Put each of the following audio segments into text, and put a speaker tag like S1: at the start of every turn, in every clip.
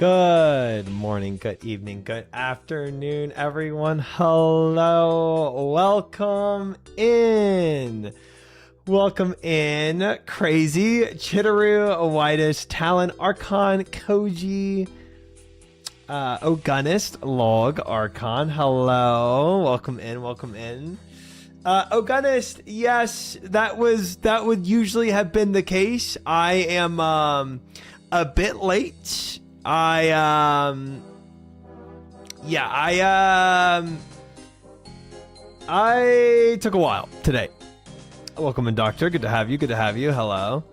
S1: Good morning, good evening, good afternoon, everyone. Hello. Welcome in. Welcome in. Crazy, Chitteru, Whitest, Talon, Archon, Koji, Ogunist, Log, Archon. Hello. Welcome in, welcome in. Ogunist, yes, that would usually have been the case. I am a bit late. I took a while today. Welcome in, Doctor. Good to have you. Good to have you. Hello.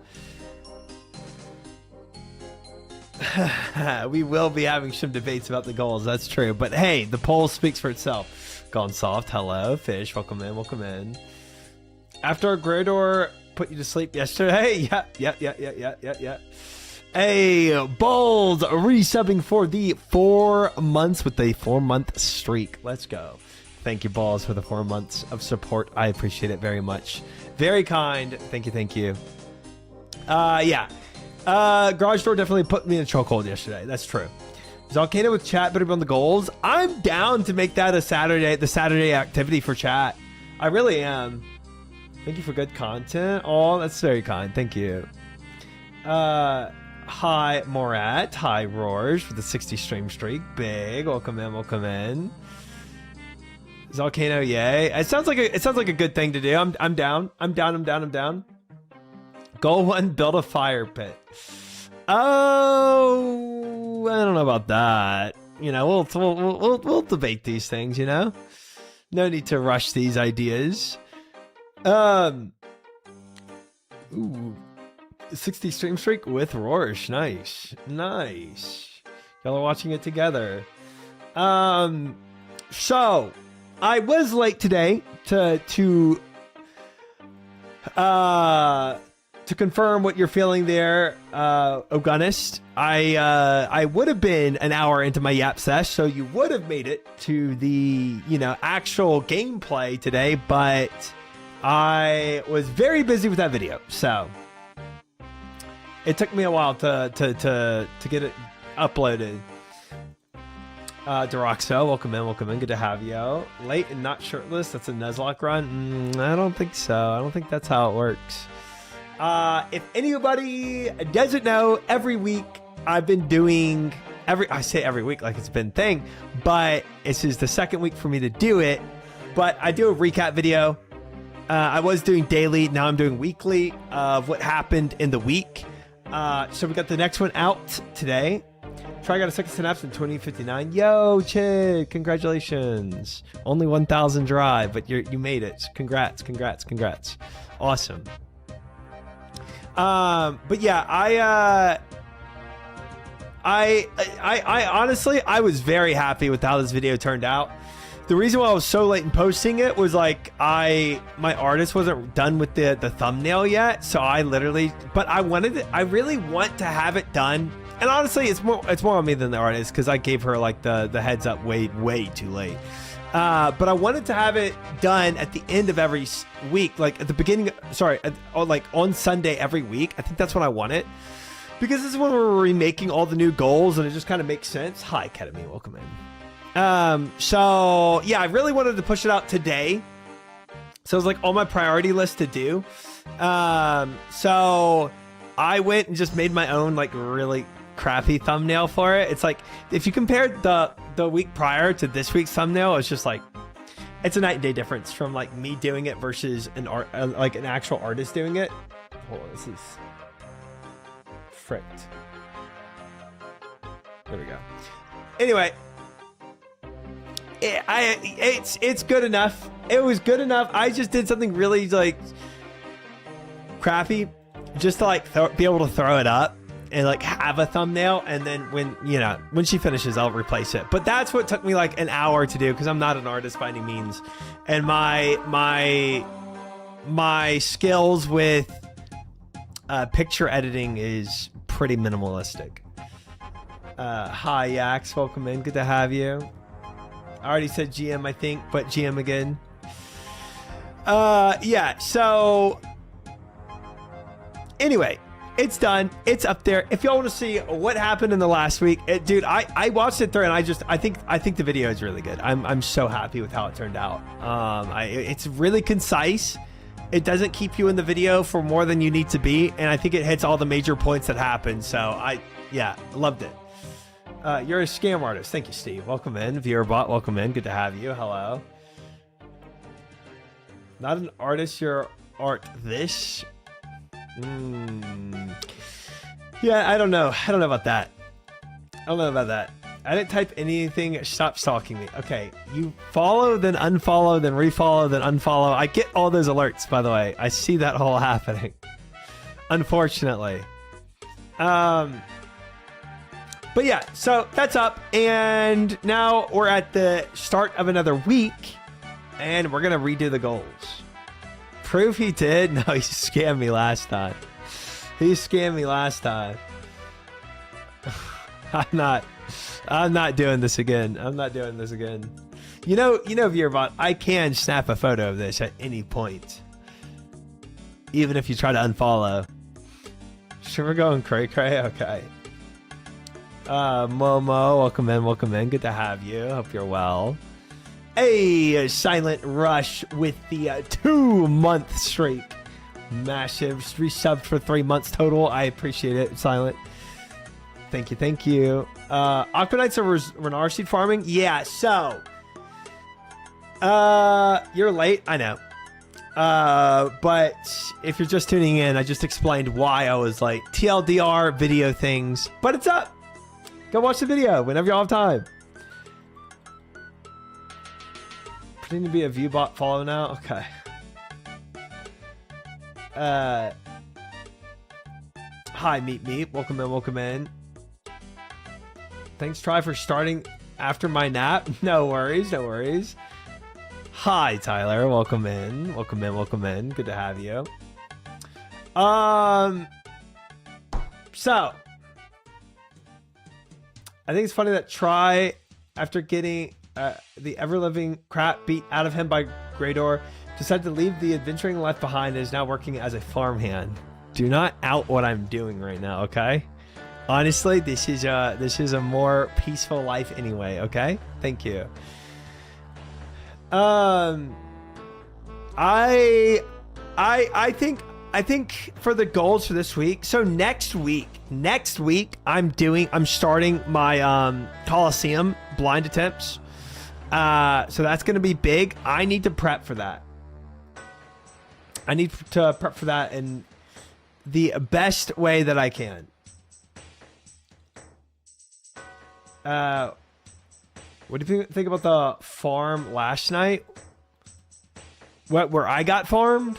S1: We will be having some debates about the goals. That's true. But hey, the poll speaks for itself. Gone soft. Hello, Fish. Welcome in. Welcome in. After Grador put you to sleep yesterday. Yeah. Hey, Bold resubbing for the 4 months with a 4-month streak. Let's go. Thank you, Balls, for the 4 months of support. I appreciate it very much. Very kind. Thank you. Thank you. Yeah. Garage Door definitely put me in a chokehold yesterday. That's true. Zalcana with chat better be on the goals. I'm down to make that the Saturday activity for chat. I really am. Thank you for good content. Oh, that's very kind. Thank you. Hi, Morat. Hi, Roars with the 60 stream streak. Big. Welcome in. Welcome in. Zalcano, yay. It sounds like a good thing to do. I'm down. I'm down. Goal 1, build a fire pit. Oh, I don't know about that. You know, we'll debate these things, you know? No need to rush these ideas. Ooh. 60 stream streak with Rorsch. Nice. Y'all are watching it together. So I was late today to confirm what you're feeling there, Ogunist. I would have been an hour into my Yap sesh, so you would have made it to the, actual gameplay today, but I was very busy with that video, so it took me a while to get it uploaded. Deroxo, welcome in. Good to have you. Late and not shirtless. That's a Nuzlocke run. I don't think so. I don't think that's how it works. If anybody doesn't know, every week I've been doing I say every week like it's been a thing, but this is the second week for me to do it. But I do a recap video. I was doing daily. Now I'm doing weekly of what happened in the week. So we got the next one out today. Try got a second synapse in 2059. Yo, Chid, congratulations. Only 1,000 drive, but you made it. Congrats. Awesome. But yeah, I honestly, I was very happy with how this video turned out. The reason why I was so late in posting it was like my artist wasn't done with the thumbnail yet, so I really want to have it done. And honestly, it's more on me than the artist, because I gave her like the heads up way too late. But I wanted to have it done at the end of every week, like at the beginning. Like on Sunday every week. I think that's what I wanted, because this is when we're remaking all the new goals, and it just kind of makes sense. Hi, Ketamine, welcome in. So yeah, I really wanted to push it out today. So it was like on my priority list to do. So I went and just made my own like really crappy thumbnail for it. It's like, if you compared the week prior to this week's thumbnail, it's just like, it's a night and day difference from like me doing it versus an actual artist doing it. Hold on, this is fricked. There we go. Anyway, it's good enough. It was good enough. I just did something really like crappy just to like be able to throw it up and like have a thumbnail, and then when she finishes, I'll replace it. But that's what took me like an hour to do, because I'm not an artist by any means, and my skills with picture editing is pretty minimalistic. Hi, Yax, welcome in. Good to have you. I already said GM, I think, but GM again. Yeah, so anyway, It's done. It's up there. If y'all want to see what happened in the last week, dude, I watched it through and I think the video is really good. I'm so happy with how it turned out. It's really concise. It doesn't keep you in the video for more than you need to be, and I think it hits all the major points that happen. So yeah, loved it. You're a scam artist. Thank you, Steve. Welcome in. Viewerbot, welcome in. Good to have you. Hello. Not an artist, you're art this. Yeah, I don't know. I don't know about that. I didn't type anything. Stop stalking me. Okay, you follow, then unfollow, then refollow, then unfollow. I get all those alerts, by the way. I see that all happening. Unfortunately. But yeah, so that's up. And now we're at the start of another week. And we're going to redo the goals. Prove he did? No, he scammed me last time. I'm not doing this again. You know, Viewerbot, I can snap a photo of this at any point. Even if you try to unfollow. Sure, we're going cray-cray? Okay. Momo, welcome in. Good to have you. Hope you're well. Hey, Silent Rush with the 2-month streak. Massive. Resubbed for 3 months total. I appreciate it, Silent. Thank you. Aquanites are Renar seed farming? Yeah, so. You're late, I know. But if you're just tuning in, I just explained why I was late. TLDR, video things. But it's up. Go watch the video whenever y'all have time. Pretending to be a viewbot follow now? Okay. Hi, Meet. Welcome in. Thanks, Try, for starting after my nap. No worries. Hi, Tyler. Welcome in. Good to have you. So I think it's funny that Try, after getting the ever-living crap beat out of him by Greydor, decided to leave the adventuring life behind and is now working as a farmhand. Do not out what I'm doing right now, okay? Honestly, this is a more peaceful life anyway, okay? Thank you. I think for the goals for this week, so next week I'm starting my Coliseum blind attempts. So that's going to be big. I need to prep for that. In the best way that I can. What do you think about the farm last night? Where I got farmed?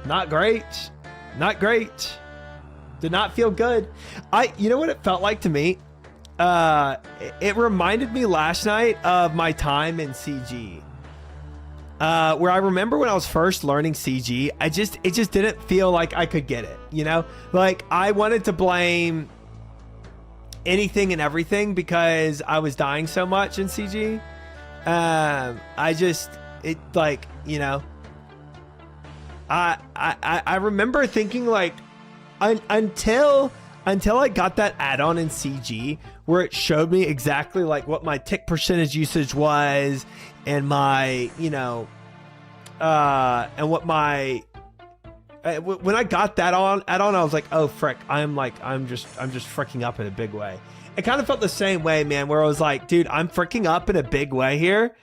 S1: Not great. Did not feel good. You know what it felt like to me? It reminded me last night of my time in CG. Where I remember when I was first learning CG, it just didn't feel like I could get it, you know? Like, I wanted to blame anything and everything because I was dying so much in CG. I remember thinking, like, until I got that add-on in CG where it showed me exactly like what my tick percentage usage was and my, and what my, when I got that add-on, I was like, oh frick, I'm just fricking up in a big way. It kind of felt the same way, man, where I was like, dude, I'm fricking up in a big way here.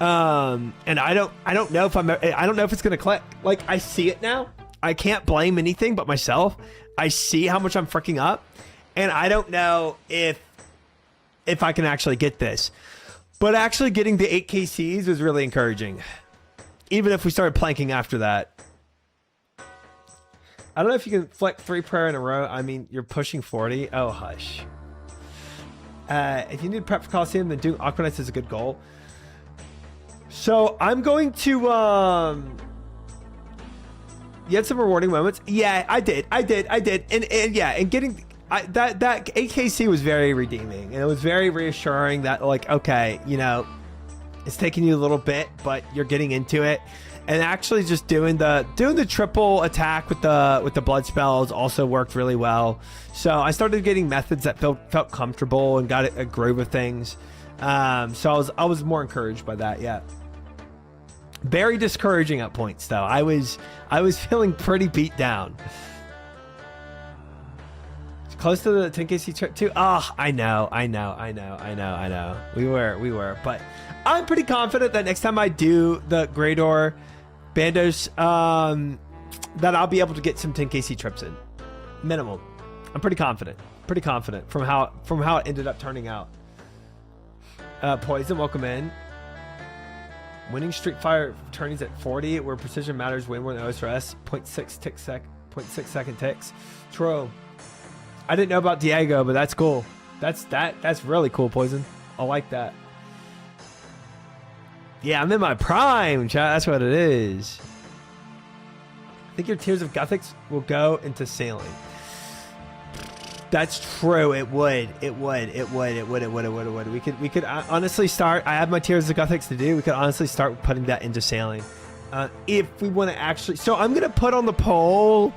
S1: And I don't know if it's gonna click. Like, I see it now. I can't blame anything but myself. I see how much I'm fricking up, and I don't know if I can actually get this. But actually getting the 8KCs was really encouraging. Even if we started planking after that. I don't know if you can flick 3 prayer in a row. I mean, you're pushing 40. Oh, hush. If you need to prep for Coliseum, then doing Aquanites is a good goal. So I'm going to you had some rewarding moments. Yeah, I did. And yeah, and getting that 8KC was very redeeming, and it was very reassuring that, like, okay, it's taking you a little bit, but you're getting into it. And actually just doing the triple attack with the blood spells also worked really well. So I started getting methods that felt comfortable and got a groove of things. So I was more encouraged by that. Yeah. Very discouraging at points though. I was feeling pretty beat down. Close to the 10kc trip too. Oh, I know. We were, but I'm pretty confident that next time I do the Greydor Bandos, that I'll be able to get some 10kc trips in, minimum. I'm pretty confident from how it ended up turning out. Poison, welcome in. Winning Street Fighter tourneys at 40, where precision matters way more than OSRS. 0.6 second ticks. True. I didn't know about Diego, but that's cool. That's really cool, Poison. I like that. Yeah, I'm in my prime, chat. That's what it is. I think your Tears of Gothics will go into sailing. That's true. It would. We could honestly start. I have my Tears of Gothics to do. We could honestly start putting that into sailing. If we want to actually. So I'm gonna put on the poll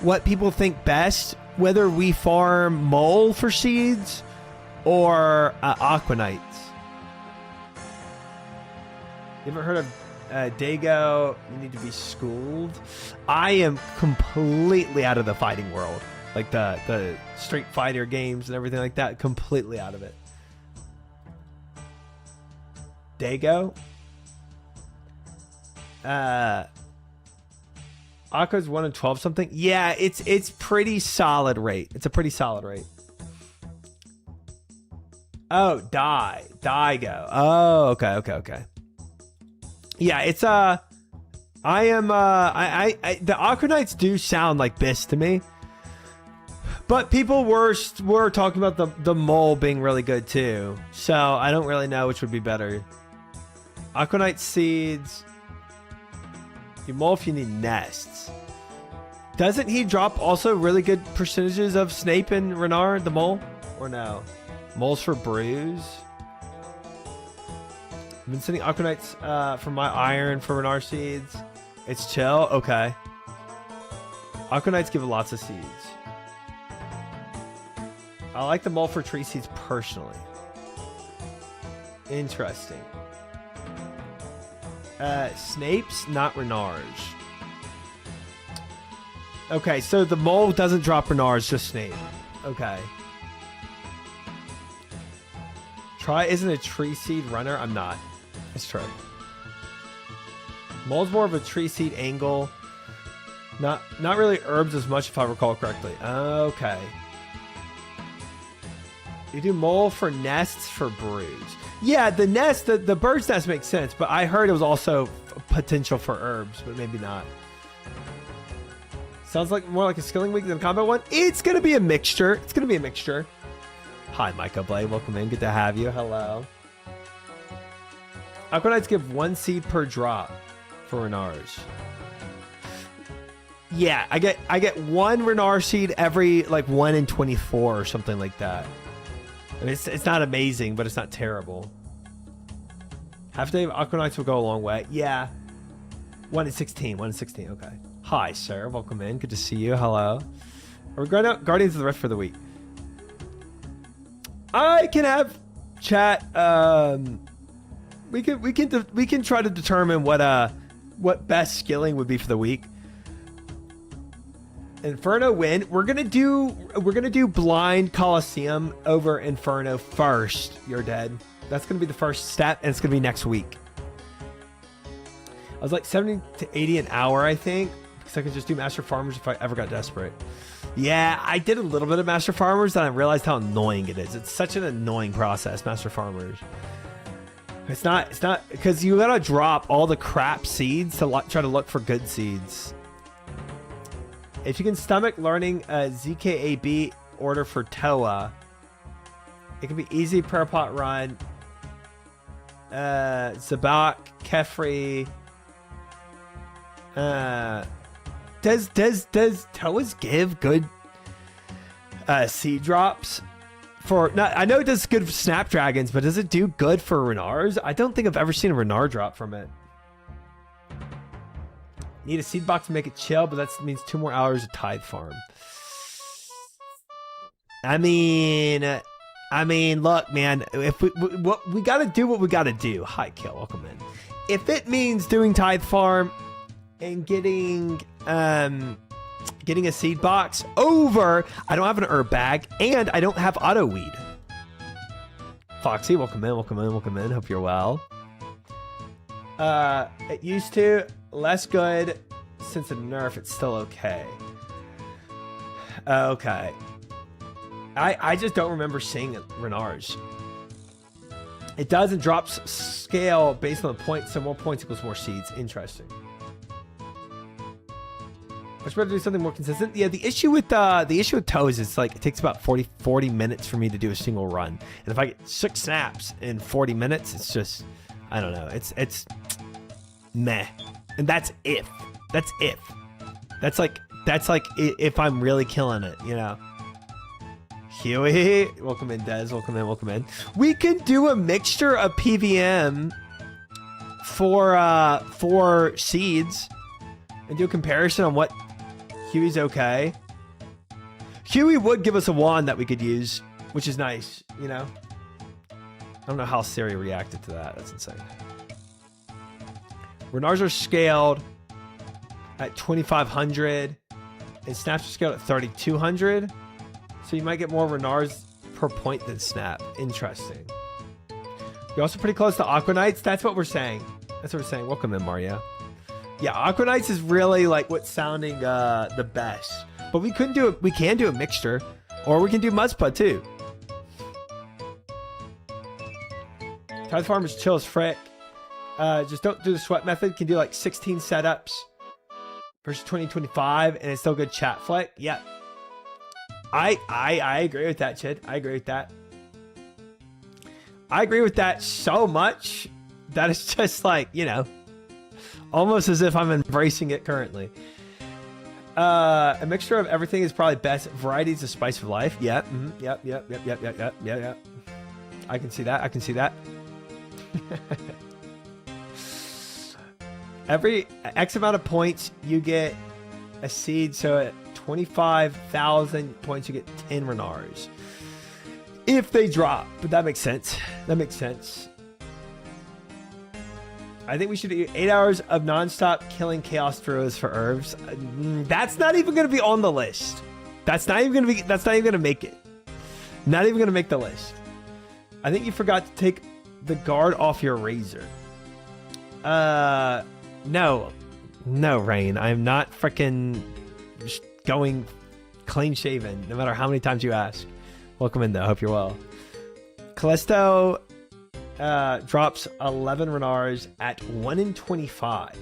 S1: what people think best. Whether we farm mole for seeds or aquanites. You ever heard of Dago? You need to be schooled. I am completely out of the fighting world, like the Street Fighter games and everything like that. Completely out of it. Dago. Akka's 1 in 12 something. Yeah, it's pretty solid rate. It's a pretty solid rate. Oh, Daigo. Oh, okay. Yeah, it's I am the Aquanites do sound like this to me. But people were talking about the mole being really good too. So I don't really know which would be better. Aquanite seeds. You mole if you need nests. Doesn't he drop also really good percentages of Snape and Renard, the mole? Or no? Moles for brews. I've been sending Aquanites for my iron for Renard seeds. It's chill? Okay. Aquanites give lots of seeds. I like the mole for tree seeds personally. Interesting. Snape's, not Renards. Okay, so the mole doesn't drop Renards, just Snape. Okay. Try isn't a tree seed runner. I'm not. It's true. Mole's more of a tree seed angle. Not really herbs as much if I recall correctly. Okay. You do mole for nests for brews. Yeah, the nest, the bird's nest makes sense, but I heard it was also potential for herbs, but maybe not. Sounds like more like a skilling week than a combat one. It's going to be a mixture. Hi, Micah Blade. Welcome in. Good to have you. Hello. Aquanites give 1 seed per drop for Renards. Yeah, I get 1 Renard seed every like 1 in 24 or something like that. I mean, it's not amazing, but it's not terrible. Half a day of Aquanites will go a long way. Yeah. 1 in 16. Okay. Hi, sir. Welcome in. Good to see you. Hello. Are we going out Guardians of the Rift for the week? I can have chat. We can try to determine what best skilling would be for the week. Inferno win. We're gonna do blind Coliseum over Inferno first. You're dead. That's gonna be the first step, and it's gonna be next week. I was like 70 to 80 an hour, I think, because I could just do Master Farmers if I ever got desperate. Yeah, I did a little bit of Master Farmers, and I realized how annoying it is. It's such an annoying process, Master Farmers. It's not because you gotta drop all the crap seeds to try to look for good seeds. If you can stomach learning a ZKAB order for Toa, it can be easy per pot run. Zabak, Kefri. Does Toa's give good seed drops for? Not, I know it does good for Snapdragons, but does it do good for Renards? I don't think I've ever seen a Renard drop from it. Need a seed box to make it chill, but that means 2 more hours of tithe farm. I mean, look, man. If we gotta do what we gotta do. Hi, Kill. Welcome in. If it means doing tithe farm and getting a seed box over, I don't have an herb bag and I don't have auto weed. Foxy, welcome in, welcome in, welcome in. Hope you're well. It used to less good since the nerf. It's still okay. Okay. I just don't remember seeing Renards. It does and drops scale based on the points, so more points equals more seeds. Interesting. Much better to do something more consistent. Yeah, the issue with toes is like it takes about 40 minutes for me to do a single run. And if I get 6 snaps in 40 minutes, it's just, I don't know. It's meh. And that's if. That's if. That's like if I'm really killing it, you know. Huey, welcome in, Des. Welcome in, welcome in. We can do a mixture of PVM for seeds and do a comparison on what Huey's okay. Huey would give us a wand that we could use, which is nice, you know. I don't know how Siri reacted to that. That's insane. Renars are scaled at 2,500 and snaps are scaled at 3,200. So you might get more Renars per point than Snap. Interesting. You're also pretty close to Aqua Knights. That's what we're saying. That's what we're saying. Welcome in, Mario. Yeah, Aqua Knights is really like what's sounding the best. But we couldn't do it. We can do a mixture, or we can do Mudspud too. Tithe Farm is chill as frick. Just don't do the sweat method. Can do like 16 setups versus 2025, and it's still good chat flick. Yeah. I agree with that, Chid. I agree with that. I agree with that so much that it's just like, you know, almost as if I'm embracing it currently. A mixture of everything is probably best. Variety is the spice of life. Yeah. Yep. I can see that. I can see that. Every X amount of points, you get a seed. So at 25,000 points, you get 10 Renars. If they drop. But that makes sense. That makes sense. I think we should do 8 hours of nonstop killing chaos throws for herbs. That's not even going to be on the list. That's not even going to make it. Not even going to make the list. I think you forgot to take the guard off your razor. No, Rain. I'm not freaking going clean shaven, no matter how many times you ask. Welcome in, though. Hope you're well. Callisto drops 11 Renars at 1 in 25.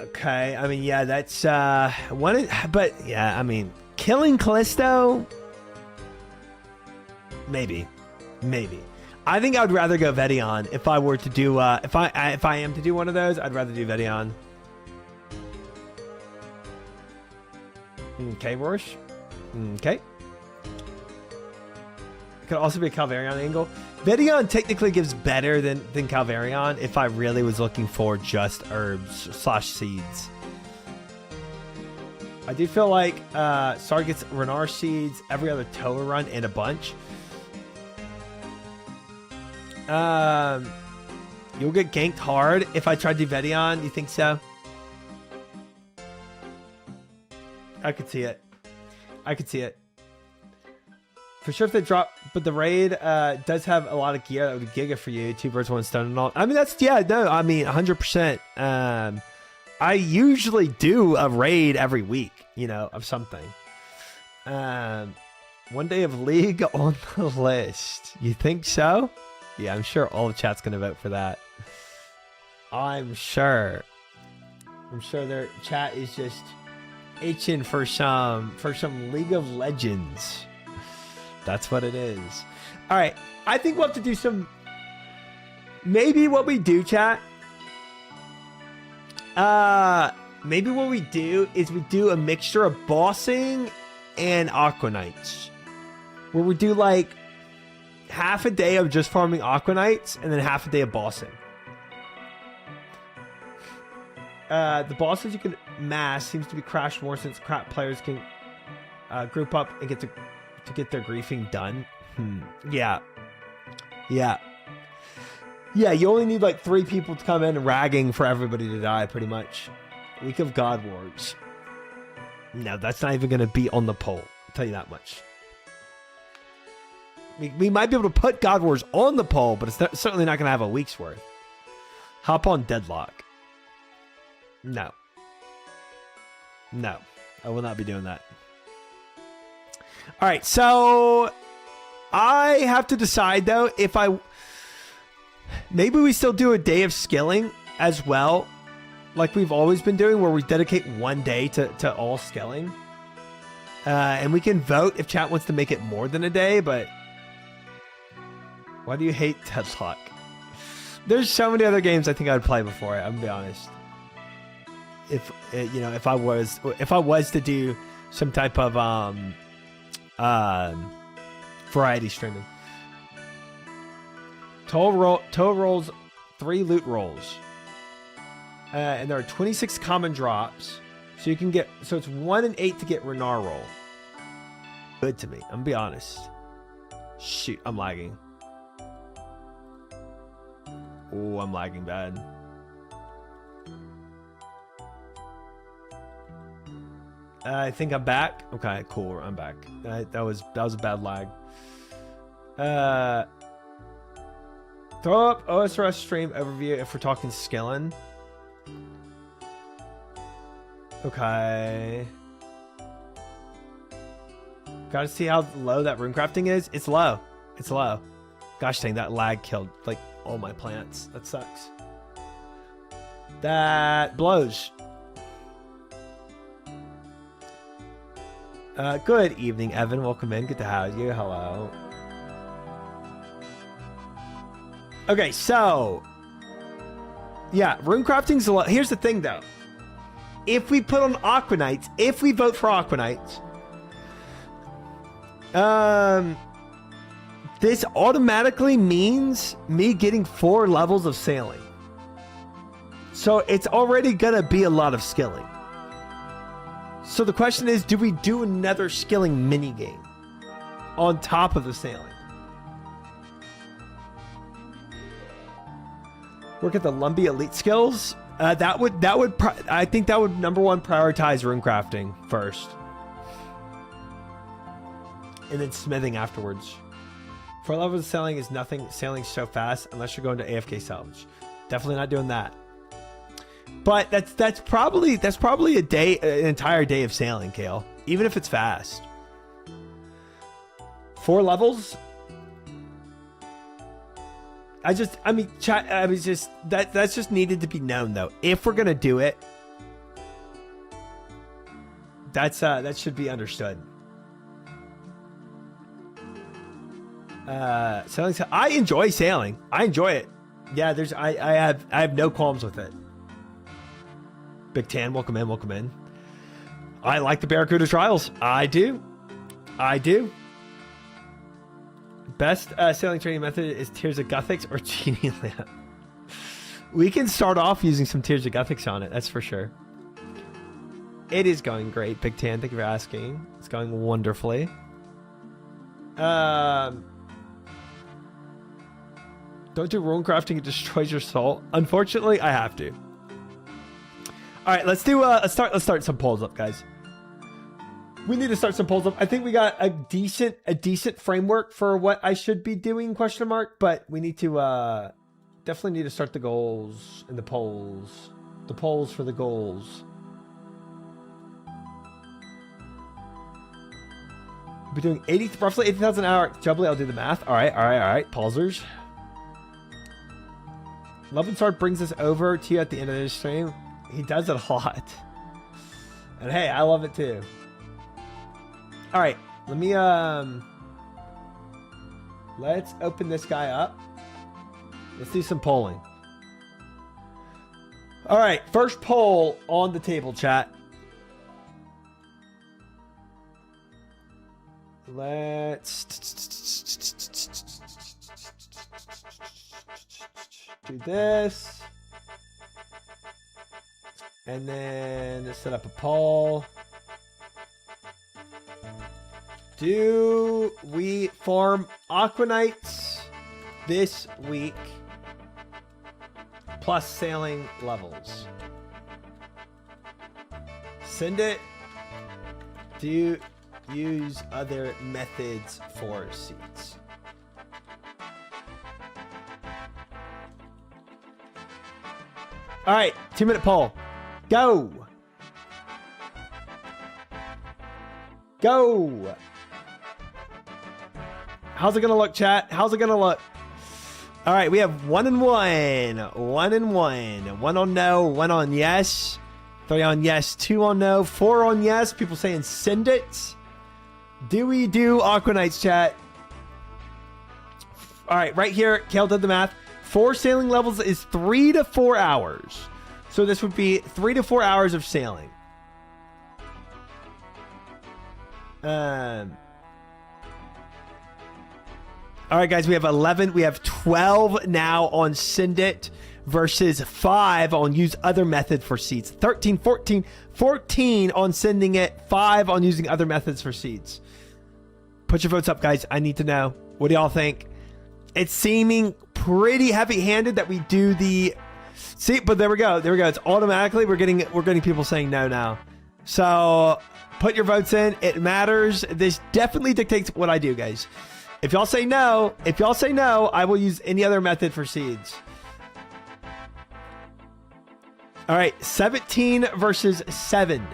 S1: Okay. I mean, yeah, that's but yeah, I mean, killing Callisto, maybe. I think I would rather go Vedion if I were to do if I am to do one of those. I'd rather do Vedion. Okay, Rorsch. Okay. Could also be a Calvarion angle. Vedion technically gives better than Calvarion if I really was looking for just herbs / seeds. I do feel like Star gets Renar seeds every other Toa run and a bunch. You'll get ganked hard if I try to do Vedion. You think so? I could see it. For sure if they drop, but the raid does have a lot of gear that would giga for you. 2 birds, 1 stone and all. I mean, that's, yeah, no, I mean, 100%. I usually do a raid every week, you know, of something. 1 day of League on the list. You think so? Yeah, I'm sure all the chat's going to vote for that. I'm sure their chat is just itching for some League of Legends. That's what it is. All right. I think we'll have to do some... Maybe what we do, chat... maybe what we do is we do a mixture of bossing and Aqua Knights. Where we do like half a day of just farming Aqua Knights and then half a day of bossing. The bosses you can mass seems to be crashed more since crap players can group up and get to get their griefing done. Yeah. You only need like 3 people to come in and ragging for everybody to die, pretty much. Week of God Wars. No, that's not even going to be on the poll. I'll tell you that much. We might be able to put God Wars on the poll, but it's certainly not going to have a week's worth. Hop on Deadlock. No. I will not be doing that. All right, so I have to decide, though, if maybe we still do a day of skilling as well, like we've always been doing, where we dedicate one day to all skilling. And we can vote if chat wants to make it more than a day, but why do you hate Deadlock? There's so many other games I think I would play before it, I'm gonna be honest. If I was to do some type of variety streaming. Total rolls, 3 loot rolls. And there are 26 common drops. So you can get, so it's 1 in 8 to get Renar roll. Good to me, I'm gonna be honest. Shoot, I'm lagging. Oh, I'm lagging bad. I think I'm back. Okay, cool. I'm back. That was a bad lag. Throw up OSRS stream overview if we're talking skilling. Okay. Gotta see how low that rune crafting is. It's low. It's low. Gosh dang, that lag killed like all my plants. That sucks. That blows. Good evening, Evan. Welcome in. Good to have you. Hello. Okay, so yeah, rune crafting's a lot. Here's the thing, though. If we put on Aquanites, if we vote for Aquanites, this automatically means me getting 4 levels of sailing. So it's already gonna be a lot of skilling. So the question is, do we do another skilling mini game on top of the sailing? Work at the Lumbee elite skills. I think that would number 1 prioritize rune crafting first, and then smithing afterwards. 4 levels of sailing is nothing. Sailing so fast unless you're going to AFK salvage. Definitely not doing that. But that's probably a day, an entire day of sailing, Kale. Even if it's fast. 4 levels. That's just needed to be known, though. If we're gonna do it, that should be understood. Sailing. I enjoy sailing. I enjoy it. Yeah, I have no qualms with it. Big Tan, welcome in. I like the Barracuda trials. I do. Best sailing training method is Tears of Guthics or Genie Lamp. We can start off using some Tears of Guthics on it, that's for sure. It is going great, Big Tan. Thank you for asking. It's going wonderfully. Don't do rune crafting, it destroys your soul. Unfortunately, I have to. All right, let's start some polls up, guys. We need to start some polls up. I think we got a decent framework for what I should be doing, ? But we need to definitely need to start the goals and the polls. The polls for the goals. We'll be doing roughly 80,000 an hour. Jubbly, I'll do the math. All right. Pausers. Love and Sword brings us over to you at the end of this stream. He does it a lot. And hey, I love it too. All right, let me let's open this guy up. Let's do some polling. All right, first poll on the table, chat. Let's do this. And then let's set up a poll. Do we farm Aquanites this week plus sailing levels? Send it. Do you use other methods for seeds? All right, 2-minute poll. Go. Go. How's it gonna look, chat? How's it gonna look? All right, we have 1 and 1. 1 and 1. 1 on no, 1 on yes. 3 on yes, 2 on no, 4 on yes. People saying send it. Do we do Aquanites, chat? All right, right here, Kale did the math. 4 sailing levels is 3 to 4 hours. So this would be 3 to 4 hours of sailing. All right, guys, we have 11. We have 12 now on send it versus 5 on use other method for seeds. 13, 14, 14 on sending it, 5 on using other methods for seeds. Put your votes up, guys. I need to know. What do y'all think? It's seeming pretty heavy-handed that we do the... See, but there we go. There we go. It's automatically, we're getting people saying no now. So put your votes in. It matters. This definitely dictates what I do, guys. If y'all say no, I will use any other method for seeds. All right, 17 versus 7.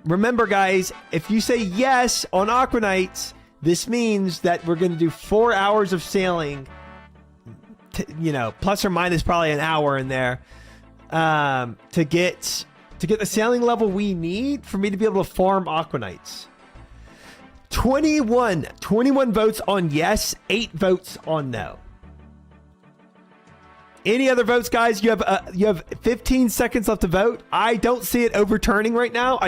S1: Remember, guys, if you say yes on Aquanites, this means that we're going to do 4 hours of sailing, plus or minus probably an hour in there, to get the sailing level we need for me to be able to farm Aquanites. 21 votes on yes, 8 votes on no. Any other votes, guys? You have 15 seconds left to vote. I don't see it overturning right now.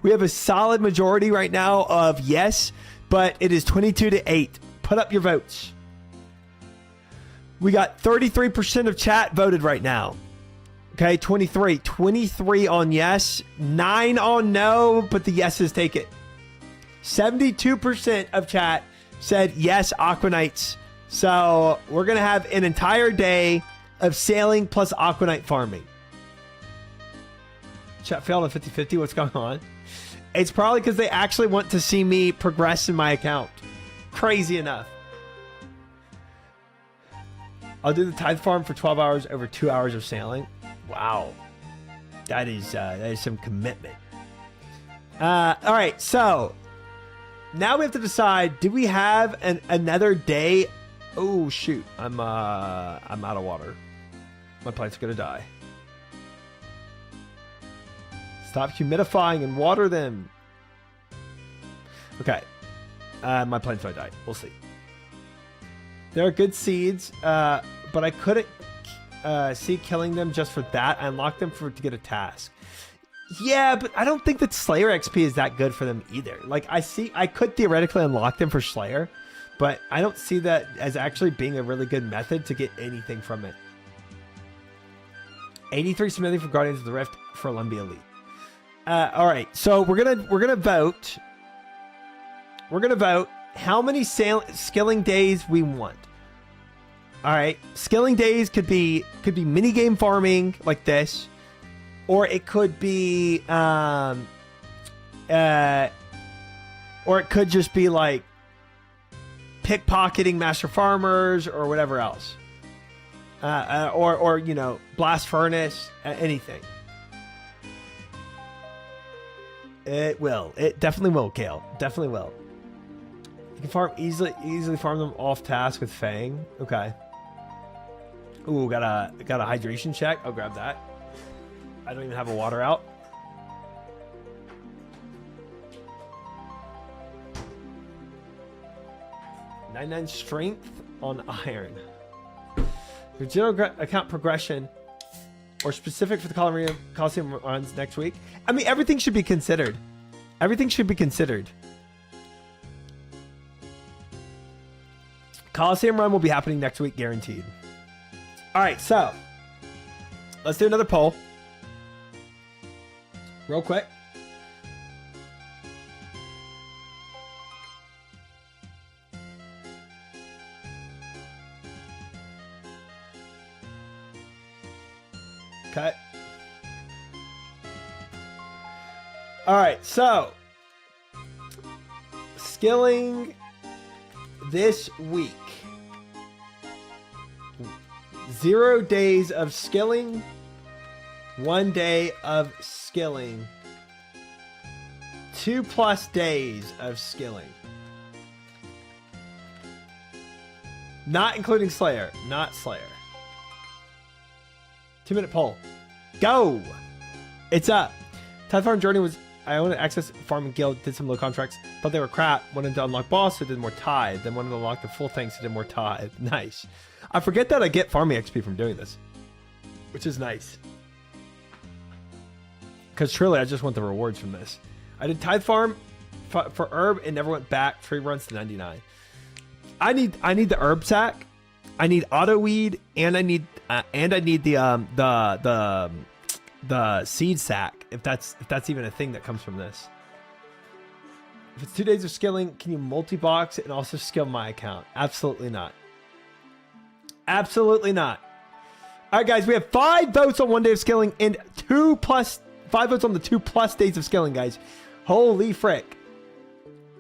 S1: We have a solid majority right now of yes, but it is 22 to 8. Put up your votes. We got 33% of chat voted right now. Okay, 23 on yes, 9 on no, but the yeses take it. 72% of chat said yes, Aquanites. So we're going to have an entire day of sailing plus Aquanite farming. Chat failed at 50-50. What's going on? It's probably because they actually want to see me progress in my account. Crazy enough. I'll do the tithe farm for 12 hours over 2 hours of sailing. Wow. That is some commitment. All right, so now we have to decide, do we have another day? Oh shoot, I'm out of water. My plant's gonna die. Stop humidifying and water them. Okay, my plant's gonna die. We'll see. There are good seeds, but I couldn't see killing them just for that. I unlocked them to get a task. Yeah, but I don't think that Slayer XP is that good for them either. Like, I could theoretically unlock them for Slayer, but I don't see that as actually being a really good method to get anything from it. 83 smithing for Guardians of the Rift for Olympia Elite. All right, so we're gonna vote. We're gonna vote how many skilling days we want. All right, skilling days could be mini game farming like this. Or it could be, or it could just be like pickpocketing master farmers or whatever else. Or blast furnace, anything. It will. It definitely will, Kale. Definitely will. You can farm easily farm them off task with Fang. Okay. Ooh, got a hydration check. I'll grab that. I don't even have a water out. $99 strength on iron. Your general account progression or specific for the Coliseum runs next week. I mean, everything should be considered. Everything should be considered. Coliseum run will be happening next week, guaranteed. All right, so let's do another poll. real quick. Okay. All right, so skilling this week. 0 days of skilling, 1 day of skilling, 2+ days of skilling. Not including Slayer, not Slayer. 2-minute poll. Go! It's up. Tide Farm Journey was... I owned an Access Farming Guild, did some low contracts. Thought they were crap. Wanted to unlock boss, so did more Tide. Then wanted to unlock the full thing, so did more Tide. Nice. I forget that I get farming XP from doing this. Which is nice. Because truly, I just want the rewards from this. I did Tide Farm for herb and never went back. 3 runs to 99. I need the herb sack. I need auto weed, and I need the seed sack, if that's even a thing that comes from this. If it's 2 days of skilling, can you multi-box it and also skill my account? Absolutely not. Absolutely not. All right, guys, we have 5 votes on 1 day of skilling and 5 votes on the 2+ days of skilling, guys. Holy frick.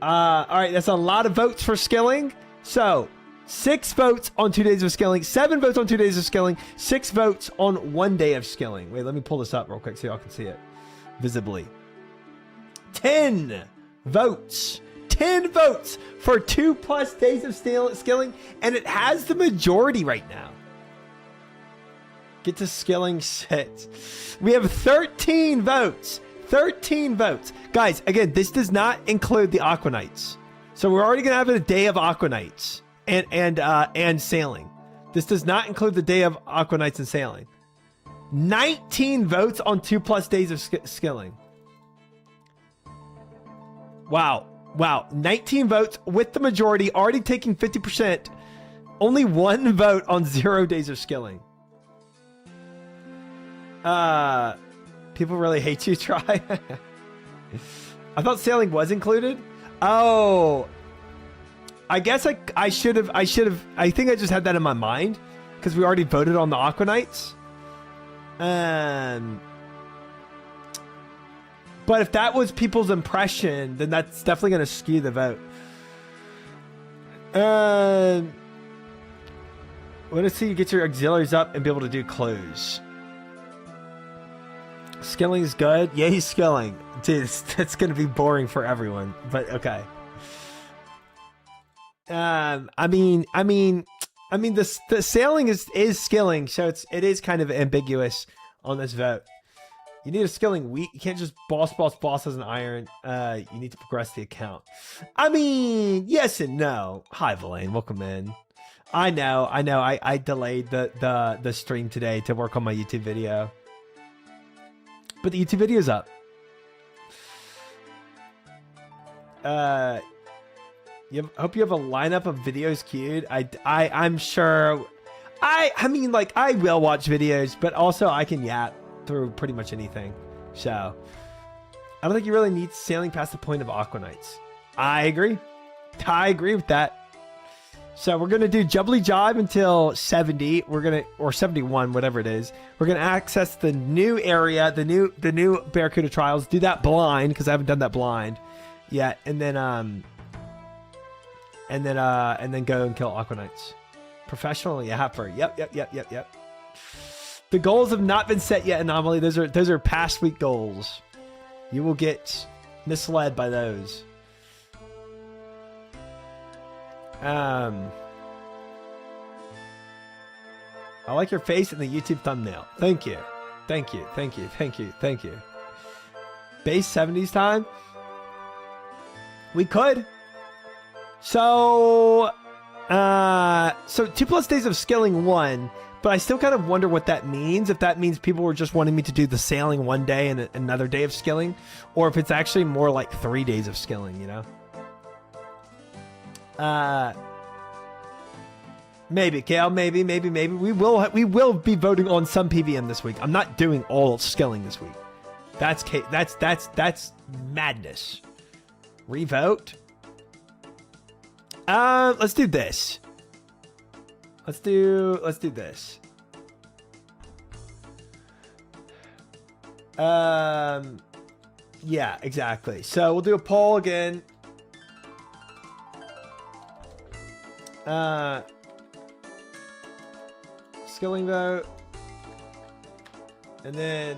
S1: All right, that's a lot of votes for skilling. So 6 votes on 2 days of skilling, 7 votes on 2 days of skilling, 6 votes on 1 day of skilling. Wait, let me pull this up real quick so y'all can see it visibly. 10 votes. 10 votes for 2+ days of skilling, and it has the majority right now. Get to skilling 6. We have 13 votes. 13 votes. Guys, again, this does not include the Aqua Knights. So we're already going to have a day of Aqua Knights. And sailing. This does not include the day of Aqua Knights and sailing. 19 votes on 2+ days of skilling. Wow. 19 votes with the majority already taking 50%. Only 1 vote on 0 days of skilling. People really hate you, Try. I thought sailing was included. Oh, I guess I should have. I think I just had that in my mind because we already voted on the Aqua Knights. But if that was people's impression, then that's definitely going to skew the vote. Want to see you get your auxiliaries up and be able to do clues. Skilling is good. Yeah, he's skilling. Dude, that's going to be boring for everyone, but okay. I mean, the sailing is skilling, so it is kind of ambiguous on this vote. You need a skilling week. You can't just boss as an iron. You need to progress the account. I mean, yes and no. Hi, Villain. Welcome in. I know. I delayed the stream today to work on my YouTube video, but the YouTube video is up. Hope you have a lineup of videos queued. I'm sure. I mean, like, I will watch videos, but also I can yap through pretty much anything. So I don't think you really need sailing past the point of Aqua Knights. I agree with that. So we're gonna do Jubbly Jive until 70. Or 71, whatever it is. We're gonna access the new area, the new Barracuda Trials. Do that blind because I haven't done that blind yet, and then go and kill Aqua Knights. Professional, yep. The goals have not been set yet, Anomaly. Those are past week goals. You will get misled by those. I like your face in the YouTube thumbnail. Thank you. Base 70s time? We could. So 2+ days of skilling 1, but I still kind of wonder what that means. If that means people were just wanting me to do the sailing 1 day and another day of skilling, or if it's actually more like 3 days of skilling, you know? Maybe, Kale, maybe. We will be voting on some PVM this week. I'm not doing all skilling this week. That's madness. Revote. Let's do this. Let's do this. Yeah, exactly. So we'll do a poll again. Skilling vote. And then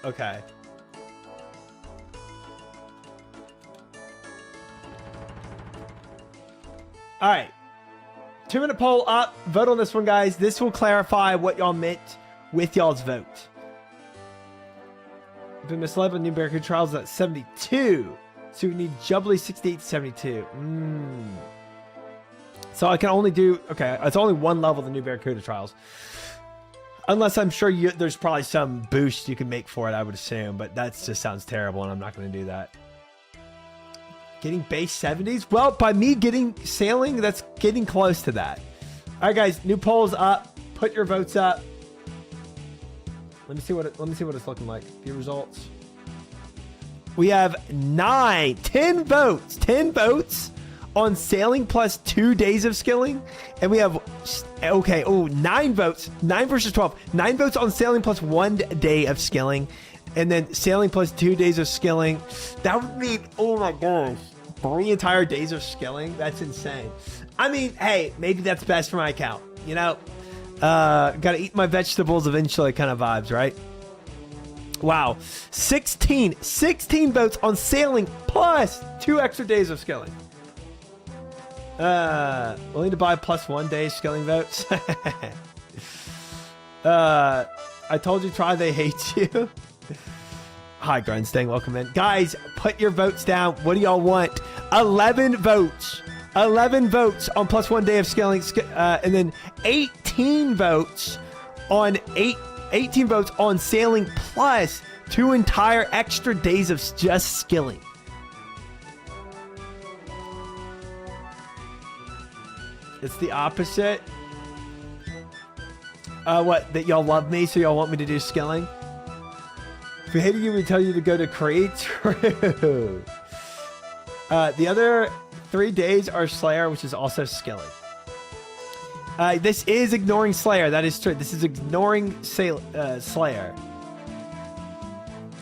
S1: okay. All right. 2-minute poll up. Vote on this one, guys. This will clarify what y'all meant with y'all's vote. Doing Miss Level New Barracuda Trials at 72. So we need Jubbly 68 to 72. So I can only do... Okay, it's only one level of the New Barracuda Trials. Unless I'm sure there's probably some boost you can make for it, I would assume. But that just sounds terrible, and I'm not going to do that. Getting base 70s? Well, by me getting sailing, that's getting close to that. All right, guys, new polls up. Put your votes up. Let me see what it's looking like. View results. We have 10 votes. 10 votes on sailing plus 2 days of skilling, and we have 9 votes. 9 versus 12. 9 votes on sailing plus 1 day of skilling. And then sailing plus 2 days of skilling. That would mean, oh my gosh, 3 entire days of skilling. That's insane. I mean, hey, maybe that's best for my account. You know, gotta eat my vegetables eventually kind of vibes, right? Wow. 16 votes on sailing plus 2 extra days of skilling. Willing to buy plus 1 day skilling votes. I told you, try, they hate you. Hi, Grunstang. Welcome in. Guys, put your votes down. What do y'all want? 11 votes. 11 votes on plus 1 day of skilling. And then 18 votes on 18 votes on sailing plus 2 entire extra days of just skilling. It's the opposite. What? That y'all love me, so y'all want me to do skilling? If we hated you, we tell you to go to create. True. The other 3 days are Slayer, which is also skilling. This is ignoring Slayer. That is true. This is ignoring Slayer.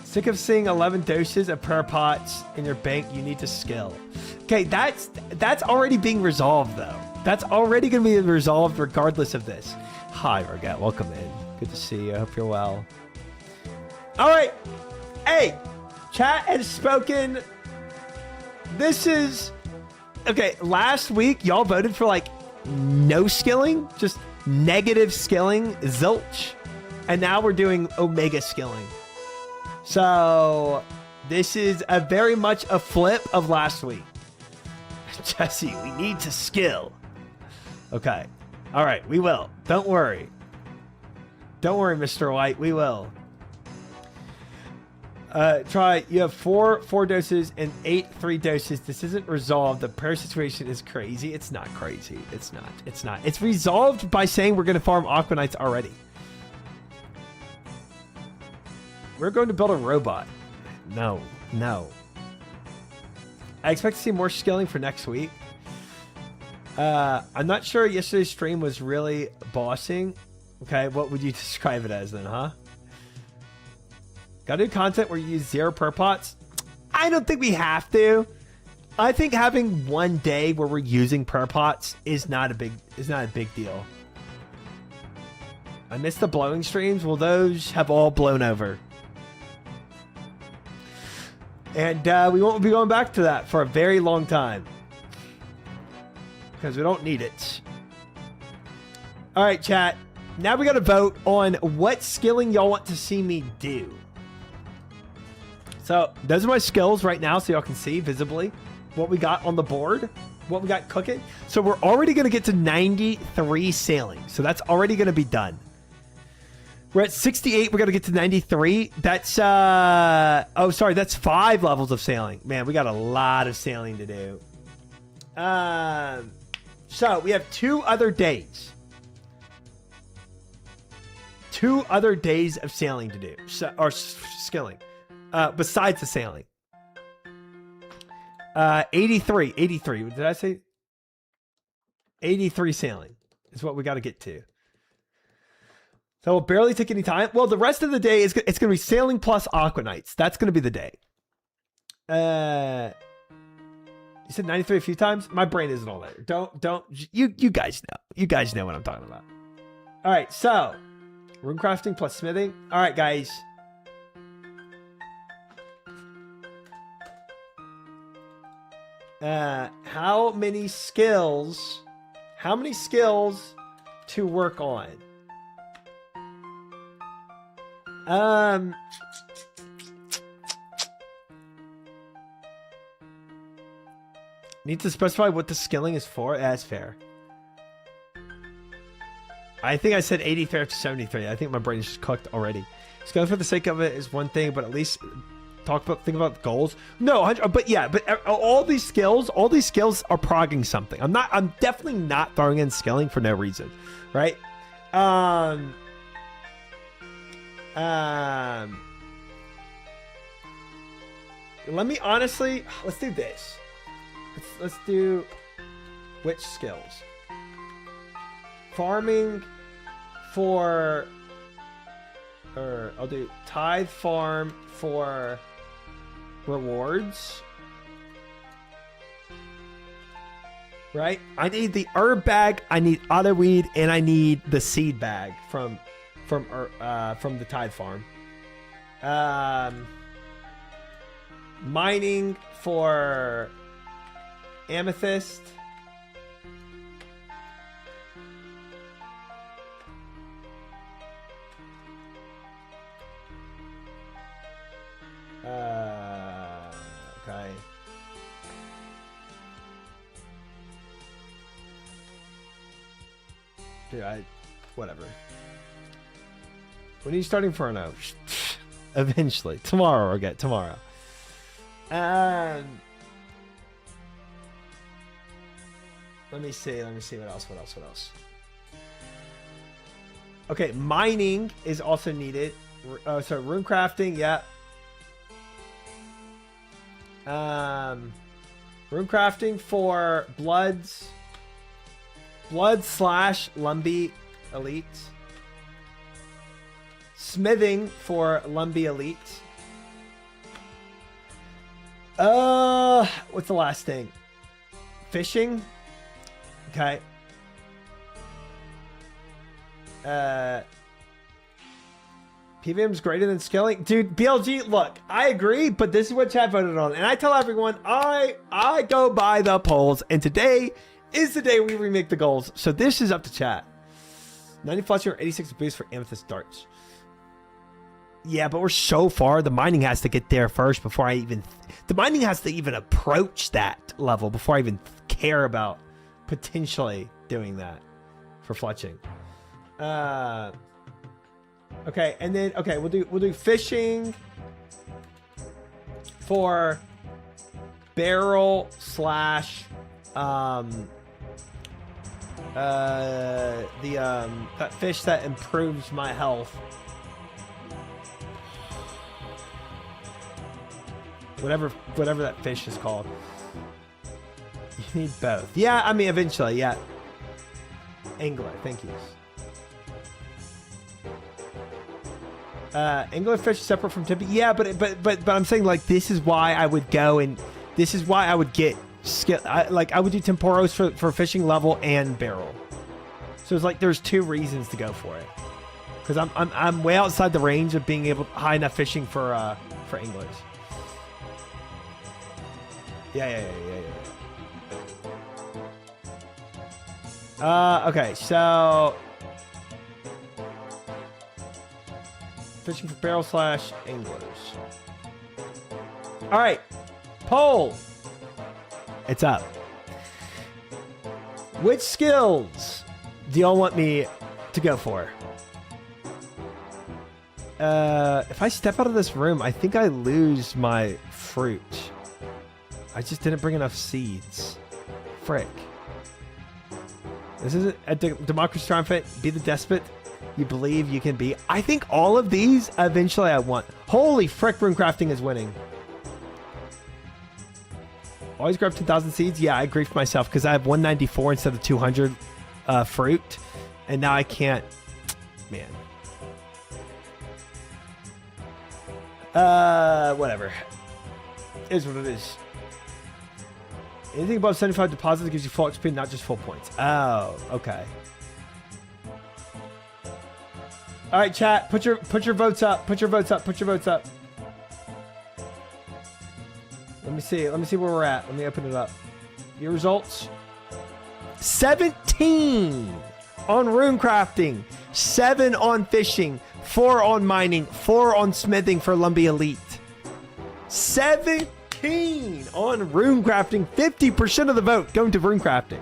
S1: Sick of seeing 11 doses of prayer pots in your bank. You need to skill. Okay, that's already being resolved, though. That's already going to be resolved regardless of this. Hi, Rogat. Welcome in. Good to see you. I hope you're well. All right. Hey, chat has spoken. This is... Okay, last week, y'all voted for, like, no skilling. Just negative skilling. Zilch. And now we're doing omega skilling. So, this is a very much a flip of last week. Jesse, we need to skill. Okay. All right, we will. Don't worry. Don't worry, Mr. White. We will. Try. You have 4 doses and 8 3 doses. This isn't resolved. The prayer situation is crazy. It's not crazy. It's not. It's not. It's resolved by saying we're going to farm Aquanites already. We're going to build a robot. No. No. I expect to see more skilling for next week. I'm not sure yesterday's stream was really bossing. Okay, what would you describe it as then, huh? Gotta do content where you use 0 per pots? I don't think we have to. I think having 1 day where we're using per pots is not a big deal. I missed the blowing streams. Well, those have all blown over. And we won't be going back to that for a very long time. Because we don't need it. All right, chat. Now we got to vote on what skilling y'all want to see me do. So those are my skills right now, so y'all can see visibly what we got on the board. what we got cooking. So we're already going to get to 93 sailing. So that's already going to be done. We're at 68. We're going to get to 93. That's, oh, sorry. That's 5 levels of sailing. Man, we got a lot of sailing to do. So we have 2 other days. 2 other days of sailing to do. So, or skilling. Besides the sailing. 83. Did I say? 83 sailing is what we got to get to. So we'll barely take any time. Well, the rest of the day is it's going to be sailing plus Aqua Nights. That's going to be the day. You said 93 a few times. My brain isn't all there. Don't you guys know. You guys know what I'm talking about. All right, so rune crafting plus smithing. All right, guys. How many skills to work on? Need to specify what the skilling is for. That's fair. I think I said 83 to 73. I think my brain is just cooked already. Skilling for the sake of it is one thing, but at least think about goals. No, but yeah, but all these skills are progging something. I'm definitely not throwing in skilling for no reason, right? Let me honestly, let's do this. Let's do which skills? Farming for, or I'll do tithe farm for rewards. Right? I need the herb bag, I need auto weed, and I need the seed bag from the tithe farm. Mining for amethyst. Okay. Dude, whatever. When are you starting for an oath? Eventually. Tomorrow, or get tomorrow. Let me see what else. Okay, mining is also needed. So rune crafting, yeah. Rune crafting for blood / Lumbee elite. Smithing for Lumbee elite. What's the last thing? Fishing. Okay. PVM's greater than skilling. Dude, BLG, look, I agree, but this is what chat voted on. And I tell everyone, I go by the polls. And today is the day we remake the goals. So this is up to chat. 90 flushing or 86 boost for amethyst darts. Yeah, but we're so far. The mining has to get there first before I even... The mining has to even approach that level before I even care about potentially doing that for fletching. Okay, and then we'll do fishing for barrel / that fish that improves my health. Whatever that fish is called. You need both. Yeah, I mean, eventually, yeah. Angler, thank you. Anglerfish separate from tipping. Yeah, but I'm saying, like, this is why I would go, and this is why I would get skill. I would do temporos for fishing level and barrel. So it's like there's 2 reasons to go for it. Because I'm way outside the range of being able high enough fishing for anglers. Yeah. Okay, so fishing for barrel / anglers. All right, poll. It's up. Which skills do y'all want me to go for? If I step out of this room, I think I lose my fruit. I just didn't bring enough seeds. Frick. This isn't a democracy triumphant. Be the despot you believe you can be. I think all of these eventually I want. Holy frick, rune crafting is winning. Always grab 2,000 seeds. Yeah, I griefed myself because I have 194 instead of 200 fruit. And now I can't. Man. Whatever. It is what it is. Anything above 75 deposits gives you full XP, not just full points. Oh, okay. All right, chat. Put your votes up. Put your votes up. Put your votes up. Let me see. Let me see where we're at. Let me open it up. Your results. 17 on rune crafting, 7 on fishing, 4 on mining, 4 on smithing for Lumbee Elite. 17 on rune crafting. 50% of the vote going to rune crafting.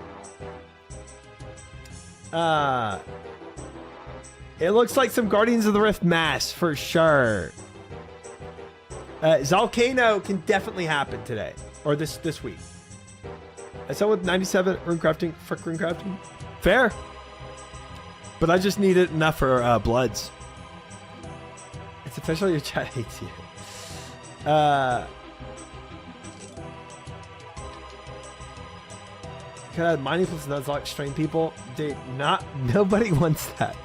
S1: It looks like some Guardians of the Rift mass for sure. Volcano can definitely happen today or this week. I saw with 97 rune crafting. Frick rune crafting. Fair. But I just needed enough for Bloods. It's official your chat hates you. Can I have mining plus Nuzlocke strain people? Dude, nobody wants that.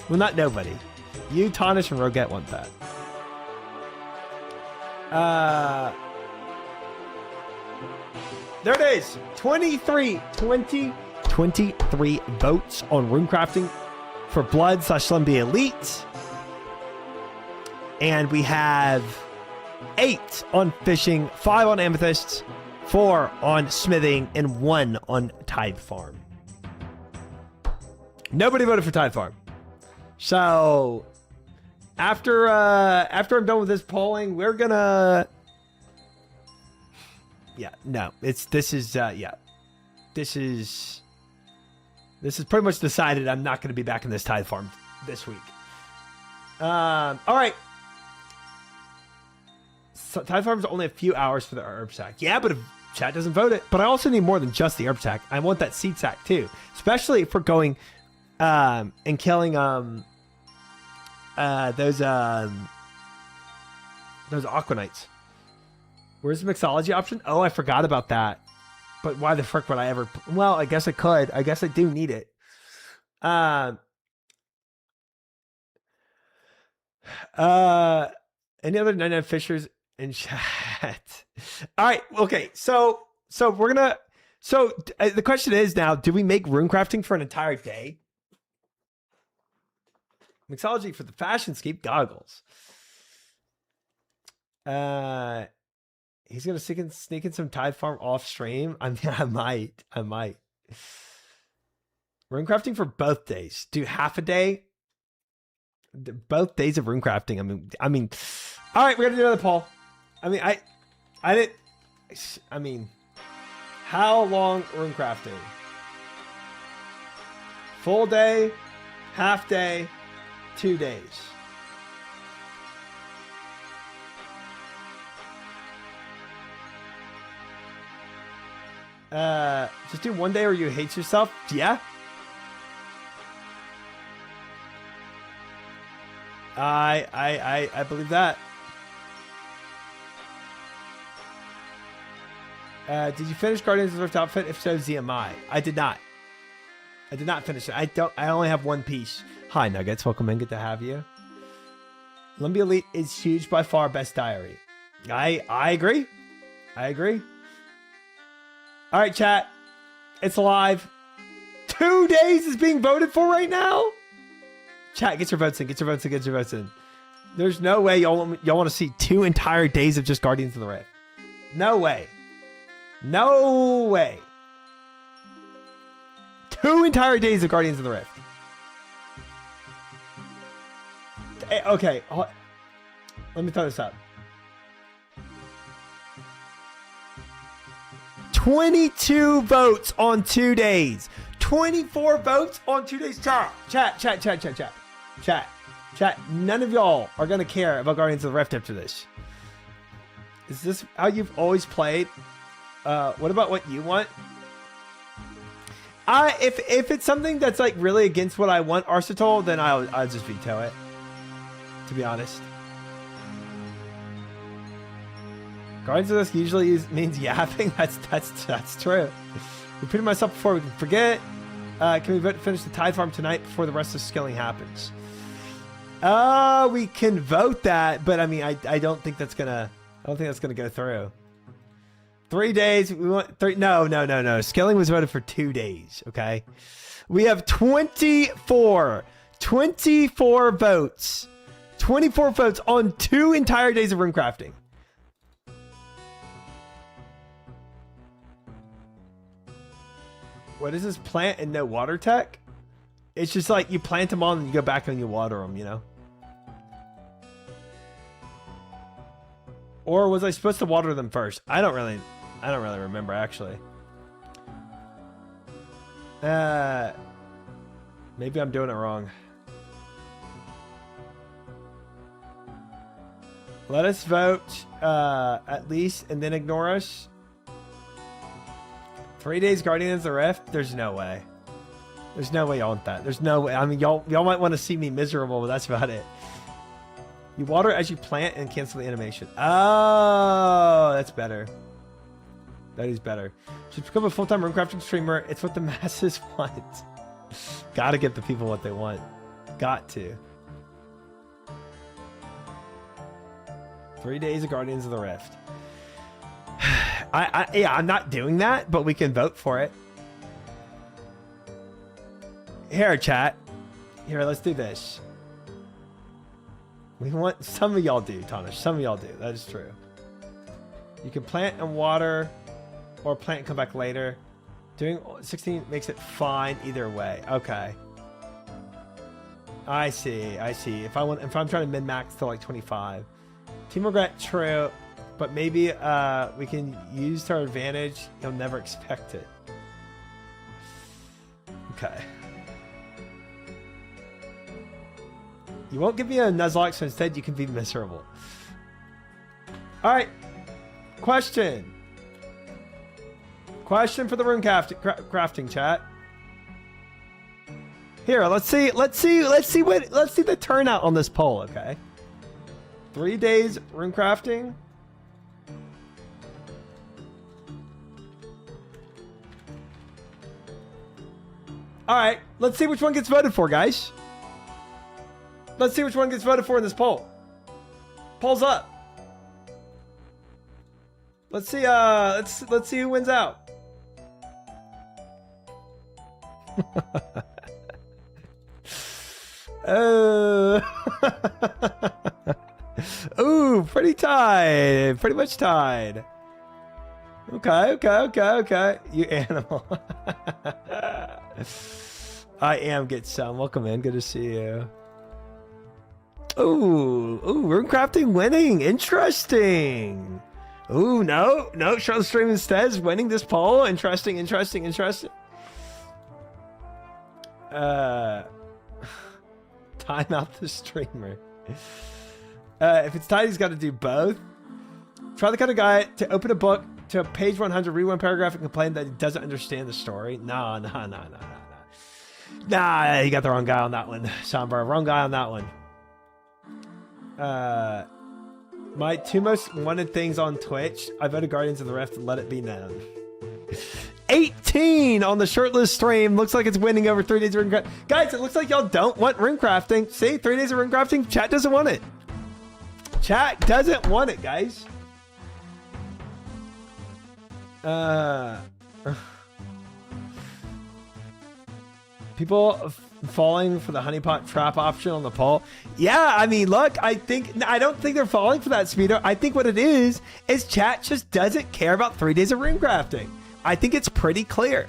S1: Well, not nobody. You, Tonish, and Roget want that. There it is. 23 votes on rune crafting for Blood / Lumbee Elite. And we have 8 on fishing, 5 on amethysts, 4 on smithing, and 1 on Tide Farm. Nobody voted for Tide Farm. So after I'm done with this polling, we're gonna this is pretty much decided. I'm not gonna be back in this Tide Farm this week. All right. So Tide Farm is only a few hours for the herb sack. Yeah, but if chat doesn't vote it, but I also need more than just the herb sack. I want that seed sack too, especially if we're going and killing those Aquanites. Where's the mixology option? Oh, I forgot about that. But why the frick would I ever? Well, I guess I could. I guess I do need it. Any other 99 fishers in chat? All right. Okay. So we're gonna. So the question is now: do we make rune crafting for an entire day? Mixology for the Fashionscape goggles. He's gonna sneak in some Tide Farm off stream. I mean, I might. Rune crafting for both days. Do half a day. Both days of rune crafting. I mean. All right, we're gonna do another poll. How long rune crafting? Full day, half day, 2 days. Just do 1 day or you hate yourself. Yeah. I believe that. Did you finish Guardians of the Rift outfit? If so, ZMI. I did not. I did not finish it. I only have one piece. Hi, Nuggets. Welcome in. Good to have you. Lumbee Elite is huge, by far best diary. I agree. I agree. All right, chat. It's live. 2 days is being voted for right now. Chat, get your votes in. Get your votes in. Get your votes in. There's no way y'all want to see 2 entire days of just Guardians of the Rift. No way. No way. 2 entire days of Guardians of the Rift. Okay. Let me throw this up. 22 votes on 2 days. 24 votes on 2 days. Chat. None of y'all are gonna care about Guardians of the Rift after this. Is this how you've always played? What about what you want? If it's something that's like really against what I want, Arcitol, then I'll just veto it. To be honest, Guardians of this usually means yapping. That's true. Repeating myself before we can forget. Can we finish the tide farm tonight before the rest of skilling happens? We can vote that, but I mean, I don't think that's gonna go through. 3 days. We want 3. No. Skilling was voted for 2 days. Okay. We have 24 votes. 24 votes on 2 entire days of rune crafting. What is this plant and no water tech? It's just like you plant them on and you go back and you water them, you know? Or was I supposed to water them first? I don't really remember actually. Maybe I'm doing it wrong. Let us vote at least and then ignore us. 3 days Guardians of the Rift? There's no way. There's no way y'all want that. There's no way. I mean, y'all might want to see me miserable, but that's about it. You water as you plant and cancel the animation. Oh, that's better. That is better. Should become a full-time rune crafting streamer. It's what the masses want. Gotta give the people what they want. Got to. 3 days of Guardians of the Rift. Yeah, I'm not doing that, but we can vote for it. Here, chat. Here, let's do this. We want... Some of y'all do, Tonish. Some of y'all do. That is true. You can plant and water, or plant and come back later. Doing 16 makes it fine either way. Okay. I see. If I'm trying to min-max to like 25. Team regret, true. But maybe we can use to our advantage. You'll never expect it. Okay. You won't give me a Nuzlocke, so instead you can be miserable. Alright. Question for the rune crafting chat. Here, let's see the turnout on this poll, okay? 3 days rune crafting. Alright, let's see which one gets voted for, guys. Let's see which one gets voted for in this poll. Poll's up. Let's see let's see who wins out. Ooh, pretty tied. Pretty much tied. Okay. You animal. I am Get Some. Welcome in. Good to see you. Ooh, rune crafting winning. Interesting. Ooh, no. Charlotte Stream instead is winning this poll. Interesting. Time out the streamer. If it's tied, he's got to do both. Try the kind of guy to open a book to page 100, read one paragraph, and complain that he doesn't understand the story. Nah, you got the wrong guy on that one, Sombra. Wrong guy on that one. My 2 most wanted things on Twitch. I voted Guardians of the Rift and let it be known. 18 on the shirtless stream. Looks like it's winning over 3 days of rune crafting. Guys, it looks like y'all don't want rune crafting. See, 3 days of rune crafting. Chat doesn't want it. Chat doesn't want it, guys. People falling for the honeypot trap option on the poll. Yeah, I mean, look, I don't think they're falling for that, Speedo. I think what it is chat just doesn't care about 3 days of rune crafting. I think it's pretty clear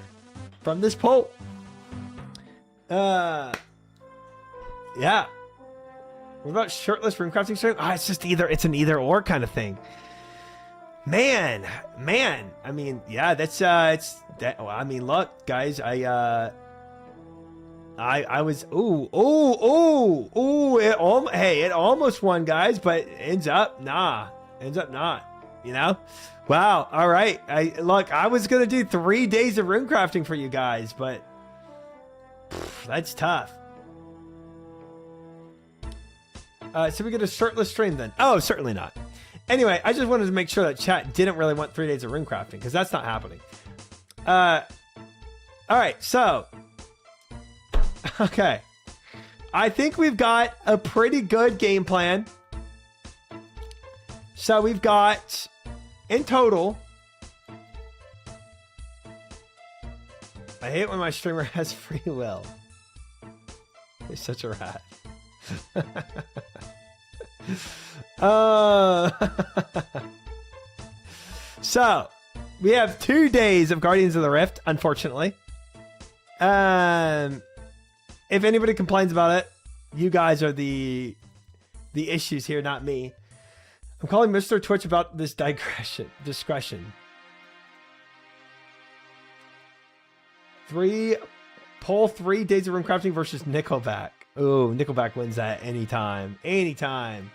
S1: from this poll. Yeah. What about shirtless rune crafting stream? It's an either or kind of thing. Man. I mean, yeah, that's well, I mean, look, guys, I was ooh it almost won, guys, but ends up not, you know. Wow. All right. I was gonna do 3 days of rune crafting for you guys, but that's tough. So we get a shirtless stream then? Oh, certainly not. Anyway, I just wanted to make sure that chat didn't really want 3 days of rune crafting, because that's not happening. All right, so okay, I think we've got a pretty good game plan. So we've got in total, I hate when my streamer has free will. He's such a rat. So we have 2 days of Guardians of the Rift, unfortunately. If anybody complains about it, you guys are the issues here, not me. I'm calling Mr. Twitch about this discretion. 3 days of rune crafting versus Nickelback. Ooh, Nickelback wins that anytime. Anytime.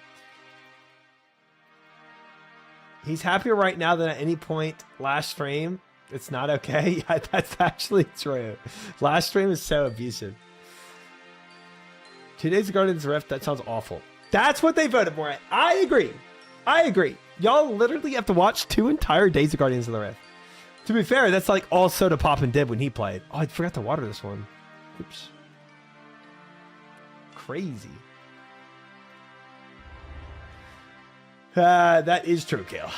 S1: He's happier right now than at any point last stream. It's not okay. Yeah, that's actually true. Last stream is so abusive. 2 days of Guardians of the Rift, that sounds awful. That's what they voted for. I agree. I agree. Y'all literally have to watch 2 entire days of Guardians of the Rift. To be fair, that's like all Soda Poppin did when he played. Oh, I forgot to water this one. Oops. Crazy. That is true, Kale.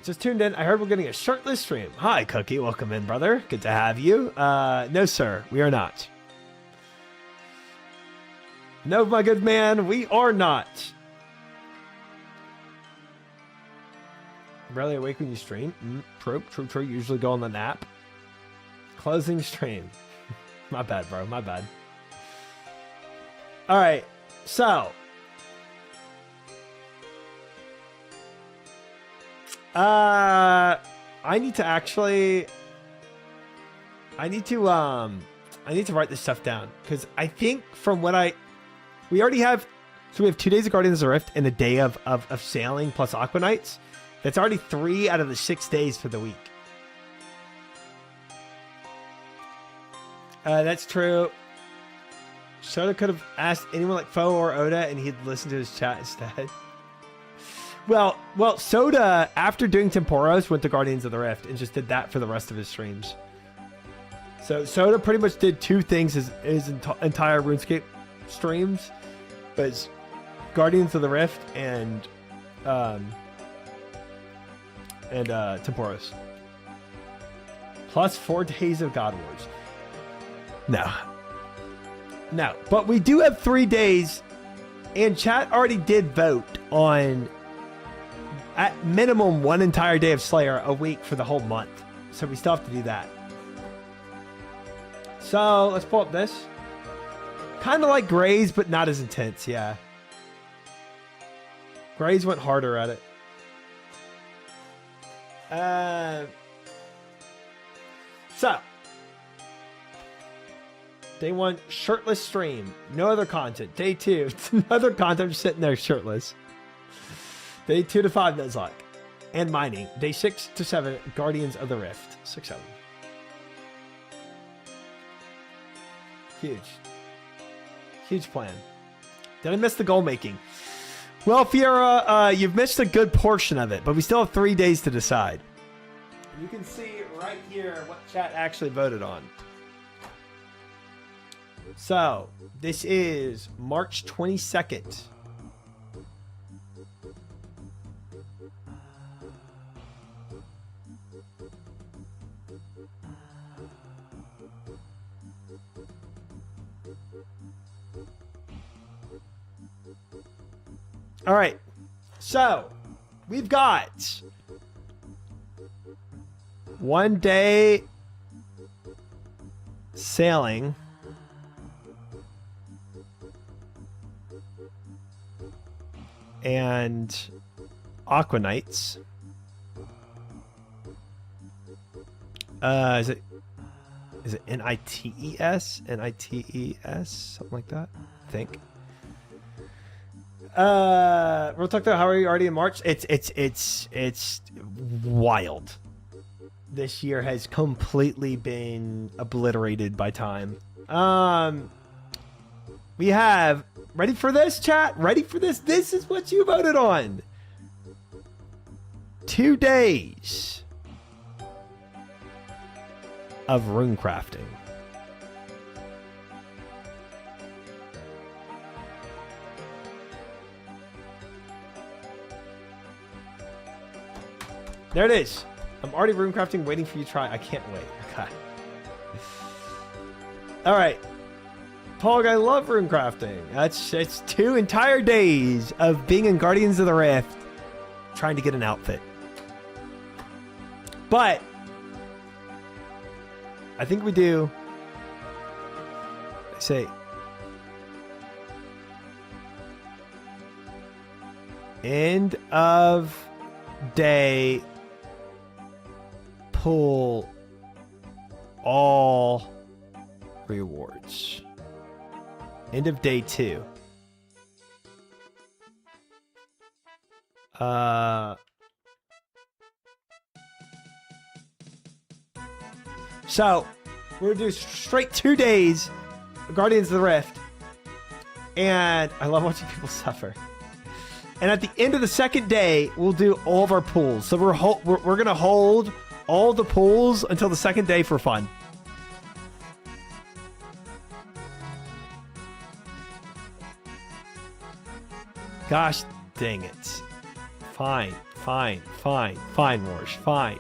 S1: Just tuned in. I heard we're getting a shirtless stream. Hi, Cookie. Welcome in, brother. Good to have you. No, sir. We are not. No, my good man. We are not. Barely awake when you stream. True. Usually go on the nap. Closing stream. My bad, bro. My bad. All right. So. I need to write this stuff down, because I think from what we already have, so we have 2 days of Guardians of the Rift and a day of sailing plus Aqua Nights. That's already 3 out of the 6 days for the week. That's true. Soda could have asked anyone like Fo or Oda, and he'd listen to his chat instead. Well, Soda, after doing Temporos, went to Guardians of the Rift and just did that for the rest of his streams. So Soda pretty much did 2 things his entire RuneScape streams, but Guardians of the Rift and Temporos. Plus 4 days of God Wars. No, but we do have 3 days, and chat already did vote on at minimum 1 entire day of Slayer a week for the whole month. So we still have to do that. So let's pull up this. Kind of like Grays, but not as intense, yeah. Grays went harder at it. So day 1, shirtless stream. No other content. Day 2, it's another content, just sitting there shirtless. Day 2 to 5, Nuzlocke. And mining. Day 6 to 7, Guardians of the Rift. 6, 7. Huge plan. Did I miss the goal making? Well, Fiora, you've missed a good portion of it, but we still have 3 days to decide. You can see right here what chat actually voted on. So, this is March 22nd. All right, so we've got 1 day sailing, and Aqua Nights. Is Is it N-I-T-E-S? N-I-T-E-S? Something like that, I think. Real talk though, how are you already in March? It's wild. This year has completely been obliterated by time. We have, ready for this, chat? Ready for this? This is what you voted on. 2 days of rune crafting. There it is. I'm already rune crafting, waiting for you to try. I can't wait. Okay. All right. Pog, I love rune crafting. It's 2 entire days of being in Guardians of the Rift, trying to get an outfit. But I think we do. I say end of day. Pull all rewards. End of day 2. So we're gonna do straight 2 days of Guardians of the Rift, and I love watching people suffer. And at the end of the second day, we'll do all of our pools. So we're gonna hold all the pools until the second day for fun. Gosh dang it. Fine, Warsh. Fine.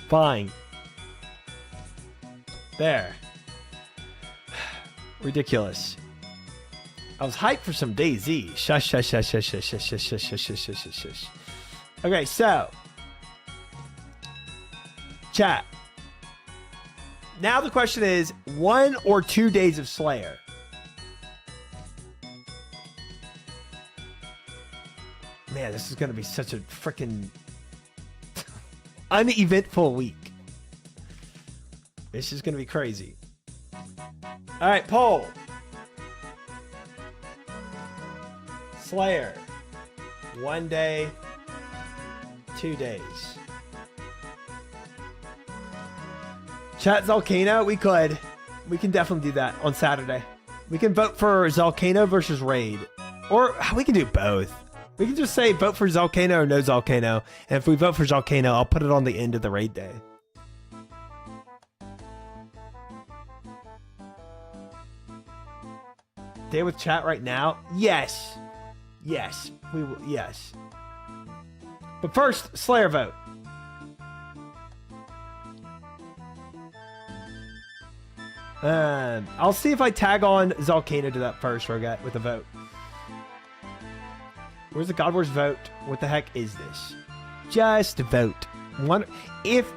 S1: Fine. There. Ridiculous. I was hyped for some DayZ. Shush. Okay, so. Chat. Now the question is 1 or 2 days of Slayer. Man, this is going to be such a freaking uneventful week. This is going to be crazy. All right, poll. Slayer. 1 day, 2 days. Chat Zalcano, we could. We can definitely do that on Saturday. We can vote for Zalcano versus Raid. Or we can do both. We can just say vote for Zalcano or no Zalcano. And if we vote for Zalcano, I'll put it on the end of the Raid day. Day with chat right now? Yes. Yes. We will. Yes. But first, Slayer vote. I'll see if I tag on Zalcano to that first Rogat with a vote. Where's the God Wars vote? What the heck is this? Just vote. One. If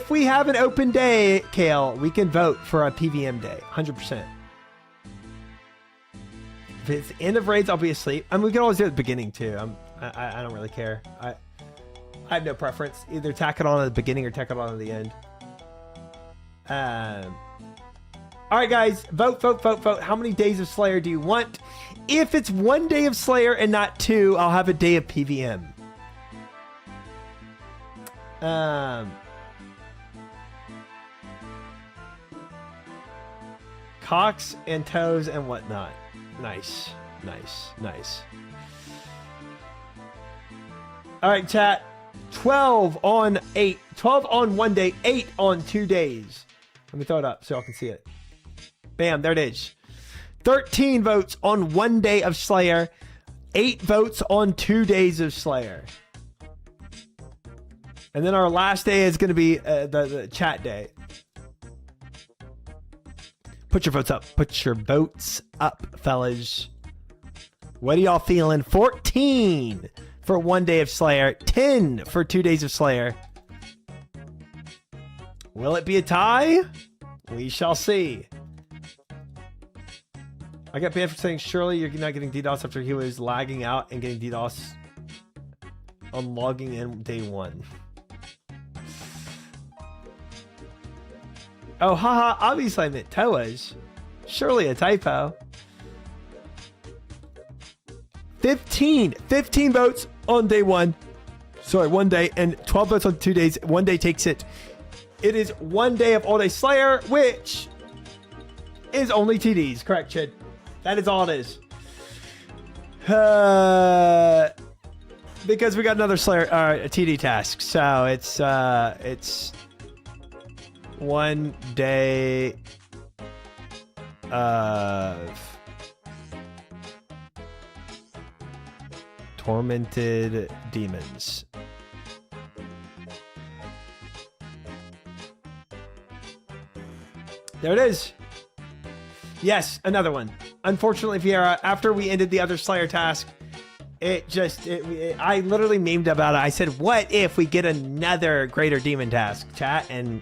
S1: we have an open day, Kale, we can vote for a PVM day. 100%. If it's the end of raids, I'll be asleep. I mean, we can always do it at the beginning too. I don't really care. I have no preference. Either tack it on at the beginning or tack it on at the end. All right, guys, vote. How many days of Slayer do you want? If it's 1 day of Slayer and not 2, I'll have a day of PVM. Cocks and toes and whatnot. Nice. All right, chat. 12 on 8. 12 on 1 day, 8 on 2 days. Let me throw it up so y'all can see it. Bam, there it is. 13 votes on 1 day of Slayer. 8 votes on 2 days of Slayer. And then our last day is going to be the chat day. Put your votes up. Put your votes up, fellas. What are y'all feeling? 14 for 1 day of Slayer. 10 for 2 days of Slayer. Will it be a tie? We shall see. I got banned for saying surely you're not getting DDoS after he was lagging out and getting DDoS on logging in day 1. Oh, haha, obviously I meant Toas. Surely a typo. 15 votes on day 1. Sorry, 1 day, and 12 votes on 2 days. 1 day takes it. It is 1 day of All Day Slayer, which is only TDs. Correct, Chid. That is all it is. Because we got another Slayer, a TD task. So it's 1 day of tormented demons. There it is. Yes, another one. Unfortunately, Viera, after we ended the other Slayer task, I literally memed about it. I said, what if we get another greater demon task, chat? And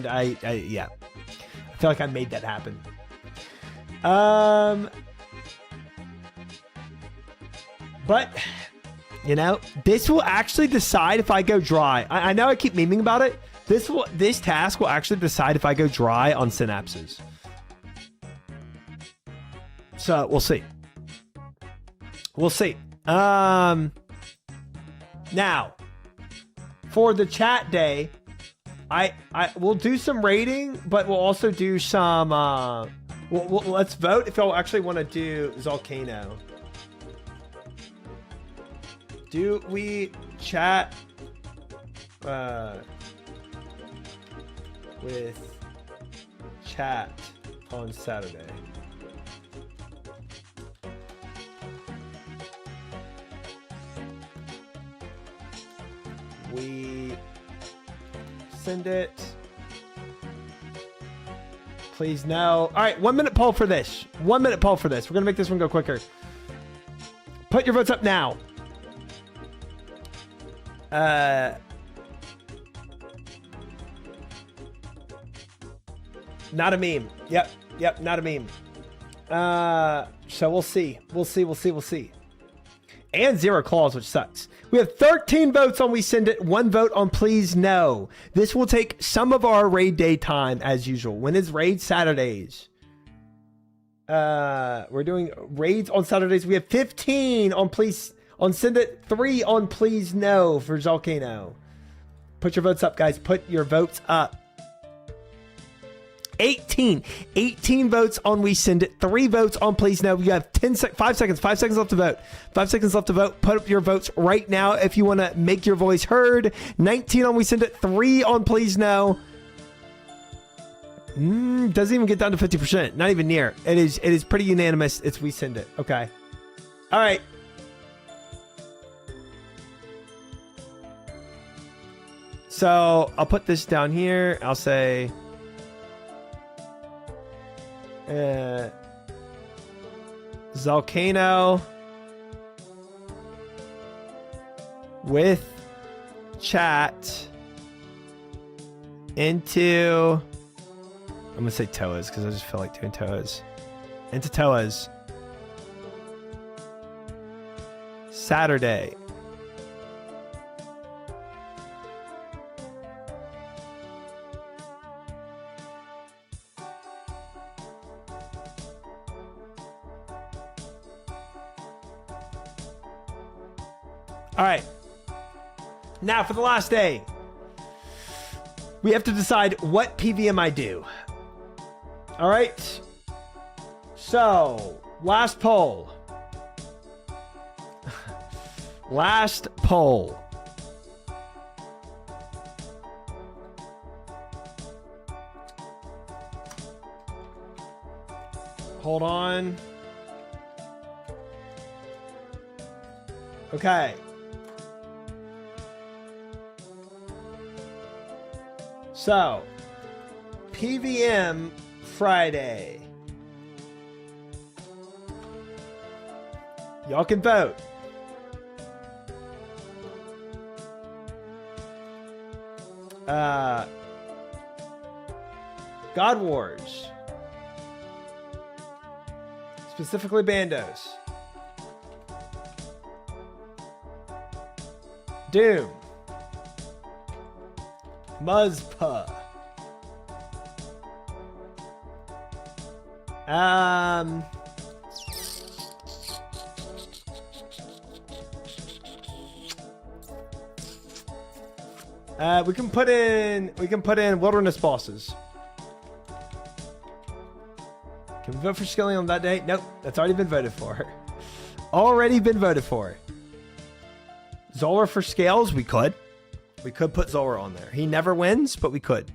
S1: I yeah. I feel like I made that happen. But, you know, this will actually decide if I go dry. I know I keep memeing about it. This task will actually decide if I go dry on synapses. So we'll see. We'll see. Now, for the chat day, we'll do some rating, but we'll also do some. Let's vote if y'all actually want to do Zolcano. Do we chat with chat on Saturday? We send it. Please no. All right, 1 minute poll for this. 1 minute poll for this. We're gonna make this one go quicker. Put your votes up now. Not a meme. Yep, not a meme. So we'll see. We'll see. And 0 claws, which sucks. We have 13 votes on We Send It, 1 vote on Please No. This will take some of our raid day time as usual. When is raid? Saturdays. We're doing raids on Saturdays. We have 15 on Please on Send It, 3 on Please No for Zolcano. Put your votes up, guys. Put your votes up. 18 votes on We Send It, 3 votes on Please No. You have 5 seconds left to vote. 5 seconds left to vote. Put up your votes right now if you want to make your voice heard. 19 on We Send It, 3 on Please No. Doesn't even get down to 50%. Not even near. It is pretty unanimous. It's We Send It. Okay. All right. So I'll put this down here. I'll say Zolcano with chat into, I'm gonna say Toas because I just feel like doing Toas. Into Toas Saturday. All right. Now for the last day. We have to decide what PVM I do. All right. So, last poll. Last poll. Hold on. Okay. So, PVM Friday. Y'all can vote. God Wars. Specifically bandos. Doom. Muzpa. We can put in wilderness bosses. Can we vote for Skilling on that day? Nope, that's already been voted for. Already been voted for. Zola for scales, we could. We could put Zola on there. He never wins, but we could.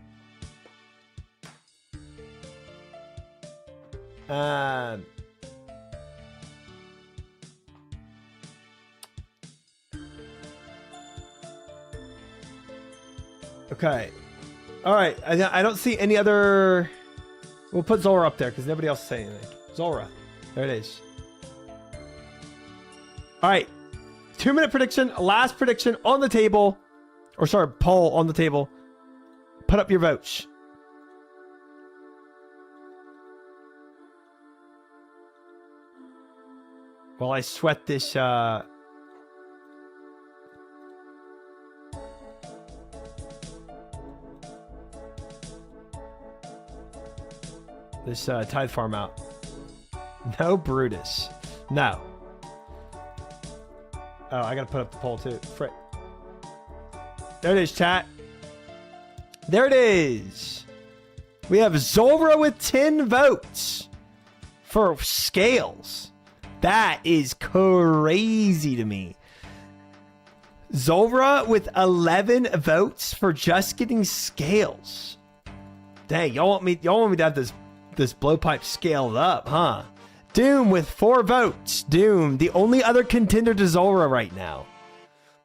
S1: Okay. All right. I don't see any other. We'll put Zora up there because nobody else is saying anything. Zora. There it is. All right. 2-minute prediction. Last prediction on the table. Or sorry, poll on the table. Put up your votes. While I sweat this tithe farm out. No Brutus. No. Oh, I gotta put up the poll too. Frick. There it is, chat. There it is. We have Zora with 10 votes for scales. That is crazy to me. Zora with 11 votes for just getting scales. Dang, y'all want me to have this blowpipe scaled up, huh? Doom with 4 votes. Doom, the only other contender to Zora right now.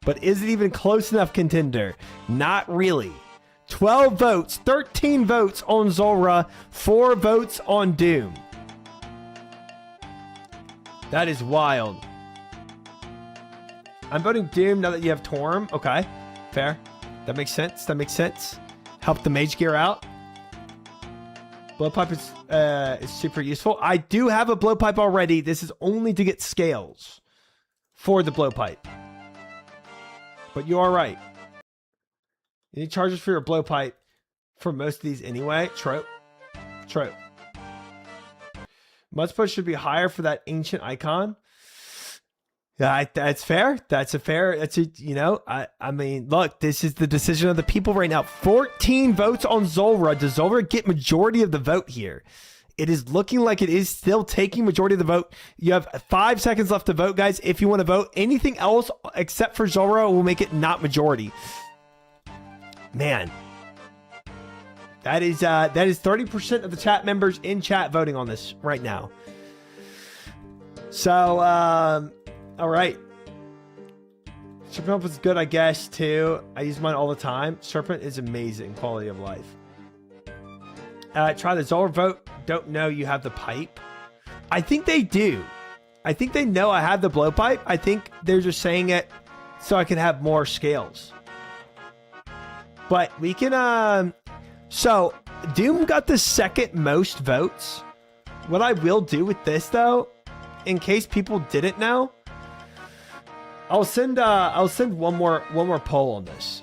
S1: But is it even close enough contender? Not really. 12 votes, 13 votes on Zora, 4 votes on Doom. That is wild. I'm voting Doom now that you have Torm. Okay, fair. That makes sense. That makes sense. Help the mage gear out. Blowpipe is super useful. I do have a blowpipe already. This is only to get scales for the blowpipe. But you are right. You need charges for your blowpipe for most of these anyway. True. True. Mudspud should be higher for that ancient icon. Yeah, that's fair. That's a, you know, I mean, look, this is the decision of the people right now. 14 votes on Zora. Does Zora get majority of the vote here? It is looking like it is still taking majority of the vote. You have 5 seconds left to vote, guys. If you want to vote, anything else except for Zora will make it not majority. Man, that is 30% of the chat members in chat voting on this right now. So, all right. Serpent was good, I guess, too. I use mine all the time. Serpent is amazing quality of life. Try the Zora vote. Don't know you have the pipe. I think they do. I think they know I have the blowpipe. I think they're just saying it so I can have more scales. But we can, so Doom got the second most votes. What I will do with this though, in case people didn't know, I'll send one more poll on this.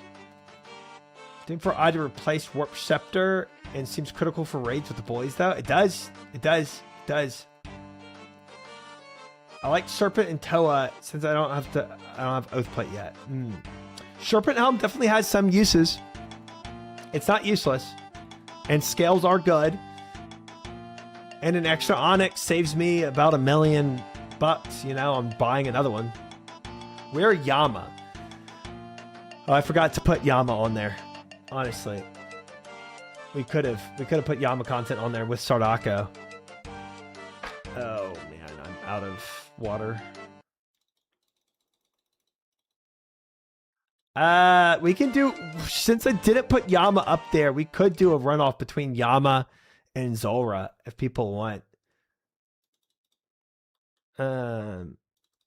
S1: Doom for I to replace Warp Scepter and seems critical for raids with the boys though. It does. It does. It does. I like Serpent and Toa since I don't have Oathplate yet. Serpent Helm definitely has some uses. It's not useless. And scales are good. And an extra Onyx saves me about $1 million. You know, I'm buying another one. Where Yama? Oh, I forgot to put Yama on there. Honestly. We could have put Yama content on there with Sardako. Oh man, I'm out of water. We can do, since I didn't put Yama up there, we could do a runoff between Yama and Zora if people want.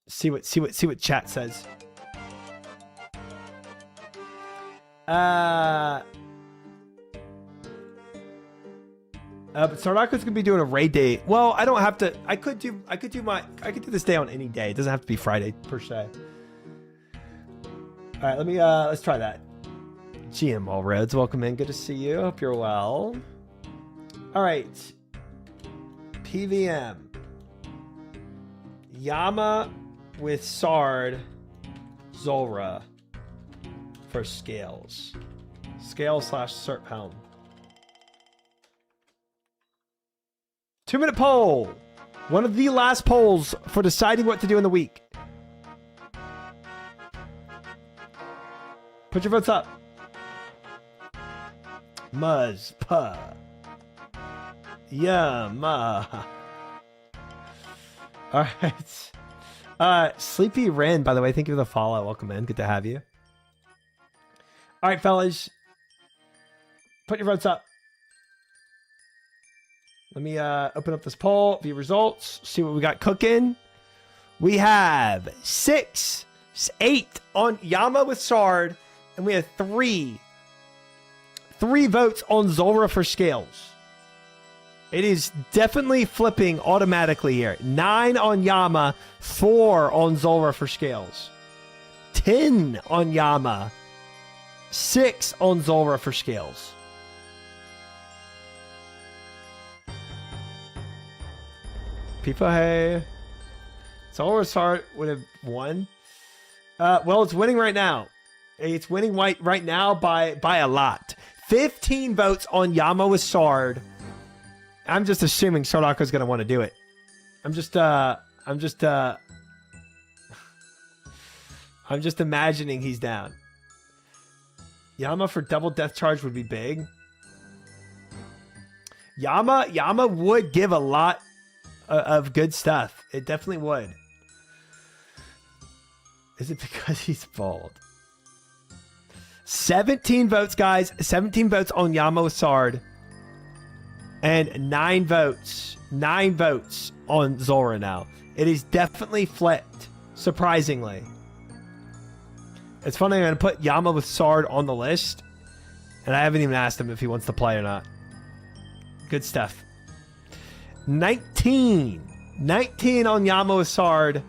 S1: See what chat says. But Sardako's gonna be doing a raid day. Well, I don't have to. I could do this day on any day. It doesn't have to be Friday per se. All right, let's try that. GM All Reds, welcome in. Good to see you. Hope you're well. All right. PVM. Yama with Sard, Zulrah for scales. Scales / Serp Helm. 2-minute poll. One of the last polls for deciding what to do in the week. Put your votes up. Muzz, puh. Yama. All right. Sleepy Ren, by the way, thank you for the follow. Welcome in. Good to have you. All right, fellas. Put your votes up. Let me open up this poll, view results, see what we got cooking. We have 8 on Yama with Sard, and we have 3 votes on Zulrah for scales. It is definitely flipping automatically here. 9 on Yama, 4 on Zulrah for scales. 10 on Yama, 6 on Zulrah for scales. People, hey. Zulrah's heart would have won. Well, it's winning right now. It's winning right now by a lot. 15 votes on Yama with Sard. I'm just assuming Sardako's gonna want to do it. I'm just imagining he's down. Yama for double death charge would be big. Yama would give a lot of good stuff. It definitely would. Is it because he's bald? 17 votes, guys. 17 votes on Yama with Sard. And 9 votes. 9 votes on Zulrah now. It is definitely flipped. Surprisingly. It's funny, I'm going to put Yama with Sard on the list. And I haven't even asked him if he wants to play or not. Good stuff. 19 on Yama with Sard.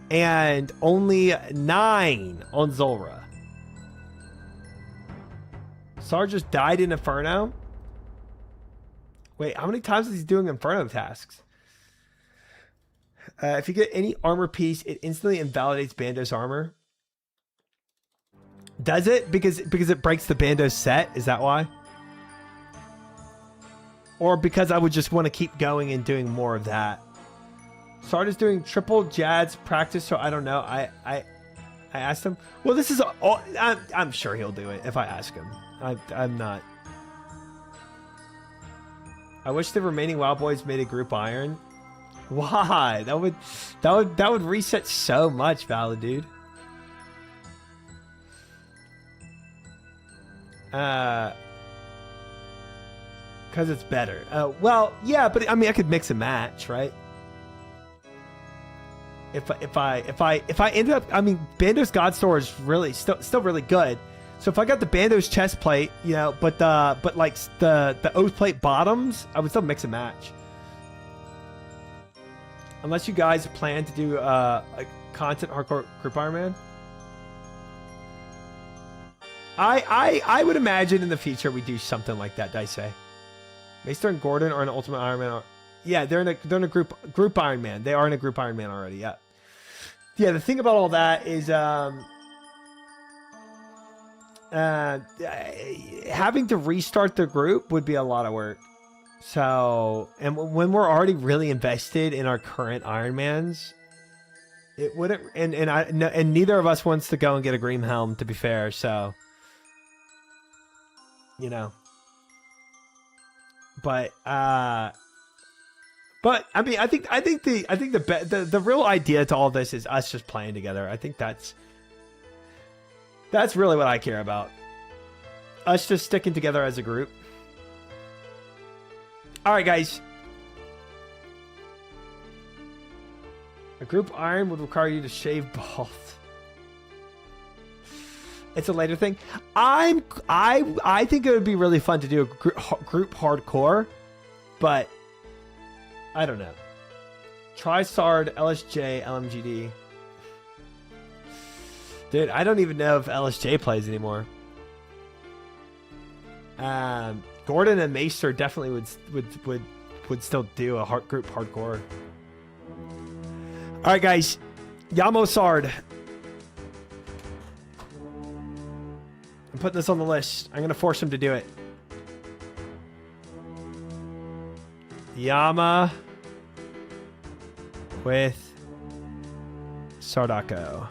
S1: And only 9 on Zulrah. Sard just died in Inferno? Wait, how many times is he doing Inferno tasks? If you get any armor piece, it instantly invalidates Bando's armor. Does it? Because it breaks the Bando set? Is that why? Or because I would just want to keep going and doing more of that? Sard is doing triple Jad's practice, so I don't know. I asked him. Well, this is all. I'm sure he'll do it if I ask him. I'm not. I wish the remaining WoW boys made a group iron. Why? That would reset so much, Valid dude. Because it's better. Well, yeah, but I mean, I could mix and match, right? If I ended up, I mean, Bando's God Store is really still really good. So if I got the Bando's chest plate, you know, but like the Oath plate bottoms, I would still mix and match. Unless you guys plan to do a content hardcore group Iron Man. I would imagine in the future we do something like that, Dice. Maester and Gordon are an Ultimate Iron Man. Yeah, they're in a group Iron Man. They are in a group Iron Man already. Yeah. Yeah. The thing about all that is having to restart the group would be a lot of work. So, and when we're already really invested in our current Iron Mans, it wouldn't. And neither of us wants to go and get a green helm. To be fair, so you know. But I mean, I think the real idea to all this is us just playing together. I think that's really what I care about. Us just sticking together as a group. All right, guys. A group iron would require you to shave balls. It's a later thing. I think it would be really fun to do a group hardcore, but I don't know. Trisard, LSJ, LMGD. Dude, I don't even know if LSJ plays anymore. Gordon and Maester definitely would still do a group hardcore. All right, guys. Yamo Sard. I'm putting this on the list. I'm gonna force him to do it. Yama with Sardako.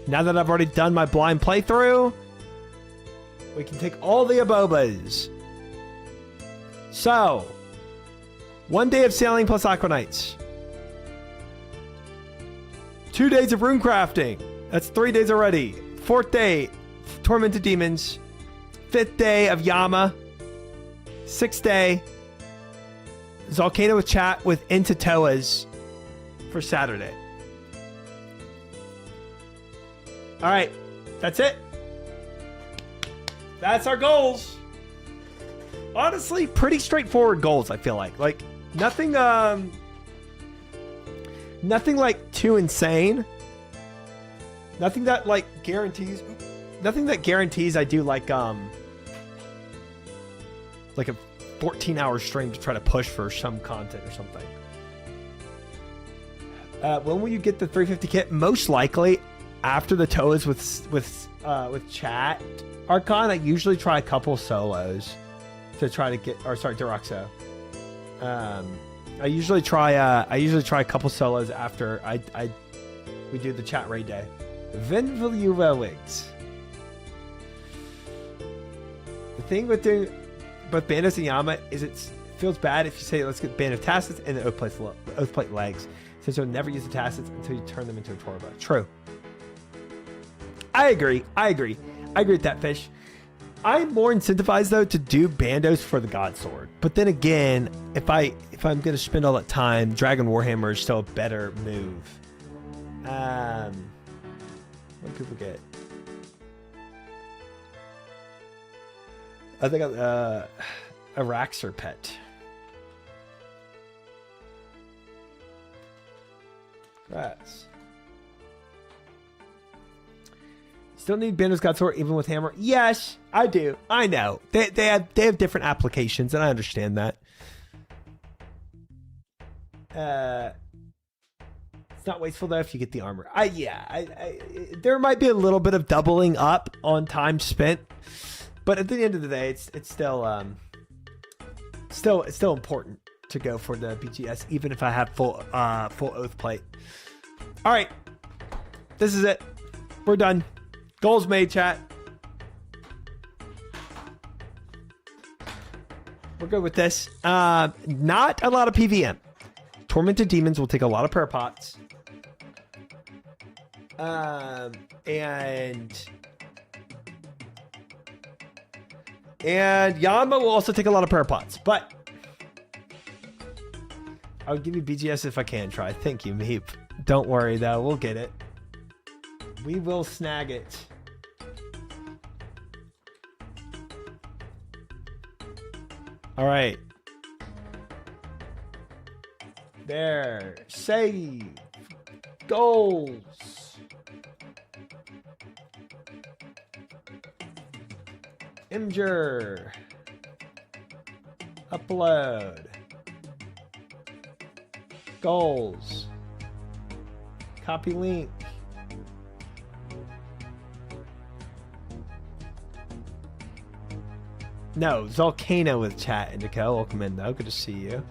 S1: Now that I've already done my blind playthrough, we can take all the Abobas. So, 1 day of sailing plus Aquanites. 2 days of rune crafting. That's 3 days already. 4th day, Tormented Demons. 5th day of Yama. 6th day, Volcano with chat with Intatoas for Saturday. All right, that's it. That's our goals. Honestly, pretty straightforward goals, I feel like. Like nothing nothing like too insane. Nothing that like guarantees I do like a 14-hour stream to try to push for some content or something. When will you get the 350 kit? Most likely after the Toas with chat Archon. I usually try a couple solos to try to get, or sorry, Deroxo. I usually try a couple solos after we do the chat raid day. Venvaluva wigs. The thing with doing both Bandos and Yama is it feels bad if you say let's get Band of Tacits and the Oathplate legs, since you'll never use the Tacits until you turn them into a Torba. True. I agree with that, Fish. I'm more incentivized though to do Bandos for the God Sword. But then again, if I'm gonna spend all that time, Dragon Warhammer is still a better move. What do people get? I think a Raxor pet. Congrats. Still need Bandos God Sword even with hammer? Yes, I do. I know. They have different applications, and I understand that. It's not wasteful though if you get the armor. There might be a little bit of doubling up on time spent, but at the end of the day, it's still important to go for the BGS, even if I have full oath plate. All right, this is it. We're done. Goals made, chat. We're good with this. Not a lot of PVM. Tormented Demons will take a lot of prayer pots. And Yama will also take a lot of prayer pots, but I would give you BGS if I can try. Thank you, Meep. Don't worry though, we'll get it. We will snag it. All right. There. Save. Goals. Imgur. Upload. Goals. Copy link. No, Volcano with chat, Indico. Welcome in, though. Good to see you.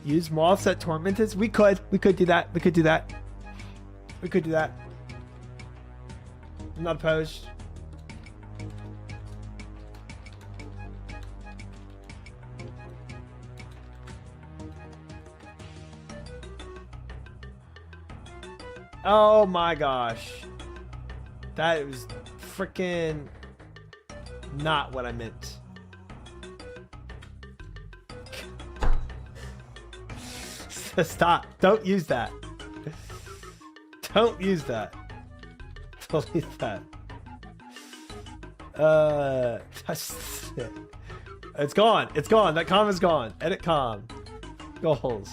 S1: Use moths at Tormented? We could do that. We could do that. I'm not opposed. Oh my gosh. That was freaking not what I meant. Stop. Don't use that. Don't use that. Don't use that. It's gone. It's gone. That com is gone. Edit com. Goals.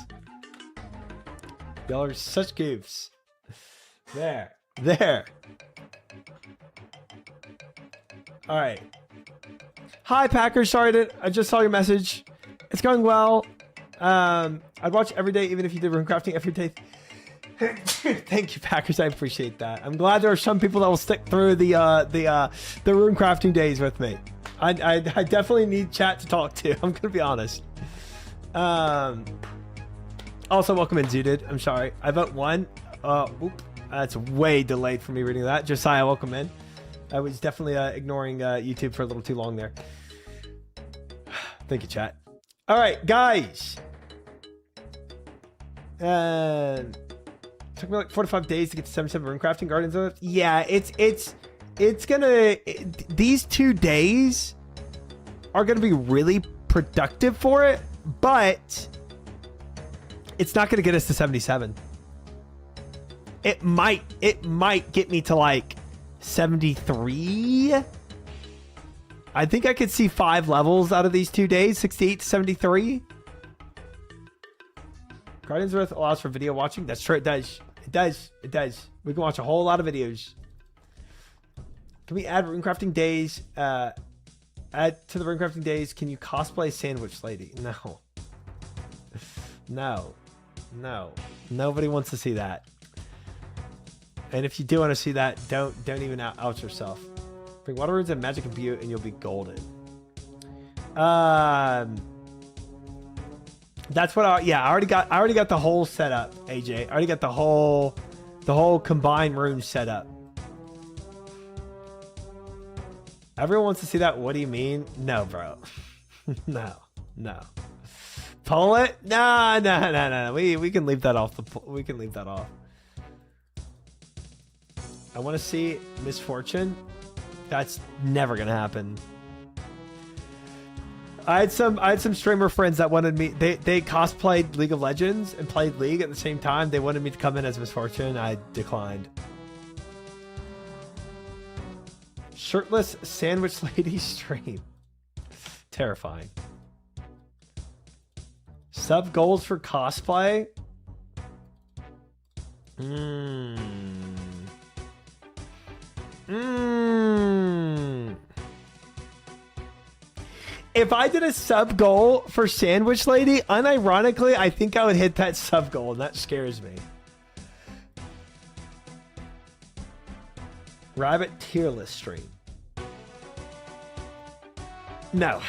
S1: Y'all are such goofs. There. There. All right. Hi, Packer. Sorry, I just saw your message. It's going well. I'd watch every day, even if you did room crafting every day. Thank you, Packers. I appreciate that. I'm glad there are some people that will stick through the room crafting days with me. I definitely need chat to talk to. I'm gonna be honest. Also, welcome in, Zooted. I'm sorry. I vote 1. That's way delayed for me reading that. Josiah, welcome in. I was definitely ignoring YouTube for a little too long there. Thank you, chat. All right, guys. Took me like 4 to 5 days to get to 77 room crafting gardens. Yeah, it's gonna. These 2 days are gonna be really productive for it, but it's not gonna get us to 77. It might get me to like 73. I think I could see 5 levels out of these 2 days, 68 to 73. Guardians of Earth allows for video watching. That's true. It does. It does. It does. We can watch a whole lot of videos. Can we add room crafting days? Add to the room crafting days. Can you cosplay Sandwich Lady? No. No. No. Nobody wants to see that. And if you do want to see that, don't even out yourself. Bring water runes and magic imbue, and you'll be golden. That's what I already got the whole setup, AJ. I already got the whole combined room set up. Everyone wants to see that. What do you mean? No, bro. No. Pull it? No. We can leave that off we can leave that off. I want to see Misfortune. That's never gonna happen. I had some streamer friends that wanted me. They cosplayed League of Legends and played League at the same time. They wanted me to come in as Misfortune. I declined. Shirtless Sandwich Lady stream. Terrifying. Sub goals for cosplay. If I did a sub goal for Sandwich Lady, unironically, I think I would hit that sub goal, and that scares me. Rabbit tier list stream. No.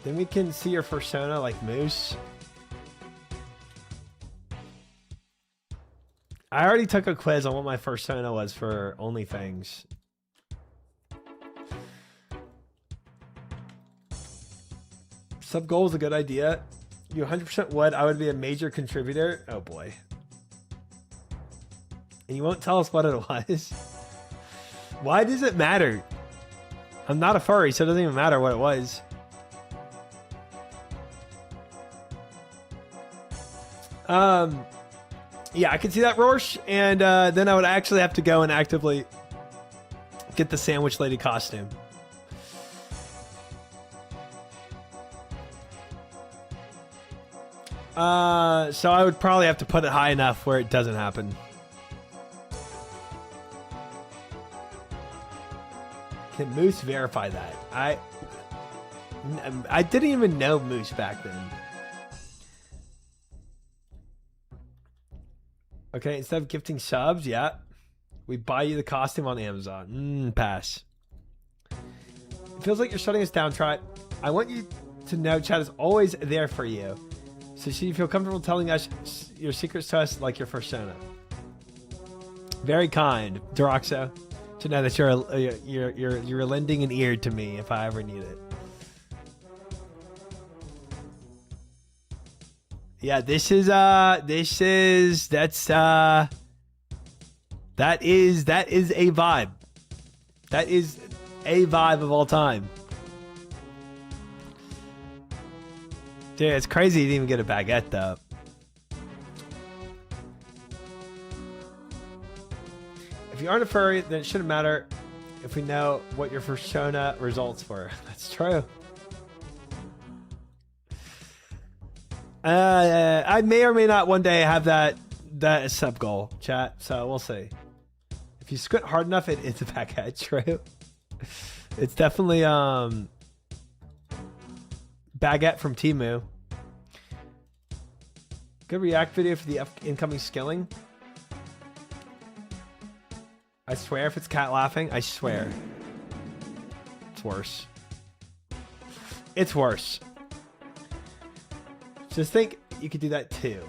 S1: Then we can see your persona like Moose. I already took a quiz on what my persona was for OnlyFans. Sub goal is a good idea. You 100% would. I would be a major contributor. Oh boy. And you won't tell us what it was. Why does it matter? I'm not a furry, so it doesn't even matter what it was. Yeah, I can see that, Rorsch. And then I would actually have to go and actively get the Sandwich Lady costume. So I would probably have to put it high enough where it doesn't happen. Can Moose verify that? I didn't even know Moose back then. Okay, instead of gifting subs, yeah, we buy you the costume on Amazon. Pass. It feels like you're shutting us down, Trot. I want you to know chat is always there for you. So should you feel comfortable telling us your secrets to us like your persona? Very kind, Doroxo. To know that you're lending an ear to me if I ever need it. Yeah, that is a vibe. That is a vibe of all time. Dude, it's crazy you didn't even get a baguette though. If you aren't a furry, then it shouldn't matter if we know what your persona results were. That's true. I may or may not one day have that sub goal, chat. So we'll see. If you squint hard enough, it's a backhead. True. It's definitely Baguette from Temu. Good react video for the incoming skilling. I swear if it's cat laughing, I swear. It's worse. It's worse. Just think you could do that too.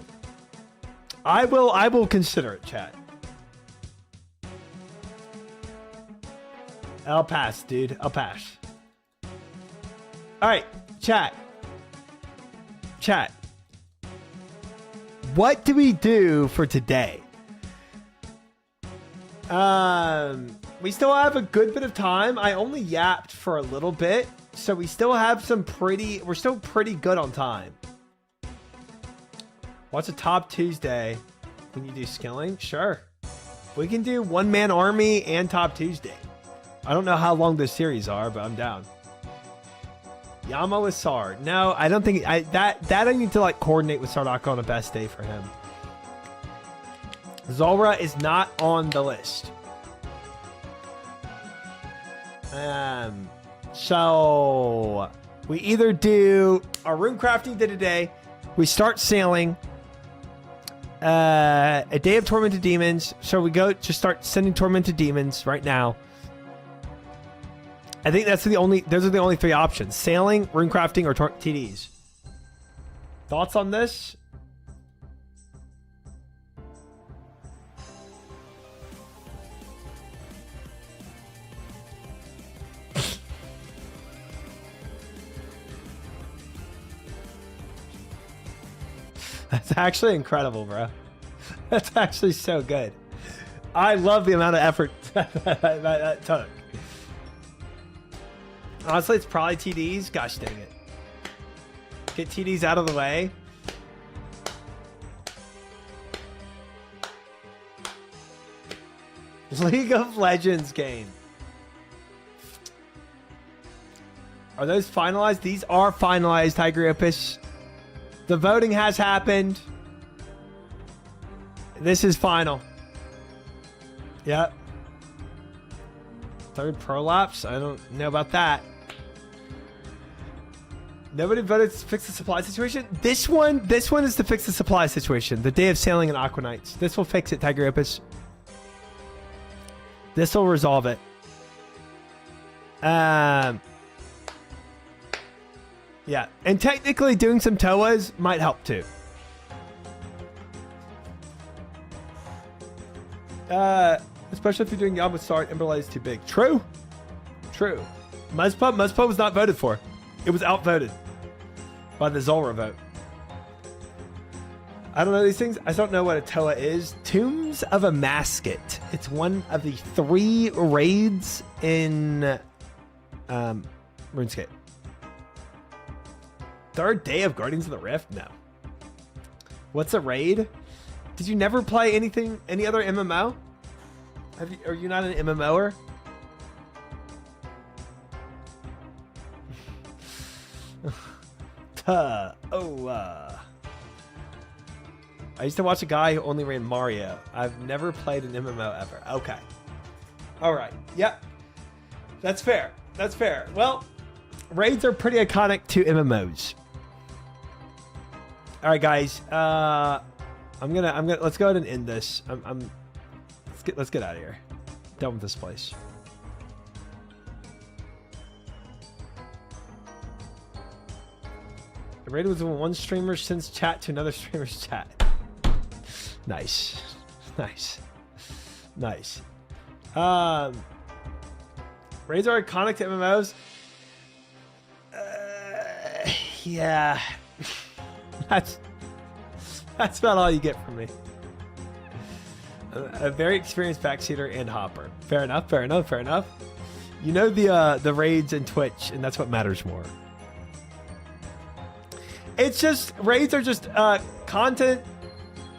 S1: I will consider it, chat. I'll pass, dude. I'll pass. All right, chat. Chat. What do we do for today? We still have a good bit of time. I only yapped for a little bit, so we still have we're still pretty good on time. What's a top Tuesday when you do skilling? Sure. We can do one-man army and top Tuesday. I don't know how long those series are, but I'm down. Yama with Sard. No, I don't think that I need to like coordinate with Sardaka on a best day for him. Zulrah is not on the list. So we either do our rune crafting day today, we start sailing, a day of tormented demons. So we go just start sending tormented demons right now. I think those are the only three options: sailing, rune crafting, or TDs. Thoughts on this? That's actually incredible, bro. That's actually so good. I love the amount of effort that took. Honestly, it's probably TDs. Gosh dang it. Get TDs out of the way. League of Legends game. Are those finalized? These are finalized, Tigreopus. The voting has happened. This is final. Yep. Third prolapse? I don't know about that. Nobody voted to fix the supply situation? This one is to fix the supply situation. The day of sailing and Aquanites. This will fix it, Tigreopus. This will resolve it. Yeah, and technically doing some Toas might help too. Especially if you're doing Yama Start, Emberlight is too big. True. True. Muzzpub was not voted for. It was outvoted by the Zulrah vote. I don't know these things. I don't know what a Toa is. Tombs of a Masket. It's one of the 3 raids in RuneScape. Third day of Guardians of the Rift? No. What's a raid? Did you never play any other MMO? Are you not an MMOer? I used to watch a guy who only ran Mario. I've never played an MMO ever. Okay. All right. Yep. That's fair. That's fair. Well, raids are pretty iconic to MMOs. All right, guys. I'm gonna let's go ahead and end this. Let's get out of here. Done with this place. The raid was when one streamer sends chat to another streamer's chat. Nice. Nice. Nice. Raids are iconic to MMOs. Yeah. That's about all you get from me. A very experienced backseater and hopper. Fair enough, fair enough, fair enough. You know the raids and Twitch, and that's what matters more. It's just, raids are just content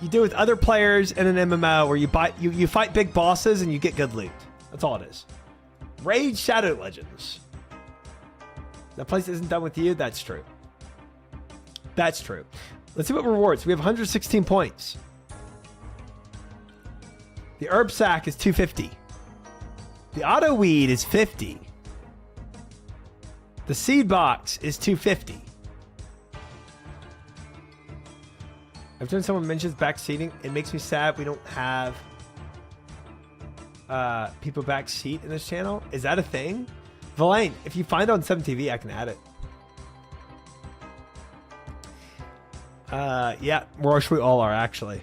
S1: you do with other players in an MMO where you fight big bosses and you get good loot. That's all it is. Raid Shadow Legends. That place isn't done with you. That's true. That's true. Let's see what rewards. We have 116 points. The herb sack is 250. The auto weed is 50. The seed box is 250. Every time someone mentions backseating, it makes me sad we don't have people backseat in this channel. Is that a thing? Villain, if you find it on 7TV, I can add it. Yeah, we all are, actually.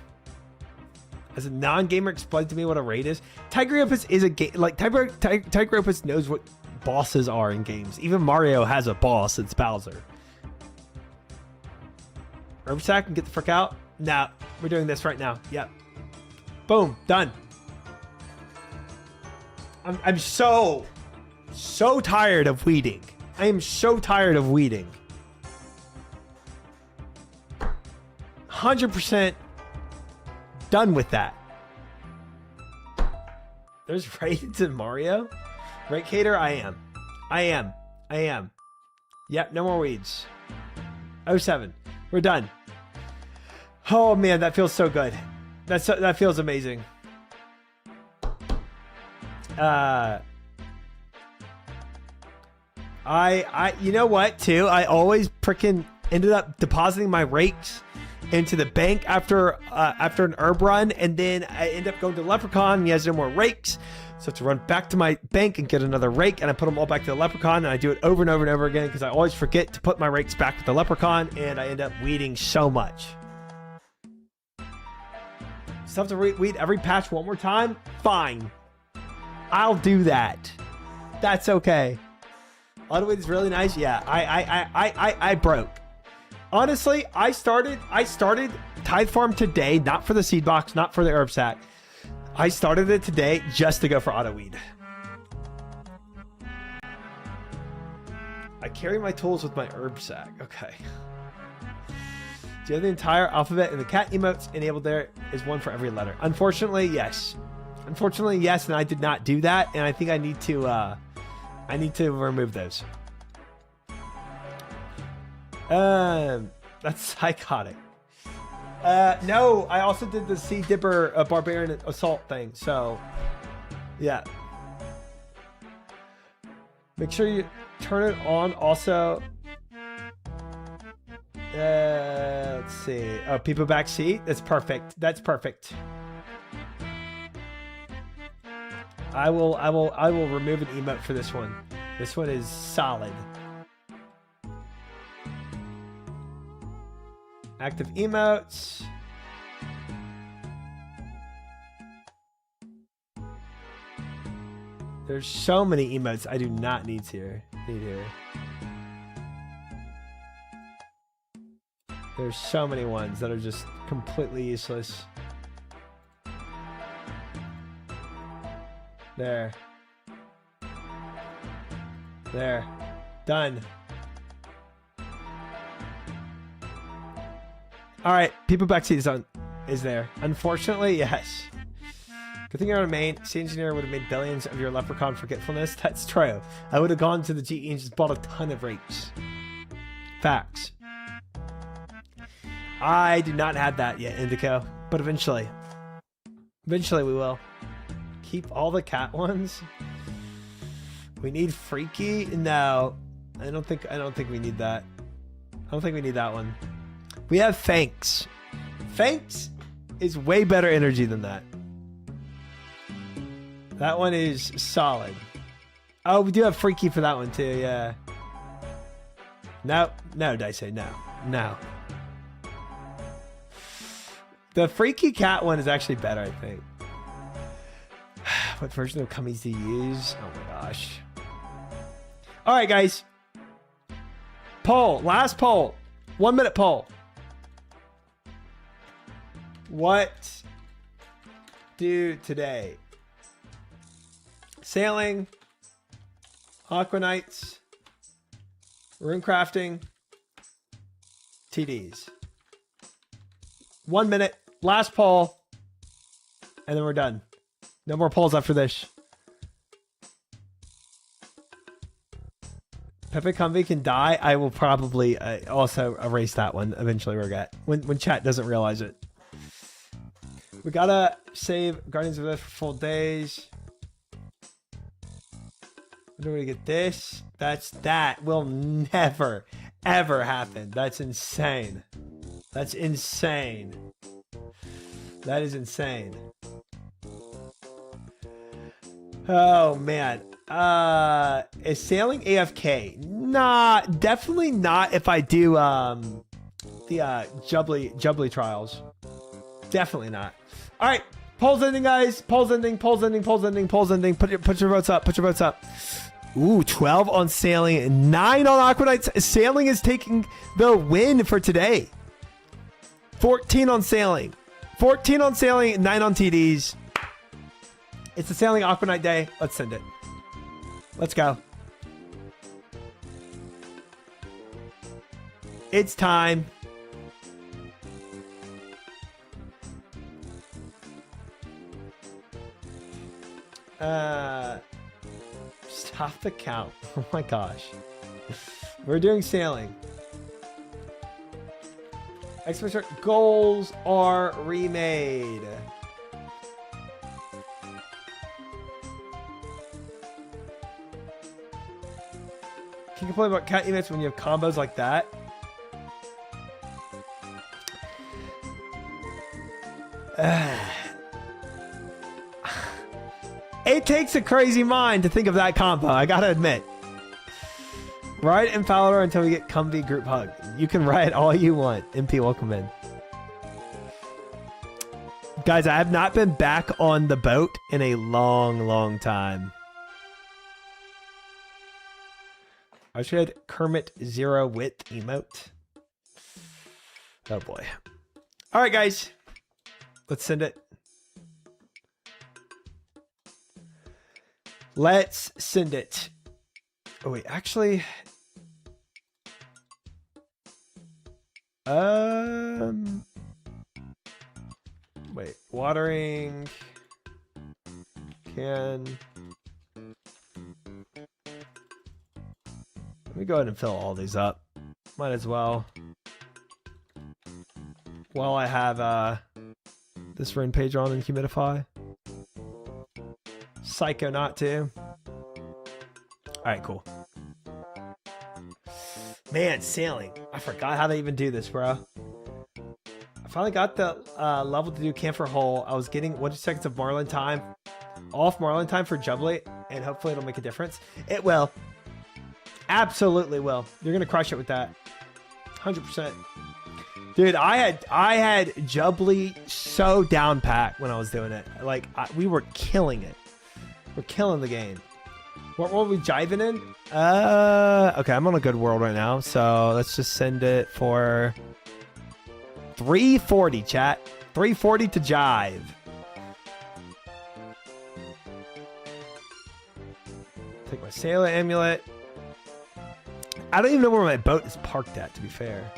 S1: As a non-gamer, explain to me what a raid is. Tiger Opus is a game. Like, Tiger Opus knows what bosses are in games. Even Mario has a boss. It's Bowser. Herb sack and get the frick out. Nah, we're doing this right now. Yep. Boom. Done. I'm so tired of weeding. I am so tired of weeding. 100% done with that. There's raids in Mario? Right, Cater? I am. Yep, no more weeds. 07. We're done. Oh man, that feels so good. That feels amazing. You know what too? I always freaking ended up depositing my rakes into the bank after an herb run, and then I end up going to Leprechaun and he has no more rakes. So I have to run back to my bank and get another rake, and I put them all back to the Leprechaun, and I do it over and over and over again because I always forget to put my rakes back with the Leprechaun, and I end up weeding so much. Still have to weed every patch one more time? Fine. I'll do that. That's okay. Auto weed is really nice. Yeah, I broke. Honestly, I started Tithe Farm today, not for the seed box, not for the herb sack. I started it today just to go for auto weed. I carry my tools with my herb sack. Okay. Do you have the entire alphabet and the cat emotes enabled? There is one for every letter. Unfortunately, yes. Unfortunately, yes, and I did not do that, and I think I need to remove those. That's psychotic. No, I also did the Sea Dipper Barbarian Assault thing, so yeah. Make sure you turn it on also. Let's see. Oh, people backseat. That's perfect. That's perfect. I will remove an emote for this one. This one is solid. Active emotes. There's so many emotes I do not need here. There's so many ones that are just completely useless. There. Done. Alright, people backseat is there. Unfortunately, yes. Good thing you're on a main. Sea Engineer would have made billions of your leprechaun forgetfulness. That's true. I would have gone to the GE and just bought a ton of rakes. Facts. I do not have that yet, Indico. But eventually. Eventually we will. Keep all the cat ones. We need Freaky? No. I don't think we need that. I don't think we need that one. We have Thanks. Thanks is way better energy than that. That one is solid. Oh, we do have Freaky for that one too, yeah. No, Dice, no. The Freaky Cat one is actually better, I think. What version of Cummies do you use? Oh my gosh. Alright, guys. Poll. Last poll. 1 minute poll. What do today? Sailing, Aqua Knights, rune crafting, TDs. 1 minute, last poll, and then we're done. No more polls after this. Pepe Combi can die. I will probably also erase that one eventually. Regret when chat doesn't realize it. We gotta save Guardians of the Earth for full days. When do we get this? That will never ever happen. That's insane. That's insane. That is insane. Oh man. Is sailing AFK? Nah, definitely not if I do the Jubbly trials. Definitely not. All right, polls ending, guys. Polls ending. Polls ending. Polls ending. Polls ending. Put your votes up. Put your votes up. Ooh, 12 on sailing, 9 on Aqua Knights. Sailing is taking the win for today. 14 on sailing. 14 on sailing, 9 on TDs. It's the sailing Aqua Knight day. Let's send it. Let's go. It's time. Stop the count. Oh my gosh. We're doing sailing. Expert goals are remade. Can you complain about cat units when you have combos like that? It takes a crazy mind to think of that combo, I gotta admit. Ride Infalidor until we get Combi group hug. You can ride all you want. MP, welcome in. Guys, I have not been back on the boat in a long time. I should Kermit Zero Wit emote. Oh boy. All right, guys. Let's send it. Let's send it. Oh wait, actually. Wait, watering can. Let me go ahead and fill all these up. Might as well. While I have this rune page on and humidify. Psycho not to. Alright, cool. Man, sailing. I forgot how they even do this, bro. I finally got the level to do Camphor Hole. I was getting 1 seconds of Marlin time. Off Marlin time for Jubbly, and hopefully it'll make a difference. It will. Absolutely will. You're gonna crush it with that. 100%. Dude, I had Jubbly so down pat when I was doing it. Like, we were killing it. We're killing the game. What world are we jiving in? Okay, I'm on a good world right now, so let's just send it for 340, chat. 340 to jive. Take my sailor amulet. I don't even know where my boat is parked at, to be fair.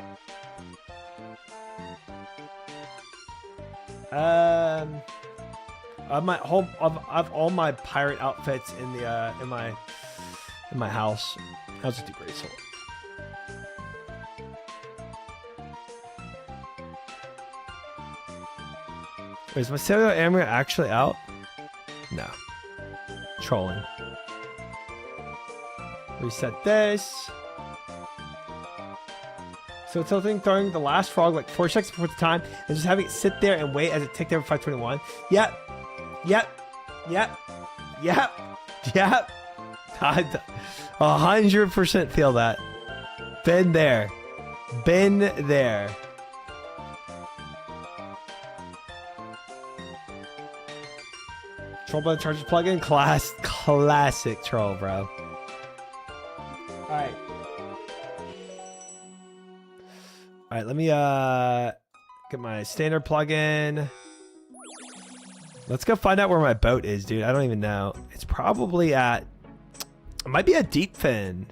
S1: I've all my pirate outfits in the in my house. I'll just do Great Soul. Wait, is my cellular amulet actually out? No. Trolling. Reset this. So tilting, throwing the last frog like 4 seconds before the time, and just having it sit there and wait as it ticked over 521. Yep. Yep. Yep. Yep. Yep. I 100% feel that. Been there. Been there. Troll by the Chargers plugin. Classic troll, bro. Alright. Alright, let me get my standard plugin. Let's go find out where my boat is, dude. I don't even know. It's probably at... It might be at Deep Fin.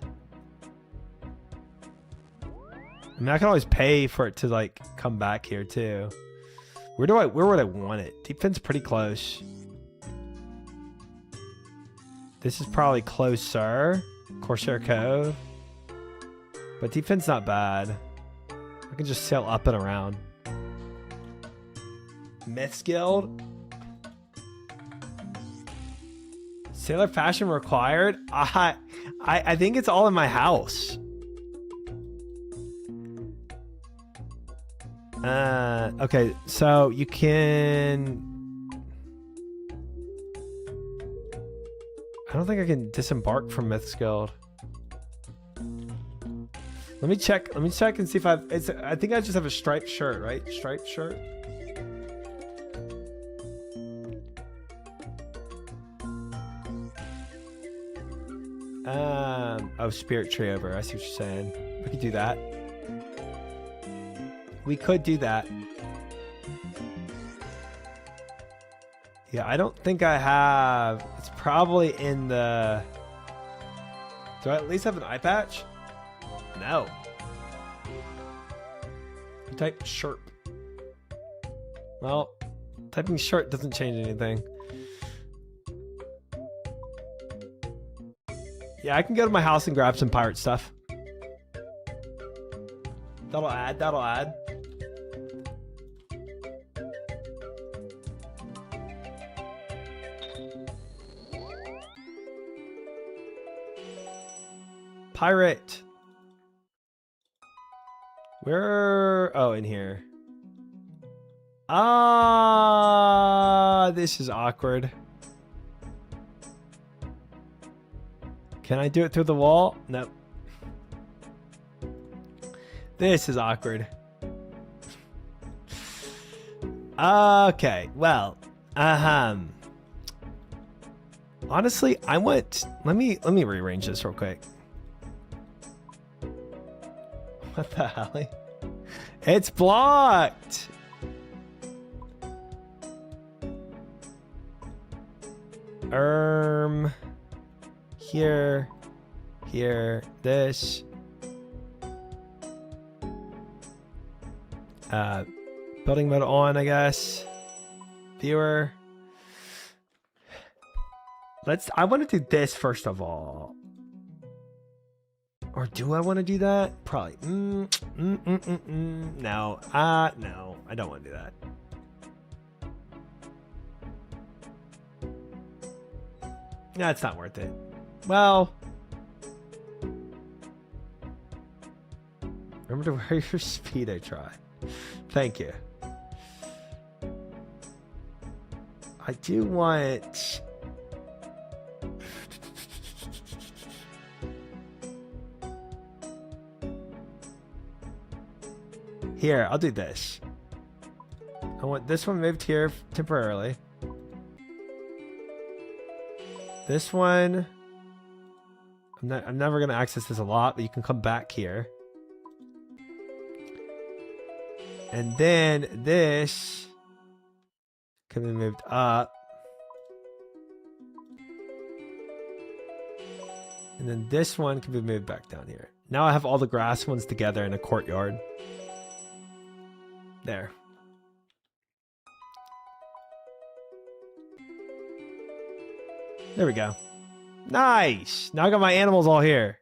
S1: I mean, I can always pay for it to, like, come back here, too. Where would I want it? Deep Fin's pretty close. This is probably closer. Corsair Cove. But defense not bad. I can just sail up and around. Myths Guild. Sailor fashion required? I think it's all in my house. Okay, so you can... I don't think I can disembark from Myths Guild. Let me check and see if I think I just have a striped shirt, right? Striped shirt. Oh, Spirit Tree over. I see what you're saying. We could do that. We could do that. Yeah, I don't think I have. It's probably in the... Do I at least have an eye patch? No. You type shirt. Well, typing shirt doesn't change anything. Yeah, I can go to my house and grab some pirate stuff. That'll add, that'll add. Pirate. Where? Oh, in here. Ah, this is awkward. Can I do it through the wall? Nope. This is awkward. Okay, well, honestly, I want. Let me rearrange this real quick. What the hell? It's blocked. Here, this. Building mode on, I guess. Viewer. I want to do this first of all. Or do I want to do that? Probably. No. No, I don't want to do that. Yeah, it's not worth it. Well, remember to wear your Speedo try. Thank you. I do want... Here, I'll do this. I want this one moved here temporarily. This one, I'm never going to access this a lot, but you can come back here. And then this can be moved up. And then this one can be moved back down here. Now I have all the grass ones together in a courtyard. There. There we go. Nice. Now I got my animals all here.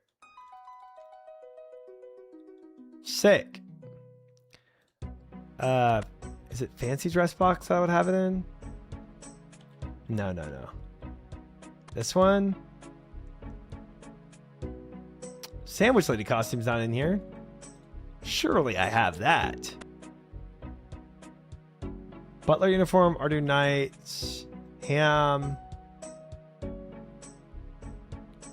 S1: Sick. Is it fancy dress box I would have it in? No. This one? Sandwich lady costume's not in here. Surely I have that. Butler uniform, Ardu Knights, Ham.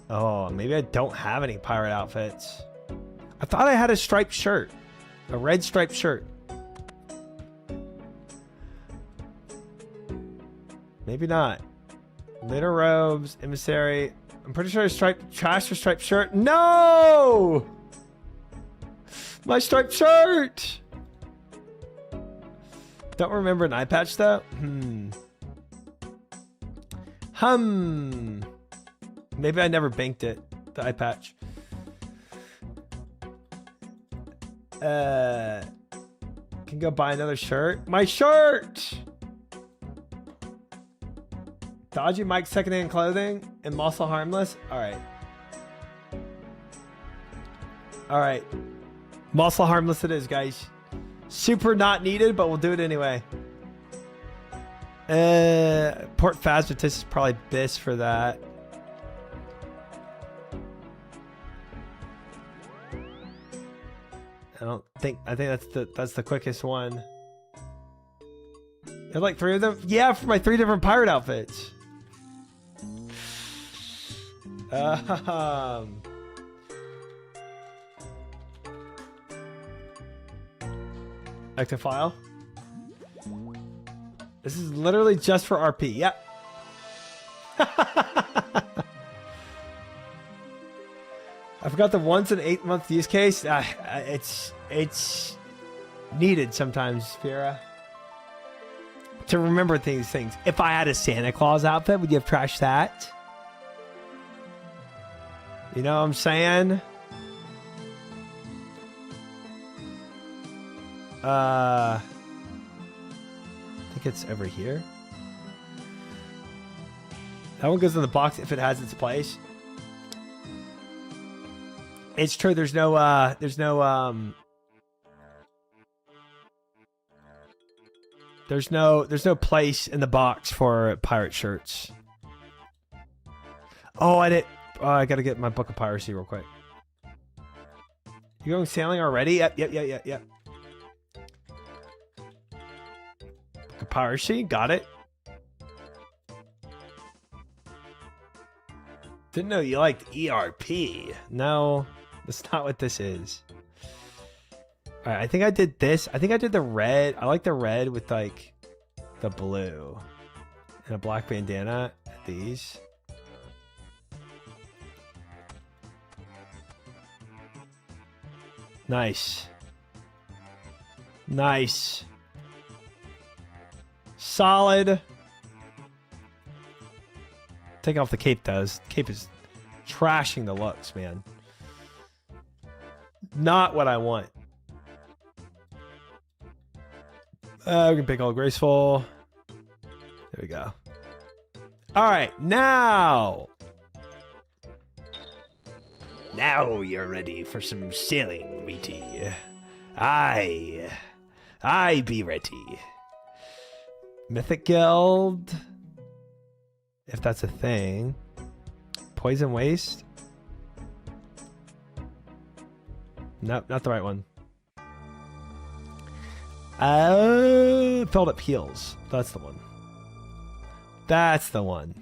S1: Oh, maybe I don't have any pirate outfits. I thought I had a striped shirt. A red striped shirt. Maybe not. Litter robes, emissary. I'm pretty sure I striped trash for striped shirt. No! My striped shirt! Don't remember an eye patch though? Maybe I never banked it, the eye patch. Can go buy another shirt. My shirt! Dodgy Mike secondhand clothing and muscle harmless. All right. All right. Muscle harmless it is, guys. Super not needed, but we'll do it anyway. Port Phasmatist is probably best for that. I think that's the quickest one. There's like 3 of them? Yeah, for my 3 different pirate outfits. Active file. This is literally just for RP. Yep. I forgot the once in 8-month use case. It's needed sometimes, Spira, to remember these things. If I had a Santa Claus outfit, would you have trashed that? You know what I'm saying? I think it's over here. That one goes in the box if it has its place. It's true. There's no place in the box for pirate shirts. Oh, I gotta get my book of piracy real quick. You going sailing already? Yep. Book of piracy, got it. Didn't know you liked ERP. No, that's not what this is. All right, I think I did this. I think I did the red. I like the red with like the blue and a black bandana. These. Nice. Nice. Solid. Take off the cape does. Cape is trashing the looks, man. Not what I want. We can pick all graceful. There we go. All right, now you're ready for some sailing, matey. I be ready. Mythic Guild, if that's a thing. Poison Waste. Nope, not the right one. Filled up heals. That's the one. That's the one.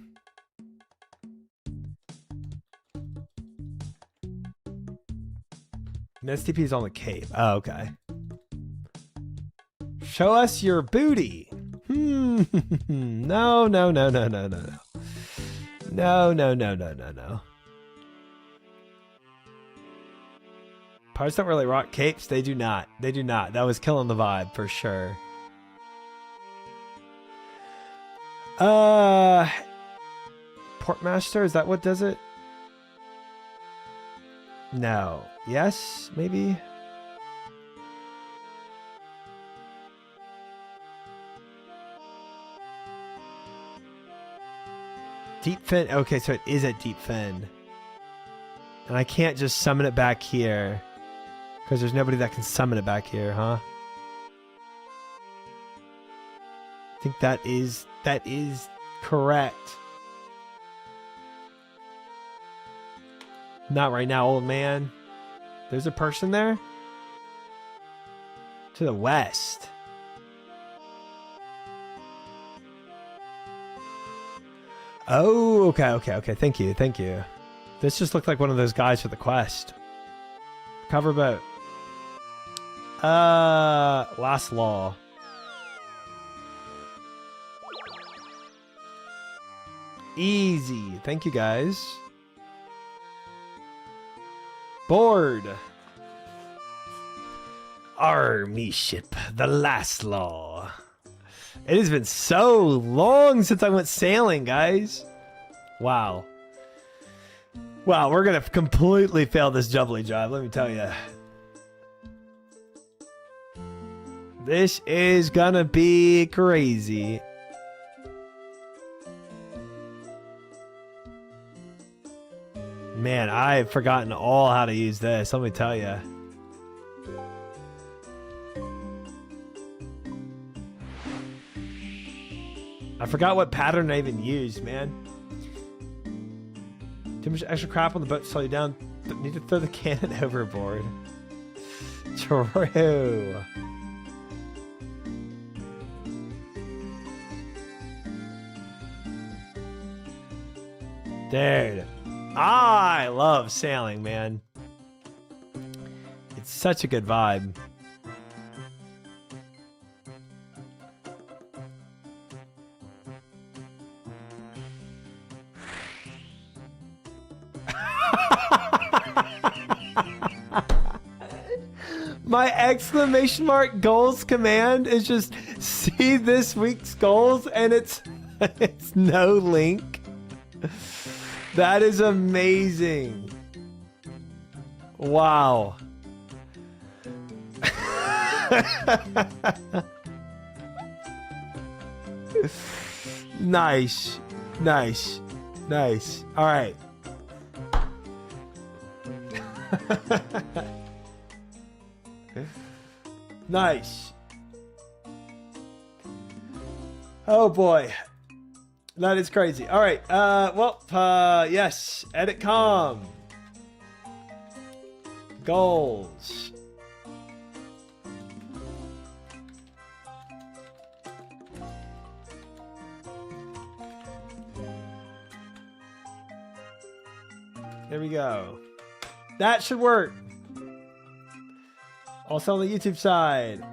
S1: STP is on the cape. Oh, okay. Show us your booty. No. No. Pirates don't really rock capes. They do not. They do not. That was killing the vibe for sure. Portmaster, is that what does it? No. Yes, maybe. Deep Fin. Okay, so it is at Deep Fin. And I can't just summon it back here. Because there's nobody that can summon it back here, huh? I think that is correct. Not right now, old man. There's a person there? To the west. Oh, okay. Thank you. This just looked like one of those guys for the quest. Cover boat. Last law. Easy. Thank you, guys. Board. Army ship. The last law. It has been so long since I went sailing, guys. Wow. Wow, we're going to completely fail this jubbly job, let me tell you. This is going to be crazy. Man, I've forgotten all how to use this. Let me tell you. I forgot what pattern I even used, man. Too much extra crap on the boat to slow you down. But need to throw the cannon overboard. True. Dude, I love sailing, man. It's such a good vibe. My exclamation mark goals command is just see this week's goals, and it's no link. That is amazing. Wow. Nice. Nice. Nice. All right. Nice. Oh boy. That is crazy. All right. Yes. Edit com. Goals. There we go. That should work. Also on the YouTube side.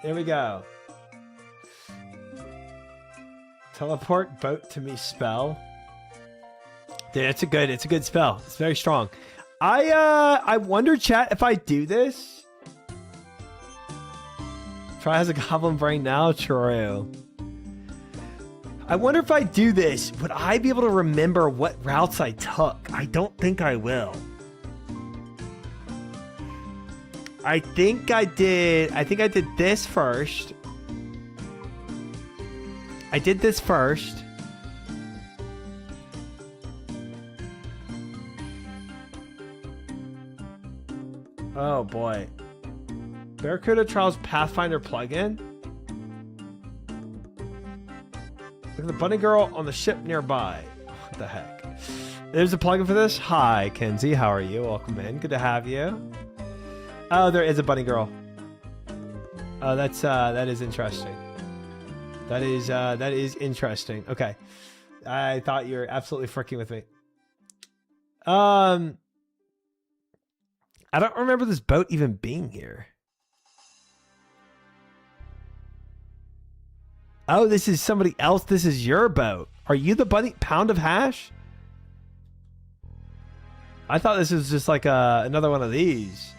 S1: There we go. Teleport boat to me spell. Dude, it's a good spell. It's very strong. I wonder, chat, if I do this. Try has a goblin brain now. True. I wonder if I do this, would I be able to remember what routes I took? I don't think I will. I think I did this first. I did this first. Oh boy. Barracuda Trials Pathfinder plugin. Look at the bunny girl on the ship nearby. What the heck? There's a plugin for this? Hi, Kenzie. How are you? Welcome in. Good to have you. Oh, there is a bunny girl. Oh, that is interesting. That is interesting. Okay. I thought you were absolutely freaking with me. I don't remember this boat even being here. Oh, this is somebody else. This is your boat. Are you the bunny pound of hash? I thought this was just like another one of these.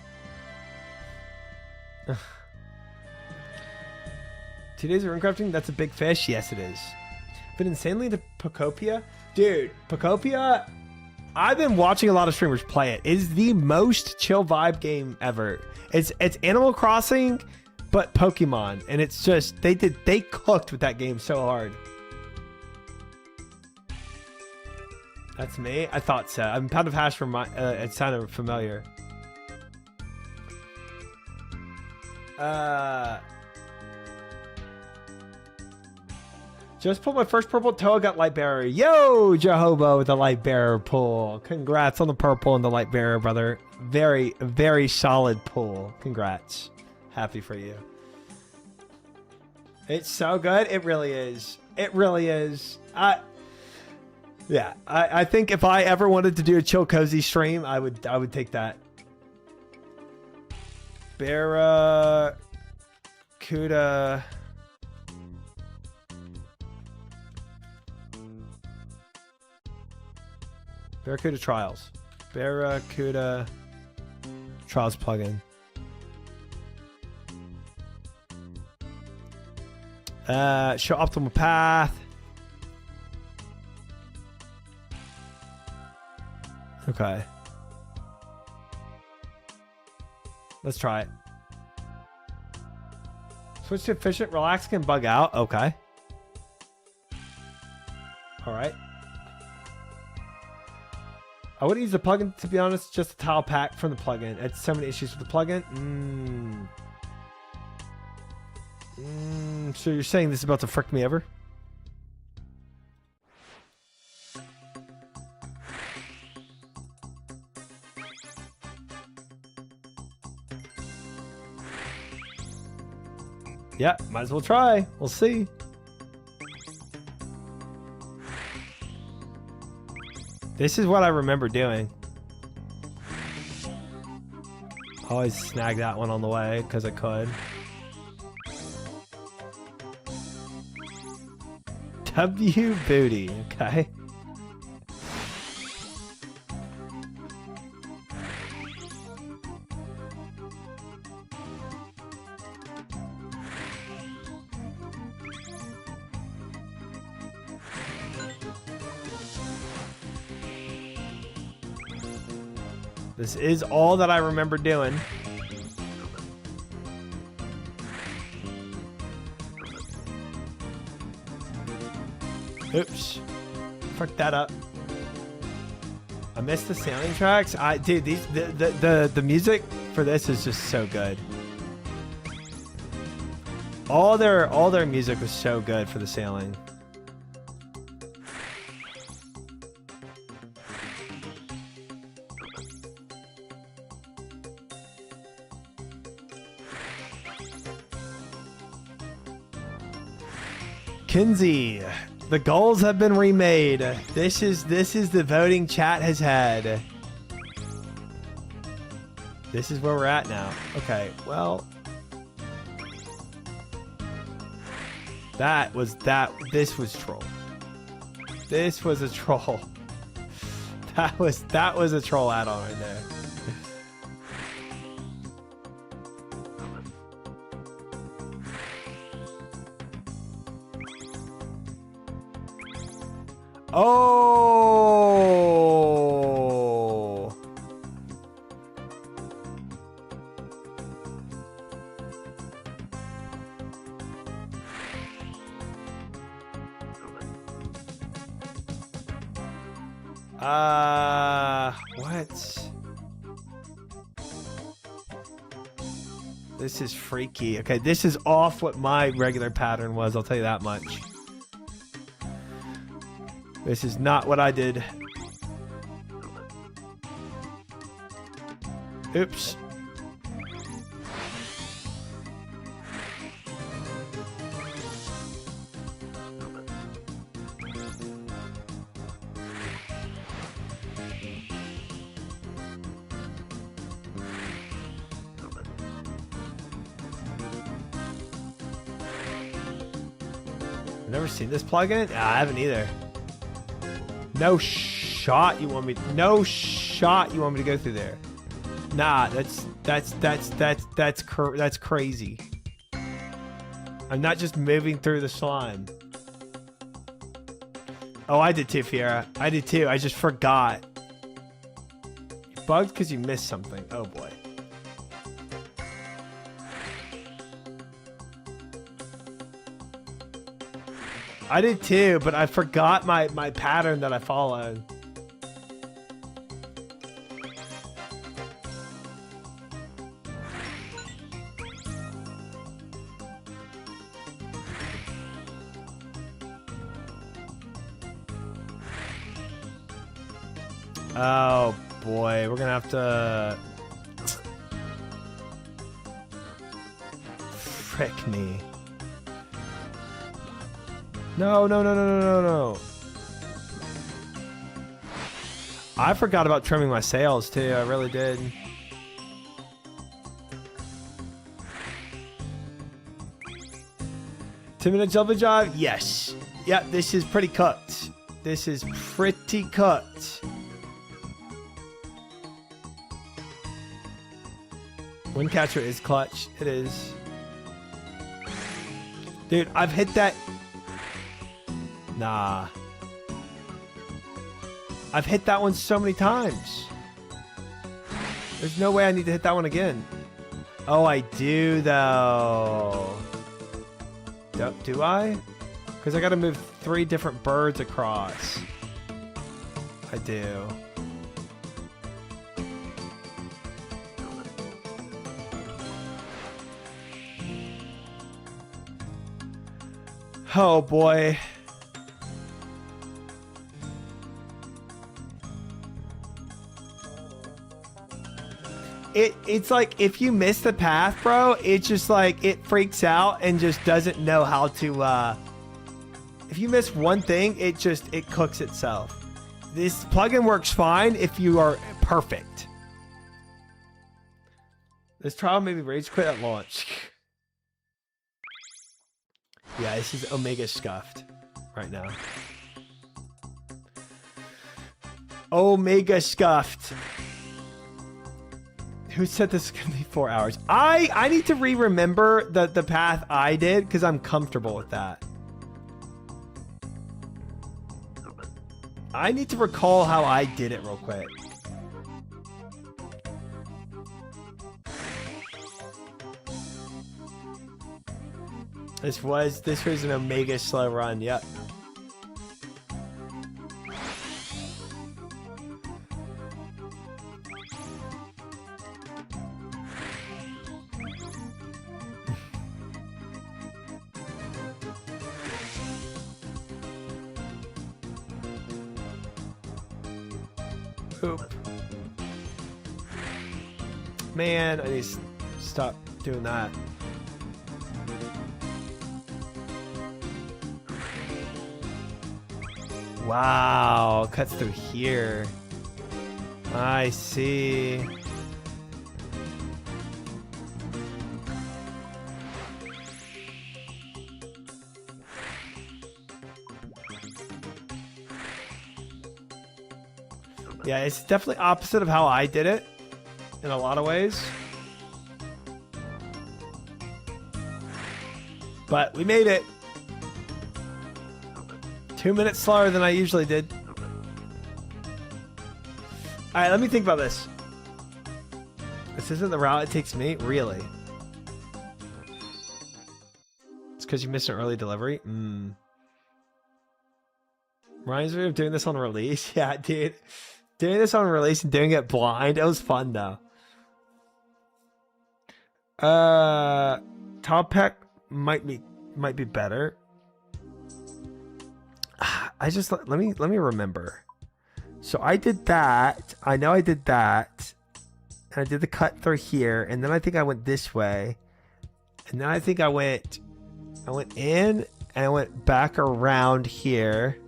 S1: 2 days of runecrafting? That's a big fish? Yes, it is. Been insanely into Pocopia? Dude, Pocopia, I've been watching a lot of streamers play it. It is the most chill vibe game ever. It's Animal Crossing, but Pokemon. And it's just, they cooked with that game so hard. That's me? I thought so. I'm Pound of Hash from my, it sounded familiar. Just pulled my first purple toe, got light bearer. Yo, Jehovah with the light bearer pull. Congrats on the purple and the light bearer, brother. Very, very solid pull. Congrats. Happy for you. It's so good. It really is. It really is. Yeah, I think if I ever wanted to do a chill cozy stream, I would take that. Barracuda. Barracuda Trials. Barracuda Trials plugin. Show optimal path. Okay. Let's try it. Switch to efficient, relaxing, and bug out. Okay. All right. I wouldn't use the plugin, to be honest. Just a tile pack from the plugin. I had so many issues with the plugin. So you're saying this is about to frick me over? Yeah, might as well try. We'll see. This is what I remember doing. Always snag that one on the way because I could. W booty, okay. This is all that I remember doing. Oops. Fuck that up. I missed the sailing tracks. Dude, the music for this is just so good. All their music was so good for the sailing. Kinsey, the goals have been remade. This is the voting chat has had. This is where we're at now. Okay, well, this was troll. This was a troll. That was a troll add-on right there. Oh! What? This is freaky. Okay, this is off what my regular pattern was, I'll tell you that much. This is not what I did. Oops. I've never seen this plugin? Yeah, I haven't either. No shot you want me to go through there. Nah, that's crazy. I'm not just moving through the slime. Oh, I did too, Fiera. I did too. I just forgot. You bugged because you missed something. Oh boy. I did too, but I forgot my pattern that I followed. Oh boy, we're gonna have to frick me. No. I forgot about trimming my sails too. I really did. Two-minute jump job? Yes. Yeah, this is pretty cooked. This is pretty cooked. Windcatcher is clutch. It is. Dude, I've hit that. Nah. I've hit that one so many times. There's no way I need to hit that one again. Oh, I do though. Do I? Because I got to move 3 different birds across. I do. Oh boy. It's like if you miss the path, bro, it's just like it freaks out and just doesn't know how to if you miss one thing, it cooks itself. This plugin works fine if you are perfect. This trial may be rage quit at launch. Yeah, this is Omega scuffed right now. Omega scuffed. Who said this is gonna be 4 hours? I need to remember the path I did because I'm comfortable with that. I need to recall how I did it real quick. This was an Omega slow run, yep. Oop. Man, I need to stop doing that. Wow, cuts through here. I see. Yeah, it's definitely opposite of how I did it in a lot of ways. But we made it. 2 minutes slower than I usually did. Alright, let me think about this. This isn't the route it takes me? Really? It's because you missed an early delivery? Reminds me of doing this on release. Yeah, dude. Doing this on release and doing it blind. It was fun, though. Top pack might be better. I just let me remember. So I did that. I know I did that. And I did the cut through here, and then I think I went this way. And then I think I went in and I went back around here.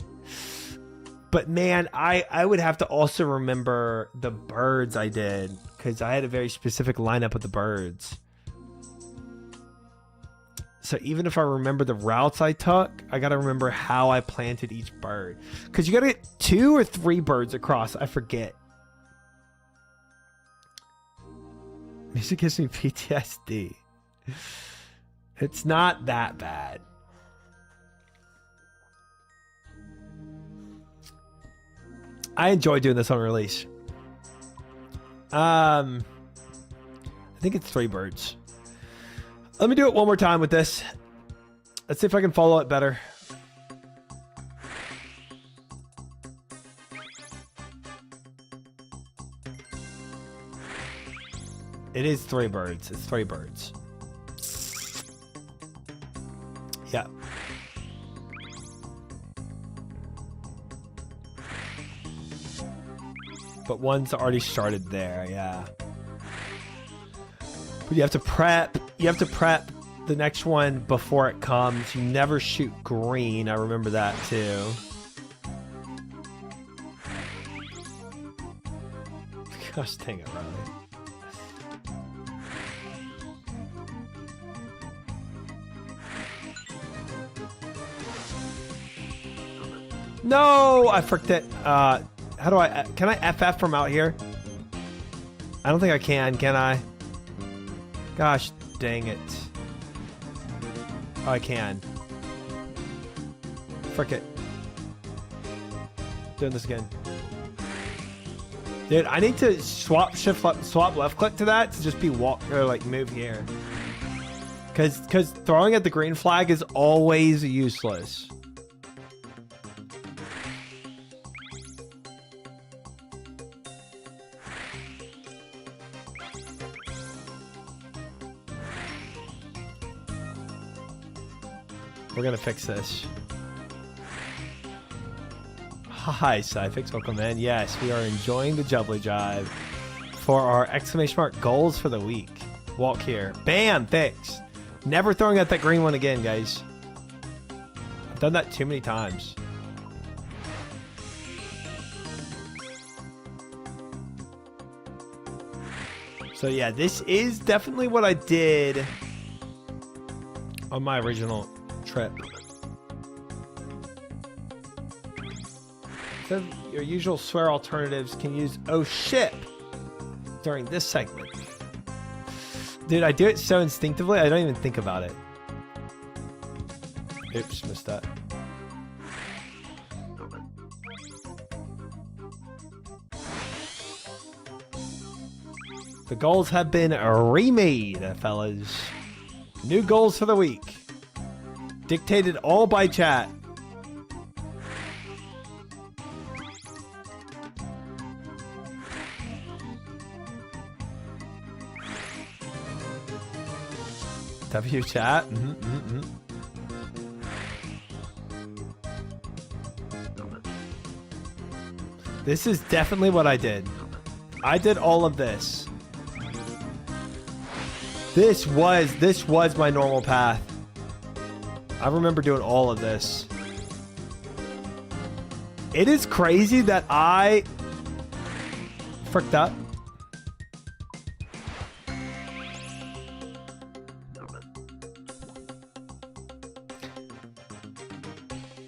S1: But man, I would have to also remember the birds I did, because I had a very specific lineup of the birds. So even if I remember the routes I took, I got to remember how I planted each bird. Because you got to get 2 or 3 birds across. I forget. Music gives me PTSD. It's not that bad. I enjoy doing this on release. I think it's 3 birds. Let me do it one more time with this. Let's see if I can follow it better. It is 3 birds. It's 3 birds. Yeah. But one's already started there, yeah. But you have to prep. You have to prep the next one before it comes. You never shoot green. I remember that too. Gosh dang it, Riley. No, I fricked it. How do I? Can I FF from out here? I don't think I can I? Gosh dang it. Oh, I can. Frick it. Doing this again. Dude, I need to swap left click to that to just be walk or like move here. Cause throwing at the green flag is always useless. We're gonna fix this. Hi, Cyfix, welcome in. Yes, we are enjoying the Jubbly Drive for our exclamation mark goals for the week. Walk here. Bam! Fixed. Never throwing out that green one again, guys. I've done that too many times. So yeah, this is definitely what I did on my original trip. So your usual swear alternatives can use "oh shit" during this segment. Dude, I do it so instinctively, I don't even think about it. Oops, missed that. The goals have been remade, fellas. New goals for the week. Dictated all by chat. W chat. This is definitely what I did. I did all of this. This was my normal path. I remember doing all of this. It is crazy that I fricked up.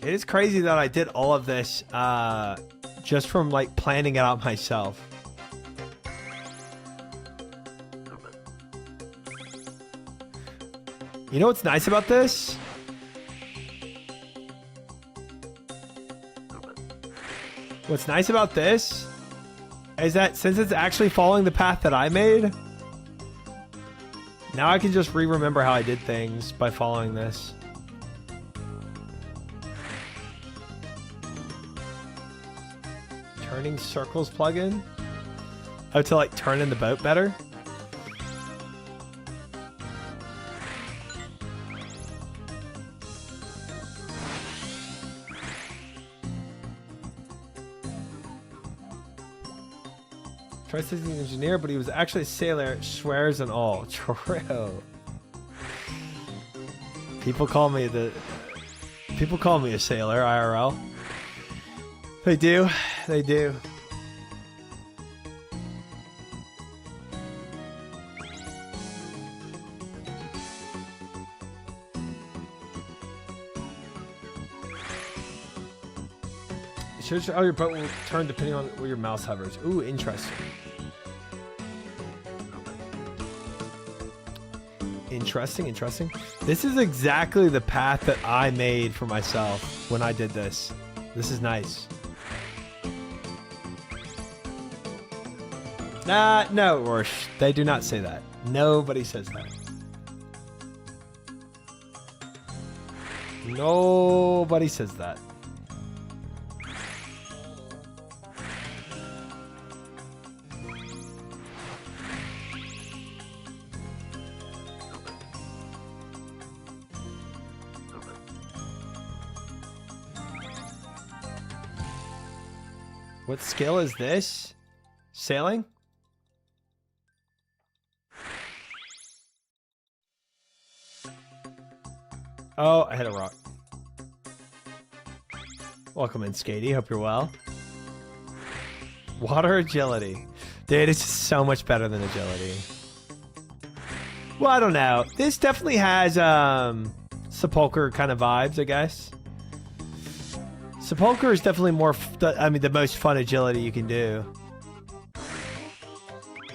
S1: It is crazy that I did all of this just from like planning it out myself. You know what's nice about this? What's nice about this is that since it's actually following the path that I made, now I can just re-remember how I did things by following this. Turning circles plugin? How to like turn in the boat better? Tried to be an engineer, but he was actually a sailor, swears and all. True. People call me a sailor, IRL. They do. They do. It shows how your boat will turn depending on where your mouse hovers. Ooh, interesting. Interesting. This is exactly the path that I made for myself when I did this. This is nice. No, Orsh. They do not say that. Nobody says that. Nobody says that. What skill is this? Sailing? Oh, I hit a rock. Welcome in, Skatey. Hope you're well. Water agility. Dude, it's just so much better than agility. Well, I don't know. This definitely has Sepulcher kind of vibes, I guess. Sepulcher is definitely more, the most fun agility you can do.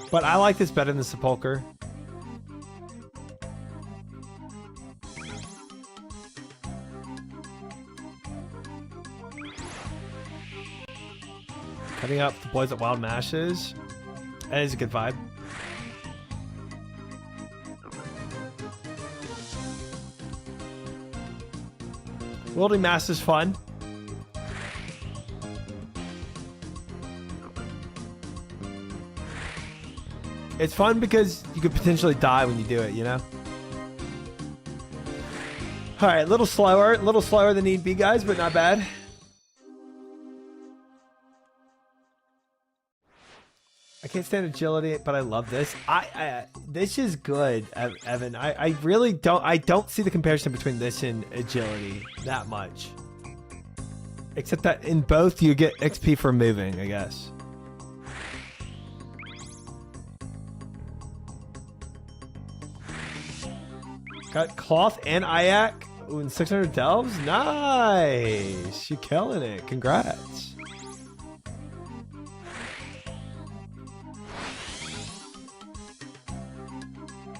S1: But I like this better than Sepulcher. Cutting up the boys at Wild Mashes. That is a good vibe. Wielding Mass is fun. It's fun because you could potentially die when you do it, you know? All right, a little slower than need be, guys, but not bad. I can't stand agility, but I love this. This is good, Evan. I really don't see the comparison between this and agility that much. Except that in both you get XP for moving, I guess. Got cloth and Ayak. Ooh, and 600 delves? Nice! You killing it. Congrats.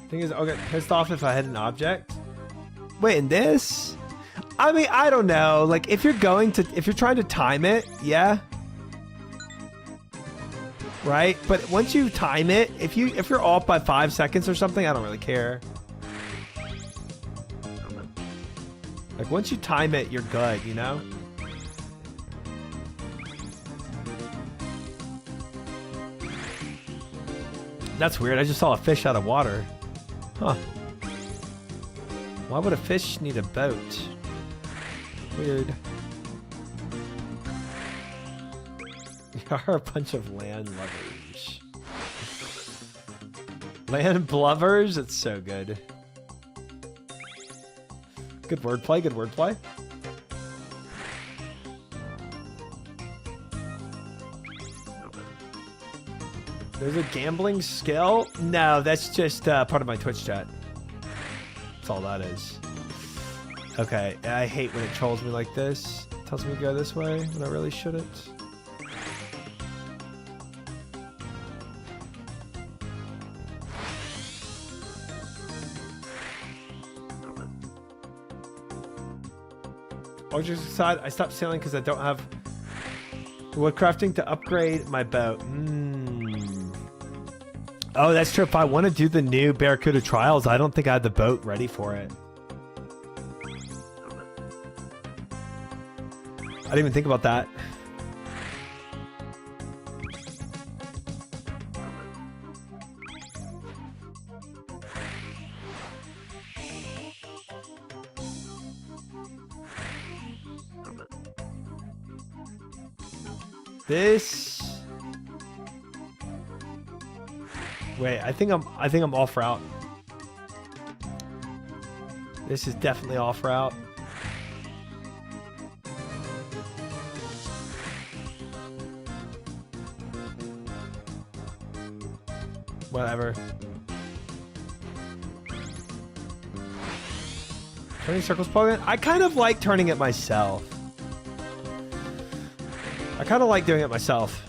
S1: Thing is, I'll get pissed off if I hit an object. Wait, in this? I mean, I don't know. Like, if you're trying to time it, yeah. Right? But once you time it, if you're off by 5 seconds or something, I don't really care. Like, once you time it, you're good, you know? That's weird. I just saw a fish out of water. Huh. Why would a fish need a boat? Weird. You are a bunch of land lovers. Land blubbers? It's so good. Good wordplay, good wordplay. There's a gambling skill? No, that's just part of my Twitch chat. That's all that is. Okay, I hate when it trolls me like this. It tells me to go this way when I really shouldn't. All jokes aside, I stopped sailing because I don't have woodcrafting to upgrade my boat. Oh, that's true. If I want to do the new Barracuda trials, I don't think I have the boat ready for it. I didn't even think about that. This. Wait, I think I'm off route. This is definitely off route. Whatever. Turning circles plugin? I kind of like turning it myself. I kind of like doing it myself.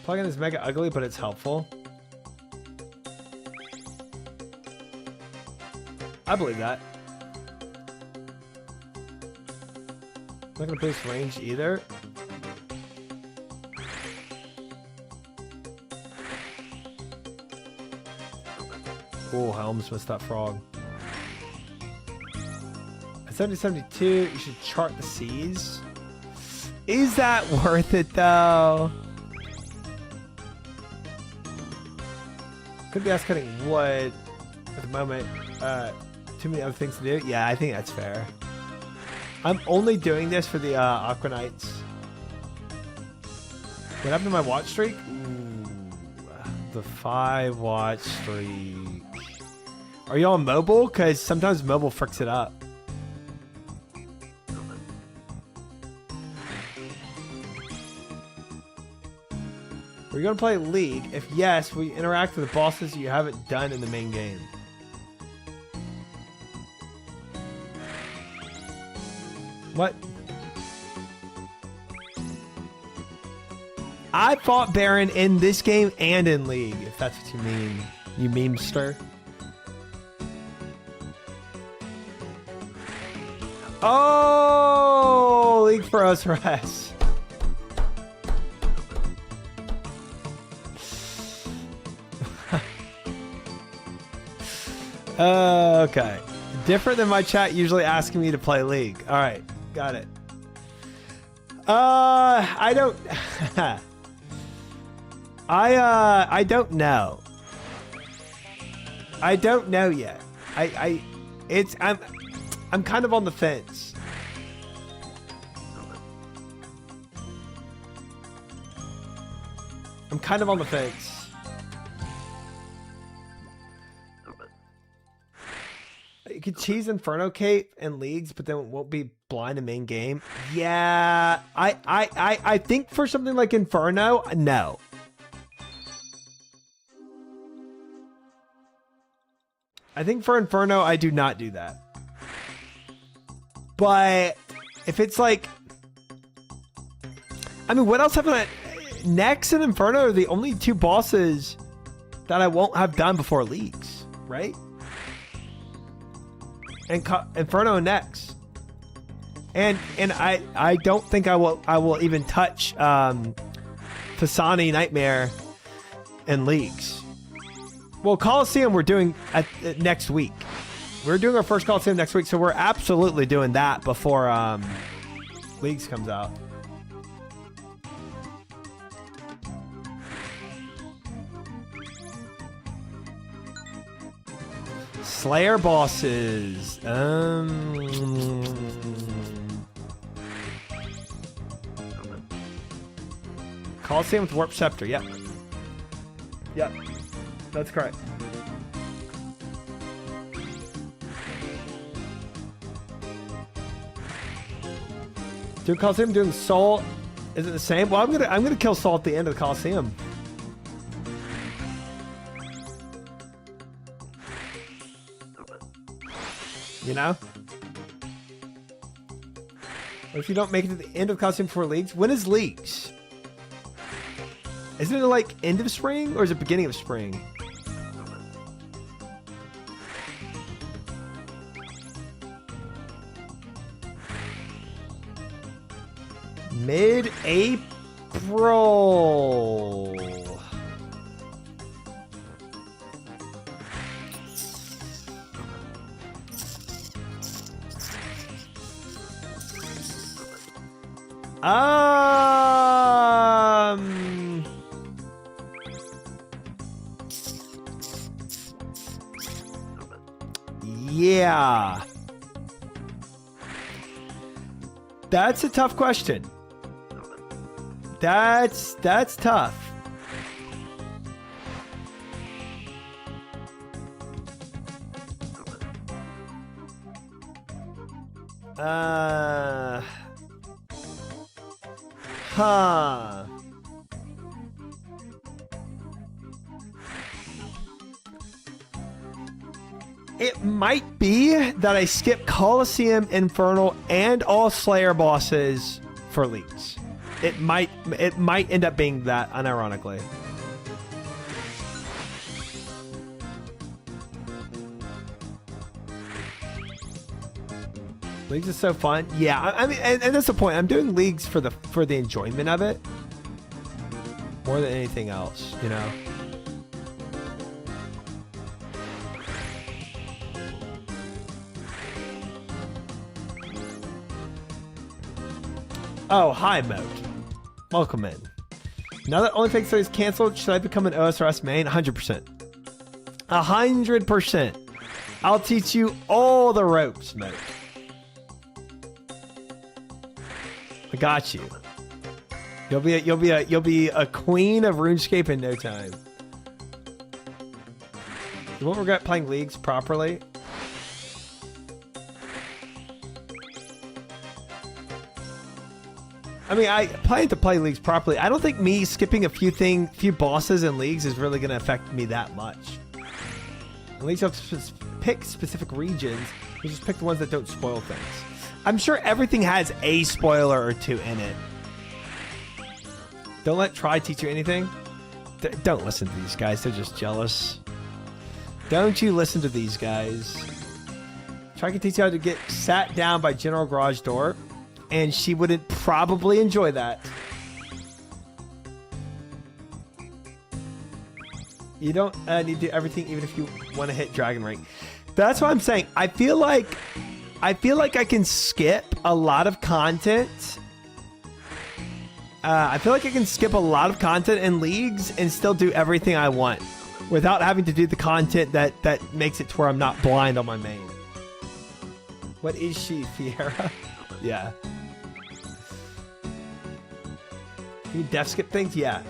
S1: Plugin is mega ugly, but it's helpful. I believe that. Not gonna boost range either. Oh, I almost missed that frog. At 7072, you should chart the seas. Is that worth it though? Could be us cutting wood at the moment. Too many other things to do. Yeah, I think that's fair. I'm only doing this for the Aqua Knights. What happened to my watch streak? Ooh, the 5 watch streak. Are you on mobile? Because sometimes mobile fricks it up. Are you going to play League? If yes, we interact with the bosses you haven't done in the main game. What? I fought Baron in this game and in League, if that's what you mean. You memester. Oh, League for us rest. Okay. Different than my chat usually asking me to play League. All right, got it. I don't. I don't know. I don't know yet. I'm kind of on the fence. I'm kind of on the fence. You could cheese Inferno Cape and Leagues, but then it won't be blind in main game. Yeah, I think for something like Inferno, no. I think for Inferno, I do not do that. But if it's like, I mean, what else have I? Nex and Inferno are the only two bosses that I won't have done before Leagues, right? And Inferno and Nex. And I don't think I will even touch Fasani Nightmare and Leagues. Well, Coliseum we're doing next week. We're doing our first Coliseum next week, so we're absolutely doing that before Leagues comes out. Slayer bosses. Coliseum with Warp Scepter. Yep. Yep. That's correct. Doing Coliseum, doing Soul. Is it the same? Well, I'm gonna kill Soul at the end of the Coliseum. You know? What if you don't make it to the end of Coliseum before Leagues? When is Leagues? Isn't it like end of spring or is it beginning of spring? Mid-April. Yeah. That's a tough question. That's tough. Huh. It might be that I skip Coliseum, Infernal, and all Slayer bosses for Leagues. It might end up being that, unironically. Leagues is so fun. Yeah, I mean, and that's the point. I'm doing Leagues for the enjoyment of it more than anything else, you know. Oh, hi, Moat. Welcome in. Now that OnlyFake study is canceled, should I become an OSRS main? 100%. 100%. I'll teach you all the ropes, Moat. I got you. You'll be a queen of RuneScape in no time. You won't regret playing Leagues properly. I mean, I plan to play Leagues properly. I don't think me skipping a few bosses in Leagues is really going to affect me that much. At least you have to pick specific regions. You just pick the ones that don't spoil things. I'm sure everything has a spoiler or two in it. Don't let Try teach you anything. Don't listen to these guys. They're just jealous. Don't you listen to these guys. Try can teach you how to get sat down by General Garage Door. And she wouldn't probably enjoy that. You don't need to do everything even if you want to hit Dragon Rank. That's what I'm saying. I feel like I can skip a lot of content. I feel like I can skip a lot of content in leagues and still do everything I want without having to do the content that makes it to where I'm not blind on my main. What is she, Fiera? Yeah. You def skip things? Yeah.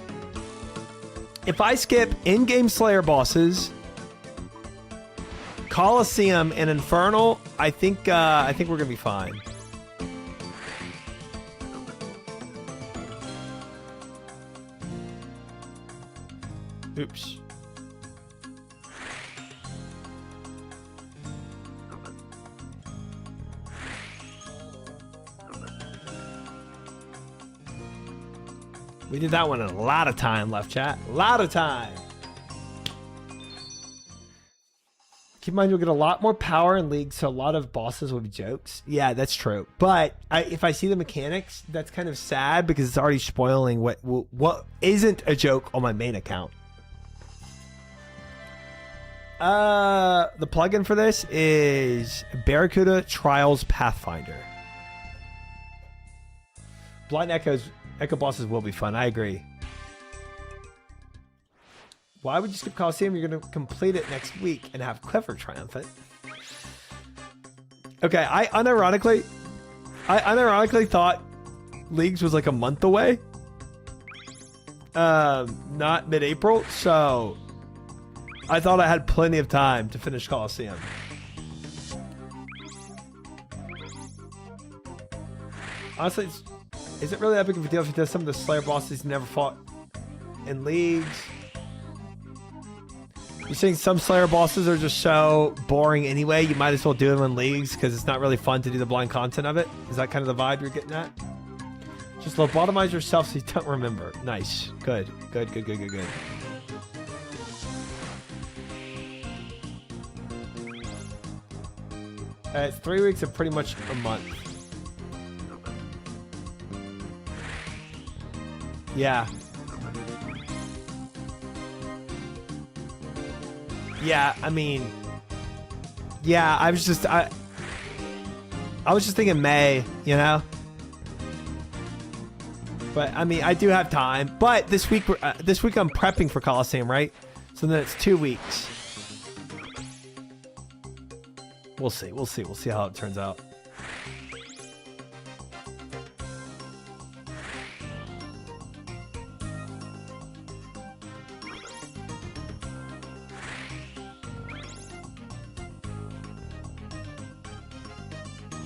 S1: If I skip in-game Slayer bosses, Coliseum, and Infernal, I think we're gonna be fine. Oops. We did that one in a lot of time left, chat. A lot of time. Keep in mind, you'll get a lot more power in League, so a lot of bosses will be jokes. Yeah, that's true. But if I see the mechanics, that's kind of sad because it's already spoiling what isn't a joke on my main account. The plugin for this is Barracuda Trials Pathfinder. Blind Echo bosses will be fun. I agree. Why would you skip Coliseum? You're going to complete it next week and have Clever Triumphant. Okay, I unironically thought Leagues was like a month away. Not mid-April, so I thought I had plenty of time to finish Coliseum. Honestly, is it really that big of a deal if he does some of the Slayer bosses he never fought in Leagues? You're saying some Slayer bosses are just so boring anyway, you might as well do them in Leagues because it's not really fun to do the blind content of it? Is that kind of the vibe you're getting at? Just lobotomize yourself so you don't remember. Nice. Good. Good. It's 3 weeks of pretty much a month. Yeah. Yeah, I mean, yeah, I was just thinking May, you know. But I mean, I do have time. But this week I'm prepping for Coliseum, right? So then it's 2 weeks. We'll see how it turns out.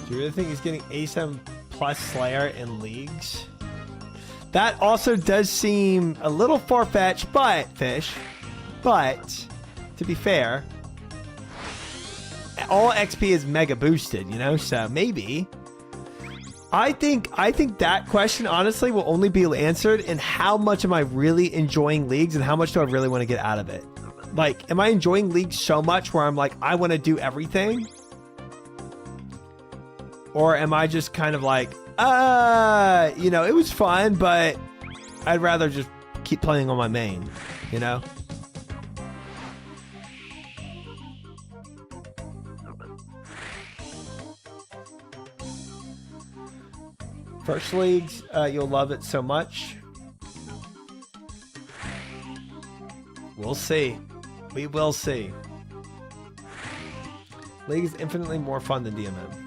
S1: Do you really think he's getting A7 plus Slayer in Leagues? That also does seem a little far-fetched, but to be fair, all XP is mega boosted, you know, so maybe. I think that question honestly will only be answered in how much am I really enjoying Leagues and how much do I really want to get out of it. Like, am I enjoying Leagues so much where I'm like, I want to do everything? Or am I just kind of like, you know, it was fun, but I'd rather just keep playing on my main, you know? First Leagues, you'll love it so much. We'll see. We will see. League is infinitely more fun than DMM.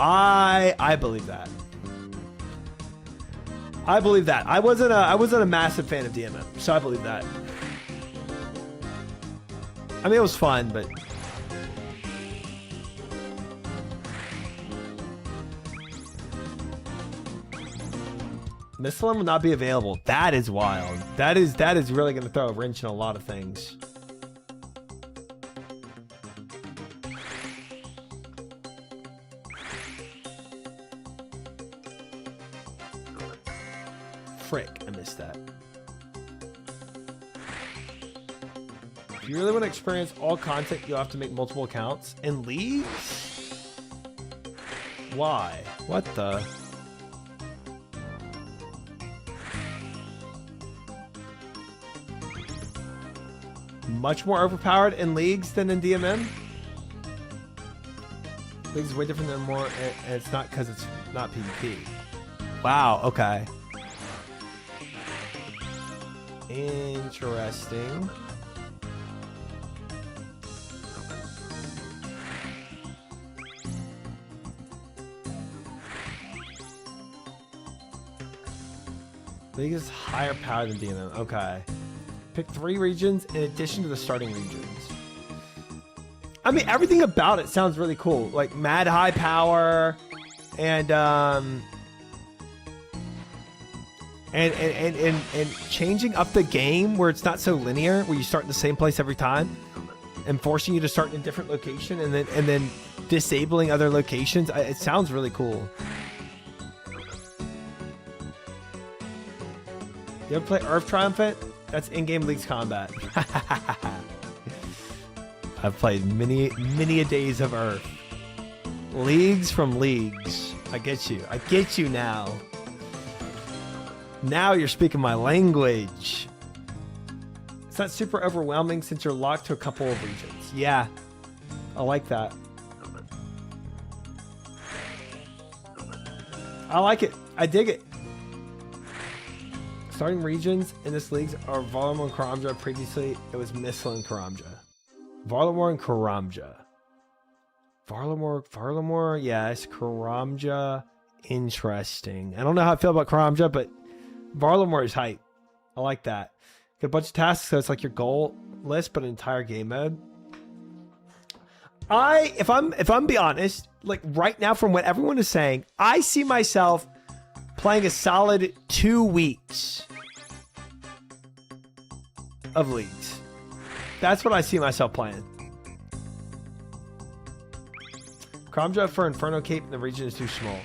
S1: I believe that. I believe that. I wasn't a massive fan of DMM, so I believe that. I mean, it was fun, but Misthalin will not be available. That is wild. That is really going to throw a wrench in a lot of things. Frick, I missed that. If you really want to experience all content, you'll have to make multiple accounts. In Leagues? Why? What the? Much more overpowered in leagues than in DMM? Leagues is way different than more, and it's not because it's not PvP. Wow, okay. Interesting. League is higher power than DMM. Okay. Pick 3 regions in addition to the starting regions. I mean, everything about it sounds really cool. Like mad high power and changing up the game where it's not so linear, where you start in the same place every time and forcing you to start in a different location and then disabling other locations. It sounds really cool. You ever play Earth Triumphant? That's in-game Leagues combat. I've played many a days of Earth. Leagues from Leagues. I get you. I get you now. Now you're speaking my language. It's not super overwhelming since you're locked to a couple of regions. Yeah, I like that. I like it. I dig it. Starting regions in this league are Varlamore and Karamja. Previously, it was Missile and Karamja. Varlamore and Karamja. Varlamore, yes. Karamja, interesting. I don't know how I feel about Karamja, but Varlamore is hype. I like that. Get a bunch of tasks, so it's like your goal list, but an entire game mode. If I'm be honest, like right now, from what everyone is saying, I see myself playing a solid 2 weeks of leagues. That's what I see myself playing. Karamja for Inferno Cape in the region is too small.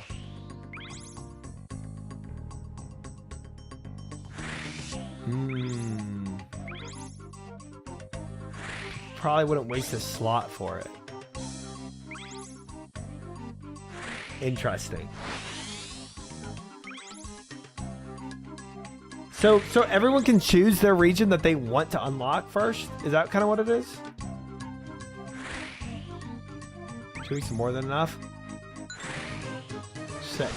S1: Probably wouldn't waste a slot for it. Interesting. So everyone can choose their region that they want to unlock first? Is that kind of what it is? 2 weeks more than enough? Sick.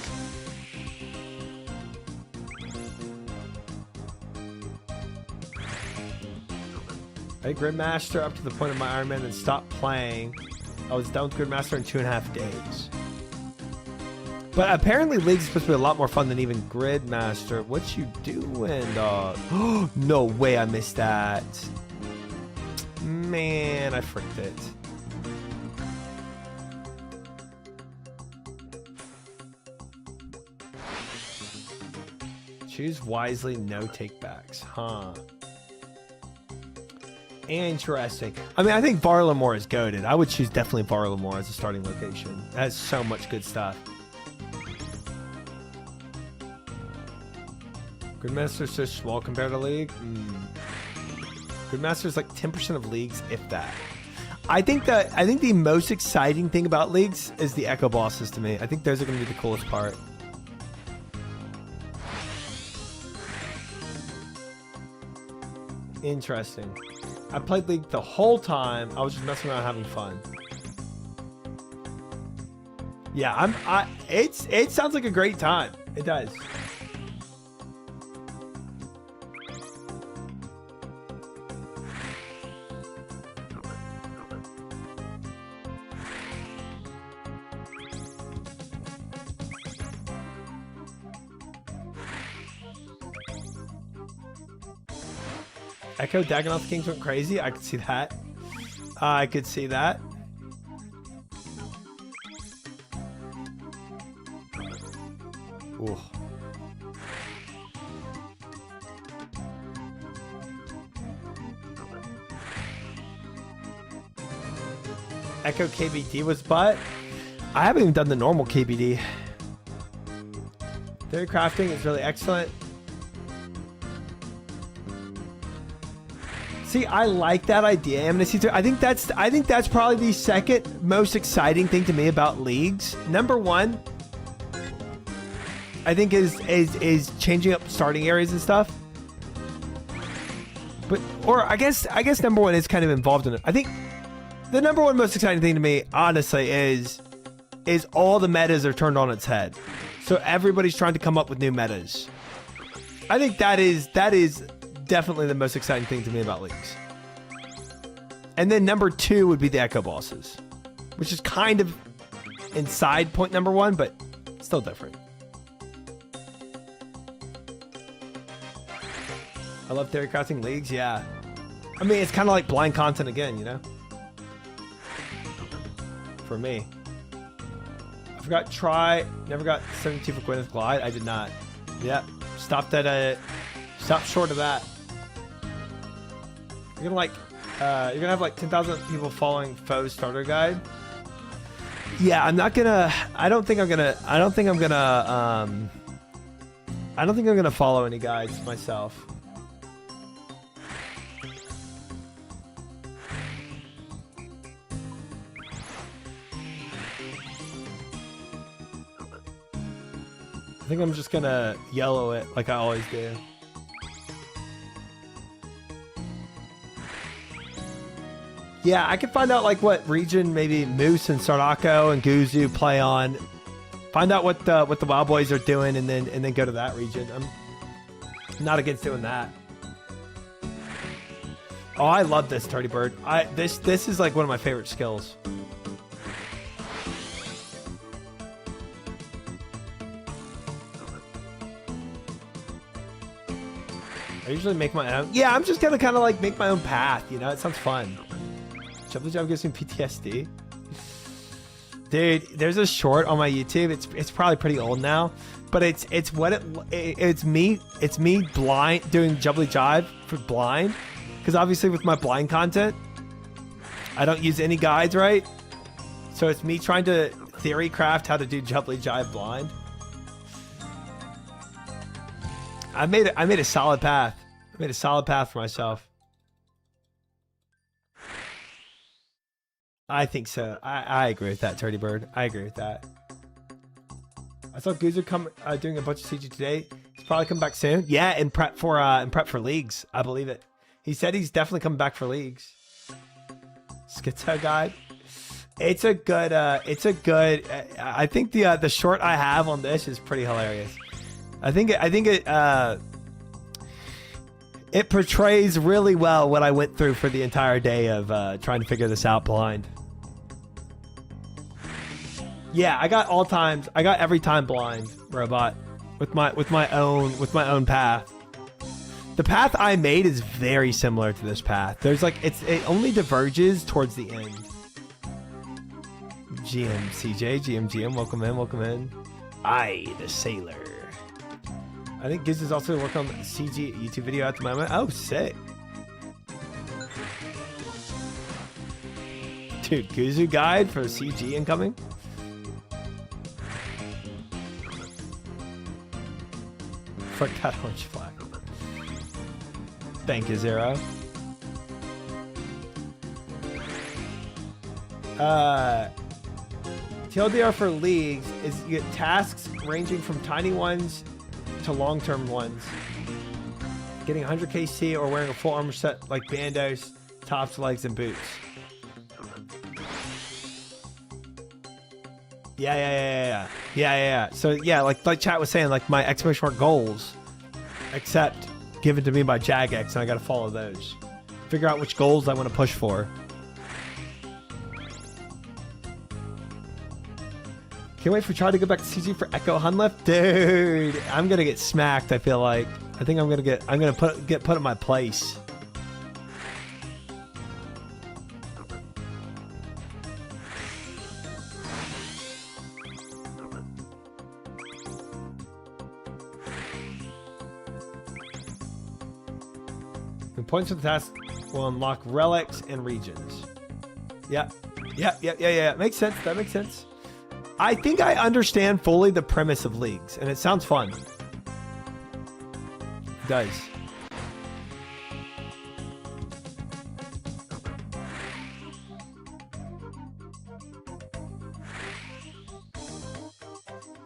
S1: Hey, Gridmaster up to the point of my Iron Man and stopped playing. I was done with Gridmaster in 2.5 days. But apparently League's supposed to be a lot more fun than even Gridmaster. What you doing, dog? No way I missed that. Man, I freaked it. Choose wisely, no takebacks. Huh. Interesting. I mean, I think Varlamore is goated. I would choose definitely Varlamore as a starting location. It has so much good stuff. Gridmaster's so small compared to League. Gridmaster's like 10% of leagues, if that. I think the most exciting thing about leagues is the Echo bosses to me. I think those are going to be the coolest part. Interesting. I played League the whole time. I was just messing around having fun. Yeah, it sounds like a great time. It does. Echo Dagonoth Kings went crazy. I could see that. I could see that. Ooh. Echo KBD was butt. I haven't even done the normal KBD. Theory crafting is really excellent. See, I like that idea, Amnesty 2. I think that's probably the second most exciting thing to me about leagues. Number one, I think is changing up starting areas and stuff. But I guess number one is kind of involved in it. I think the number one most exciting thing to me, honestly, is all the metas are turned on its head. So everybody's trying to come up with new metas. I think that is definitely the most exciting thing to me about leagues. And then number two would be the echo bosses, which is kind of inside point number one, but still different. I love theory crafting leagues. Yeah. I mean, it's kind of like blind content again, you know? For me. I forgot never got 72 for Gwyneth Glide. I did not. Yep. Stopped short of that. You're gonna have like 10,000 people following Foe's starter guide. Yeah, I don't think I'm gonna follow any guides myself. I think I'm just gonna yellow it like I always do. Yeah, I could find out like what region maybe Moose and Sardako and Guzu play on. Find out what the Wild Boys are doing, and then go to that region. I'm not against doing that. Oh, I love this Turdy Bird. This is like one of my favorite skills. I usually make my own. Yeah, I'm just gonna kind of like make my own path. You know, it sounds fun. Jumping Jump gives me PTSD. Dude, there's a short on my YouTube. It's probably pretty old now, but it's me blind doing Jubbly Jive for blind, because obviously with my blind content, I don't use any guides, right? So it's me trying to theory craft how to do Jubbly Jive blind. I made a solid path. I made a solid path for myself. I think so. I agree with that, Turdy Bird. I agree with that. I saw Guzer doing a bunch of CG today. He's probably coming back soon. Yeah, in prep for leagues. I believe it. He said he's definitely coming back for leagues. Schizo guide. It's a good. I think the short I have on this is pretty hilarious. I think it portrays really well what I went through for the entire day of trying to figure this out blind. Yeah, I got all times. I got every time blind, Robot, with my own path. The path I made is very similar to this path. There's like it only diverges towards the end. GM CJ, GM, welcome in. The sailor. I think Giz is also working on the CG YouTube video at the moment. Oh, sick. Dude, Guzu guide for CG incoming? Fuck that orange flag. Thank you, Zero. TLDR for leagues is you get tasks ranging from tiny ones to long-term ones. Getting 100 KC or wearing a full armor set like bandos, tops, legs, and boots. Yeah. So yeah, like chat was saying, like my exclamation mark goals, except given to me by Jagex, and I gotta follow those. Figure out which goals I want to push for. Can't wait for Char to go back to CG for Echo Hunlift. Dude, I'm gonna get smacked, I feel like. I think I'm gonna get put in my place. The points of the task will unlock relics and regions. Yeah. Makes sense. That makes sense. I think I understand fully the premise of leagues, and it sounds fun. It does.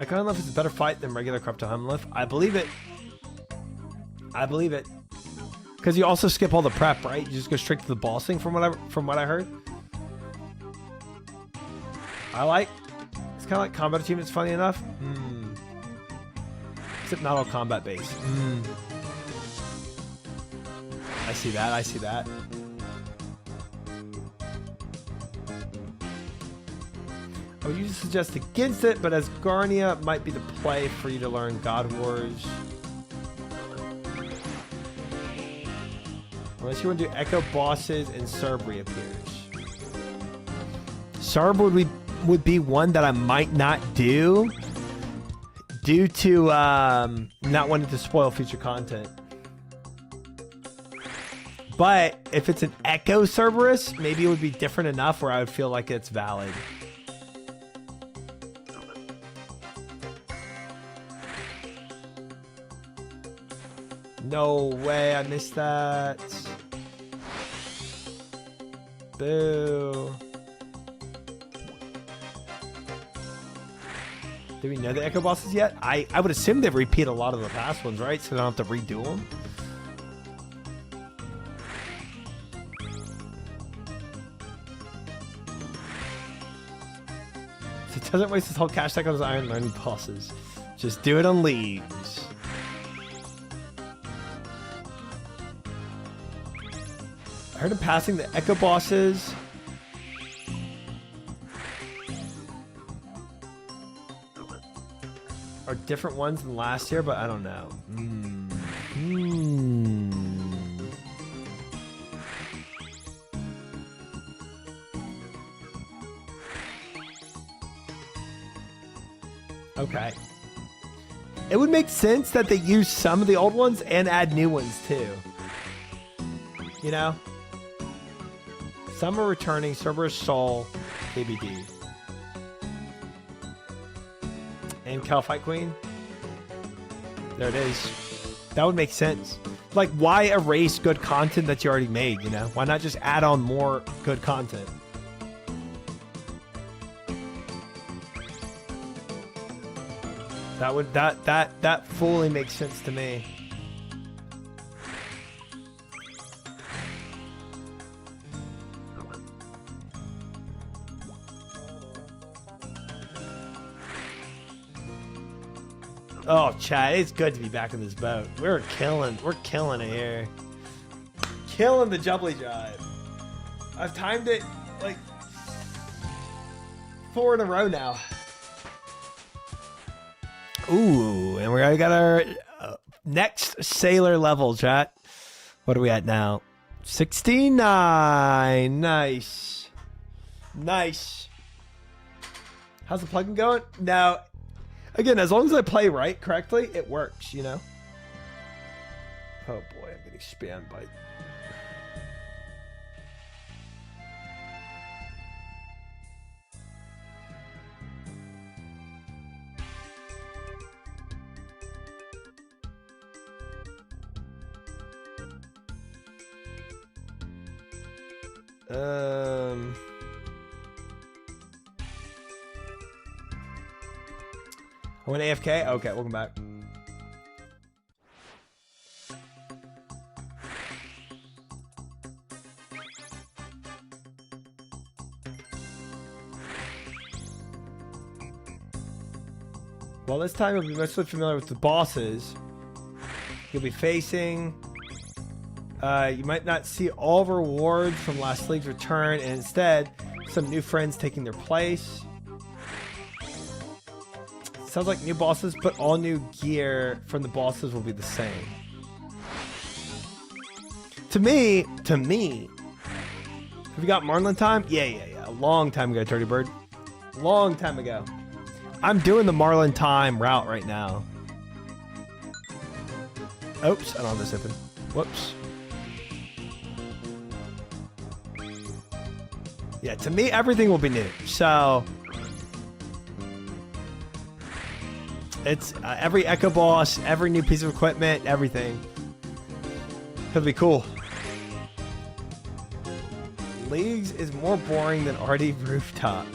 S1: Echo Unlift is a better fight than regular Corrupto Unlift. I believe it. I believe it. Because you also skip all the prep, right? You just go straight to the bossing from what I heard. It's kind of like combat achievements, funny enough. Except not all combat based. I see that, I see that. I would usually suggest against it, but as Garnia might be the play for you to learn God Wars. Unless you want to do Echo bosses and Serb reappears. Serb would be one that I might not do due to not wanting to spoil future content. But if it's an Echo Cerberus, maybe it would be different enough where I would feel like it's valid. No way, I missed that. Boo. Do we know the Echo bosses yet? I would assume they repeat a lot of the past ones, right? So I don't have to redo them. So it doesn't waste his whole cash deck on his iron learning bosses. Just do it on leaves. I heard him passing the Echo bosses. Are different ones than last year, but I don't know. Okay. It would make sense that they use some of the old ones and add new ones too. You know? Some are returning. Cerberus, Soul, KBD. And Calphite Queen. There it is. That would make sense. Like, why erase good content that you already made, you know? Why not just add on more good content? That fully makes sense to me. Oh, chat, it's good to be back in this boat. We're killing it here. Killing the jubbly jive. I've timed it like 4 in a row now. Ooh, and we already got our next sailor level, chat. What are we at now? 69. Nice. Nice. How's the plugin going? Now, again, as long as I play correctly, it works, you know? Oh boy, I'm getting spammed by... I went AFK? Okay, welcome back. Well, this time you'll be mostly familiar with the bosses you'll be facing. You might not see all rewards from last league's return, and instead, some new friends taking their place. Sounds like new bosses, but all new gear from the bosses will be the same. To me, have you got Marlin time? Yeah. A long time ago, Turdy Bird. Long time ago. I'm doing the Marlin time route right now. Oops, I don't have this open. Whoops. Yeah, to me, everything will be new. So, it's every Echo boss, every new piece of equipment, everything. It'll be cool. Leagues is more boring than RD Rooftop.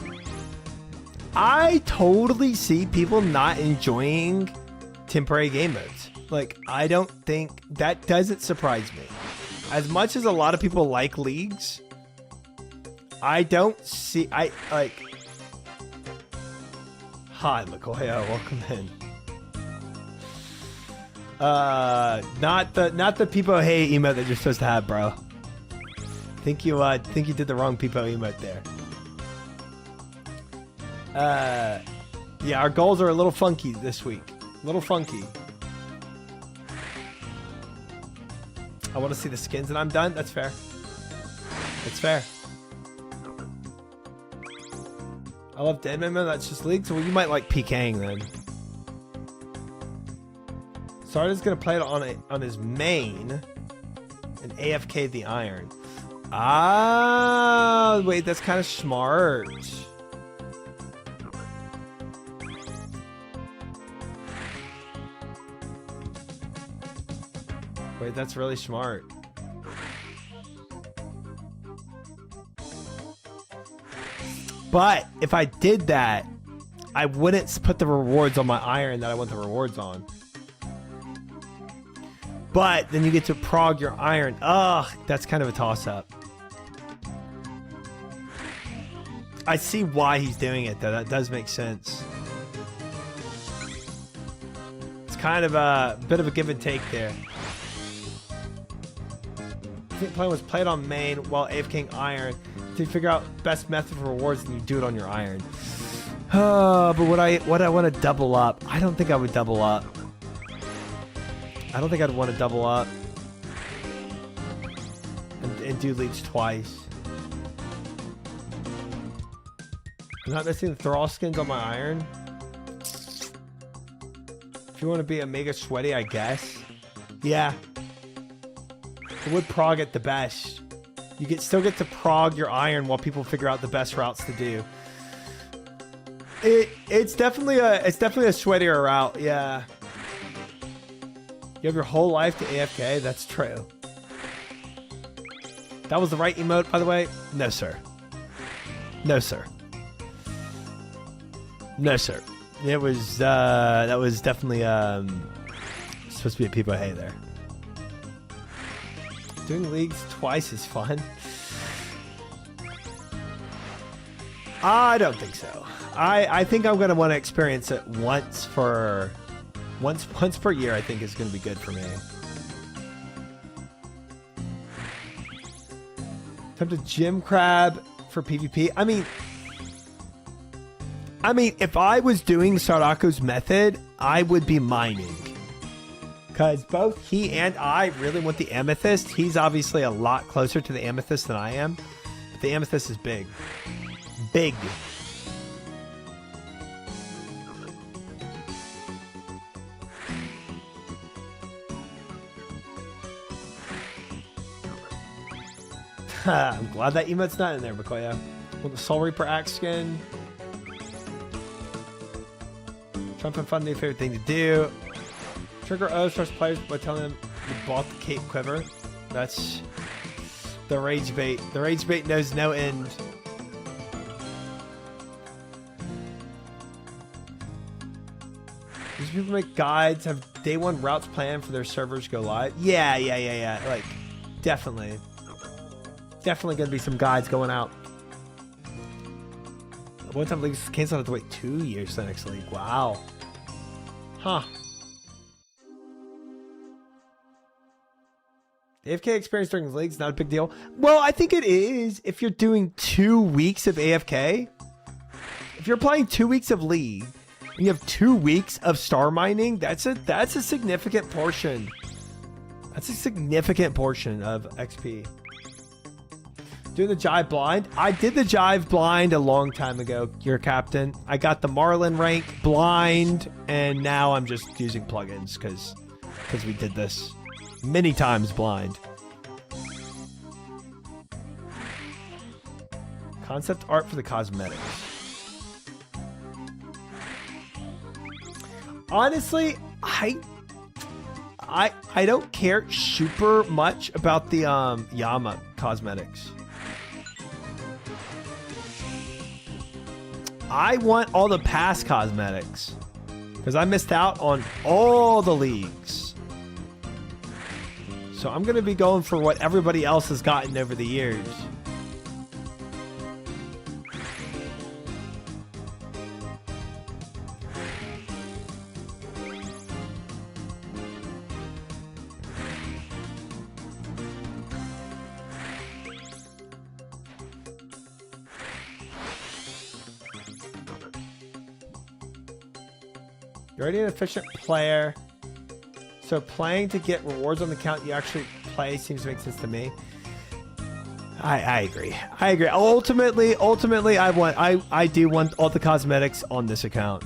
S1: I totally see people not enjoying temporary game modes. Like, I don't think that doesn't surprise me. As much as a lot of people like leagues, I don't see. I like. Hi, Makoya, welcome in. Not the people hate emote that you're supposed to have, bro. Think you did the wrong people emote there. Yeah, our goals are a little funky this week. A little funky. I want to see the skins and I'm done. That's fair. It's fair. I love Dead Memo. That's just leagues. Well, you might like PKing then. Sarda's gonna play it on his main and AFK the Iron. Ah, wait, that's kind of smart. Wait, that's really smart. But if I did that, I wouldn't put the rewards on my Iron that I want the rewards on. But then you get to prog your Iron. Ugh, that's kind of a toss-up. I see why he's doing it, though. That does make sense. It's kind of a bit of a give and take there. I think the plan was play it on main while AFKing Iron to figure out best method for rewards, and you do it on your Iron. But would I want to double up? I don't think I would double up. I don't think I'd want to double up and do leech twice. I'm not missing the Thrall skins on my Iron. If you want to be a mega sweaty, I guess. Yeah. It would prog it the best. You still get to prog your Iron while people figure out the best routes to do. It's definitely a sweatier route, yeah. You have your whole life to AFK, that's true. That was the right emote, by the way? No, sir. No, sir. No, sir. It was that was definitely supposed to be a people hey there. Doing leagues twice is fun. I don't think so. I think I'm gonna want to experience it once per year. I think is gonna be good for me. Time to gym crab for PvP. I mean, if I was doing Saraku's method, I would be mining. Because both he and I really want the amethyst. He's obviously a lot closer to the amethyst than I am. But the amethyst is big. Big. I'm glad that emote's not in there, Makoya. Want the Soul Reaper axe skin. Trying to find a new favorite thing to do. Trigger O starts players by telling them you bought the Cape Quiver. That's the rage bait. The rage bait knows no end. These people make guides, have day one routes planned for their servers go live. Yeah. Like, definitely. Definitely gonna be some guides going out. One time leagues canceled, have to wait 2 years for the next league. Wow. Huh. AFK experience during leagues, not a big deal. Well, I think it is if you're doing 2 weeks of AFK. If you're playing 2 weeks of league and you have 2 weeks of star mining, that's a significant portion. That's a significant portion of XP. Doing the Jive blind. I did the Jive blind a long time ago, your captain. I got the Marlin rank blind, and now I'm just using plugins because we did this many times blind. Concept art for the cosmetics. Honestly, I don't care super much about the Yama cosmetics. I want all the past cosmetics because I missed out on all the leagues. So I'm going to be going for what everybody else has gotten over the years. You're already an efficient player. So playing to get rewards on the account you actually play seems to make sense to me. I agree. I agree. Ultimately, I do want all the cosmetics on this account.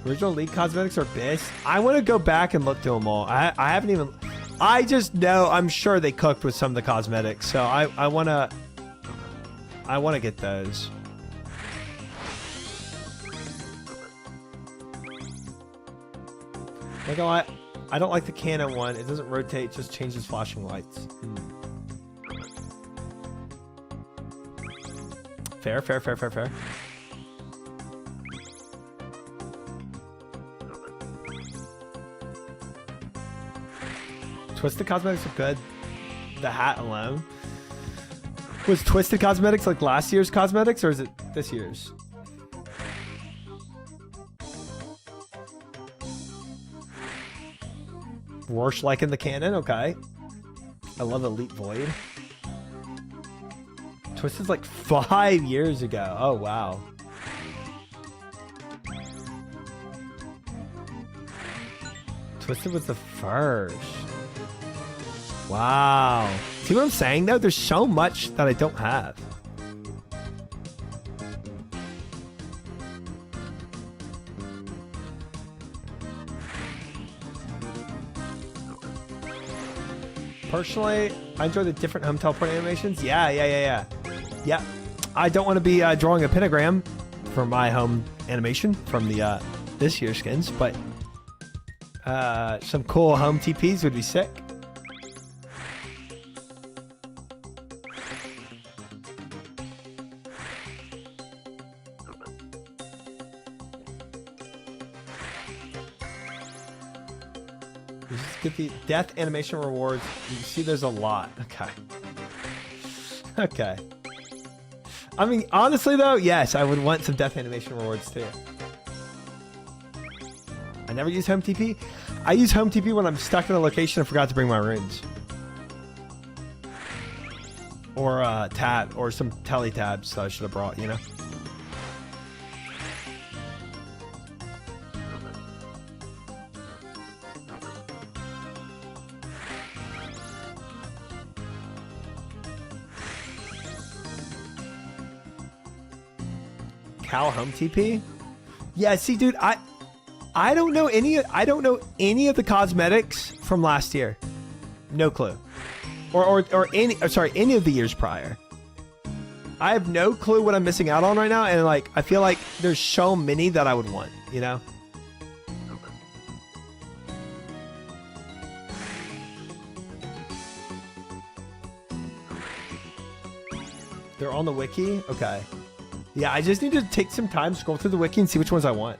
S1: Original League cosmetics are best. I want to go back and look to them all. I haven't even. I just know I'm sure they cooked with some of the cosmetics, so I want to get those. Like I don't like the cannon one. It doesn't rotate, it just changes flashing lights. Fair. Twisted cosmetics are good. The hat alone. Was Twisted cosmetics like last year's cosmetics, or is it this year's? Rorsch like in the cannon, okay. I love Elite Void. Twisted's like 5 years ago. Oh wow. Twisted was the first. Wow. See what I'm saying though? There's so much that I don't have. Personally, I enjoy the different home teleport animations. Yeah. I don't want to be drawing a pentagram for my home animation from the this year's skins, but some cool home TPs would be sick. Get the death animation rewards. You can see there's a lot. Okay. I mean, honestly though, yes, I would want some death animation rewards too. I never use home TP. I use home TP when I'm stuck in a location and forgot to bring my runes. Or tab, or some tele tabs that I should have brought, you know? Cal home TP? Yeah, see, dude, I don't know any of the cosmetics from last year. No clue. Or any of the years prior. I have no clue what I'm missing out on right now, and like I feel like there's so many that I would want, you know? They're on the wiki? Okay. Yeah, I just need to take some time, scroll through the wiki, and see which ones I want.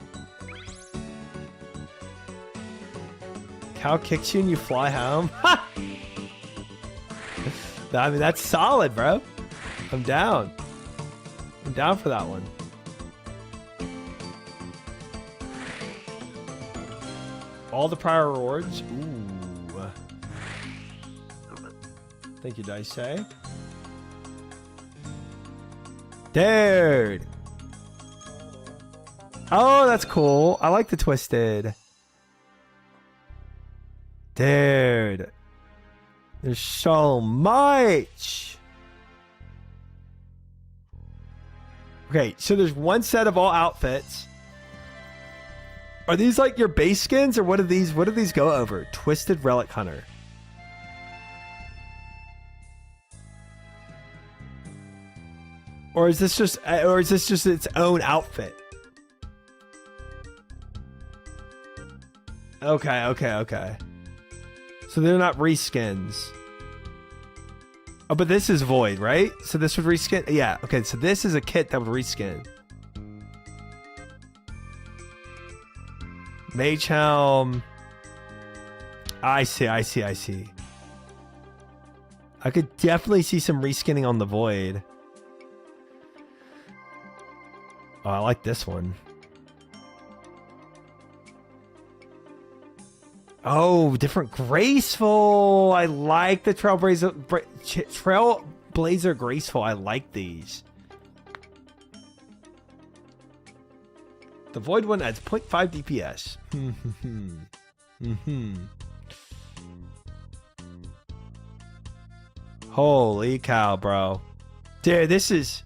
S1: Cow kicks you and you fly home. I mean, that's solid, bro. I'm down. I'm down for that one. All the prior rewards. Ooh. Thank you, Dice. Dude. Oh, that's cool. I like the Twisted. Dude. There's so much. Okay, so there's one set of all outfits. Are these like your base skins, or what do these go over? Twisted Relic Hunter. Or is this just its own outfit? Okay. So they're not reskins. Oh, but this is void, right? So this would reskin. Yeah. Okay. So this is a kit that would reskin. Mage Helm. I see. I could definitely see some reskinning on the void. Oh, I like this one. Oh, different graceful. I like the Trailblazer graceful. I like these. The void one adds 0.5 DPS. Holy cow, bro. Dude, this is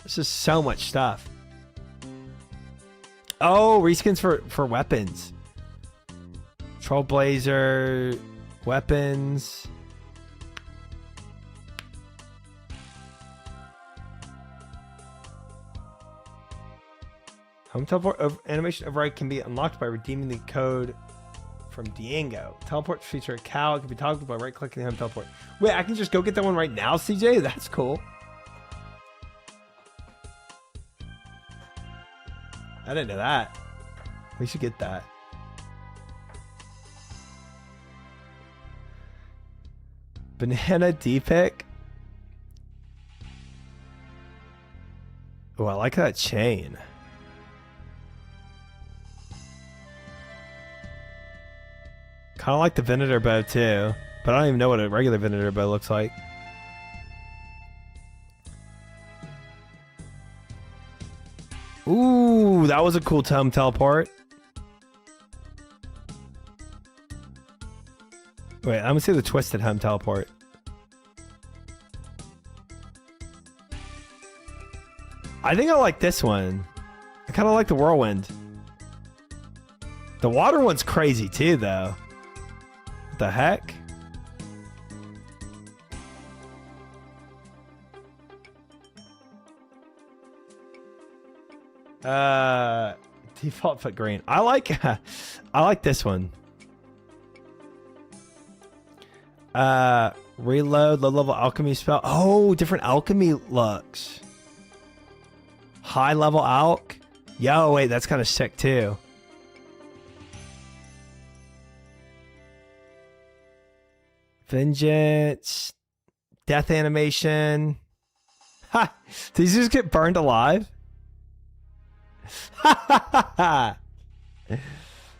S1: so much stuff. Oh, reskins for weapons. Trailblazer weapons. Home teleport animation override can be unlocked by redeeming the code from Diango. Teleport feature a cow. It can be toggled by right-clicking the home teleport. Wait, I can just go get that one right now, CJ? That's cool. I didn't know that. We should get that. Banana D-pick. Oh, I like that chain. Kind of like the Venator bow too, but I don't even know what a regular Venator bow looks like. Ooh, that was a cool home teleport. Wait, I'm gonna see the twisted home teleport. I think I like this one. I kind of like the whirlwind. The water one's crazy too, though. What the heck? Default foot green. I like this one. Reload, low level alchemy spell. Oh, different alchemy looks. High level alch. Yo, wait, that's kind of sick too. Vengeance. Death animation. Ha! Did you just get burned alive?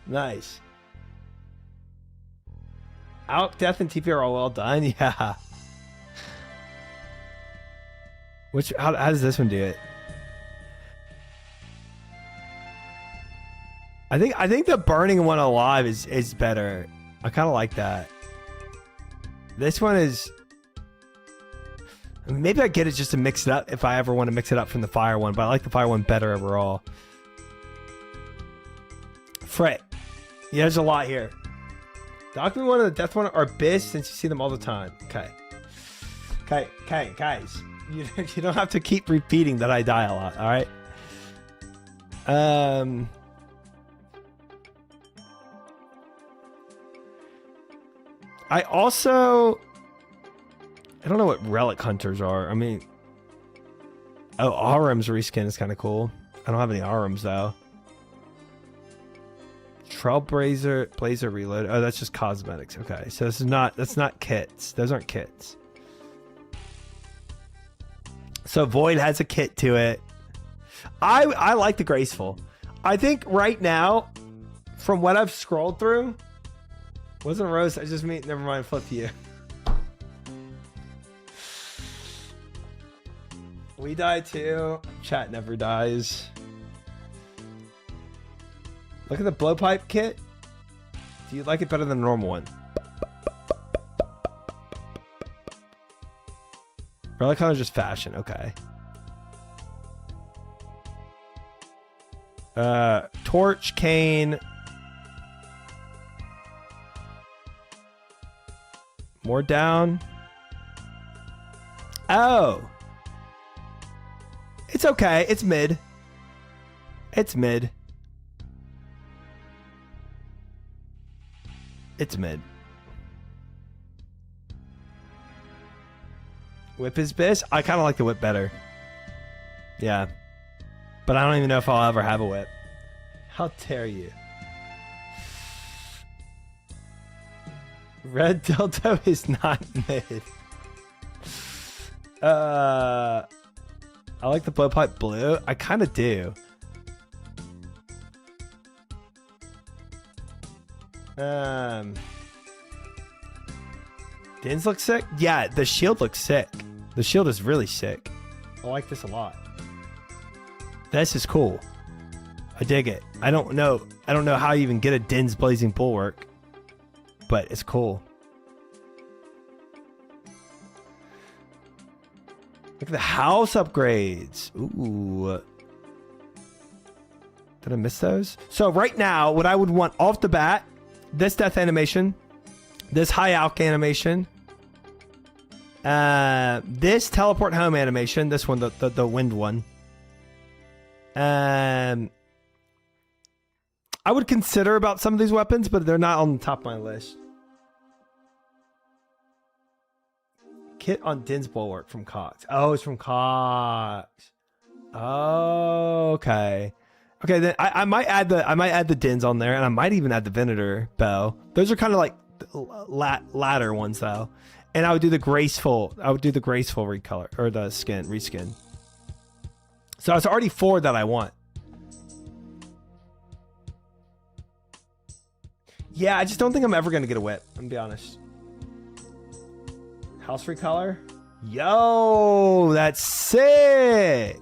S1: Nice. Alch, death, and TP are all well done. Yeah. How does this one do it? I think the burning one alive is better. I kind of like that. This one is... Maybe I get it just to mix it up if I ever want to mix it up from the fire one, but I like the fire one better overall. Frick. Yeah, there's a lot here. The alchemy one and the death one are biz since you see them all the time. Okay. Okay, guys. You don't have to keep repeating that I die a lot, alright? I don't know what relic hunters are. I mean... Oh, Aram's reskin is kind of cool. I don't have any Arams, though. Blazer reload. Oh, that's just cosmetics. Okay, so that's not kits. Those aren't kits. So Void has a kit to it. I like the graceful. I think right now, from what I've scrolled through, wasn't Rose? I just mean never mind. Flip you. We die too. Chat never dies. Look at the blowpipe kit. Do you like it better than the normal one? Relic Hunter is just fashion. Okay. Torch, cane. More down. Oh. It's okay. It's mid. It's mid. It's mid. Whip is best. I kind of like the whip better. Yeah. But I don't even know if I'll ever have a whip. How dare you? Red dildo is not mid. I like the blowpipe blue. I kind of do. Dins looks sick. Yeah, the shield looks sick. The shield is really sick. I like this a lot. This is cool. I dig it. I don't know how you even get a Din's Blazing Bulwark, but it's cool. Look at the house upgrades. Ooh. Did I miss those? So right now, what I would want off the bat, this death animation, this high alk animation, this teleport home animation, this one, the wind one. I would consider about some of these weapons, but they're not on the top of my list. Kit on Din's Bulwark from Cox. Oh, it's from Cox. Oh, okay. Okay, then I might add the Dins on there, and I might even add the Venator bow. Those are kind of like ladder ones though. And I would do the graceful. Recolor or the reskin. So it's already 4 that I want. Yeah, I just don't think I'm ever gonna get a whip. I'm gonna be honest. House recolor. Yo, that's sick.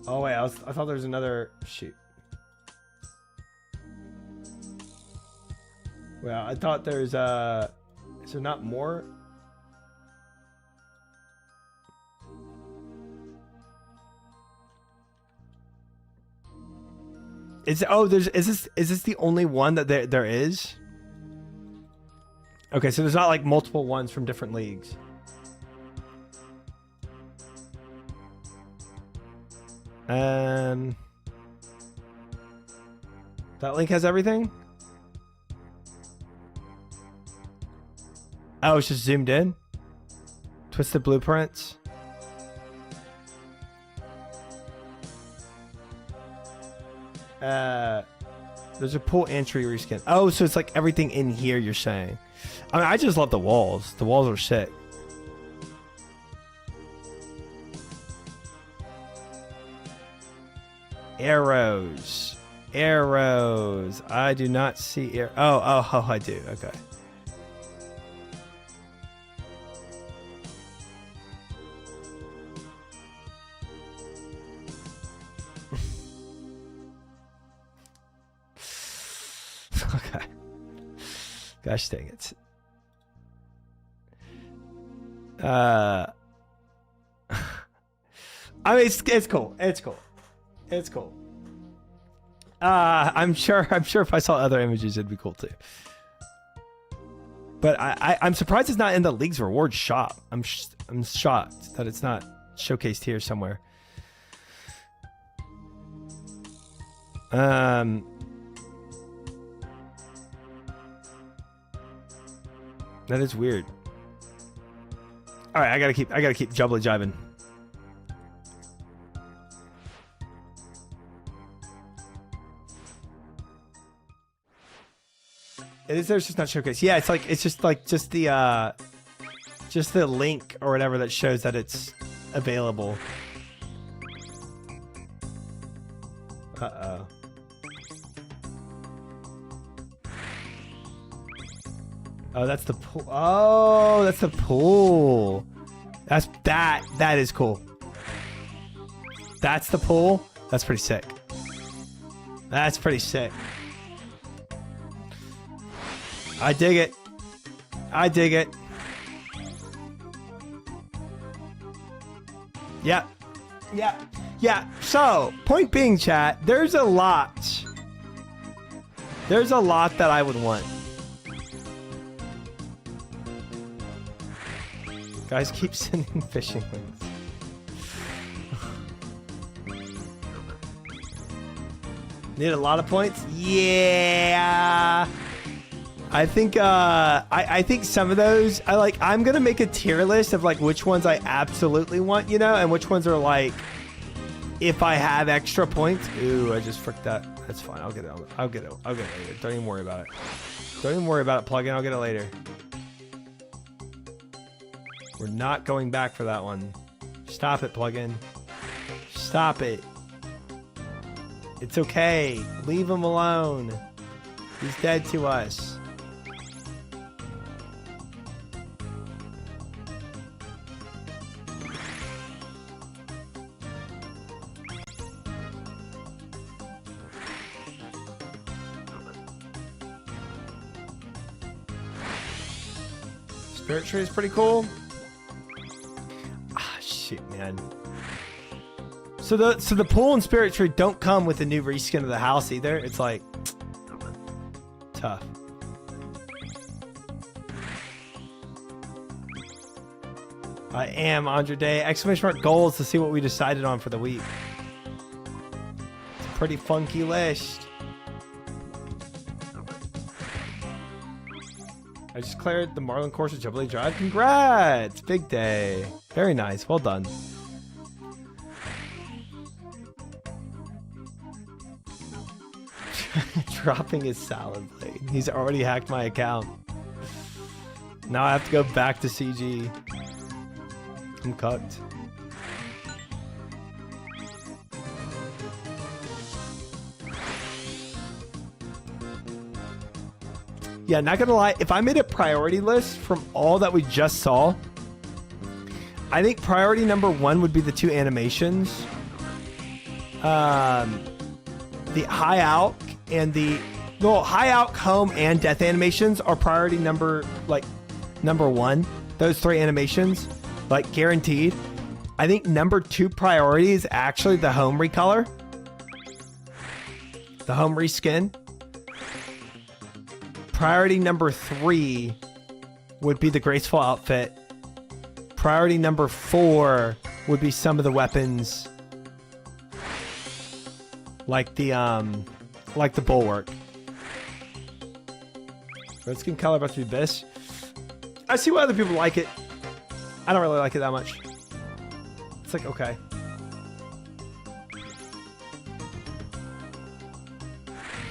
S1: Oh wait, I thought there was another shoot. Well, I thought there's is there not more? Is this the only one that there is? Okay, so there's not like multiple ones from different leagues. That link has everything? Oh, it's just zoomed in? Twisted blueprints? There's a pull entry reskin. Oh, so it's like everything in here you're saying. I mean, I just love the walls. The walls are sick. Arrows. Arrows. I do not see oh, I do. Okay. Okay. Gosh dang it. I mean, it's cool. It's cool. It's cool. I'm sure if I saw other images, it'd be cool too. But I'm surprised it's not in the League's reward shop. I'm shocked that it's not showcased here somewhere. That is weird. All right, I gotta keep jubbly jiving. There's just not showcased. Yeah, it's just the link or whatever that shows that it's available. Uh-oh. Oh, that's the pool. Oh, that's the pool. That is cool. That's the pool. That's pretty sick. That's pretty sick. I dig it. I dig it. Yeah. Yeah. Yeah. So, point being, chat, there's a lot. There's a lot that I would want. Guys, keep sending fishing links. Need a lot of points? Yeah. I think I think some of those I'm gonna make a tier list of like which ones I absolutely want, you know, and which ones are like if I have extra points. Ooh, I just fricked that. That's fine. I'll get it. I'll get it later. Don't even worry about it. Don't even worry about it, plugin. I'll get it later. We're not going back for that one. Stop it, plugin. Stop it. It's okay. Leave him alone. He's dead to us. Spirit Tree is pretty cool. Ah, shit, man. So the pool and Spirit Tree don't come with the new reskin of the house either. It's like tough. I am Andre Day. Exclamation mark goals to see what we decided on for the week. It's a pretty funky list. I just cleared the Marlin course at Jubilee Drive. Congrats! Big day. Very nice. Well done. Dropping his salad blade. He's already hacked my account. Now I have to go back to CG. I'm cooked. Yeah, not gonna lie, if I made a priority list from all that we just saw, I think priority number 1 would be the 2 animations. The high alch and the high alch, home, and death animations are priority number 1. Those 3 animations, like guaranteed. I think number 2 priority is actually the home recolor, the home reskin. Priority number 3 would be the graceful outfit. Priority number 4 would be some of the weapons, like the bulwark. Red skin color about to be this. I see why other people like it. I don't really like it that much. It's like, okay.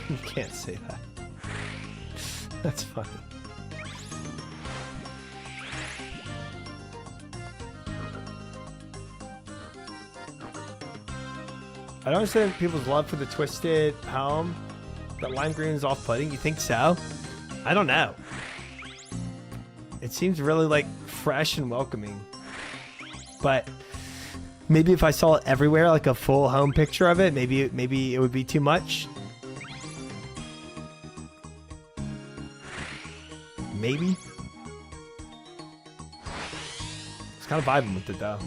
S1: You can't say that. That's funny. I don't understand people's love for the twisted helm. That lime green is off-putting. You think so? I don't know. It seems really like fresh and welcoming. But maybe if I saw it everywhere, like a full home picture of it, maybe it would be too much. Maybe. It's kind of vibing with it though.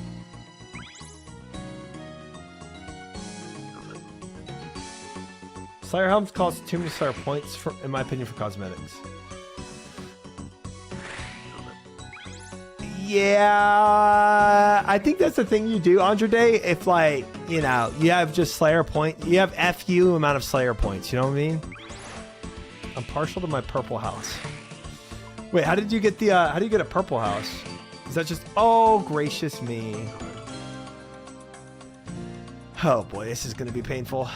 S1: Slayer helms cost too many Slayer points, in my opinion, for cosmetics. Yeah, I think that's the thing you do, Andre Day. If like, you know, you have just Slayer point, you have FU amount of Slayer points. You know what I mean? I'm partial to my purple house. Wait, how did you get the? How do you get a purple house? Is that just? Oh, gracious me! Oh boy, this is gonna be painful.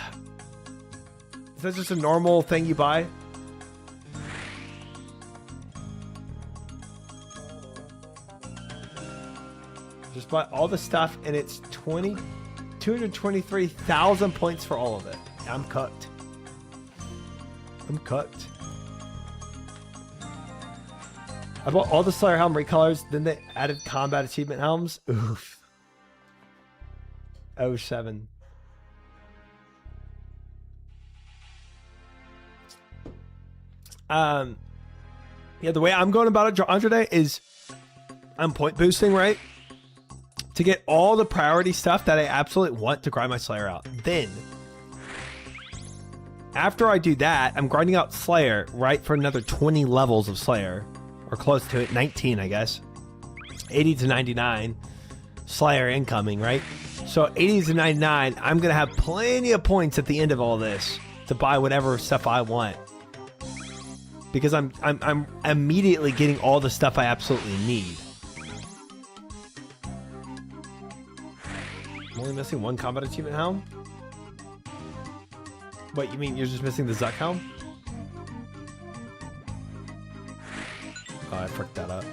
S1: Is that just a normal thing you buy? Just buy all the stuff, and it's 223,000 points for all of it. I'm cooked. I'm cooked. I bought all the Slayer helm recolors, then they added combat achievement helms. Oof. 07. Yeah, the way I'm going about it, Andre Day, is I'm point boosting, right? To get all the priority stuff that I absolutely want to grind my Slayer out. Then, after I do that, I'm grinding out Slayer, right, for another 20 levels of Slayer. Or close to it, 19, I guess. 80 to 99. Slayer incoming, right? So 80 to 99, I'm going to have plenty of points at the end of all this to buy whatever stuff I want. because I'm immediately getting all the stuff I absolutely need. I'm only missing one combat achievement helm? What, you mean you're just missing the Zuck helm? Oh, I fricked that up.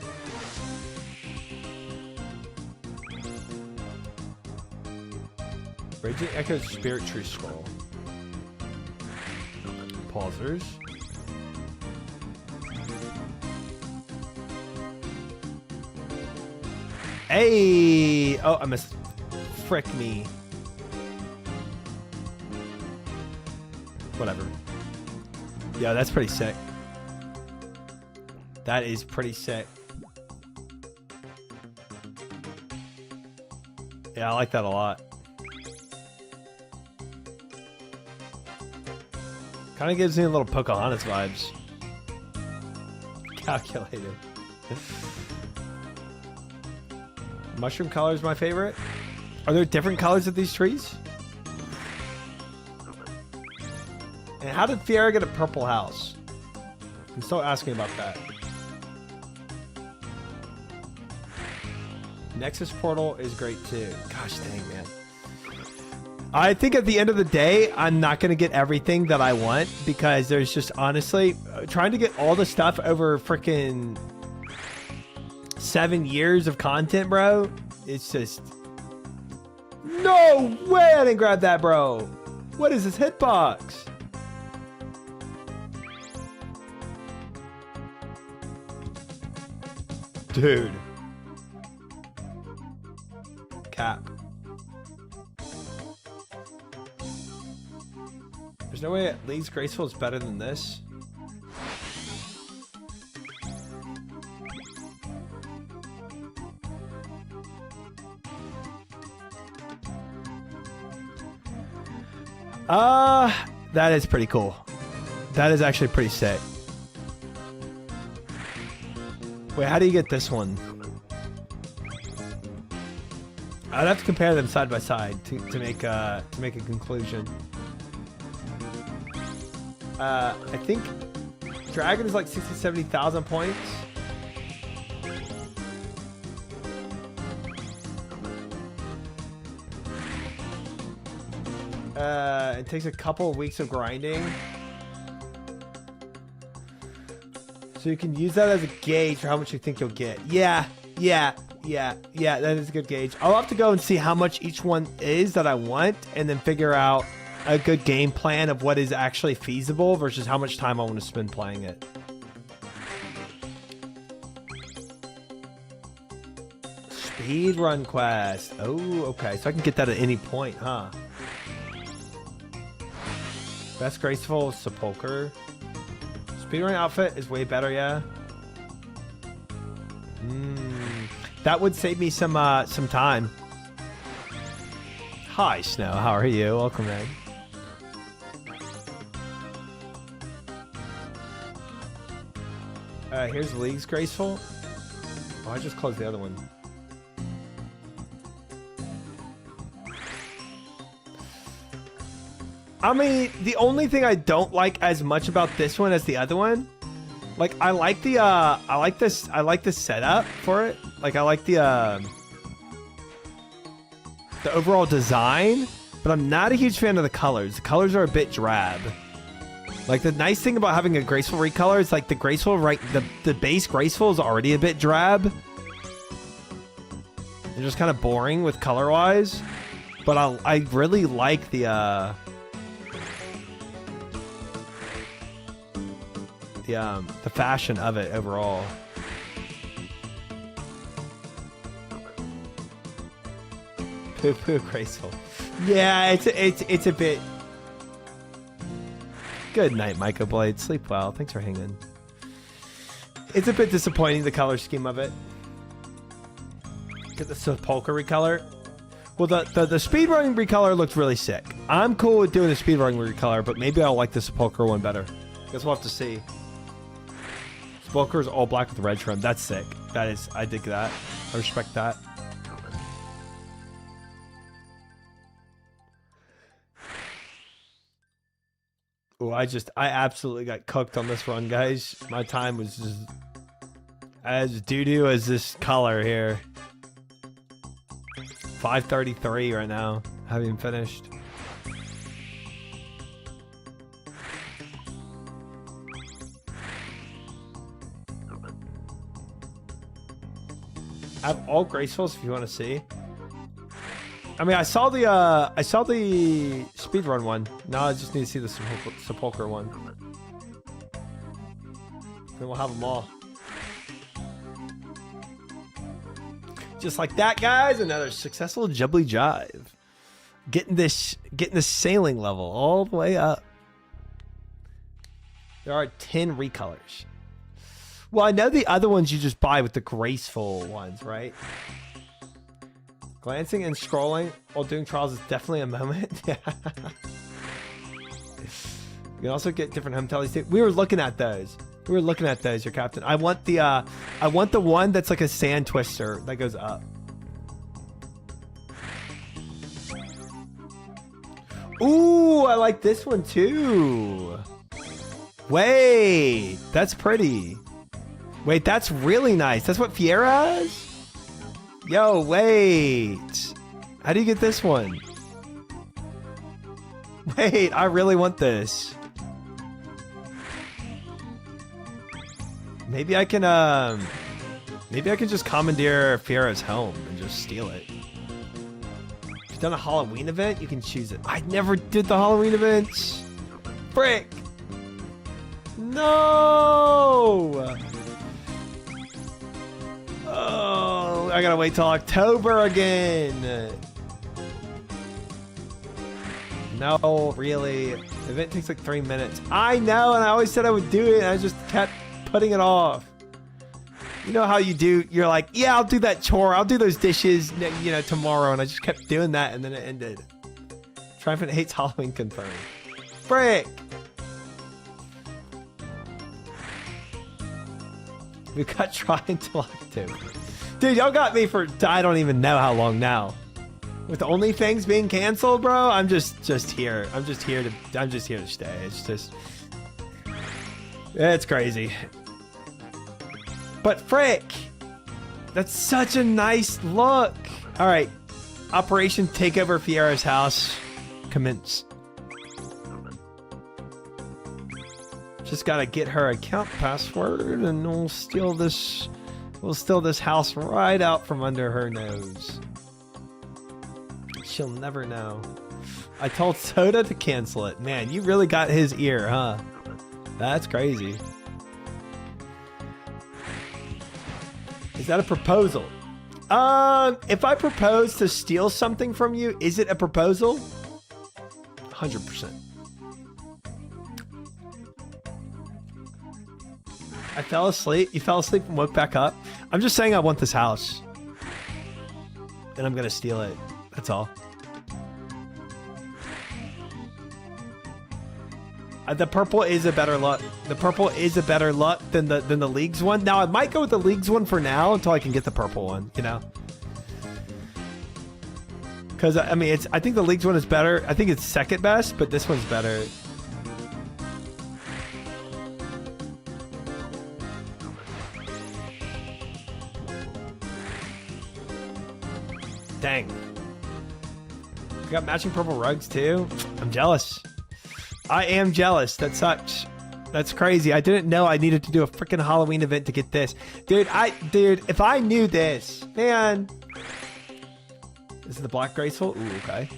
S1: Raging Echo's Spirit Tree Scroll. Pausers. Hey! Oh, I missed. Frick me. Whatever. Yeah, that's pretty sick. That is pretty sick. Yeah, I like that a lot. Kind of gives me a little Pocahontas vibes. Calculated. Mushroom color is my favorite. Are there different colors of these trees? And how did Fiera get a purple house? I'm still asking about that. Nexus Portal is great too. Gosh dang, man. I think at the end of the day, I'm not going to get everything that I want because there's just honestly trying to get all the stuff over freaking 7 years of content, bro. It's just no way I didn't grab that, bro. What is this hitbox? Dude. Cap. There's no way Lee's Graceful is better than this. That is pretty cool. That is actually pretty sick. Wait, how do you get this one? I'd have to compare them side by side to make a conclusion. I think Dragon is like 60, 70,000 points. It takes a couple of weeks of grinding. So you can use that as a gauge for how much you think you'll get. Yeah, that is a good gauge. I'll have to go and see how much each one is that I want and then figure out a good game plan of what is actually feasible versus how much time I want to spend playing it. Speedrun quest. Oh, okay. So I can get that at any point, huh? Best Graceful Sepulcher. Speedrun outfit is way better, yeah. That would save me some time. Hi, Snow. How are you? Welcome in. Here's League's Graceful. Oh, I just closed the other one. I mean, the only thing I don't like as much about this one as the other one, like I like the setup for it. Like I like the overall design, but I'm not a huge fan of the colors. The colors are a bit drab. Like the nice thing about having a Graceful recolor is like the Graceful, right? The base Graceful is already a bit drab. They're just kind of boring with color wise, but I really like the fashion of it overall. Poo poo Graceful. Yeah, it's a bit. Good night, Micah Blade. Sleep well. Thanks for hanging. It's a bit disappointing, the color scheme of it. Get the Sepulcher recolor. Well, the speedrunning recolor looked really sick. I'm cool with doing the speedrunning recolor, but maybe I'll like the Sepulcher one better. Guess we'll have to see. Sepulcher is all black with red trim. That's sick. That is, I dig that. I respect that. Oh, I absolutely got cooked on this run, guys. My time was just as doo-doo as this color here. 5:33 right now. Haven't even finished. I have all gracefuls if you want to see. I mean, I saw the speedrun one. Now I just need to see the sepulcher one. Then we'll have them all. Just like that, guys. Another successful jubbly jive. Getting this sailing level all the way up. There are 10 recolors. Well, I know the other ones you just buy with the graceful ones, right? Glancing and scrolling while doing trials is definitely a moment. Yeah. You can also get different home tellies too. We were looking at those. Your captain. I want the one that's like a sand twister that goes up. Ooh, I like this one too. Wait, that's pretty. Wait, that's really nice. That's what Fiera has? Yo, wait. How do you get this one? Wait, I really want this. Maybe I can just commandeer Fiera's home and just steal it. If you've done a Halloween event, you can choose it. I never did the Halloween events. Frick. No. Oh, I gotta wait till October again. No, really. The event takes like 3 minutes. I know, and I always said I would do it, and I just kept putting it off. You know how you do, you're like, yeah, I'll do that chore. I'll do those dishes, you know, tomorrow. And I just kept doing that, and then it ended. Triumphant hates Halloween confirmed. Frick. We got try until October. Dude, y'all got me for I don't even know how long now. With OnlyFans being canceled, bro, I'm just here. I'm just here to stay. It's crazy. But frick, that's such a nice look. All right, Operation Takeover Fiera's house commence. Just gotta get her account password, and we'll steal this house right out from under her nose. She'll never know. I told Soda to cancel it. Man, you really got his ear, huh? That's crazy. Is that a proposal? If I propose to steal something from you, is it a proposal? 100%. I fell asleep. You fell asleep and woke back up. I'm just saying I want this house. And I'm gonna steal it. That's all. The purple is a better luck. The purple is a better luck than the Leagues one. Now I might go with the Leagues one for now until I can get the purple one, you know? Because I mean, I think the Leagues one is better. I think it's second best, but this one's better. Dang. We got matching purple rugs too. I'm jealous. I am jealous. That sucks. That's crazy. I didn't know I needed to do a freaking Halloween event to get this. Dude, if I knew this, man. This is the Black Graceful. Ooh, okay.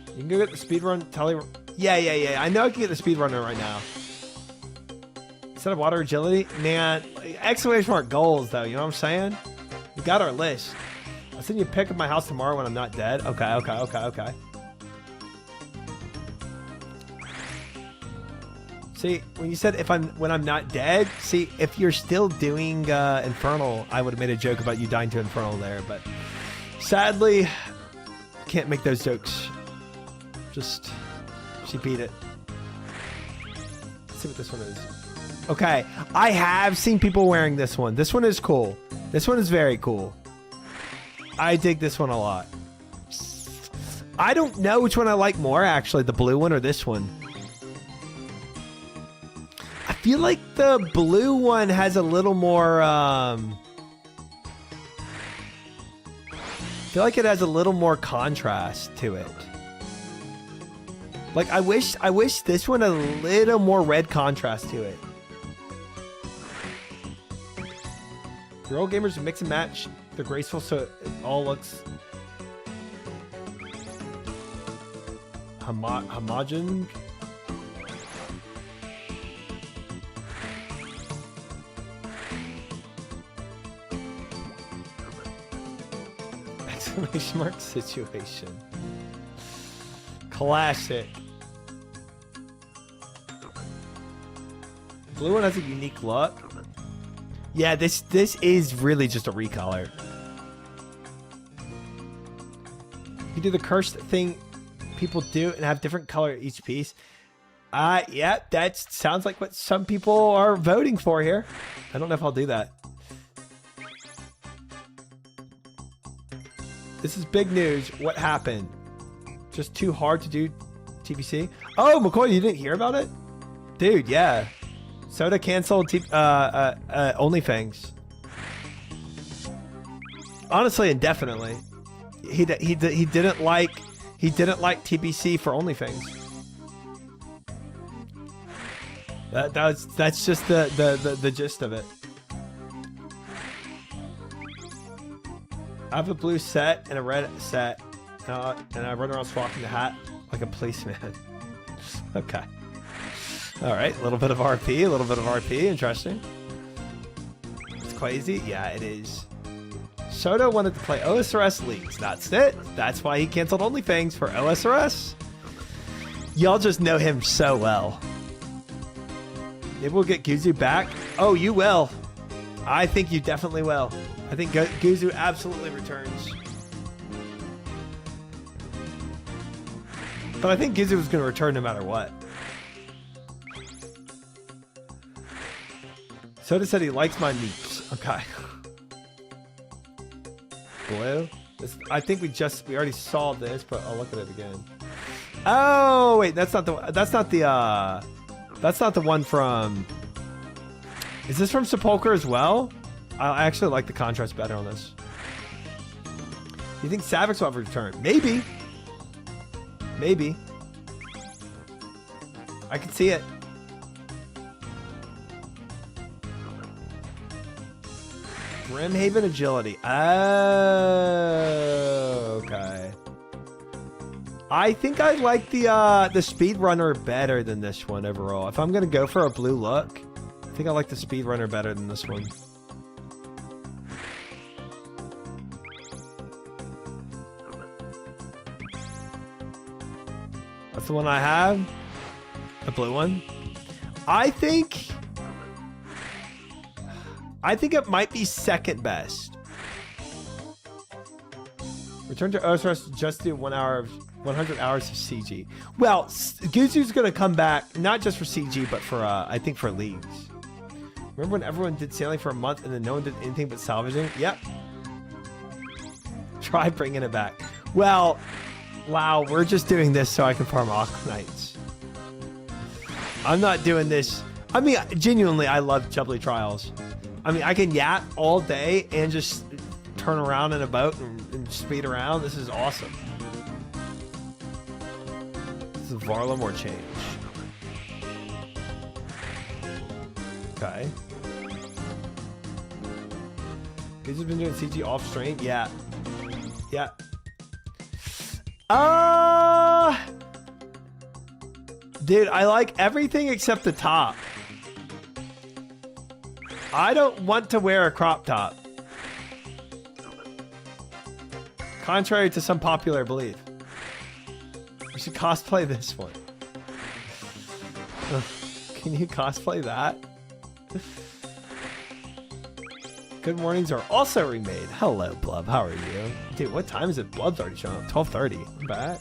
S1: You can go get the speedrun telly. Yeah. I know I can get the speedrunner right now. Instead of water agility, man, exclamation mark goals though, you know what I'm saying? We got our list. I'll send you a pic of my house tomorrow when I'm not dead. Okay. See, when you said when I'm not dead, see, if you're still doing Infernal, I would have made a joke about you dying to Infernal there, but sadly, can't make those jokes. Just, she beat it. Let's see what this one is. Okay, I have seen people wearing this one. This one is cool. This one is very cool. I dig this one a lot. I don't know which one I like more, actually, the blue one or this one. I feel like the blue one has a little more, I feel like it has a little more contrast to it. Like, I wish this one had a little more red contrast to it. Girl gamers mix and match. They're graceful, so it all looks homogen. Exclamation mark situation. Classic. Blue one has a unique look. Yeah, this is really just a recolor. You do the cursed thing people do and have different color each piece. Yeah, that sounds like what some people are voting for here. I don't know if I'll do that. This is big news. What happened? Just too hard to do TBC? Oh, McCoy, you didn't hear about it? Dude, yeah. Soda canceled OnlyFans. Honestly, indefinitely. He didn't like TBC for OnlyFans. That's just the gist of it. I have a blue set and a red set, and I run around swatting the hat like a policeman. Okay. All right, a little bit of RP, a little bit of RP. Interesting. It's crazy. Yeah, it is. Soda wanted to play OSRS Leagues. That's it. That's why he canceled OnlyFans for OSRS. Y'all just know him so well. Maybe we'll get Guzu back. Oh, you will. I think you definitely will. I think Guzu absolutely returns. But I think Guzu was going to return no matter what. Soda said he likes my meeps. Okay. Blue. I think we already saw this, but I'll look at it again. Oh wait, that's not the one from. Is this from Sepulchre as well? I actually like the contrast better on this. You think Savix will have a return? Maybe. Maybe. I can see it. Grimhaven agility. Oh, okay. I think I like the speedrunner better than this one overall. If I'm gonna go for a blue look, I think I like the speedrunner better than this one. That's the one I have. The blue one. I think it might be second best. Return to OSRS just do 100 hours of CG. Well, Guzu's gonna come back not just for CG, but for I think for leagues. Remember when everyone did sailing for a month and then no one did anything but salvaging? Yep. Try bringing it back. Well, wow, we're just doing this so I can farm Aquanites. I'm not doing this. I mean, genuinely, I love Jubilee Trials. I mean, I can yap all day and just turn around in a boat and speed around. This is awesome. This is Varlamore change. Okay. Guys have been doing CG off stream? Yeah. Yeah. Dude, I like everything except the top. I don't want to wear a crop top. Contrary to some popular belief. We should cosplay this one. Can you cosplay that? Good mornings are also remade. Hello, Blub. How are you? Dude, what time is it? Blub's already showing up. 12:30. I'm back.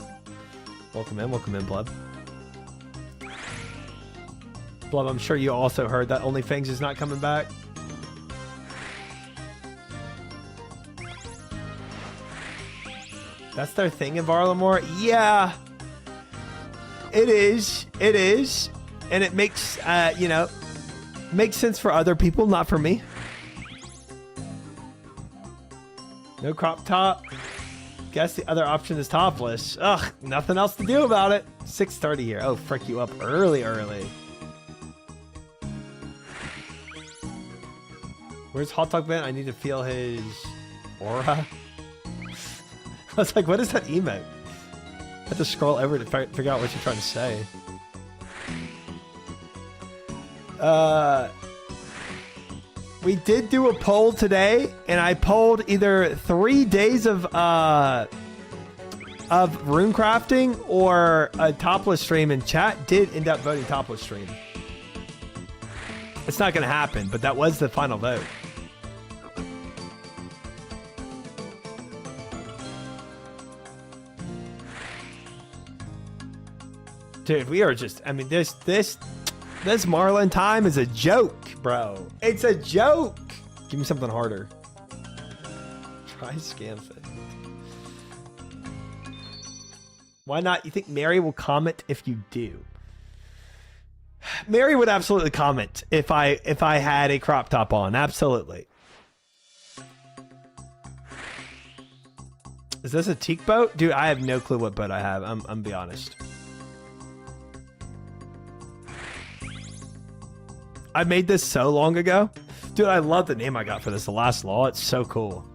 S1: Welcome in, Blub. Blub, I'm sure you also heard that OnlyFans is not coming back. That's their thing in Varlamore? Yeah. It is. It is. And it makes, you know, makes sense for other people, not for me. No crop top. Guess the other option is topless. Ugh, nothing else to do about it. 6:30 here. Oh, frick you up early. Where's Hot Dog Man? I need to feel his aura. I was like, what is that emote? I had to scroll over to figure out what you're trying to say. We did do a poll today, and I polled either 3 days of rune crafting or a topless stream, and chat did end up voting topless stream. It's not going to happen, but that was the final vote. Dude, we are just, I mean, this Marlin time is a joke, bro. It's a joke. Give me something harder. Try Scamfit. Why not? You think Mary will comment if you do? Mary would absolutely comment if I had a crop top on. Absolutely. Is this a teak boat? Dude, I have no clue what boat I have. I'm gonna be honest. I made this so long ago. Dude, I love the name I got for this, The Last Law. It's so cool.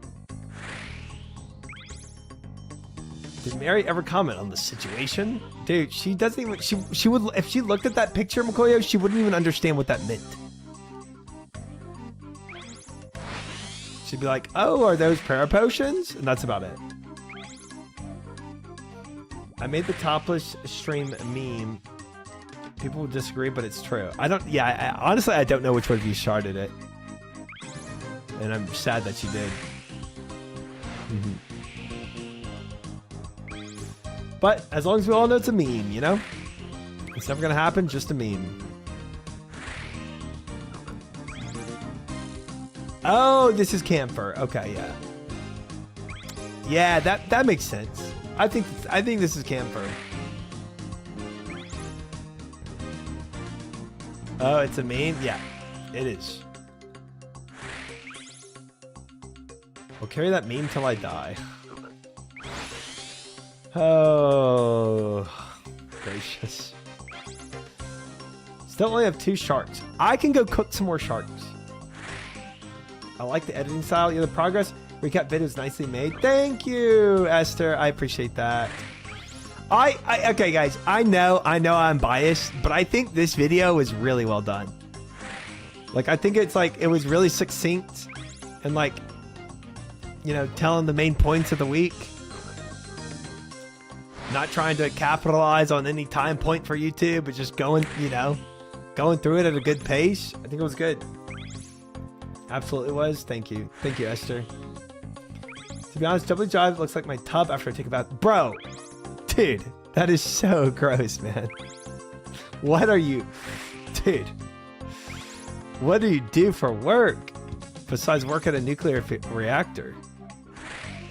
S1: Did Mary ever comment on the situation? Dude, she doesn't even, she would, if she looked at that picture, Makoyo, she wouldn't even understand what that meant. She'd be like, oh, are those para potions? And that's about it. I made the topless stream meme. People will disagree, but it's true. I don't, yeah, honestly, I don't know which one of you started it. And I'm sad that you did. But as long as we all know it's a meme, you know? It's never gonna happen, just a meme. Oh, this is camphor. Okay, yeah. Yeah, that makes sense. I think this is camphor. Oh, it's a meme? Yeah, it is. I'll carry that meme till I die. Oh, gracious. Still only have 2 sharks. I can go cook some more sharks. I like the editing style. Yeah, the progress recap video is nicely made. Thank you, Esther. I appreciate that. Okay, guys, I know I'm biased, but I think this video was really well done. Like, I think it's like, it was really succinct and like, you know, telling the main points of the week. Not trying to capitalize on any time point for YouTube, but just going, you know, going through it at a good pace. I think it was good. Absolutely was. Thank you. Thank you, Esther. To be honest, double drive looks like my tub after I take a bath. Bro, dude, that is so gross, man. What are you, dude? What do you do for work besides work at a nuclear reactor?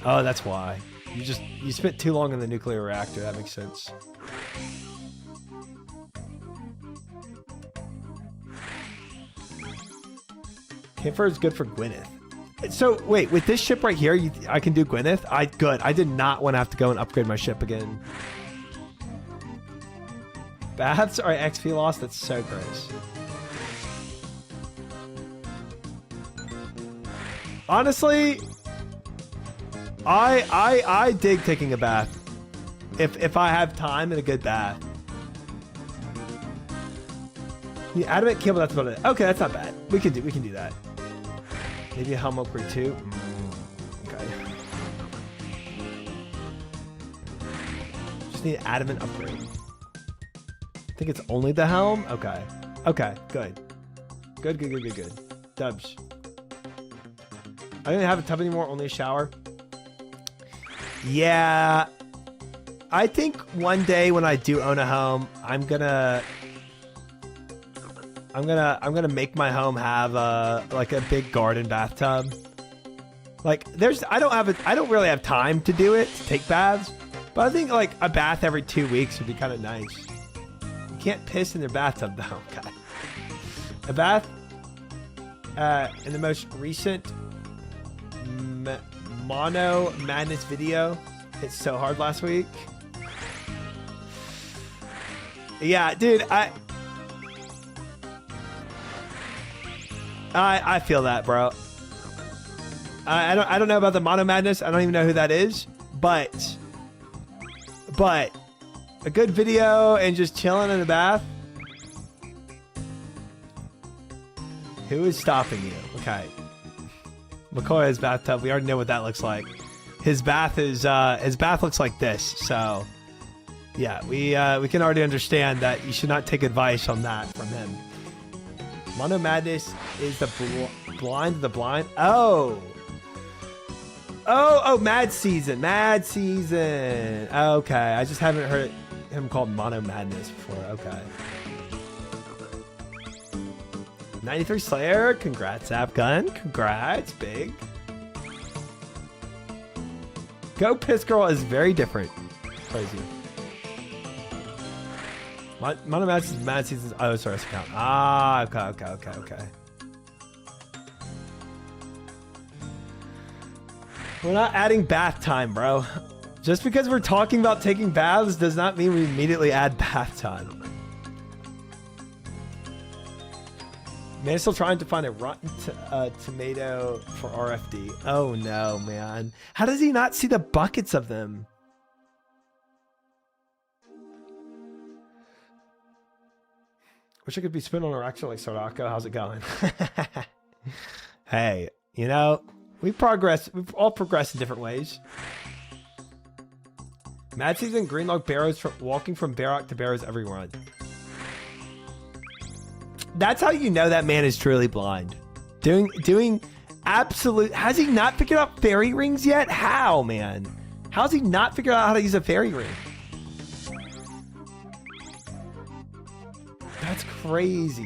S1: Oh, that's why. You spent too long in the nuclear reactor. That makes sense. Camphor is good for Gwyneth. So wait, with this ship right here, I can do Gwyneth. Good. I did not want to have to go and upgrade my ship again. Baths are XP loss. That's so gross. Honestly, I dig taking a bath if I have time and a good bath. The adamant cable, that's about it. Okay, that's not bad. We can do that. Maybe a helm upgrade too. Okay. Just need an adamant upgrade. I think it's only the helm. Okay. Okay. Good. Good. Dubs. I don't have a tub anymore. Only a shower. Yeah. I think one day when I do own a home, I'm gonna make my home have like a big garden bathtub. Like, I don't really have time to do it, to take baths. But I think like a bath every 2 weeks would be kind of nice. You can't piss in their bathtub though. Okay. A bath in the most recent Mono Madness video hit so hard last week. Yeah, dude, I feel that, bro. I don't know about the Mono Madness. I don't even know who that is, but a good video and just chilling in the bath. Who is stopping you? Okay. McCoy's bathtub. We already know what that looks like. His bath looks like this. So, yeah, we can already understand that you should not take advice on that from him. Mono Madness is the blind of the blind. Oh, Mad Season. Mad Season. Okay, I just haven't heard him called Mono Madness before. Okay. 93 Slayer. Congrats, Zapgun. Congrats, big. Go Piss Girl is very different. Crazy. Mono Madness is Mad Seasons. Oh, sorry, that's account. Ah, okay. We're not adding bath time, bro. Just because we're talking about taking baths does not mean we immediately add bath time. Man, still trying to find a rotten tomato for RFD. Oh no, man. How does he not see the buckets of them? Wish I could be spin on a actual like Soraka. How's it going? Hey, you know, we've all progressed in different ways. Mad Season, Greenlog Barrows, walking from Barrock to Barrows every run. That's how you know that man is truly blind. Doing absolute... Has he not figured out fairy rings yet? How, man? How's he not figured out how to use a fairy ring? That's crazy.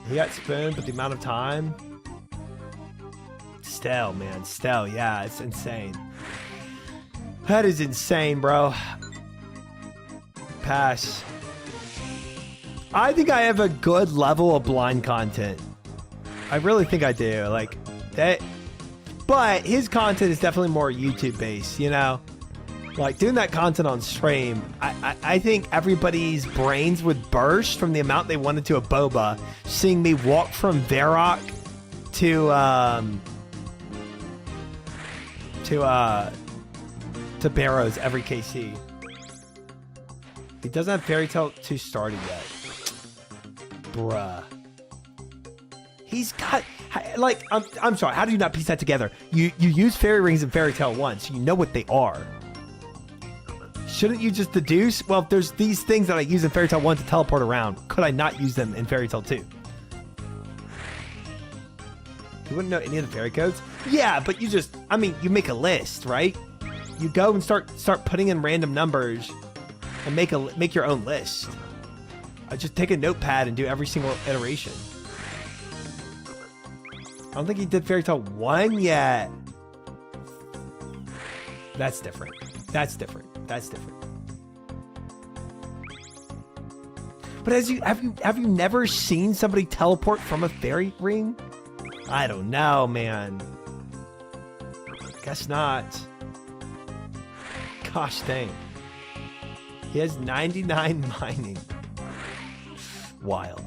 S1: He got spooned, but the amount of time... Still, man. Still, yeah, it's insane. That is insane, bro. Pass. I think I have a good level of blind content. I really think I do. Like, that... But his content is definitely more YouTube based, you know? Like, doing that content on stream, I think everybody's brains would burst from the amount they wanted to a boba, seeing me walk from Varrock to Barrows every KC. He doesn't have Fairy Tale 2 started yet. Bruh. He's got... Like, I'm sorry, how do you not piece that together? You use fairy rings in Fairy Tale 1, so you know what they are. Shouldn't you just deduce? Well, if there's these things that I use in Fairy Tale 1 to teleport around, could I not use them in Fairy Tale 2? You wouldn't know any of the fairy codes? Yeah, but you just... I mean, you make a list, right? You go and start putting in random numbers and make your own list. Just take a notepad and do every single iteration. I don't think he did Fairy Tale 1 yet. That's different. That's different. That's different. But have you never seen somebody teleport from a fairy ring? I don't know, man. Guess not. Gosh dang. He has 99 mining. Wild.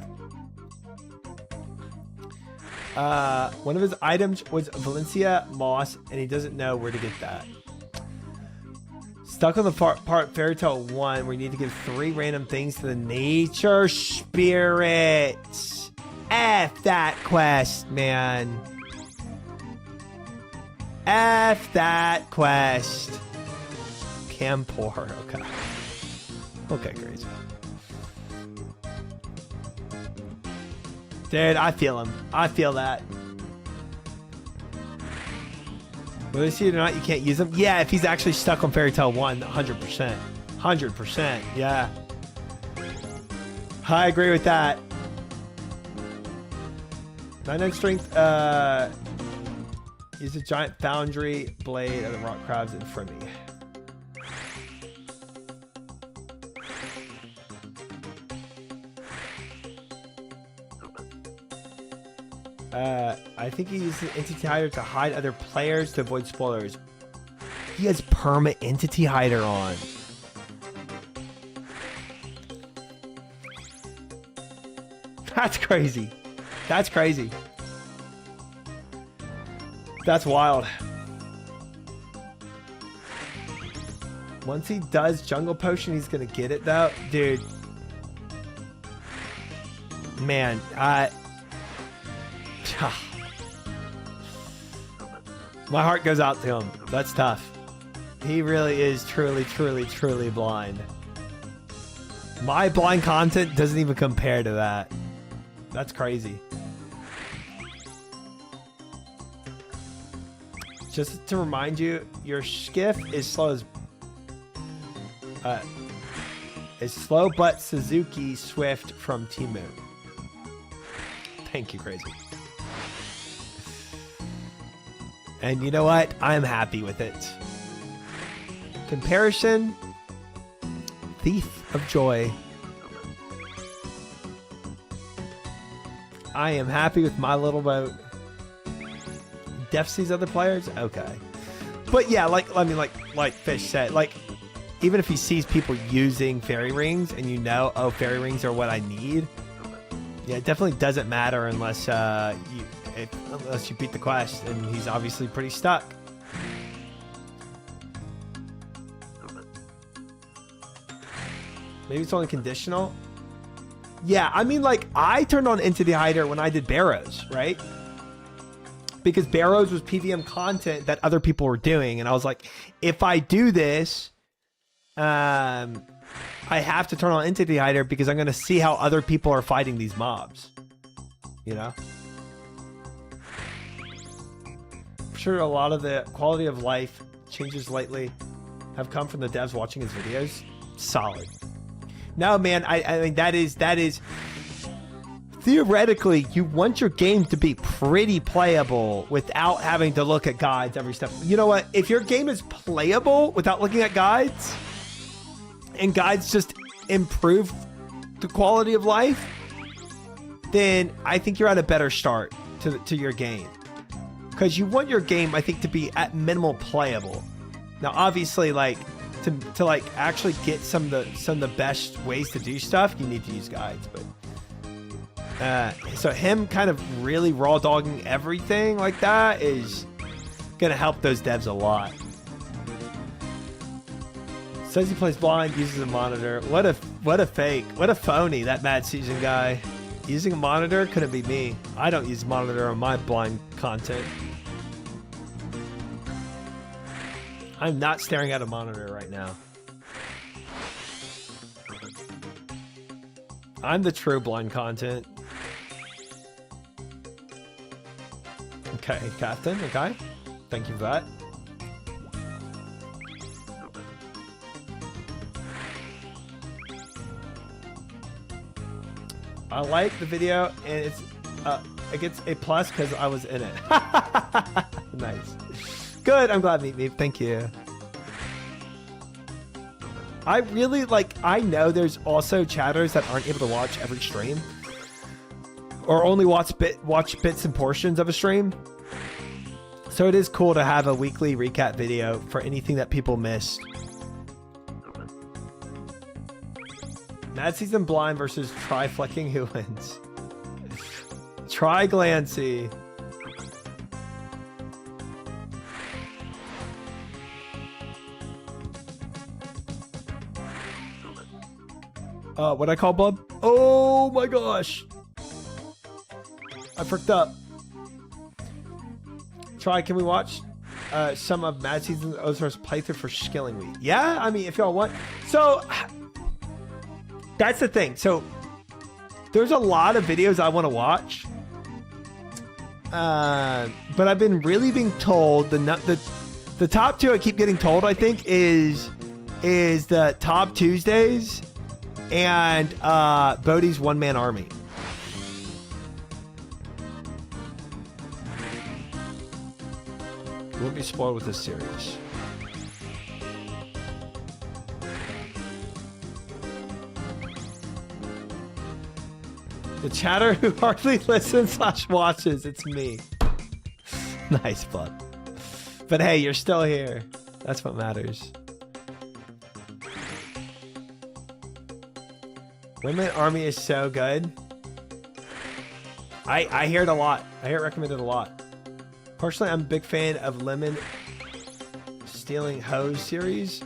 S1: One of his items was Valencia Moss, and he doesn't know where to get that. Stuck on the part Fairy Tale 1, where you need to give 3 random things to the nature spirits. F that quest, man. F that quest. Campor, okay. Okay, crazy. Dude, I feel him. I feel that. Whether you see it or not, you can't use him. Yeah, if he's actually stuck on Fairy Tale 1, 100%. 100%, yeah. I agree with that. 99 strength. Use a giant foundry blade of the rock crabs in front of me. I think he uses entity hider to hide other players to avoid spoilers. He has perma entity hider on. That's crazy. That's crazy. That's wild. Once he does jungle potion, he's gonna get it though, dude. Man, my heart goes out to him. That's tough. He really is truly blind. My blind content doesn't even compare to that. That's crazy. Just to remind you, your skiff is slow but Suzuki Swift from Timu. Thank you, crazy. And you know what? I'm happy with it. Comparison. Thief of joy. I am happy with my little boat. Def sees other players? Okay. But yeah, like Fish said, like, even if he sees people using fairy rings and you know, oh, fairy rings are what I need. Yeah, it definitely doesn't matter unless unless you beat the quest, and he's obviously pretty stuck. Maybe it's only conditional. Yeah, I mean, like, I turned on Entity Hider when I did Barrows, right? Because Barrows was PVM content that other people were doing, and I was like, if I do this, I have to turn on Entity Hider because I'm going to see how other people are fighting these mobs. You know? I'm sure a lot of the quality of life changes lately have come from the devs watching his videos. Solid. No, man, I mean, that is theoretically, you want your game to be pretty playable without having to look at guides every step. You know what? If your game is playable without looking at guides, and guides just improve the quality of life, then I think you're at a better start to your game. Because you want your game, I think, to be at minimal playable. Now, obviously, like, to like actually get some of the best ways to do stuff, you need to use guides. But so him kind of really raw dogging everything like that is gonna help those devs a lot. Says he plays blind, uses a monitor. What a fake, what a phony, that Mad Season guy. Using a monitor couldn't be me. I don't use a monitor on my blind content. I'm not staring at a monitor right now. I'm the true blind content. Okay, Captain, okay. Thank you for that. I like the video, and it gets a plus because I was in it. Nice. Good, I'm glad, Meep Meep. Thank you. I really, like, I know there's also chatters that aren't able to watch every stream. Or only watch bits and portions of a stream. So it is cool to have a weekly recap video for anything that people missed. Mad Season Blind versus Tri-Flecking, who wins? Tri-Glancy. What I call Bub? Oh my gosh. I fricked up. Try, can we watch some of Mad Season Ozar's playthrough for Skilling Week? Yeah, I mean, if y'all want. So, that's the thing. So, there's a lot of videos I want to watch. But I've been really being told the top two I keep getting told, I think, is the Top Tuesdays and Bodhi's one-man army. You won't be spoiled with this series. The chatter who hardly listens / watches. It's me. Nice, bud. But hey, you're still here. That's what matters. Women Army is so good. I hear it a lot. I hear it recommended a lot. Personally, I'm a big fan of Lemon Stealing Hose series.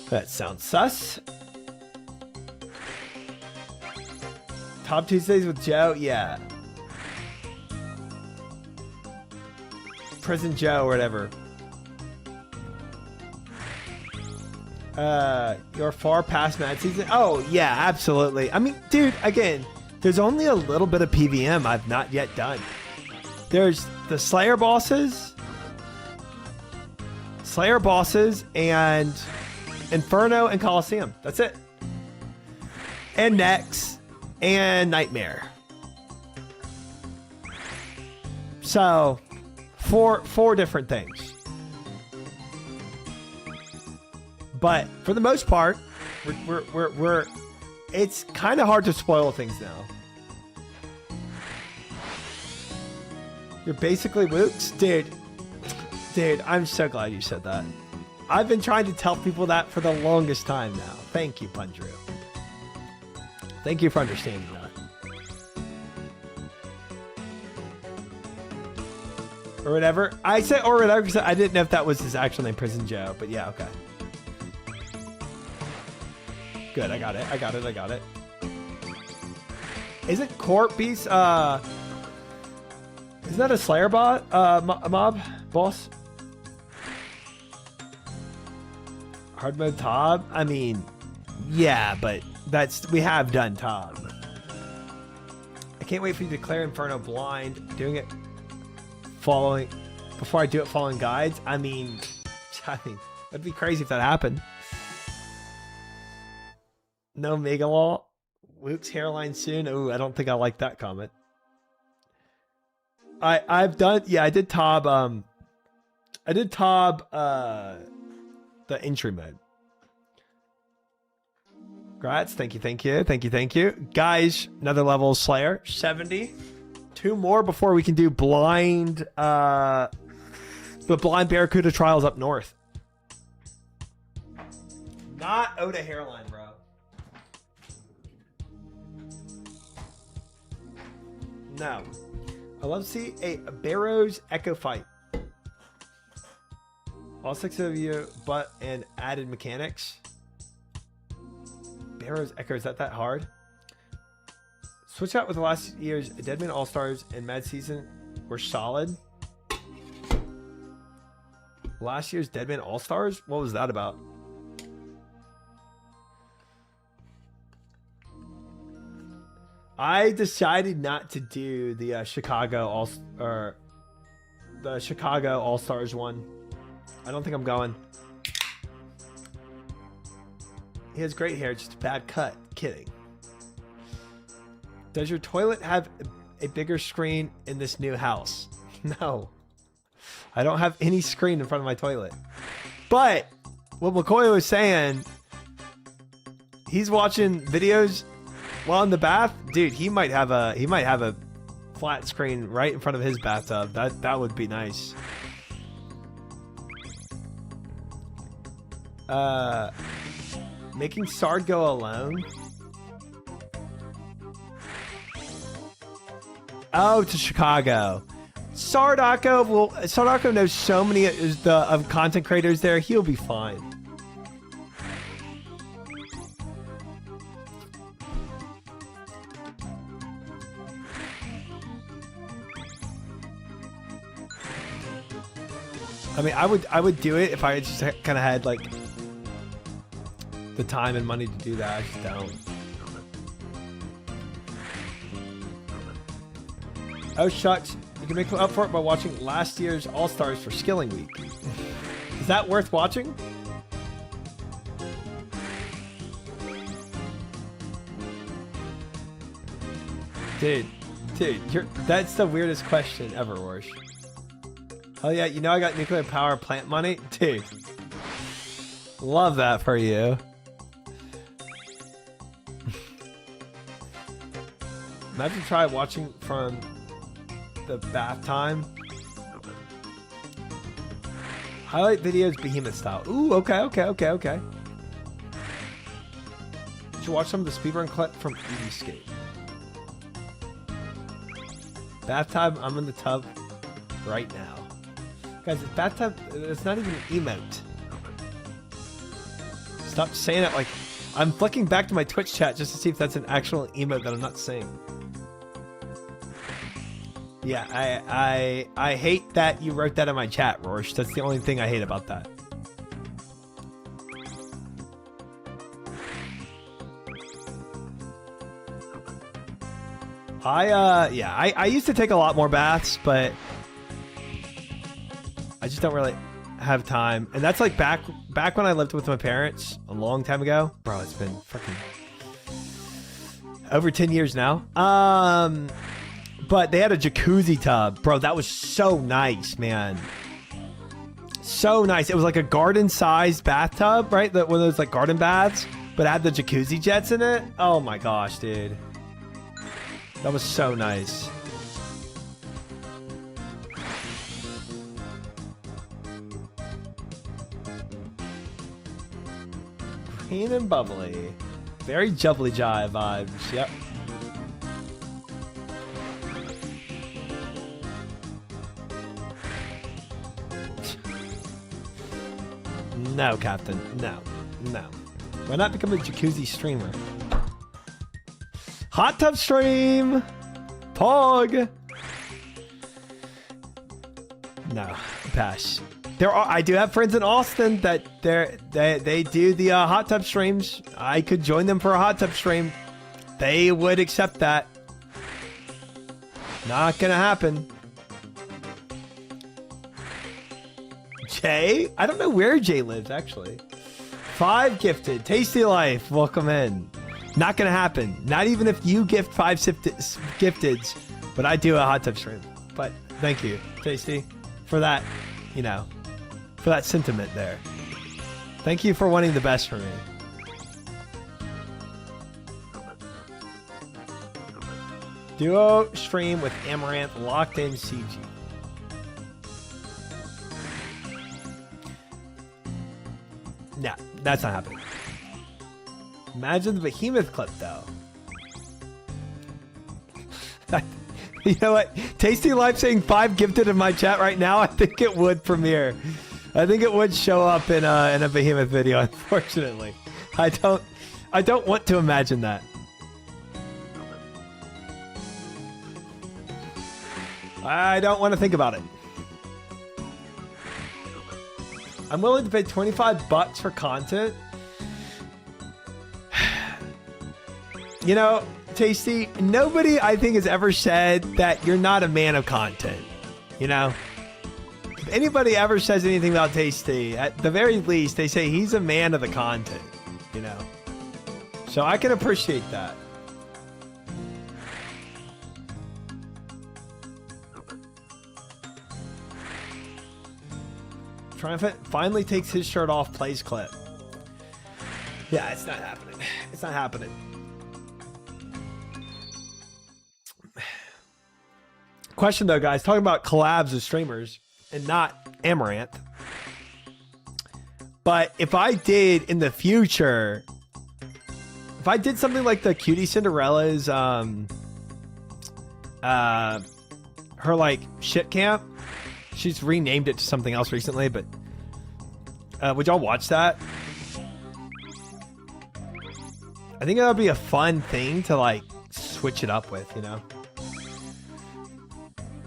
S1: That sounds sus. Top Tuesdays with Joe? Yeah. Prison Joe or whatever. You're far past Mad Season? Oh, yeah, absolutely. I mean, dude, again, there's only a little bit of PVM I've not yet done. There's the Slayer bosses, and Inferno and Coliseum. That's it. And Nex and Nightmare. So, four different things. But for the most part, we're it's kind of hard to spoil things now. You're basically Wooks? Dude, I'm so glad you said that. I've been trying to tell people that for the longest time now. Thank you, Pundrew. Thank you for understanding that. Or whatever. I said or whatever because I didn't know if that was his actual name, Prison Joe. But yeah, okay. Good, I got it. Isn't Court Beast, isn't that a Slayer bot, mob boss? Hard mode Tob? I mean, yeah, but we have done Tob. I can't wait for you to declare Inferno blind, doing it before I do it following guides. I mean, that'd be crazy if that happened. No Megalaw. Luke's hairline soon. Ooh, I don't think I like that comment. I did Tob the entry mode. Grats, thank you. Guys, another level of Slayer, 70. 2 more before we can do blind the blind Barracuda trials up north. Not Oda hairline, bro. No. I love to see a Barrows Echo fight. All 6 of you, but and added mechanics. Barrows Echo, is that hard? Switch out with the last year's Deadman All-Stars and Mad Season were solid. Last year's Deadman All-Stars? What was that about? I decided not to do the Chicago All-Stars one. I don't think I'm going. He has great hair, just a bad cut. Kidding. Does your toilet have a bigger screen in this new house? No. I don't have any screen in front of my toilet. But what McCoy was saying, he's watching videos while in the bath. Dude, he might have a flat screen right in front of his bathtub. That would be nice. Making Sard go alone? Oh, to Chicago. Sardako knows so many of content creators there. He'll be fine. I mean, I would do it if I just kind of had like the time and money to do that. I just don't. Oh shucks, you can make up for it by watching last year's All-Stars for Skilling Week. Is that worth watching? Dude, that's the weirdest question ever, Warsh. Oh yeah, you know I got nuclear power plant money? Dude. Love that for you. Imagine try watching from the bath time. Highlight videos behemoth style. Ooh, okay. You should watch some of the speedrun clip from Escape. Bathtub, I'm in the tub right now. Guys, bathtub, it's not even an emote. Stop saying it like... I'm flicking back to my Twitch chat just to see if that's an actual emote that I'm not saying. Yeah, I hate that you wrote that in my chat, Rorsch. That's the only thing I hate about that. I used to take a lot more baths, but I just don't really have time. And that's like back when I lived with my parents a long time ago. Bro, it's been freaking over 10 years now. But they had a jacuzzi tub. Bro, that was so nice, man. So nice. It was like a garden-sized bathtub, right? One of those like garden baths, but it had the jacuzzi jets in it. Oh my gosh, dude. That was so nice. Green and bubbly. Very jubbly jive vibes. Yep. No, Captain. No. Why not become a jacuzzi streamer? Hot tub stream! Pog! No, pass. I do have friends in Austin that they do the hot tub streams. I could join them for a hot tub stream. They would accept that. Not gonna happen. Jay? I don't know where Jay lives, actually. 5 gifted. Tasty Life. Welcome in. Not gonna happen. Not even if you gift 5 gifteds. But I do a hot tub stream. But thank you, Tasty, for that, you know, for that sentiment there. Thank you for wanting the best for me. Duo stream with Amaranth locked in CG. Nah, that's not happening. Imagine the behemoth clip, though. You know what? Tasty Life saying 5 gifted in my chat right now. I think it would premiere. I think it would show up in a behemoth video. Unfortunately, I don't want to imagine that. I don't want to think about it. I'm willing to pay 25 bucks for content. You know, Tasty, nobody I think has ever said that you're not a man of content. You know? If anybody ever says anything about Tasty, at the very least, they say he's a man of the content. You know? So I can appreciate that. Triumphant finally takes his shirt off, plays clip. Yeah, it's not happening. It's not happening. Question though, guys, talking about collabs of streamers and not Amaranth. But if I did in the future, if I did something like the Cutie Cinderella's, her like shit camp, she's renamed it to something else recently, but would y'all watch that? I think that would be a fun thing to like switch it up with, you know?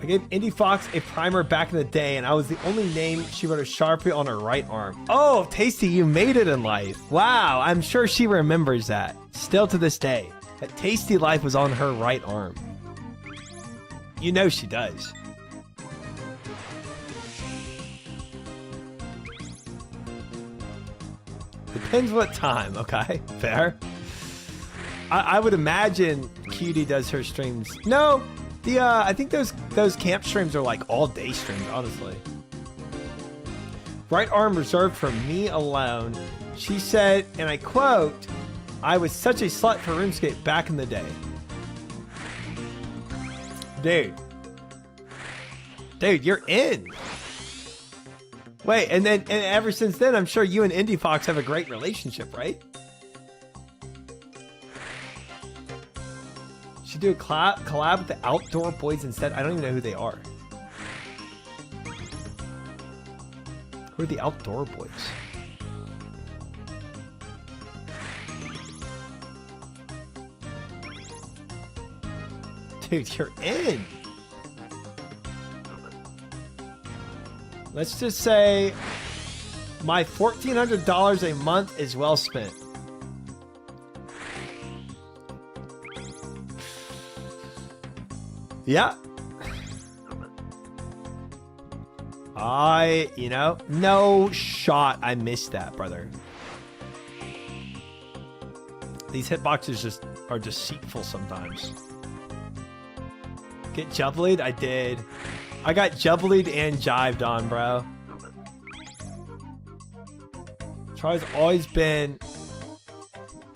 S1: I gave Indy Fox a primer back in the day, and I was the only name she wrote a Sharpie on her right arm. Oh, Tasty, you made it in life. Wow, I'm sure she remembers that. Still to this day, that Tasty Life was on her right arm. You know she does. Depends what time, okay? Fair. I would imagine Cutie does her streams. No, the I think those camp streams are like all day streams, honestly. Right arm reserved for me alone. She said, and I quote, "I was such a slut for RuneScape back in the day." Dude, you're in. Wait, and ever since then, I'm sure you and Indie Fox have a great relationship, right? Should do a collab with the Outdoor Boys instead. I don't even know who they are. Who are the Outdoor Boys? Dude, you're in. Let's just say my $1,400 a month is well spent. Yeah. You know, no shot. I missed that, brother. These hitboxes are deceitful sometimes. Get jubbly? I did. I got jubblied and jived on, bro. Charlie's always been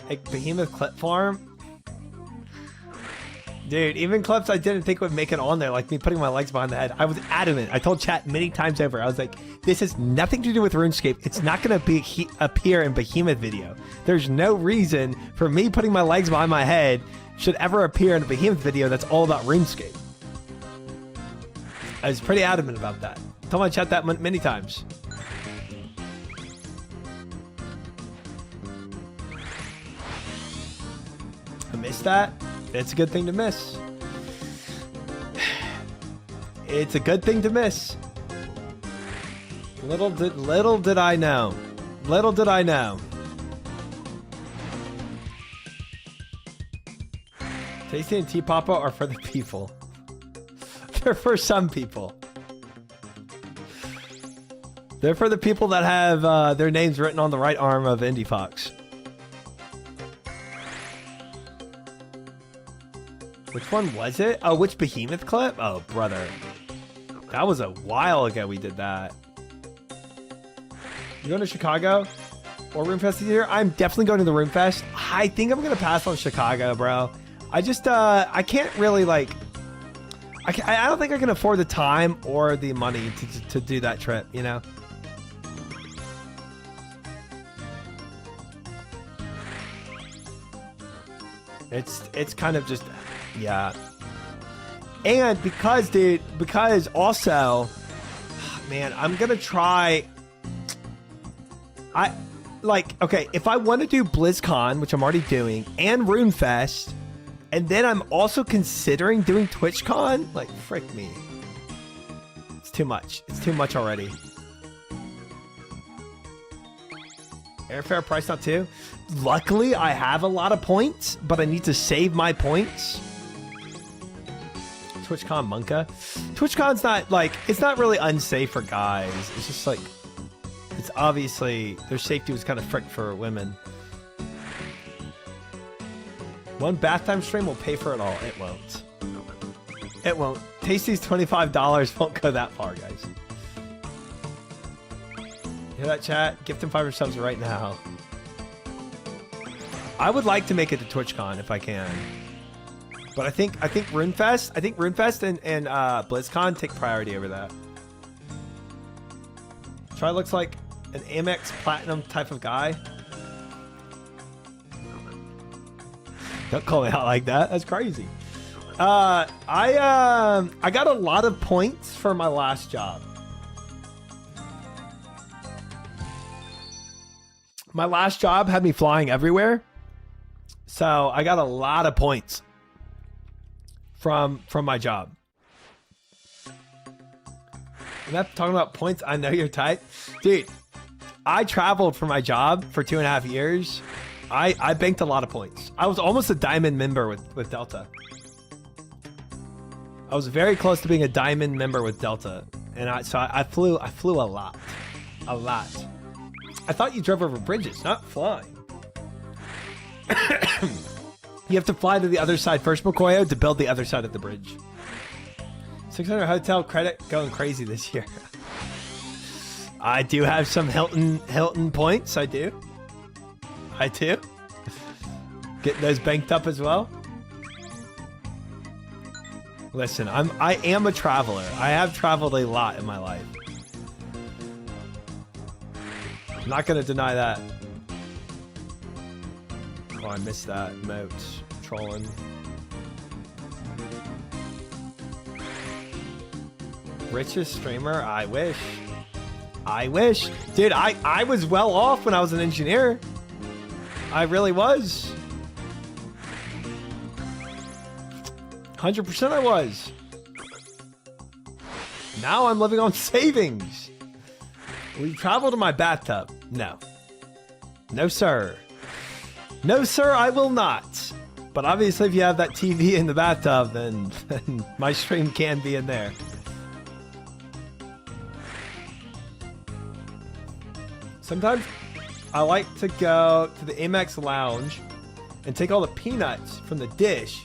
S1: a behemoth clip farm. Dude, even clips I didn't think would make it on there, like me putting my legs behind the head. I was adamant. I told chat many times over. I was like, this has nothing to do with RuneScape. It's not going to appear in Behemoth video. There's no reason for me putting my legs behind my head should ever appear in a Behemoth video that's all about RuneScape. I was pretty adamant about that. I told my chat that many times. I missed that. It's a good thing to miss. It's a good thing to miss. Little did I know. Little did I know. Tasty and Tea Papa are for the people. They're for some people. They're for the people that have their names written on the right arm of Indie Fox. Which one was it? Oh, which Behemoth clip? Oh, brother. That was a while ago we did that. You going to Chicago? Or RuneFest this year? I'm definitely going to the RuneFest. I think I'm going to pass on Chicago, bro. I just, I can't really, like... I don't think I can afford the time or the money to do that trip, you know? It's kind of just... Yeah. And because also, man, I'm going to try... okay, if I want to do BlizzCon, which I'm already doing, and RuneFest, and then I'm also considering doing TwitchCon, like, frick me. It's too much. It's too much already. Airfare price not too. Luckily, I have a lot of points, but I need to save my points. TwitchCon Monka. TwitchCon's not, like, it's not really unsafe for guys. It's just, like, it's obviously, their safety was kind of fricked for women. One bath time stream will pay for it all. It won't. It won't. Tasty's $25 won't go that far, guys. Hear that, chat? Gift them 5 subs right now. I would like to make it to TwitchCon if I can. But I think RuneFest and BlizzCon take priority over that. Try looks like an Amex Platinum type of guy. Don't call me out like that. That's crazy. I got a lot of points for my last job. My last job had me flying everywhere. So I got a lot of points from my job. I'm not talking about points. I know you're tight. Dude, I traveled for my job for 2.5 years. I banked a lot of points. I was almost a diamond member with Delta. I was very close to being a diamond member with Delta. And I flew a lot. A lot. I thought you drove over bridges, not flying. You have to fly to the other side first, Mokoyo, to build the other side of the bridge. 600 hotel credit going crazy this year. I do have some Hilton points. I do. Getting those banked up as well. Listen, I am a traveler. I have traveled a lot in my life. I'm not gonna deny that. Oh, I missed that. Moat. Trolling. Richest streamer? I wish. I wish. Dude, I was well off when I was an engineer. I really was. 100% I was. Now I'm living on savings. Will you travel to my bathtub? No. No, sir. No, sir, I will not. But obviously, if you have that TV in the bathtub, then my stream can be in there. Sometimes I like to go to the Amex Lounge and take all the peanuts from the dish,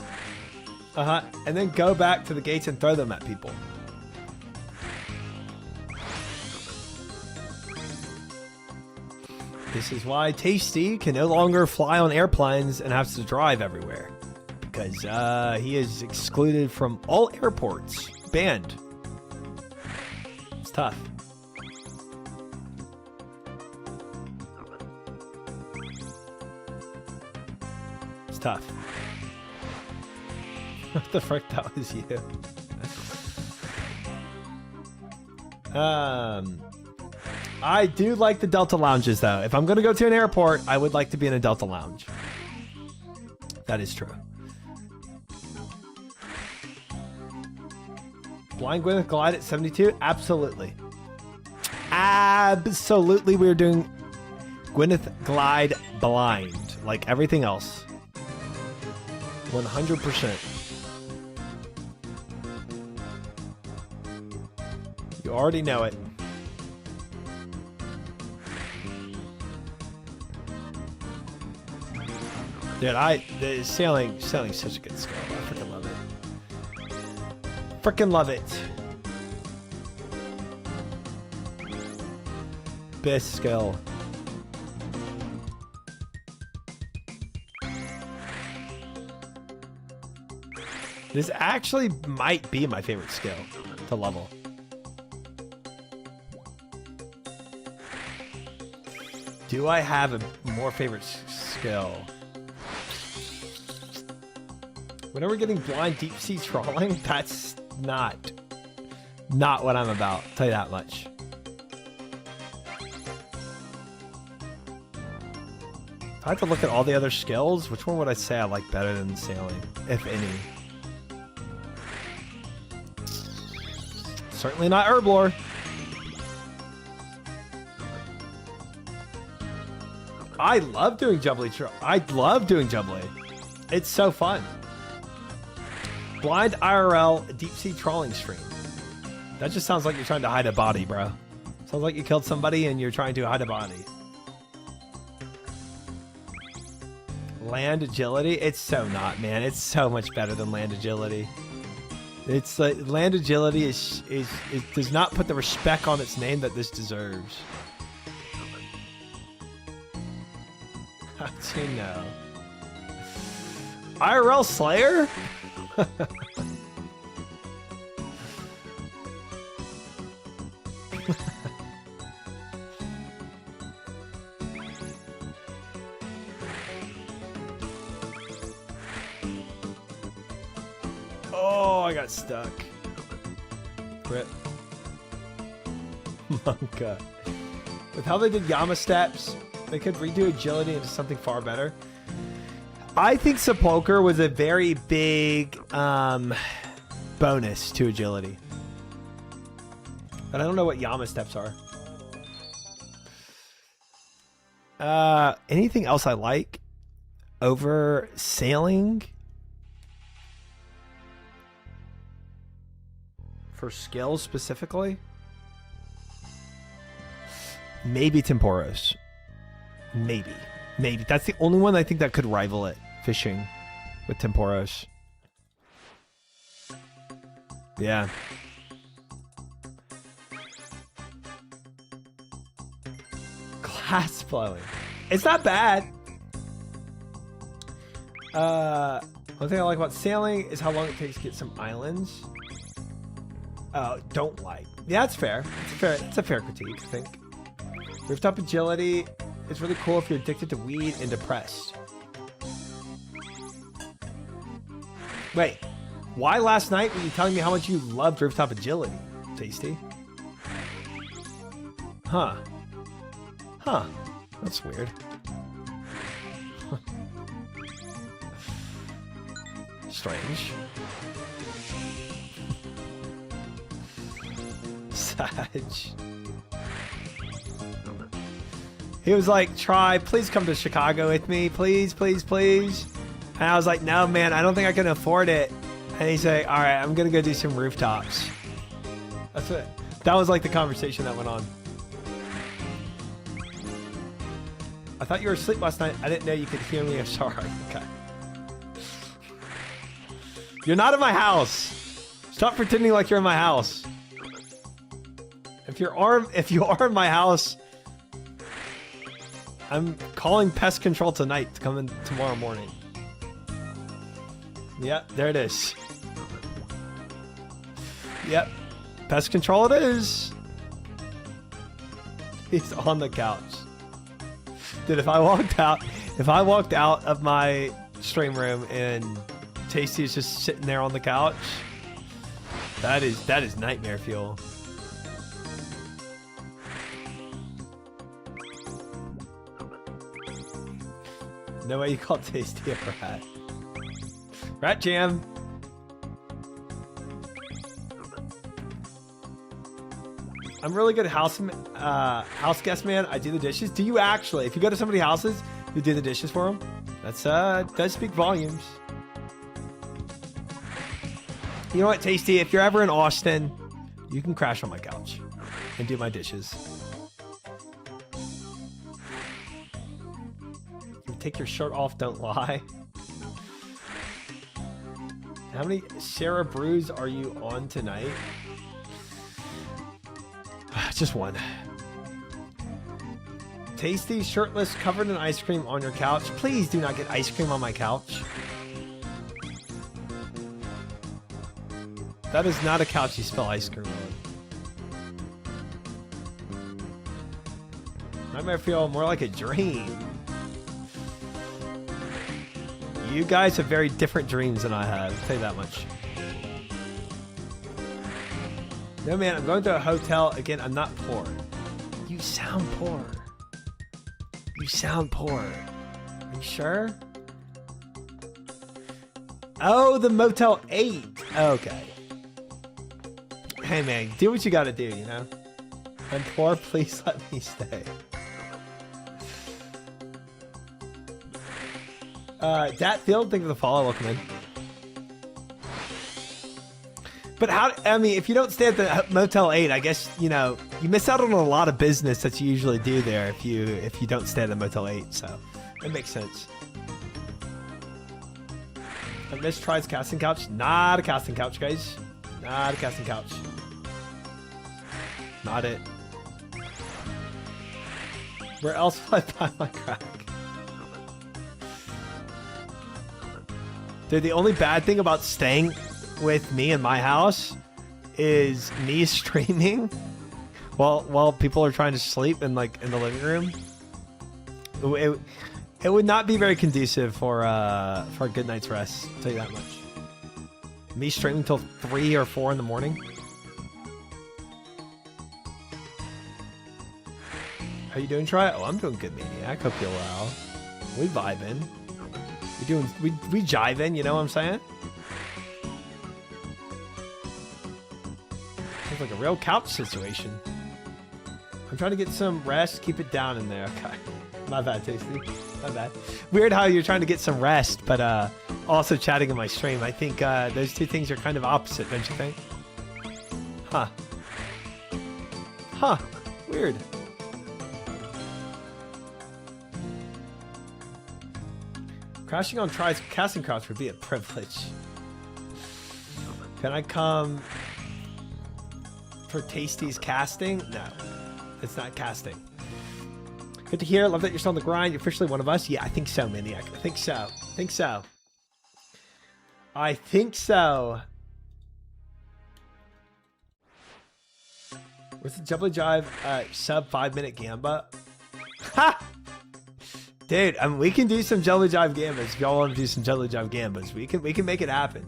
S1: and then go back to the gates and throw them at people. This is why Tasty can no longer fly on airplanes and has to drive everywhere. Because he is excluded from all airports. Banned. It's tough. It's tough. What the frick? That was you. I do like the Delta lounges, though. If I'm going to go to an airport, I would like to be in a Delta lounge. That is true. Blind Gwyneth Glide at 72? Absolutely. Absolutely, we're doing Gwyneth Glide blind, like everything else. 100%. You already know it. Dude, the sailing's such a good skill. I freaking love it. Freaking love it. Best skill. This actually might be my favorite skill to level. Do I have a more favorite skill? Whenever getting blind deep sea trawling, that's not what I'm about. I'll tell you that much. If I have to look at all the other skills, which one would I say I like better than sailing, if any? Certainly not Herblore. I love doing jubbly. I love doing jubbly. It's so fun. Blind IRL deep sea trawling stream. That just sounds like you're trying to hide a body, bro. Sounds like you killed somebody and you're trying to hide a body. Land agility? It's so not, man. It's so much better than land agility. It's like land agility it does not put the respect on its name that this deserves. How'd you know? IRL Slayer? Oh, I got stuck. Rip. Monka. With how they did Yama steps, they could redo agility into something far better. I think Sepulcher was a very big bonus to agility. But I don't know what Yama steps are. Anything else I like over sailing? For skills specifically? Maybe Temporos. Maybe. That's the only one I think that could rival it. Fishing. with temporos. Yeah. Glass blowing. It's not bad. One thing I like about sailing is how long it takes to get some islands. Don't like. Yeah, that's fair. It's a fair critique, I think. Rooftop agility is really cool if you're addicted to weed and depressed. Wait, why last night were you telling me how much you loved rooftop agility, Tasty? Huh. Huh. That's weird. Strange. Sag. He was like, "Try, please come to Chicago with me, please, please, please." And I was like, "No, man, I don't think I can afford it." And he's like, "All right, I'm gonna go do some rooftops." That's it. That was like the conversation that went on. I thought you were asleep last night. I didn't know you could hear me. I'm sorry. Okay. You're not in my house. Stop pretending like you're in my house. If you are in my house, I'm calling pest control tonight to come in tomorrow morning. Yep, there it is. Yep, pest control it is. He's on the couch. Dude, if I walked out of my stream room and Tasty is just sitting there on the couch, that is nightmare fuel. No way you call Tasty a rat. Rat jam. I'm really good at house guest man. I do the dishes. Do you actually? If you go to somebody's houses, you do the dishes for them? That's does speak volumes. You know what, Tasty? If you're ever in Austin, you can crash on my couch and do my dishes. Take your shirt off, don't lie. How many Sarah brews are you on tonight? Just one. Tasty, shirtless, covered in ice cream on your couch. Please do not get ice cream on my couch. That is not a couch you spill ice cream on. Nightmare feel more like a dream. You guys have very different dreams than I have. I'll tell you that much. No, man, I'm going to a hotel. Again, I'm not poor. You sound poor. You sound poor. Are you sure? Oh, the Motel 8. Okay. Hey, man, do what you got to do, you know? I'm poor. Please let me stay. Datfield, thank you for the follow. Welcome in. But how, I mean, if you don't stay at the Motel 8, I guess, you know, you miss out on a lot of business that you usually do there if you don't stay at the Motel 8, so it makes sense. I missed Tri's casting couch. Not a casting couch, guys. Not a casting couch. Not it. Where else will I buy my crack? Dude, the only bad thing about staying with me in my house is me streaming while people are trying to sleep in like in the living room. It would not be very conducive for a good night's rest. I'll tell you that much. Me streaming till 3 or 4 in the morning. How you doing, Try? Oh, I'm doing good, Maniac. Hope you're well. We vibing. We jiving, you know what I'm saying? Sounds like a real couch situation. I'm trying to get some rest. Keep it down in there. Okay. My bad, Tasty. My bad. Weird how you're trying to get some rest, but also chatting in my stream. I think those two things are kind of opposite, don't you think? Huh. Huh. Weird. Crashing on tries casting crouch would be a privilege. Can I come for Tasty's casting? No, it's not casting. Good to hear. Love that you're still on the grind. You're officially one of us. Yeah, I think so, Maniac. I think so. I think so. I think so. What's the Jubbly Jive sub 5-minute Gamba? Ha! Dude, I mean, we can do some Jubbly Jive Gambas. If y'all want to do some Jubbly Jive Gambas, we can make it happen.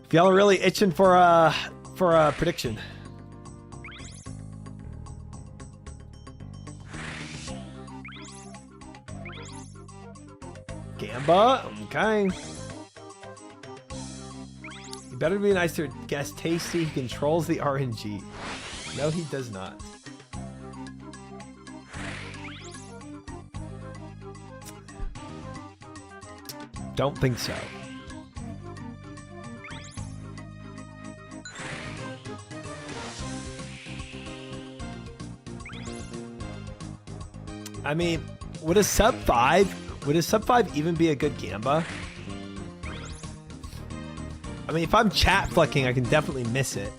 S1: If y'all are really itching for a prediction. Gamba, okay. You better be nice to guess Tasty. He controls the RNG. No, he does not. Don't think so. I mean, would a sub 5? Would a sub 5 even be a good Gamba? I mean, if I'm chat flicking, I can definitely miss it.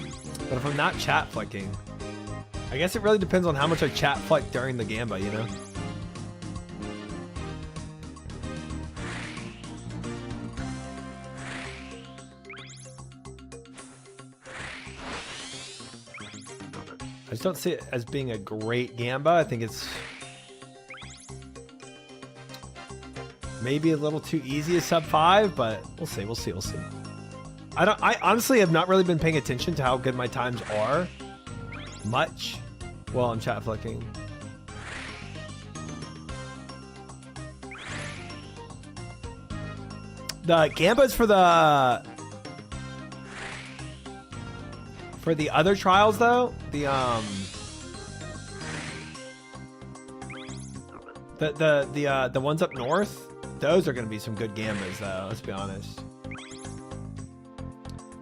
S1: But if I'm not chat flicking, I guess it really depends on how much I chat flick during the Gamba, you know? I just don't see it as being a great Gamba. I think it's maybe a little too easy a sub 5, but we'll see, we'll see, we'll see. I honestly have not really been paying attention to how good my times are much while I'm chat flicking. The Gambas for the other trials though, the ones up north, those are going to be some good Gambas though, let's be honest.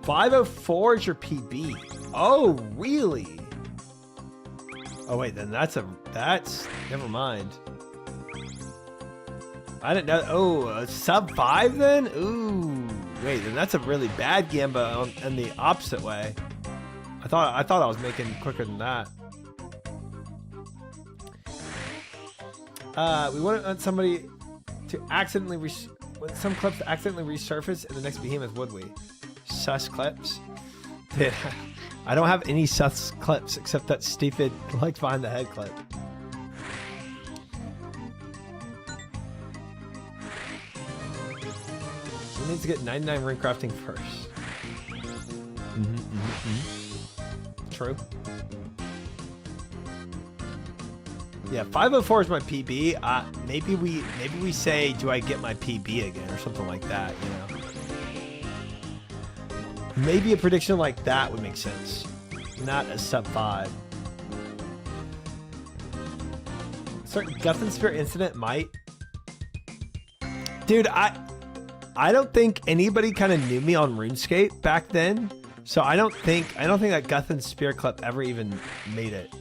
S1: 504 is your PB. Oh, really? Oh wait, then that's never mind. I didn't know. Oh, a sub 5 then? Ooh, wait, then that's a really bad Gamba in the opposite way. I thought I was making quicker than that. We want somebody to accidentally some clips to accidentally resurface in the next behemoth, would we? Sus clips? Dude, I don't have any sus clips except that stupid like behind the head clip. We need to get 99 ring crafting first. True. Yeah, 504 is my PB. Maybe we say, do I get my PB again or something like that, you know? Maybe a prediction like that would make sense. Not a sub 5. Certain Guthun Spirit incident might. Dude, I don't think anybody kind of knew me on RuneScape back then. So I don't think that Guthun Spear clip ever even made it.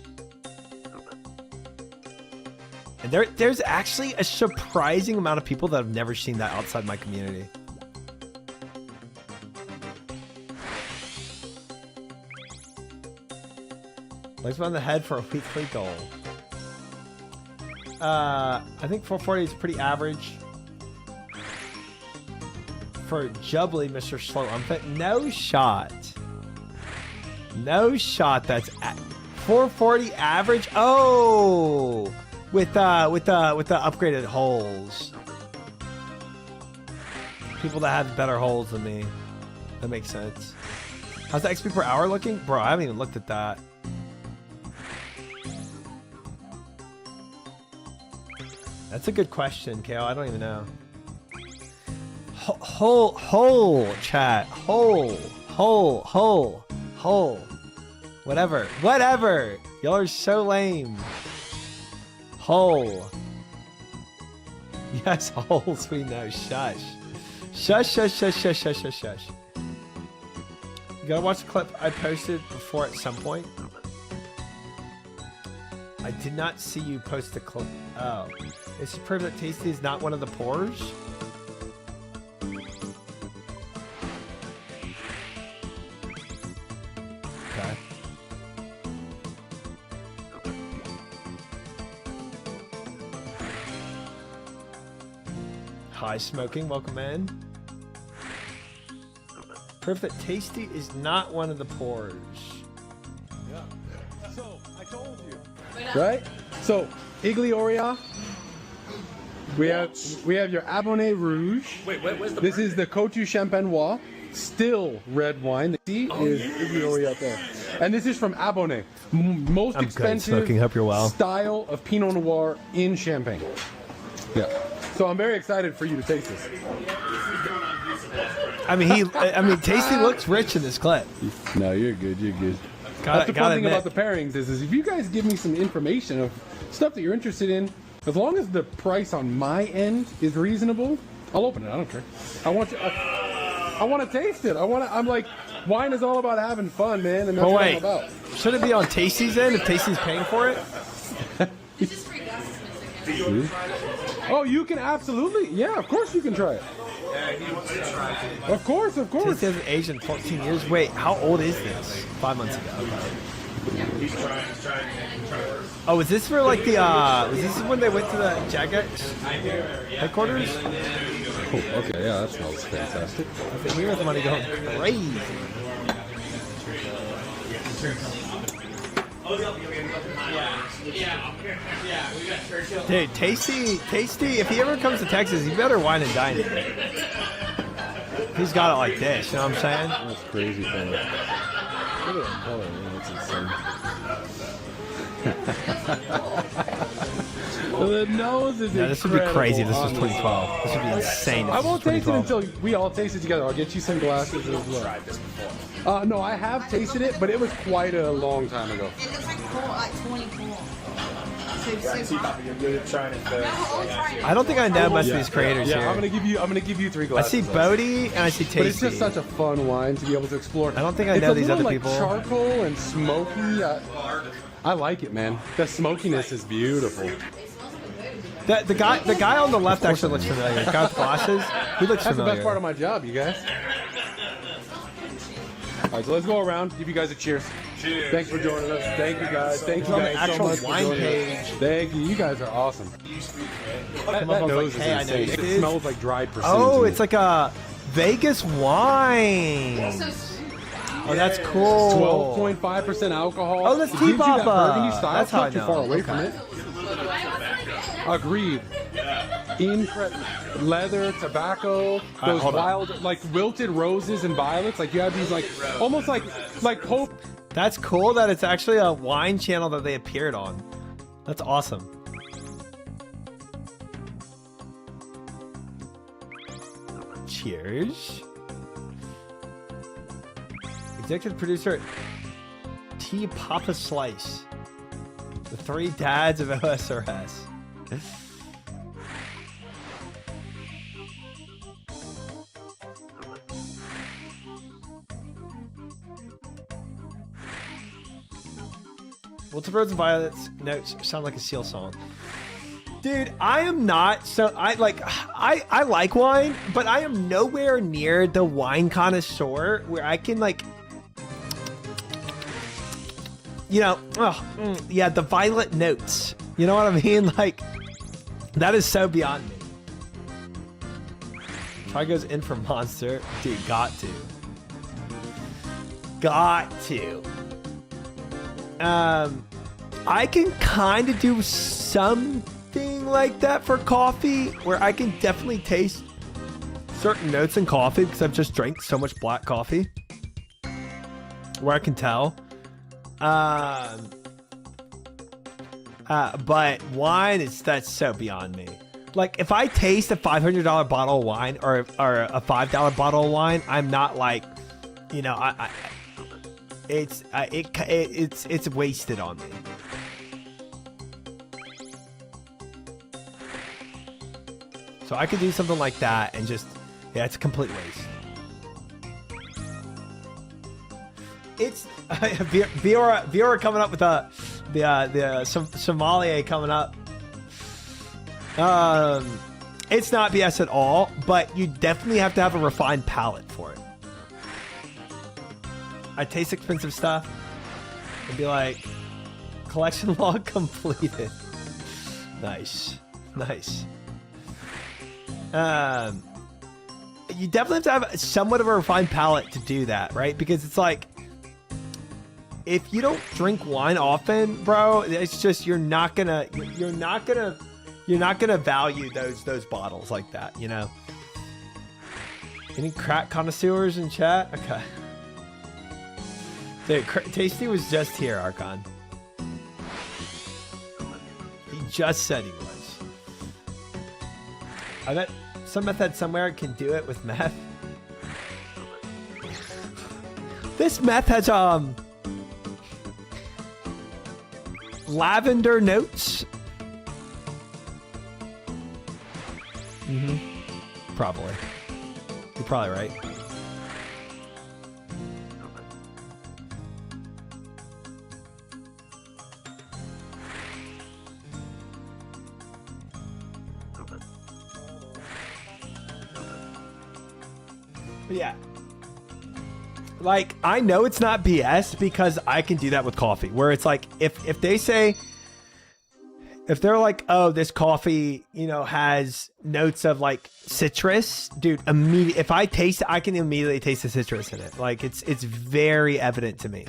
S1: And there's actually a surprising amount of people that have never seen that outside my community. Legs on the head for a weekly goal. I think 440 is pretty average. For Jubbly, Mr. Slow Unfit, no shot. No shot. That's at 440 average. Oh, with the upgraded holes. People that have better holes than me. That makes sense. How's the XP per hour looking, bro? I haven't even looked at that. That's a good question, Kale. I don't even know. Hole, chat. Hole. Whatever. Y'all are so lame. Hole. Yes, holes we know. Shush. Shush. You gotta watch the clip I posted before at some point. I did not see you post the clip. Oh. This is proof that Tasty is not one of the pours? Okay. Hi, Smoking. Welcome in. Proof that Tasty is not one of the pours.
S2: Yeah. So, I told you. Right? So, Iglioria. We have your Abonné Rouge.
S3: Wait, where's the
S2: This is the Cotu Champenois. Still red wine. The C is Iglioria up there. And this is from Abonné. Most
S1: I'm
S2: expensive
S1: good, Smoking. Hope you're well.
S2: style of Pinot Noir in Champagne. Yeah. So I'm very excited for you to taste this.
S1: I mean, Tasty looks rich in this clip.
S2: No, you're good. You're good. That's the fun thing about the pairings is if you guys give me some information of stuff that you're interested in, as long as the price on my end is reasonable, I'll open it. I don't care. I want to taste it. I'm like, wine is all about having fun, man, and that's what I'm about.
S1: Should it be on Tasty's end if Tasty's paying for it?
S4: It's just free Gus.
S2: Oh, you can absolutely. Yeah, of course you can try it. Of course.
S1: Tasty hasn't aged in 14 years. Wait, how old is this? 5 months ago. Okay.
S3: He's trying.
S1: Oh, was this for like the, was this when they went to the Jagex headquarters?
S2: Oh, okay, yeah, that smells fantastic.
S1: We were the money going crazy. Dude, Tasty, if he ever comes to Texas, he better wine and dine it. He's got it like this, you know what I'm saying?
S2: That's crazy fun. Look at that color, man, that's insane. The nose is
S1: Yeah, this would be crazy if this was 2012. This would be insane if
S2: I
S1: this was
S2: won't taste it
S1: 2012.
S2: until we all taste it together. I'll get you some glasses as well. No, I have tasted it, but it was quite a long time ago.
S4: It looks like cool, like 24. So
S3: You're good at trying it first.
S1: I don't think I know most of these creators
S2: Yeah,
S1: here.
S2: I'm gonna give you 3
S1: I
S2: glasses.
S1: see Bodie and I see Tasty.
S2: But it's just such a fun wine to be able to explore.
S1: I don't think I know these other people.
S2: It's a little like charcoal and smoky. I like it, man. The smokiness is beautiful.
S1: The guy on the left actually looks familiar. The guy with glasses, he looks
S2: That's the
S1: familiar.
S2: best part of my job, you guys. All right, so let's go around. Give you guys a cheers.
S3: Cheers.
S2: Thanks for joining us. Thank you guys. Thank you
S1: on the
S2: guys so
S1: actual
S2: much for
S1: wine
S2: joining
S1: page.
S2: us. Thank you. You guys are awesome. That
S1: Come up, I was
S2: nose
S1: like, hey, I
S2: is
S1: know
S2: insane.
S1: you
S2: It
S1: did.
S2: smells like dried persimmon.
S1: Oh,
S2: to me.
S1: it's like a Vegas wine.
S4: so sweet.
S1: Oh, that's cool.
S2: 12.5% alcohol.
S1: Oh, that's
S2: It gives you that
S1: T-Papa.
S2: burgundy style.
S1: That's
S2: It's
S1: how
S2: not
S1: I
S2: too
S1: know.
S2: far away
S1: Okay.
S2: from it. Agreed. Incredible. Leather, tobacco, those
S1: hold on.
S2: wild, like wilted roses and violets. Like you have these, like almost like hope.
S1: That's cool that it's actually a wine channel that they appeared on. That's awesome. Cheers. Executive producer T. Papa Slice. The 3 dads of OSRS. Wilted Rose and Violets notes sound like a Seal song. Dude, I am not I like wine, but I am nowhere near the wine connoisseur where I can like, you know, yeah, the violet notes. You know what I mean? Like, that is so beyond me. Try goes in for Monster. Dude, got to. Got to. I can kind of do something like that for coffee, where I can definitely taste certain notes in coffee because I've just drank so much black coffee, where I can tell. But wine that's so beyond me. Like, if I taste a $500 bottle of wine or a $5 bottle of wine, I'm not like, you know, it's wasted on me. So I could do something like that and just, yeah, it's a complete waste. It's Viora coming up with a The sommelier coming up. It's not BS at all, but you definitely have to have a refined palate for it. I taste expensive stuff and be like, collection log completed. Nice. Nice. You definitely have to have somewhat of a refined palate to do that, right? Because it's like, if you don't drink wine often, bro, it's just you're not gonna value those bottles like that, you know. Any crack connoisseurs in chat? Okay. Dude, Tasty was just here, Archon. He just said he was. I bet some method somewhere can do it with meth. This meth has lavender notes. Probably. You're probably right. But yeah. Like, I know it's not BS because I can do that with coffee, where it's like, if they say, if they're like, oh, this coffee, you know, has notes of like citrus, dude, immediately, if I taste it, I can immediately taste the citrus in it. Like, it's very evident to me.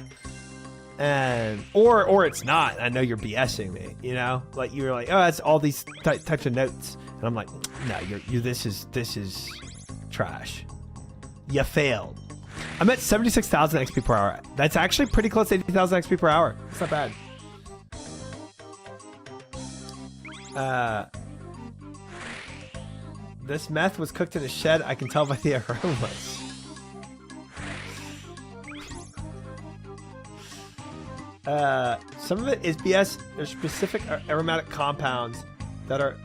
S1: Or it's not. I know you're BSing me, you know, like you're like, oh, that's all these types of notes. And I'm like, no, this is trash. You failed. I'm at 76,000 XP per hour. That's actually pretty close to 80,000 XP per hour. It's not bad. This meth was cooked in a shed. I can tell by the aromas. Some of it is BS. There's specific aromatic compounds that are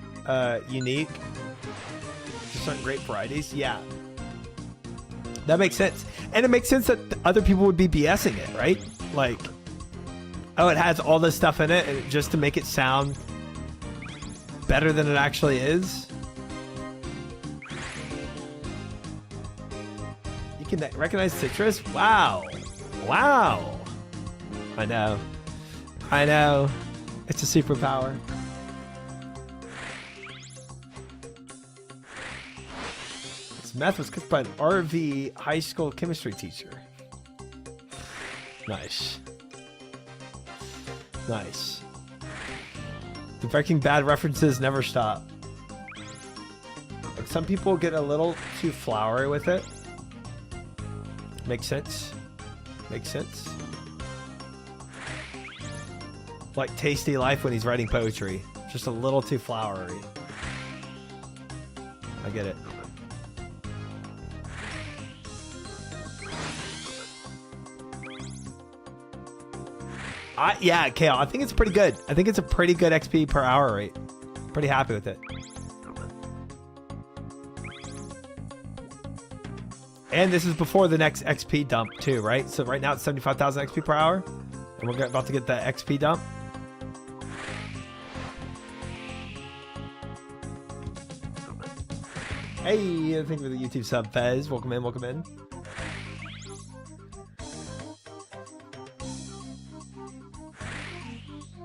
S1: unique to certain grape varieties. Yeah. That makes sense. And it makes sense that other people would be BSing it, right? Like, oh, it has all this stuff in it and just to make it sound better than it actually is. You can recognize citrus? Wow. Wow. I know. I know. It's a superpower. This meth was cooked by an RV high school chemistry teacher. Nice. Nice. The Breaking Bad references never stop. Like, some people get a little too flowery with it. Makes sense. Makes sense. Like Tasty Life when he's writing poetry. Just a little too flowery. I get it. Yeah, Kale, I think it's pretty good. I think it's a pretty good XP per hour rate. Pretty happy with it. And this is before the next XP dump too, right? So right now it's 75,000 XP per hour. And we're about to get the XP dump. Hey, thank you for the YouTube sub, Fez. Welcome in, welcome in.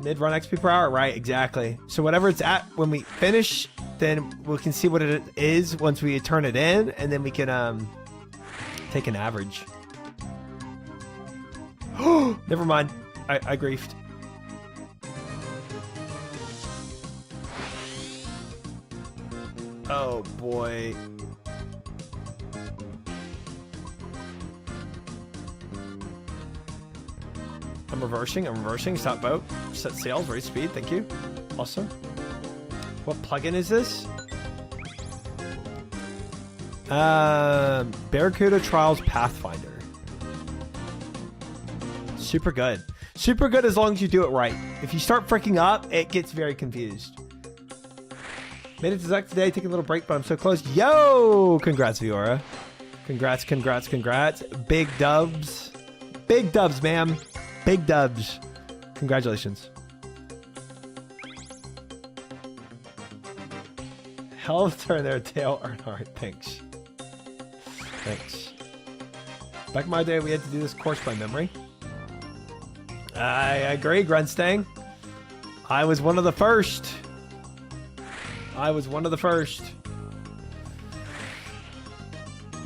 S1: Mid-run XP per hour, right? Exactly. So whatever it's at when we finish, then we can see what it is once we turn it in, and then we can take an average. Never mind. I griefed. Oh boy. I'm reversing, stop boat, set sails, raise speed, thank you. Awesome. What plugin is this? Barracuda Trials Pathfinder. Super good. Super good as long as you do it right. If you start freaking up, it gets very confused. Made it to Zuck today, taking a little break, but I'm so close. Yo! Congrats, Viora. Congrats, congrats, congrats. Big dubs. Big dubs, ma'am. Big dubs. Congratulations. Hell of a turn there, Dale Earnhardt. Thanks. Thanks. Back in my day, we had to do this course by memory. I agree, Grunstang. I was one of the first. I was one of the first.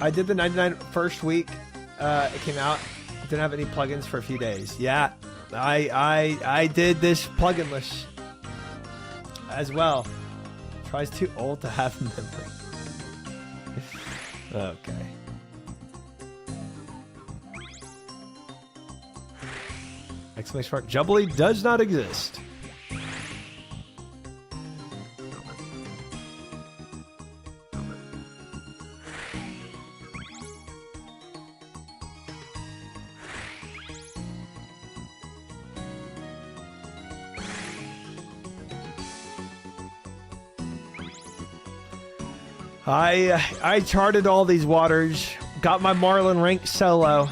S1: I did the 99 first week. It came out. Didn't have any plugins for a few days. Yeah, I did this pluginless as well. Tries too old to have memory. Okay. Exclamation mark. Jubbly does not exist. I charted all these waters, got my Marlin rank solo.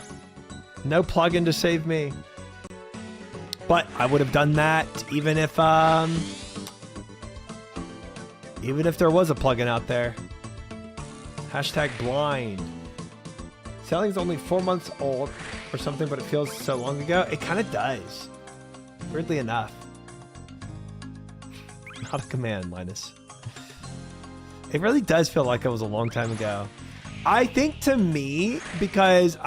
S1: No plugin to save me. But I would have done that even if there was a plugin out there. Hashtag blind. Sailing's only 4 months old or something, but it feels so long ago. It kind of does. Weirdly enough. Not a command, Linus. It really does feel like it was a long time ago. I think to me, because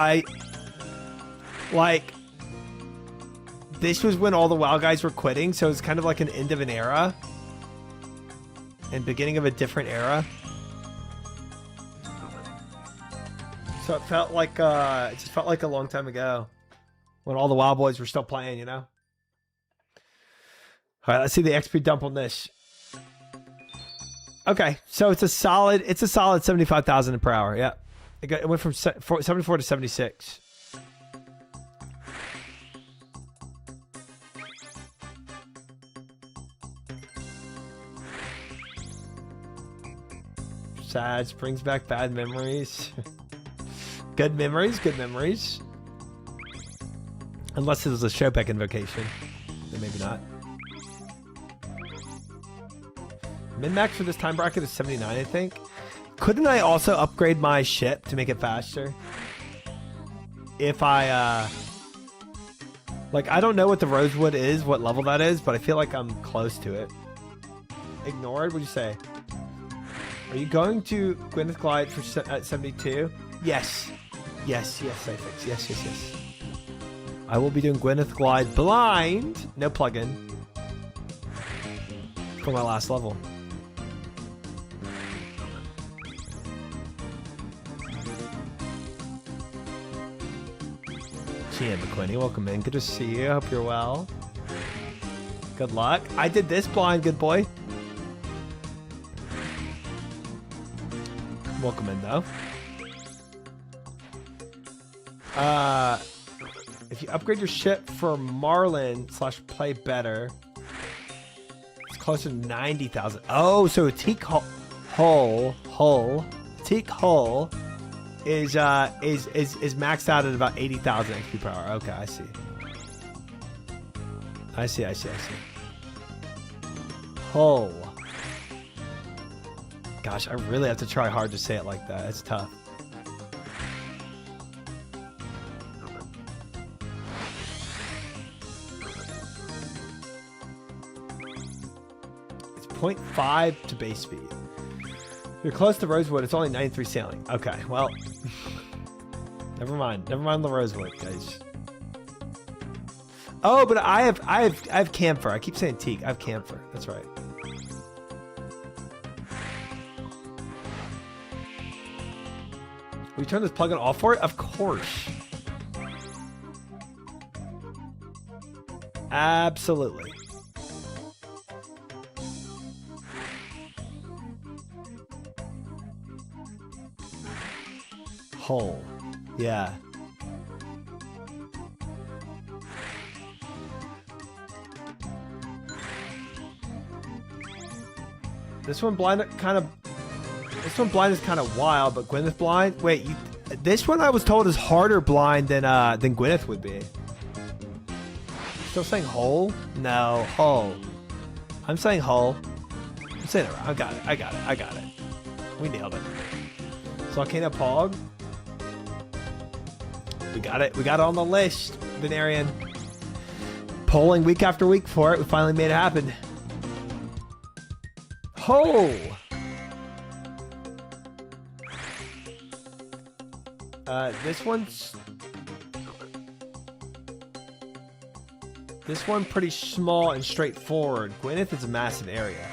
S1: this was when all the WoW guys were quitting, so it's kind of like an end of an era. And beginning of a different era. So it felt like, it just felt like a long time ago. When all the WoW boys were still playing, you know? Alright, let's see the XP dump on this. Okay, so it's a solid 75,000 per hour. Yeah, it went from 74 to 76. Sad, brings back bad memories. Good memories, good memories. Unless it was a Showback invocation, then maybe not. Min-max for this time bracket is 79, I think. Couldn't I also upgrade my ship to make it faster? If I, I don't know what the Rosewood is, what level that is, but I feel like I'm close to it. Ignored? What'd you say? Are you going to Gwyneth Glide at 72? Yes. Yes, Cyfix. Yes. I will be doing Gwyneth Glide blind, no plugin, for my last level. Gian McQuinney, welcome in. Good to see you. Hope you're well. Good luck. I did this blind, good boy. Welcome in, though. If you upgrade your ship for Marlin / play better, it's closer to 90,000. Oh, so Teak Hull is maxed out at about 80,000 XP per hour. Okay, I see. Hull. Gosh, I really have to try hard to say it like that. It's tough. It's 0.5 to base speed. You're close to Rosewood. It's only 93 sailing. Okay, well, never mind the Rosewood, guys. Oh, but I have camphor. I keep saying teak. I have camphor. That's right. We turn this plugin off for it? Of course. Absolutely. Hull. Yeah. This one blind is kind of wild, but Gwyneth blind. Wait, this one I was told is harder blind than Gwyneth would be. Still saying Hull? No, Hull. I'm saying Hull. saying it right. I got it. I got it. I got it. We nailed it. Volcano Pog. We got it. We got it on the list. Venarian. Polling week after week for it. We finally made it happen. Oh! This one pretty small and straightforward. Gwyneth is a massive area.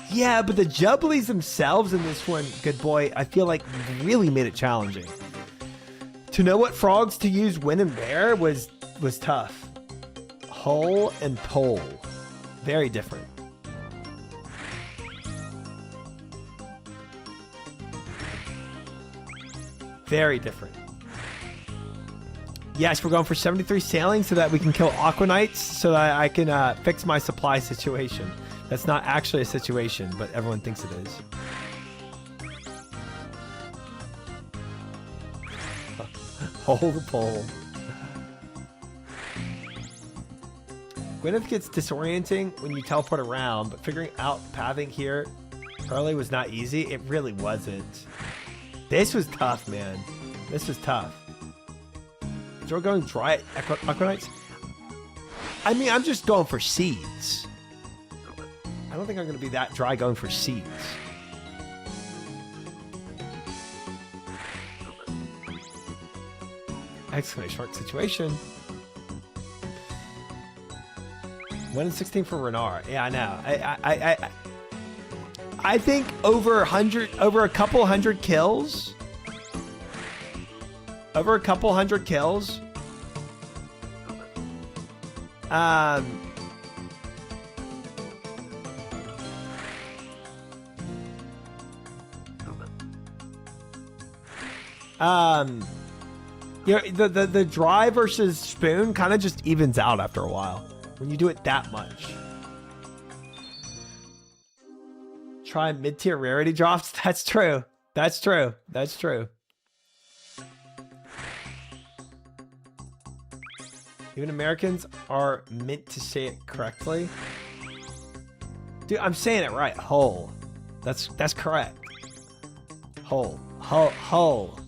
S1: Yeah, but the Jubblies themselves in this one, good boy, I feel like really made it challenging. To know what frogs to use when and where was tough. Hull and pole. Very different. Very different. Yes, we're going for 73 sailing so that we can kill Aquanites so that I can fix my supply situation. That's not actually a situation, but everyone thinks it is. Hold the pole. Gwyneth gets disorienting when you teleport around, but figuring out pathing here early was not easy. It really wasn't. This was tough, man. This was tough. So we're going dry Aquanites? I mean, I'm just going for seeds. I don't think I'm going to be that dry going for seeds. Exclamation mark situation. 1 in 16 for Renard. Yeah, I know. I think over a couple hundred kills. Over a couple hundred kills. You know, the dry versus spoon kind of just evens out after a while when you do it that much. Try mid-tier rarity drops. That's true. That's true. That's true. Even Americans are meant to say it correctly. Dude, I'm saying it right. Hull. That's correct. Hull. Hull.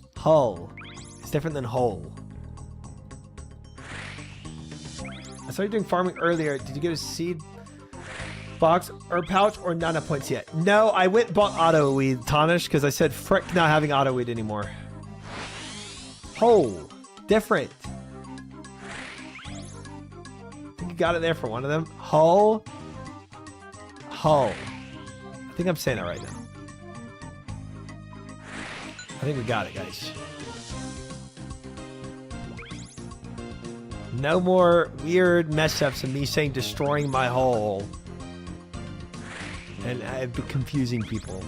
S1: It's different than whole. I saw you doing farming earlier. Did you get a seed box or pouch or none of points yet? No, I went and bought auto weed, Tonish, because I said frick not having auto weed anymore. Whole. Different. I think you got it there for one of them. Hull. I think I'm saying it right now. I think we got it, guys. No more weird mess ups of me saying destroying my hull. And I've been confusing people.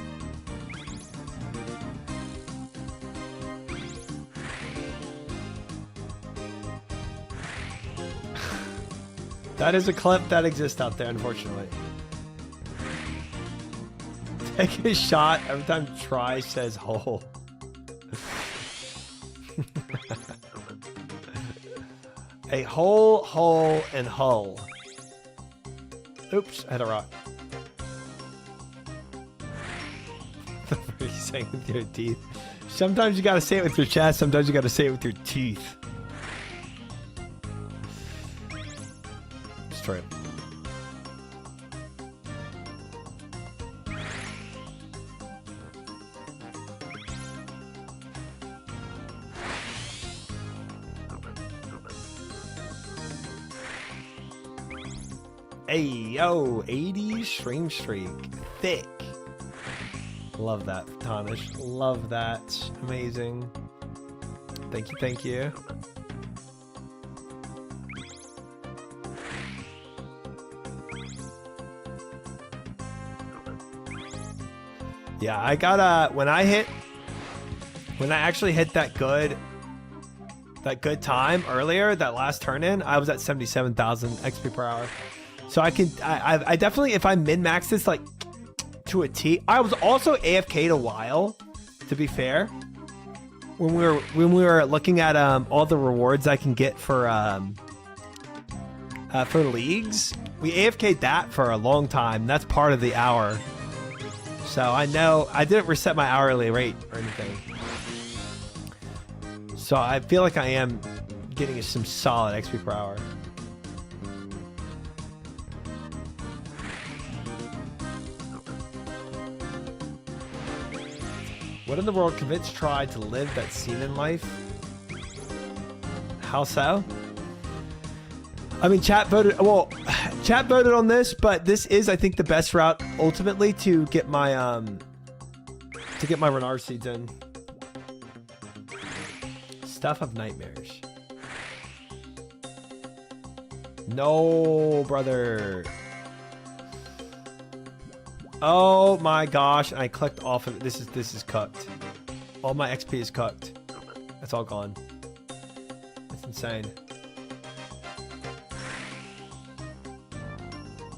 S1: That is a clip that exists out there, unfortunately. Take a shot every time try says hole. A hole, and hull. Oops, I had a rock. What are you saying with your teeth? Sometimes you gotta say it with your chest, sometimes you gotta say it with your teeth. Destroy him. Hey, yo, 80 stream streak. Thick. Love that, Tonish. Love that. Amazing. Thank you, thank you. Yeah, I got when I actually hit that good time earlier, that last turn in, I was at 77,000 XP per hour. So I definitely, if I min-max this like to a T. I was also AFK'd a while, to be fair. When we were looking at all the rewards I can get for leagues, we AFK'd that for a long time. That's part of the hour. So I know I didn't reset my hourly rate or anything. So I feel like I am getting some solid XP per hour. What in the world convinced Try to live that seaman life? How so? I mean, chat voted. Well, chat voted on this, but this is, I think, the best route ultimately to get my Renard seeds in. Stuff of nightmares. No, brother. Oh my gosh! I clicked off of it. This is cooked. All my XP is cooked. It's all gone. That's insane.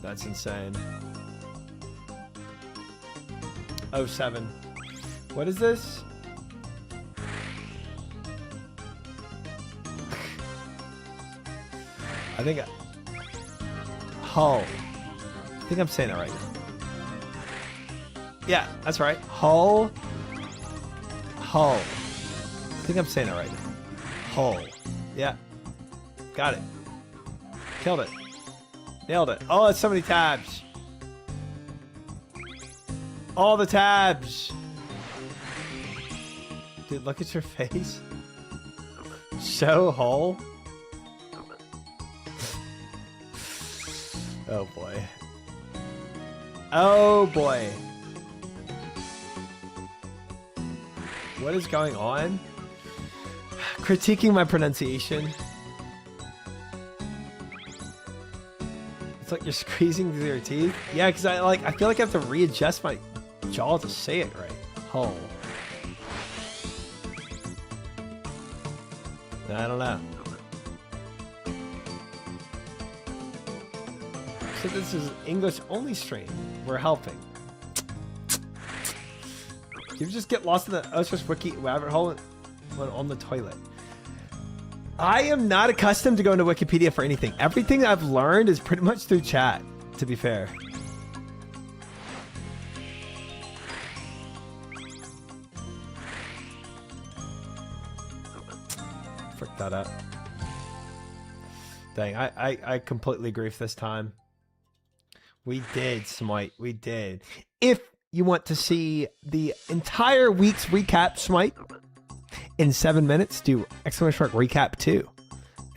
S1: That's insane. 07. What is this? I think Hull. I think I'm saying it right. Yeah, that's right. Hull. Hull. I think I'm saying it right. Hull. Yeah. Got it. Killed it. Nailed it. Oh, it's so many tabs. All the tabs. Dude, look at your face. Show Hull. Oh boy. Oh boy. What is going on? Critiquing my pronunciation. It's like you're squeezing through your teeth. Yeah, because I feel like I have to readjust my jaw to say it right. Hull. I don't know. So this is English only stream. We're helping. You just get lost in the Ostrich Wiki rabbit hole when on the toilet. I am not accustomed to going to Wikipedia for anything. Everything I've learned is pretty much through chat, to be fair. Frick that up. Dang, I completely agree with this time. We did, Smite. We did. If you want to see the entire week's recap, Smite, in 7 minutes, do !RECAP2. And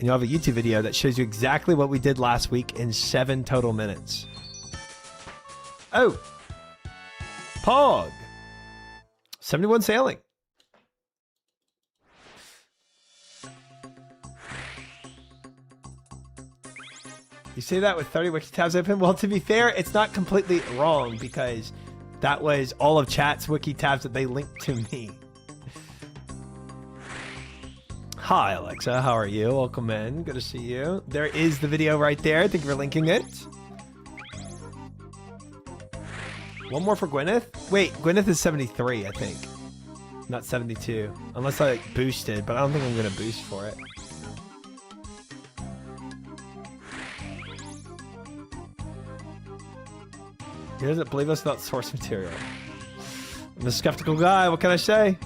S1: you'll have a YouTube video that shows you exactly what we did last week in 7 total minutes. Oh. Pog. 71 sailing. You say that with 30 wiki tabs open? Well, to be fair, it's not completely wrong because that was all of chat's wiki tabs that they linked to me. Hi, Alexa. How are you? Welcome in. Good to see you. There is the video right there. Thank you for linking it. One more for Gwyneth. Wait, Gwyneth is 73, I think. Not 72. Unless I boosted, but I don't think I'm going to boost for it. He doesn't believe us about source material. I'm a skeptical guy. What can I say?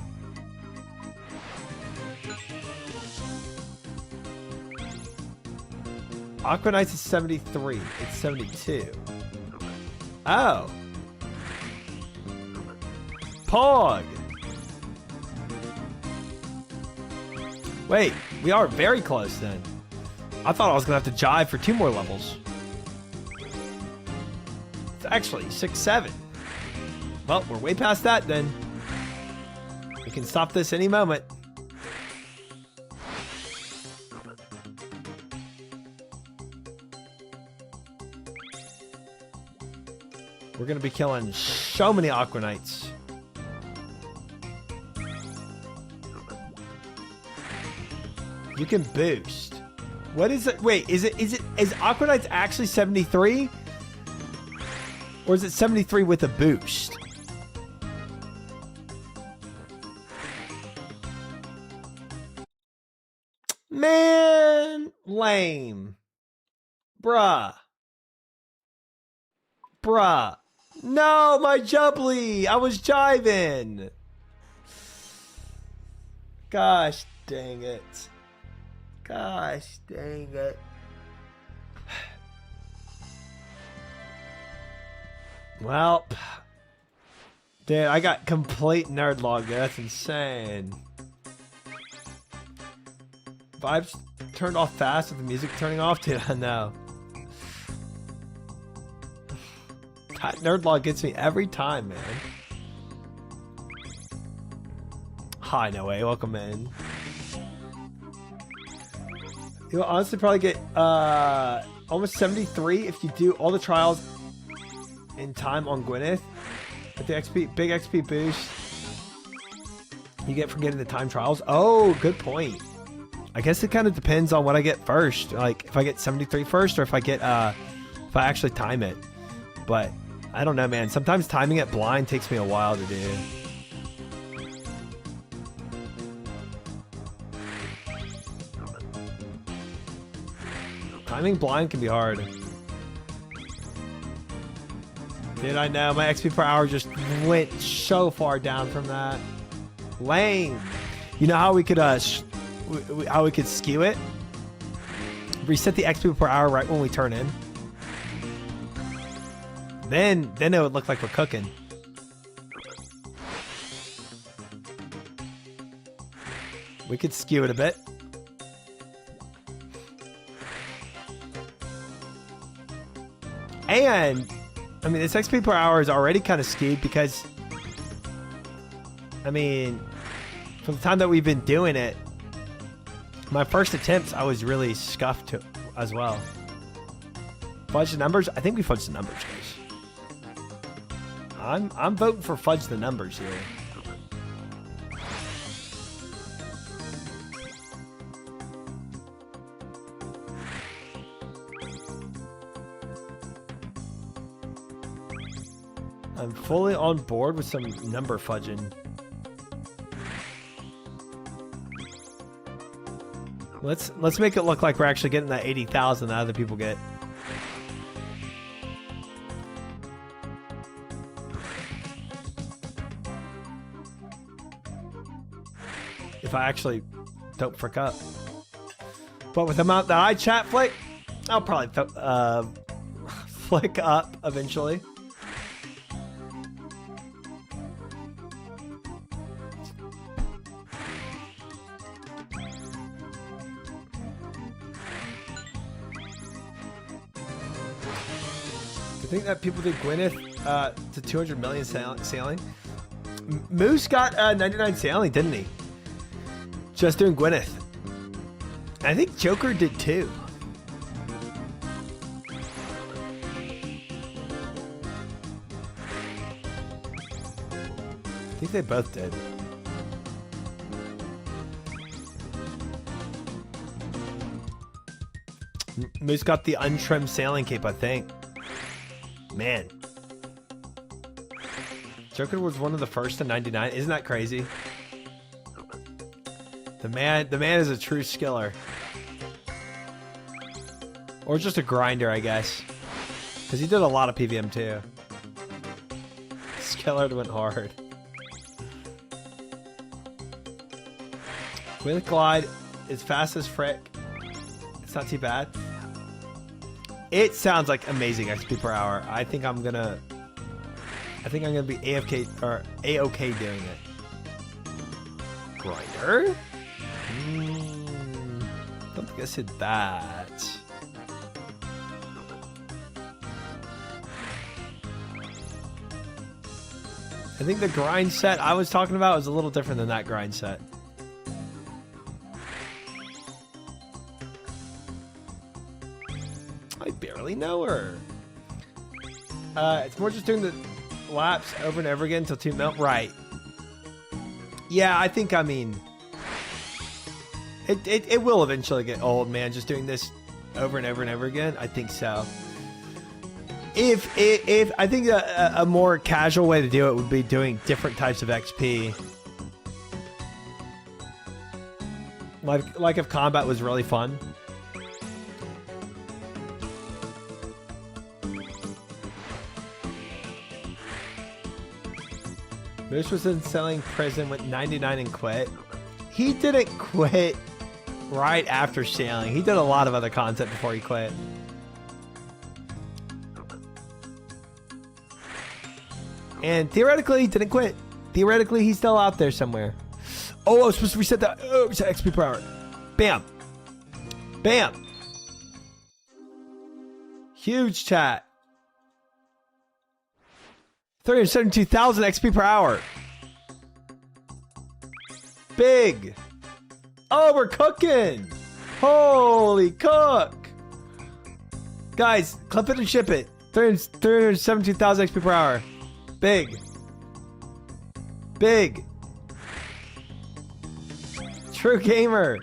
S1: Aqua Knights is 73. It's 72. Oh. Pog. Wait, we are very close then. I thought I was going to have to jive for 2 more levels. It's actually 6-7. Well, we're way past that then. We can stop this any moment. We're going to be killing so many Aqua Knights. You can boost. What is it? Wait, is Aqua Knights actually 73? Or is it 73 with a boost? Man, lame. Bruh. No, my jubbly. I was jiving. Gosh dang it. Gosh dang it. Well, dude, I got complete nerd log there. That's insane. Vibes turned off fast with the music turning off, dude. I know. That nerd log gets me every time, man. Hi, no way. Welcome in. You'll honestly probably get almost 73 if you do all the trials in time on Gwyneth. With the XP, big XP boost you get for getting the time trials. Oh, good point. I guess it kind of depends on what I get first. Like if I get 73 first, or if I get if I actually time it. But I don't know, man. Sometimes timing it blind takes me a while to do. Timing blind can be hard. Dude, I know. My XP per hour just went so far down from that. Lame. You know how we could skew it? Reset the XP per hour right when we turn in. Then it would look like we're cooking. We could skew it a bit. And I mean, this XP per hour is already kind of skewed because, I mean, from the time that we've been doing it, my first attempts, I was really scuffed to as well. Fudge the numbers? I think we fudged the numbers, guys. I'm voting for fudge the numbers here. I'm fully on board with some number fudging. Let's make it look like we're actually getting that 80,000 that other people get. If I actually don't frick up. But with the amount that I chat flick, I'll probably flick up eventually. I think that people did Gwyneth to 200 million sailing. Moose got 99 sailing, didn't he? Just doing Gwyneth. I think Joker did too. I think they both did. Moose got the untrimmed sailing cape, I think. Man. Joker was one of the first to 99. Isn't that crazy? The man is a true skiller. Or just a grinder, I guess. Because he did a lot of PVM too. Skiller went hard. With Glide is fast as frick. It's not too bad. It sounds like amazing XP per hour. I think I'm gonna be AFK or A-OK doing it. Grinder? Don't think I said that. I think the grind set I was talking about was a little different than that grind set. I barely know her. It's more just doing the laps over and over again until 2 mil. Right. Yeah, I think, I mean, it will eventually get old, man, just doing this over and over and over again. I think so. If I think a more casual way to do it would be doing different types of XP. Like if combat was really fun. Moose was in selling prison, went 99 and quit. He didn't quit right after sailing. He did a lot of other content before he quit. And theoretically, he didn't quit. Theoretically, he's still out there somewhere. Oh, I was supposed to reset that. Oh, reset XP per hour. Bam. Bam. Huge chat. 372,000 XP per hour. Big. Oh, we're cooking. Holy cook. Guys, clip it and ship it. 372,000 XP per hour. Big. Big. True gamer.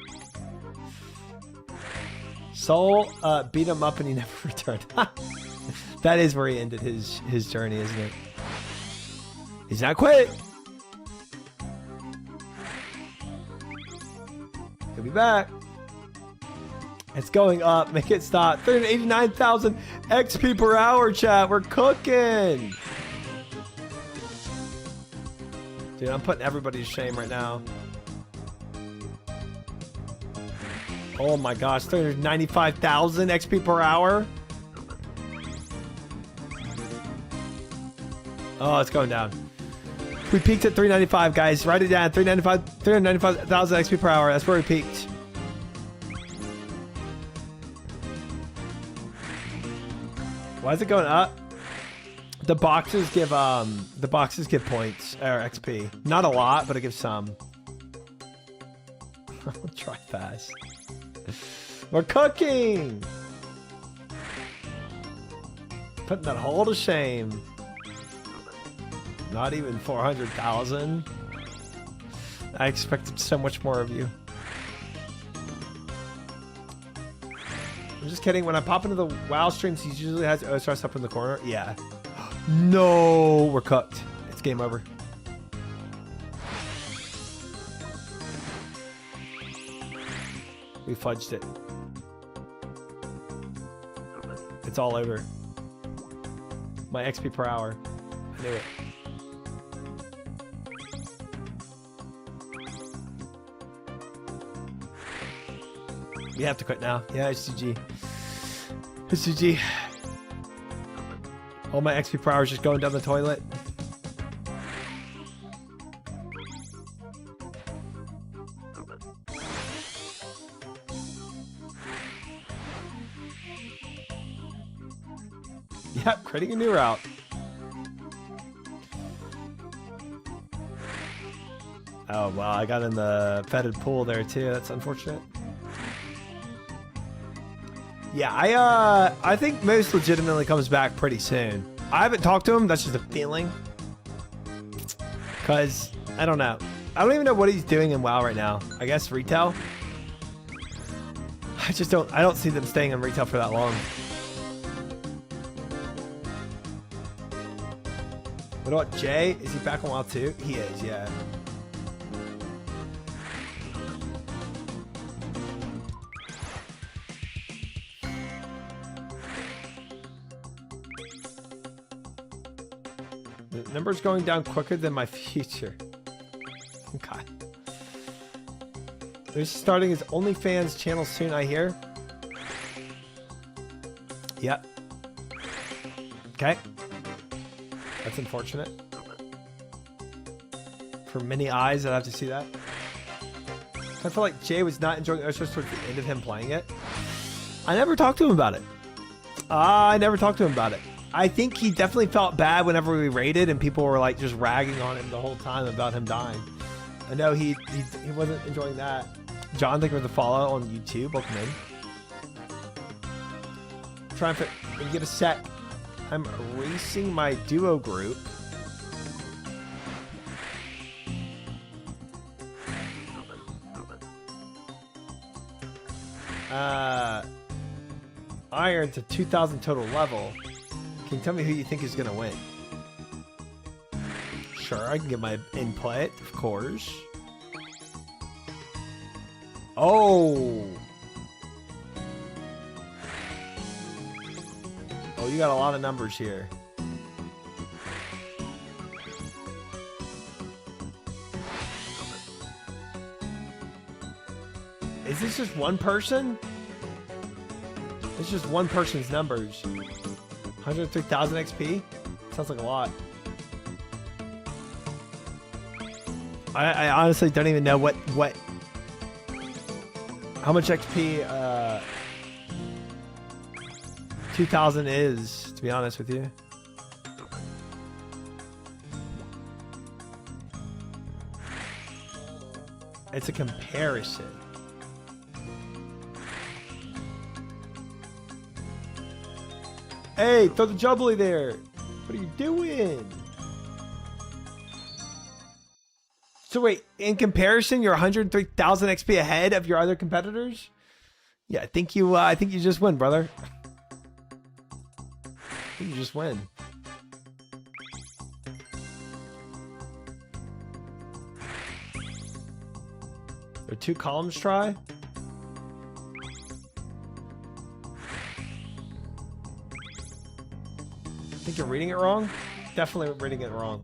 S1: Soul beat him up and he never returned. That is where he ended his journey, isn't it? He's not quit. He'll be back. It's going up. Make it stop. 389,000 XP per hour, chat. We're cooking. Dude, I'm putting everybody to shame right now. Oh my gosh, 395,000 XP per hour. Oh, it's going down. We peaked at 395, guys. Write it down. 395,000 XP per hour. That's where we peaked. Why is it going up? The boxes give points or XP. Not a lot, but it gives some. I'll try fast. We're cooking. Putting that hole to shame. Not even 400,000. I expected so much more of you. I'm just kidding. When I pop into the WoW streams, he usually has OSRS up in the corner. Yeah. No, we're cooked. It's game over. We fudged it. It's all over. My XP per hour. I knew it. We have to quit now. Yeah, HCG. HCG. All my XP per hour is just going down the toilet. Yep, creating a new route. Oh, wow, I got in the fetid pool there too. That's unfortunate. Yeah, I think Moose legitimately comes back pretty soon. I haven't talked to him. That's just a feeling. Because, I don't know. I don't even know what he's doing in WoW right now. I guess retail? I don't see them staying in retail for that long. What about Jay? Is he back on WoW too? He is, yeah. The number's going down quicker than my future. Okay. There's starting his OnlyFans channel soon, I hear. Yep. Okay. That's unfortunate. For many eyes that have to see that. I feel like Jay was not enjoying Oshos towards the end of him playing it. I never talked to him about it. I think he definitely felt bad whenever we raided and people were like just ragging on him the whole time about him dying. I know he wasn't enjoying that. John, thank you for the follow on YouTube. Welcome in. Trying to get a sec. I'm erasing my duo group. Iron to 2,000 total level. Can you tell me who you think is gonna win? Sure, I can get my input, of course. Oh! Oh, you got a lot of numbers here. this just one person? It's just one person's numbers. 103,000 XP? Sounds like a lot. I honestly don't even know what how much XP 2,000 is, to be honest with you. It's a comparison. Hey, throw the jubbly there. What are you doing? So wait, in comparison, you're 103,000 XP ahead of your other competitors? Yeah, I think you just win, brother. I think you just win. There are 2 columns try. I think you're reading it wrong. Definitely reading it wrong.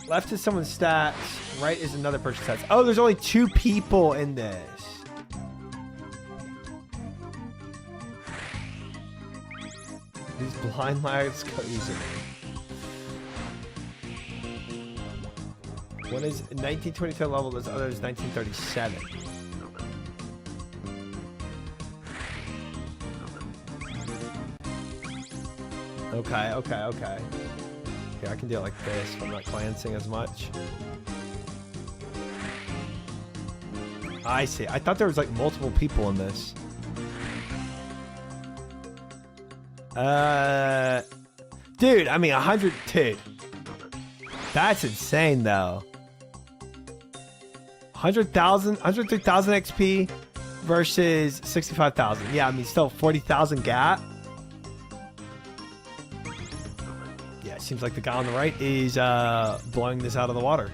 S1: Left is someone's stats. Right is another person's stats. Oh, there's only 2 people in this. These blind lags go easy. One is 1922 level, this other is 1937. Okay. Here, I can do it like this if I'm not glancing as much. I see. I thought there was like multiple people in this. Dude, I mean 100, dude. That's insane though. 103,000 XP versus 65,000. Yeah, I mean still 40,000 gap. Yeah, it seems like the guy on the right is blowing this out of the water.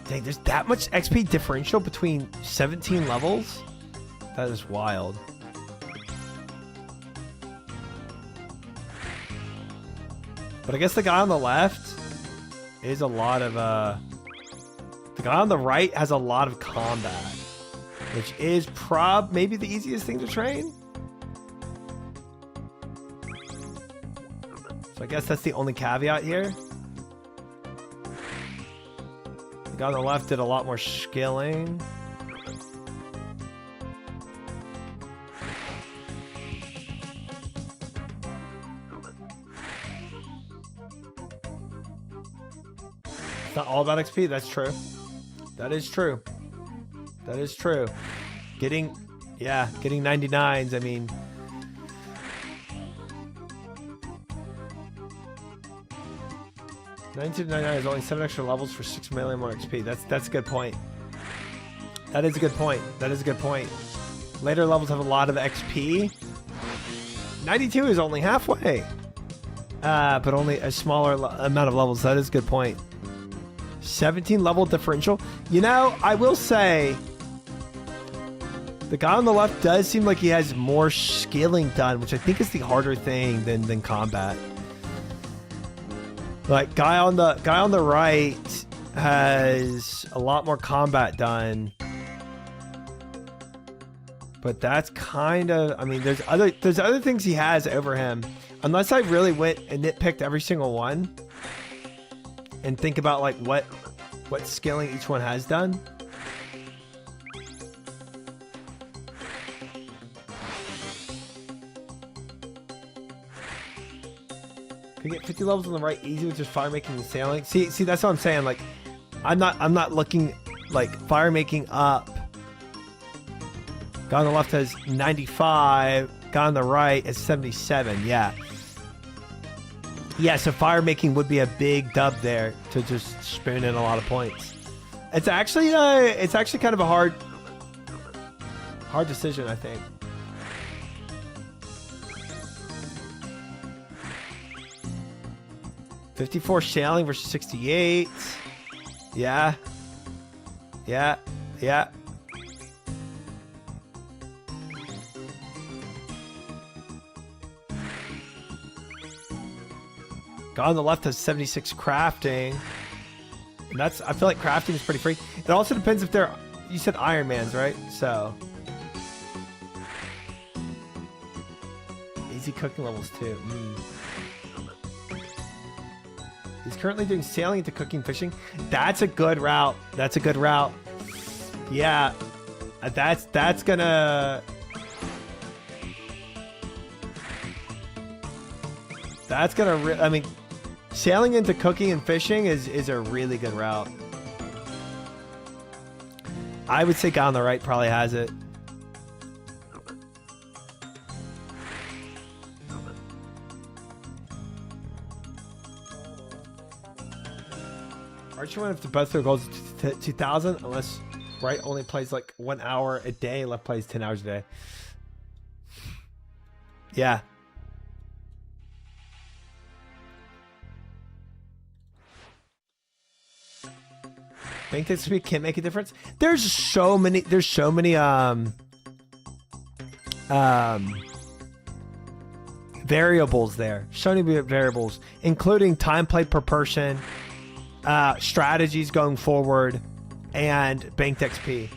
S1: Dang, there's that much XP differential between 17 levels? That is wild. But I guess the guy on the left is a lot of the guy on the right has a lot of combat, which is maybe the easiest thing to train. So I guess that's the only caveat here. The guy on the left did a lot more skilling. It's not all about XP. That's true. That is true. That is true. Getting 99s. I mean, $19.99 is only 7 extra levels for 6 million more XP. That's a good point. That is a good point. That is a good point. Later levels have a lot of XP. 92 is only halfway, but only a smaller amount of levels. That is a good point. 17 level differential. You know, I will say the guy on the left does seem like he has more skilling done, which I think is the harder thing than combat. Like guy on the right has a lot more combat done. But that's kind of, I mean, there's other things he has over him. Unless I really went and nitpicked every single one and think about like what skilling each one has done. Can get 50 levels on the right easy with just fire making and sailing. See, that's what I'm saying. Like, I'm not looking like fire making up. Guy on the left has 95. Guy on the right is 77. Yeah. Yeah, so fire making would be a big dub there to just spoon in a lot of points. It's actually kind of a hard decision, I think. $54 sailing versus 68. Yeah. Guy on the left has 76 crafting. And that's, I feel like crafting is pretty free. It also depends if they're, you said Iron Man's, right? So. Easy cooking levels too. He's currently doing sailing into cooking, fishing. That's a good route. That's a good route. Yeah. That's gonna... That's gonna... I mean, sailing into cooking and fishing is a really good route. I would say guy on the right probably has it. Archer won if the both their goals to 2,000, unless right only plays like 1 hour a day, left plays 10 hours a day. Yeah. Think this week can't make a difference. There's so many variables there. So many variables, including time played per person, strategies going forward, and banked XP.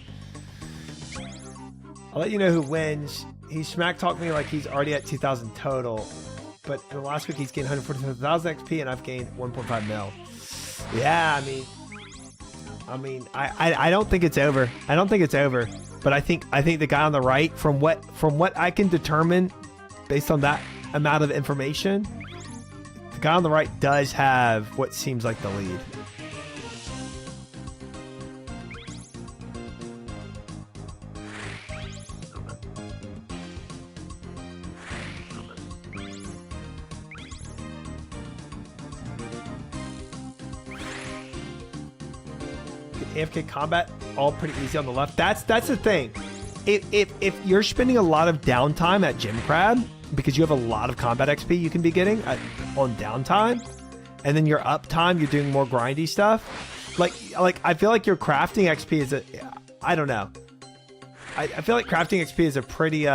S1: I'll let you know who wins. He smack talked me like he's already at 2,000 total, but in the last week he's gained 147,000 XP and I've gained 1.5 mil. Yeah, I mean, I don't think it's over. I don't think it's over, but I think the guy on the right, from what I can determine based on that amount of information, the guy on the right does have what seems like the lead. AFK combat, all pretty easy on the left. That's the thing. If you're spending a lot of downtime at Gym Crab, because you have a lot of combat XP you can be getting on downtime, and then your uptime, you're doing more grindy stuff. Like I feel like your crafting XP is I don't know. I feel like crafting XP is a pretty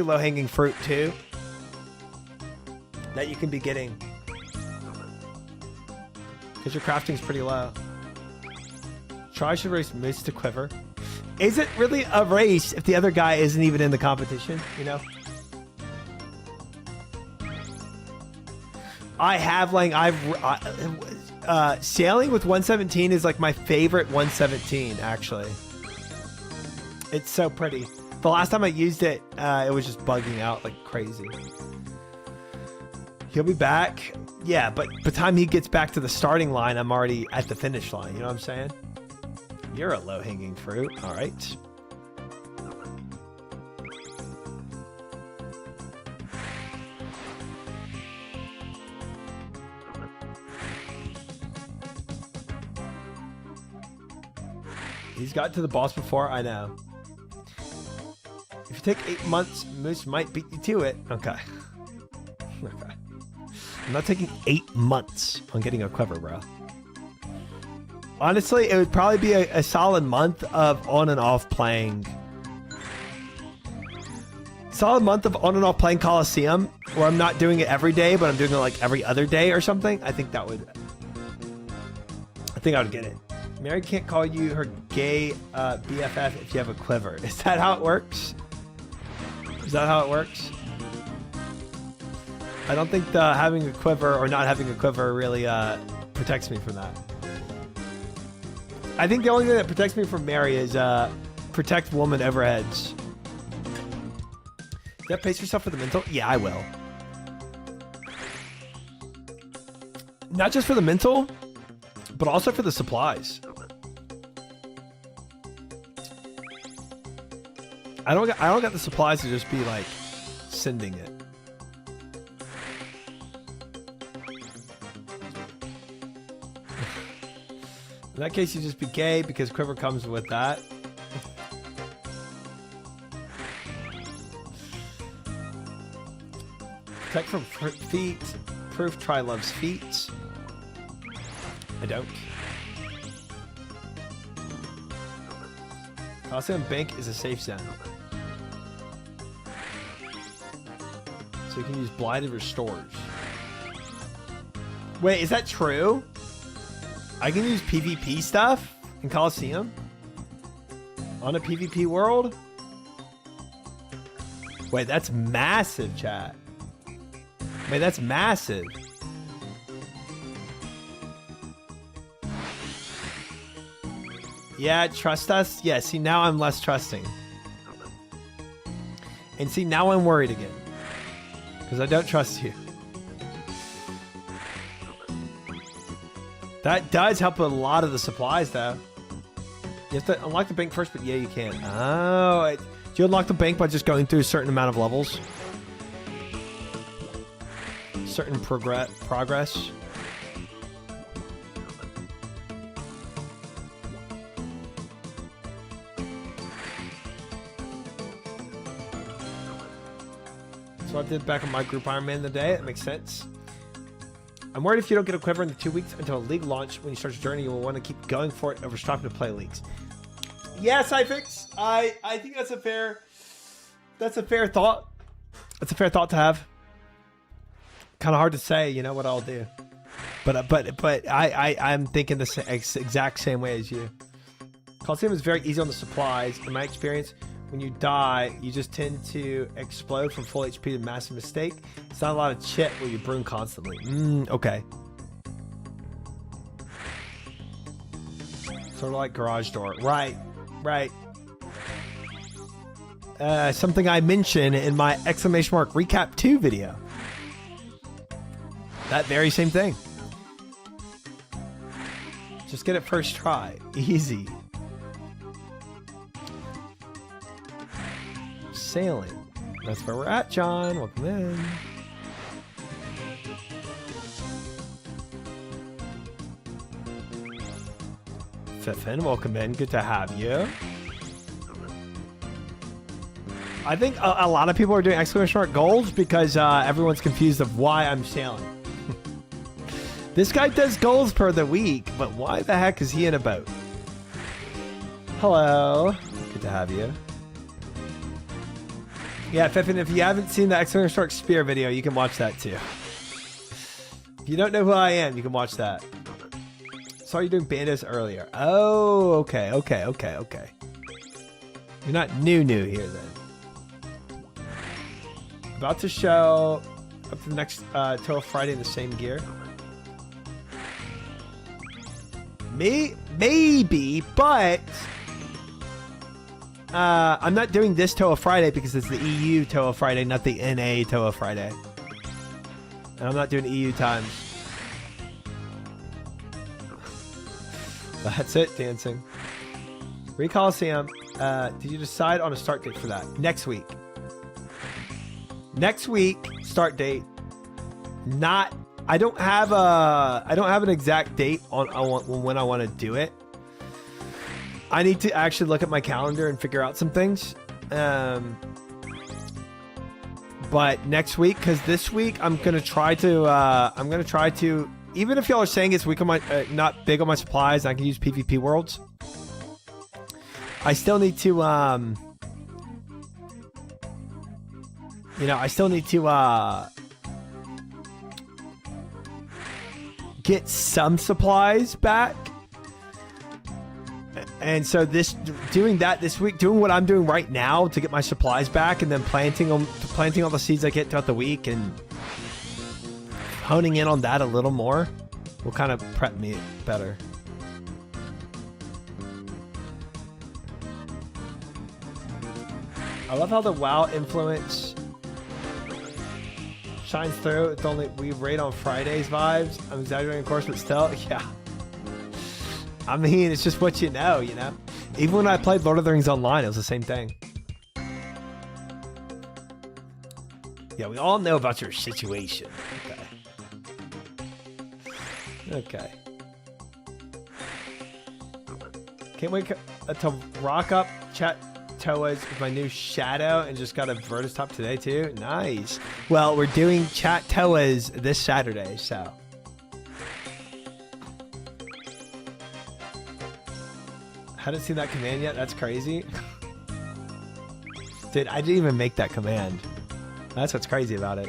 S1: low hanging fruit too, that you can be getting, because your crafting is pretty low. Try should race Moose to Quiver. Is it really a race if the other guy isn't even in the competition, you know? Sailing with 117 is like my favorite 117, actually. It's so pretty. The last time I used it, it was just bugging out like crazy. He'll be back. Yeah, but by the time he gets back to the starting line, I'm already at the finish line. You know what I'm saying? You're a low-hanging fruit. All right. He's got to the boss before, I know. If you take 8 months, Moose might beat you to it. Okay. Okay. I'm not taking 8 months on getting a quiver, bro. Honestly, it would probably be a solid month of on and off playing. Solid month of on and off playing Coliseum, where I'm not doing it every day, but I'm doing it like every other day or something. I think I would get it. Mary can't call you her gay BFF if you have a quiver. Is that how it works? Is that how it works? I don't think having a quiver or not having a quiver really protects me from that. I think the only thing that protects me from Mary is protect woman overheads. You pace yourself for the mental? Yeah, I will. Not just for the mental, but also for the supplies. I don't got the supplies to just be like sending it. In that case, you just be gay because quiver comes with that. Protect from feet. Proof try loves feet. I don't. Coliseum Bank is a safe zone. So you can use Blinded Restores. Wait, is that true? I can use PvP stuff in Coliseum? On a PvP world? Wait, that's massive, chat. Wait, that's massive. Yeah, trust us? Yeah, see, now I'm less trusting. And see, now I'm worried again. Because I don't trust you. That does help with a lot of the supplies, though. You have to unlock the bank first, but yeah, you can. Oh, do you unlock the bank by just going through a certain amount of levels? Certain progress. So I did back on my group Iron Man today. That makes sense. I'm worried if you don't get a quiver in the 2 weeks until a league launch. When you start your journey, you will want to keep going for it over stopping to play leagues. Yes, iFix. I think that's a fair thought. That's a fair thought to have. Kind of hard to say, you know, what I'll do. But I'm thinking the exact same way as you. Coliseum is very easy on the supplies. In my experience, when you die, you just tend to explode from full HP to massive mistake. It's not a lot of chit where you burn constantly. Okay. Sort of like garage door. Right. Something I mentioned in my !RECAP2 video. That very same thing. Just get it first try. Easy. Sailing. That's where we're at, John. Welcome in. Fiffin, welcome in. Good to have you. I think a lot of people are doing !mark goals because everyone's confused of why I'm sailing. This guy does goals per the week, but why the heck is he in a boat? Hello. Good to have you. Yeah, Fiffin, if you haven't seen the !Mark spear video, you can watch that too. If you don't know who I am, you can watch that. Saw you doing bandos earlier. Oh, okay. You're not new here then. About to show up to the next Toa Friday in the same gear. Maybe, but I'm not doing this Toa Friday because it's the EU Toa Friday, not the NA Toa Friday. And I'm not doing EU times. That's it, dancing. Coliseum. Did you decide on a start date for that? Next week. Next week, start date. Not. I don't have an exact date on when I want to do it. I need to actually look at my calendar and figure out some things. But next week, because this week I'm gonna try to. Even if y'all are saying it's weak on my not big on my supplies, I can use PvP worlds. I still need to get some supplies back. And so doing that this week, doing what I'm doing right now to get my supplies back, and then planting all the seeds I get throughout the week, and honing in on that a little more will kind of prep me better. I love how the WoW influence shines through. It's only we raid on Fridays vibes. I'm exaggerating, of course, but still, yeah. I mean, it's just what you know, you know? Even when I played Lord of the Rings Online, it was the same thing. Yeah, we all know about your situation. Okay. Can't wait to rock up chat Toas with my new shadow, and just got a Vertus top today too. Nice. Well, we're doing chat Toas this Saturday, so. Haven't seen that command yet? That's crazy. Dude, I didn't even make that command. That's what's crazy about it.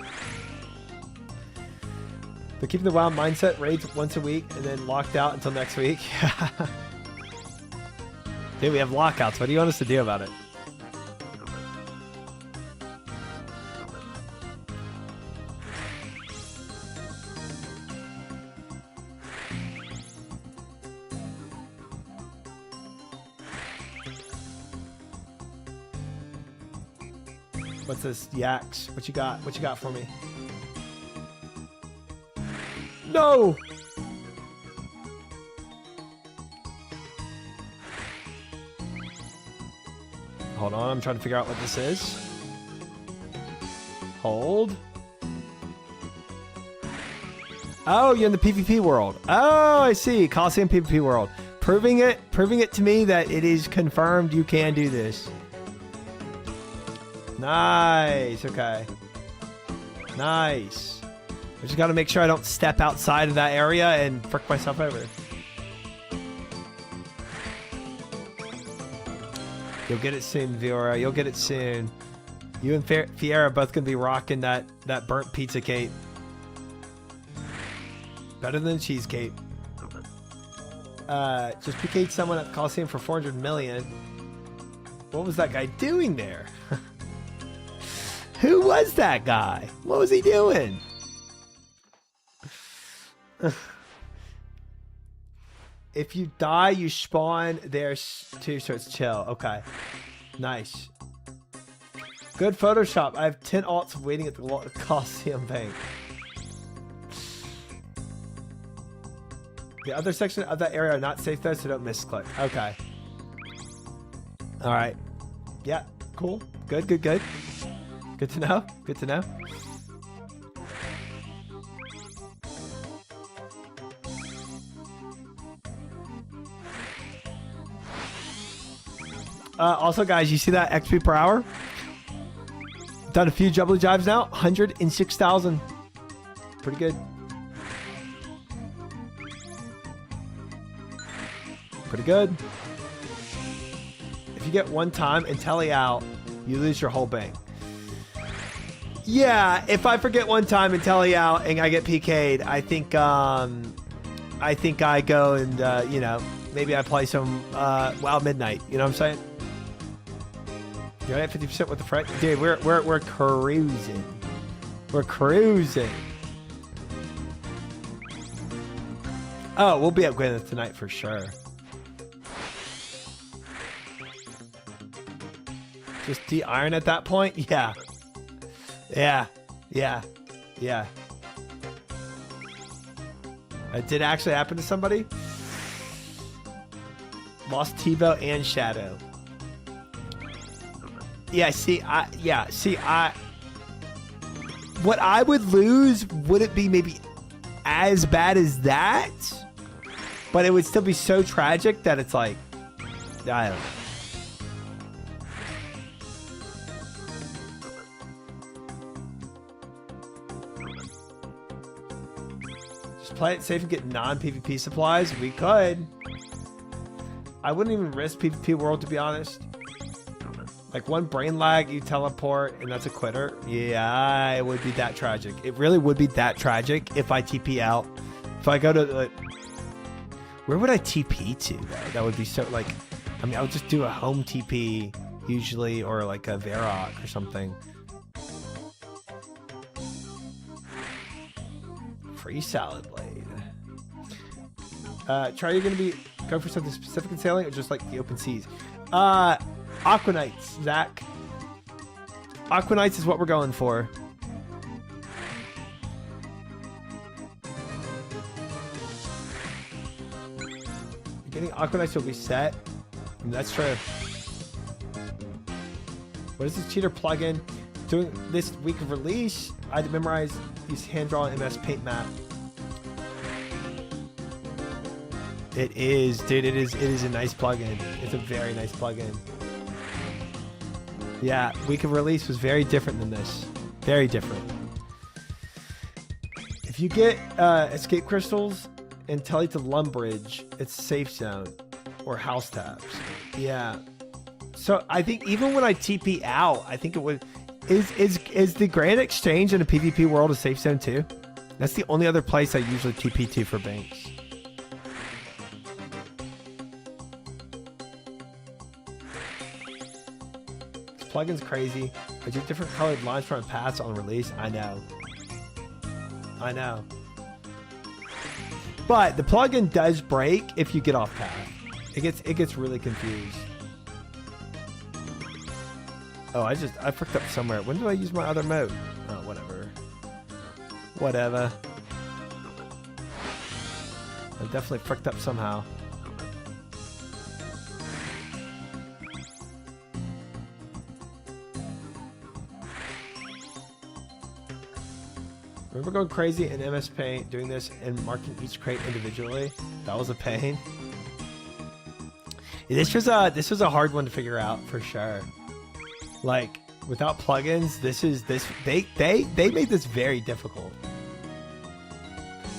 S1: But keeping the wild mindset, raids once a week and then locked out until next week. Dude, we have lockouts. What do you want us to do about it? What's this? Yaks. What you got? What you got for me? No! Hold on, I'm trying to figure out what this is. Hold. Oh, you're in the PvP world. Oh, I see. Coliseum PvP world. Proving it to me that it is confirmed you can do this. Nice. Okay. Nice. I just got to make sure I don't step outside of that area and frick myself over. You'll get it soon, Viora. You'll get it soon. You and Fiera are both going to be rocking that burnt pizza cape. Better than cheese cape. Just PK'd someone at the Coliseum for 400 million. What was that guy doing there? Who was that guy? What was he doing? If you die, you spawn there too, so it's chill. Okay. Nice. Good Photoshop. I have 10 alts waiting at the Coliseum Bank. The other section of that area are not safe though, so don't misclick. Okay. Alright. Yeah, cool. Good, good, good. Good to know. Good to know. Also, guys, you see that XP per hour? Done a few jubbly jibes now. 106,000. Pretty good. Pretty good. If you get one time and telly out, you lose your whole bank. Yeah, if I forget one time and telly out and I get PK'd, I think I go and you know, maybe I play some Wild Midnight. You know what I'm saying? You're at 50% with the front, dude. We're cruising. We're cruising. Oh, we'll be upgrading tonight for sure. Just de-iron at that point? Yeah. Yeah. Yeah. Yeah. It did actually happen to somebody. Lost TiVo and Shadow. Yeah, what I would lose, would it be maybe as bad as that? But it would still be so tragic that it's like, I don't know. Just play it safe and get non-PvP supplies. We could. I wouldn't even risk PvP world, to be honest. Like one brain lag, you teleport, and that's a quitter. Yeah, it would be that tragic. It really would be that tragic if I TP out. If I go to, where would I TP to though? That would be so, like, I mean, I would just do a home TP usually, or like a Varrock or something. Free salad blade. Try, you're gonna be go for something specific in sailing, or just like the open seas? Aquanites, Zach. Aquanites is what we're going for. Getting Aquanites will be set. That's true. What is this cheater plugin? Doing this week of release, I had to memorize these hand-drawn MS Paint map. It is, dude. It is a nice plugin. It's a very nice plugin. Yeah, week of release was very different than this. Very different. If you get escape crystals and telly to Lumbridge, it's safe zone or house tabs. Yeah. So I think even when I TP out, I think it would. Is the Grand Exchange in a PvP world a safe zone too? That's the only other place I usually TP to for banks. This plugin's crazy. I do different colored lines from paths on release. I know. I know. But the plugin does break if you get off path. It gets really confused. Oh, I fricked up somewhere. When did I use my other mode? Oh, whatever. Whatever. I definitely fricked up somehow. Remember going crazy in MS Paint, doing this and marking each crate individually? That was a pain. This was a hard one to figure out for sure. Like without plugins, they made this very difficult.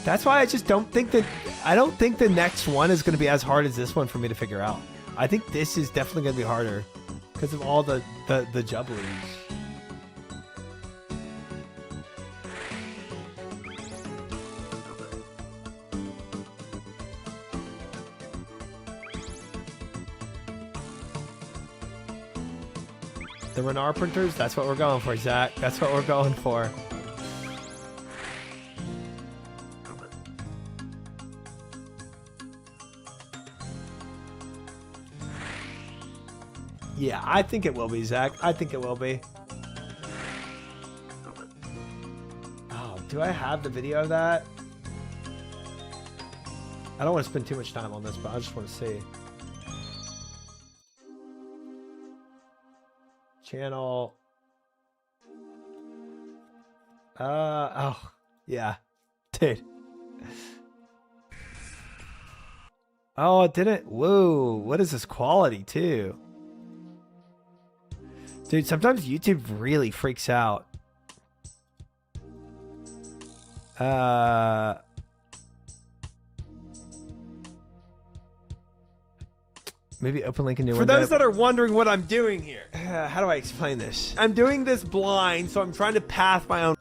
S1: That's why I just don't think the next one is going to be as hard as this one for me to figure out. I think this is definitely going to be harder because of all the jubblies. The Renard printers, that's what we're going for, Zach. That's what we're going for. Yeah, I think it will be, Zach. I think it will be. Oh, do I have the video of that? I don't want to spend too much time on this, but I just want to see. Channel. Oh, yeah. Dude. Oh, it didn't. Whoa, what is this quality, too? Dude, sometimes YouTube really freaks out. Maybe open link in new window. For those that are wondering what I'm doing here, how do I explain this? I'm doing this blind, so I'm trying to path my own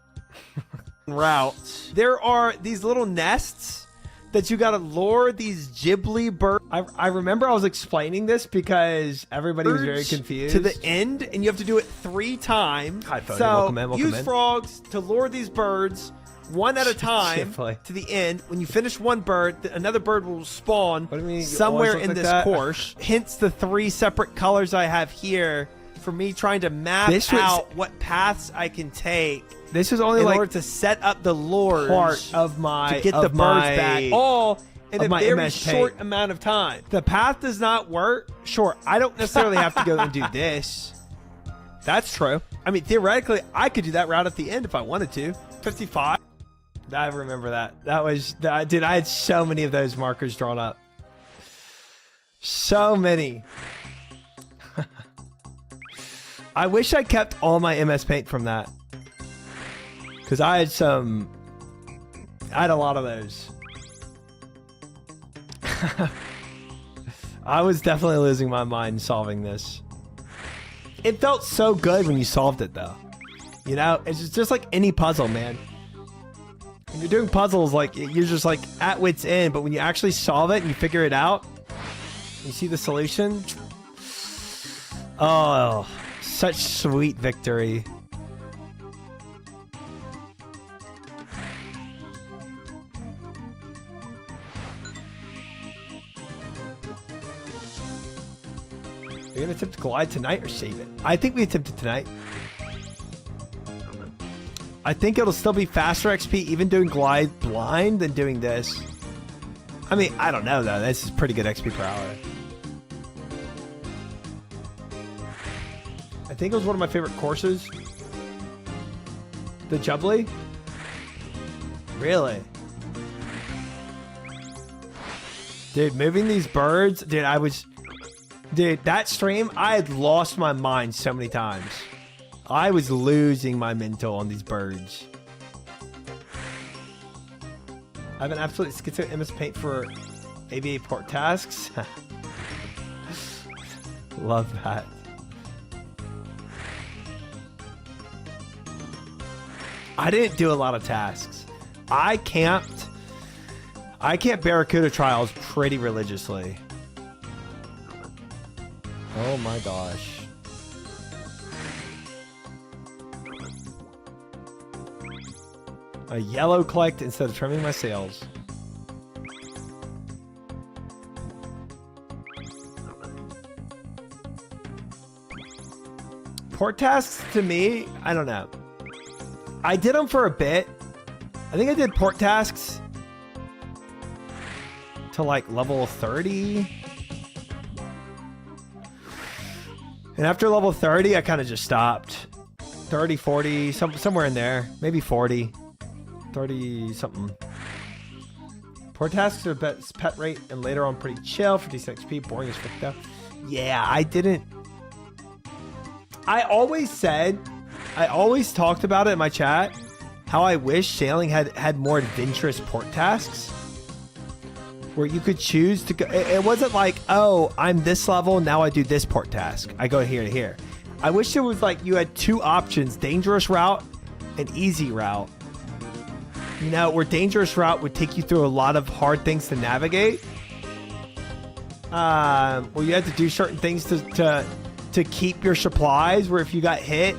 S1: routes. There are these little nests that you gotta lure these Ghibli birds. I remember I was explaining this because everybody was very confused. To the end, and you have to do it 3 times. Hi, Phony. So welcome in, welcome use frogs to lure these birds one at a time to the end. When you finish one bird, another bird will spawn somewhere in this course. Hence the 3 separate colors I have here for me trying to map out what paths I can take. This was only in order to set up the lures part of my to get the birds back all in a very short amount of time. The path does not work. Sure, I don't necessarily have to go and do this. That's true. I mean, theoretically, I could do that route at the end if I wanted to. 55. I remember that. That was, dude, I had so many of those markers drawn up. So many. I wish I kept all my MS Paint from that. Because I had a lot of those. I was definitely losing my mind solving this. It felt so good when you solved it, though. You know, it's just like any puzzle, man. When you're doing puzzles, like you're just like at wit's end, but when you actually solve it and you figure it out, you see the solution. Oh, such sweet victory. Are you gonna attempt to glide tonight or save it? I think we attempted tonight. I think it'll still be faster XP even doing glide blind than doing this. I mean, I don't know though. This is pretty good XP per hour. I think it was one of my favorite courses. The Ghibli? Really? Dude, moving these birds, dude, dude, that stream, I had lost my mind so many times. I was losing my mental on these birds. I have an absolute schizo MS Paint for ABA port tasks. Love that. I didn't do a lot of tasks. I camped Barracuda trials pretty religiously. Oh my gosh. A yellow collect instead of trimming my sails. Port tasks to me, I don't know. I did them for a bit. I think I did port tasks to like level 30. And after level 30, I kind of just stopped. 30, 40, somewhere in there. Maybe 40. 30 something. Port tasks are best pet rate and later on pretty chill. 56 XP, boring as frick though. Yeah, I didn't. I always talked about it in my chat, how I wish sailing had more adventurous port tasks. Where you could choose to go. It wasn't like, oh, I'm this level, now I do this port task. I go here to here. I wish it was like you had two options, dangerous route and easy route. You know, where dangerous route would take you through a lot of hard things to navigate. Where you had to do certain things to keep your supplies, where if you got hit,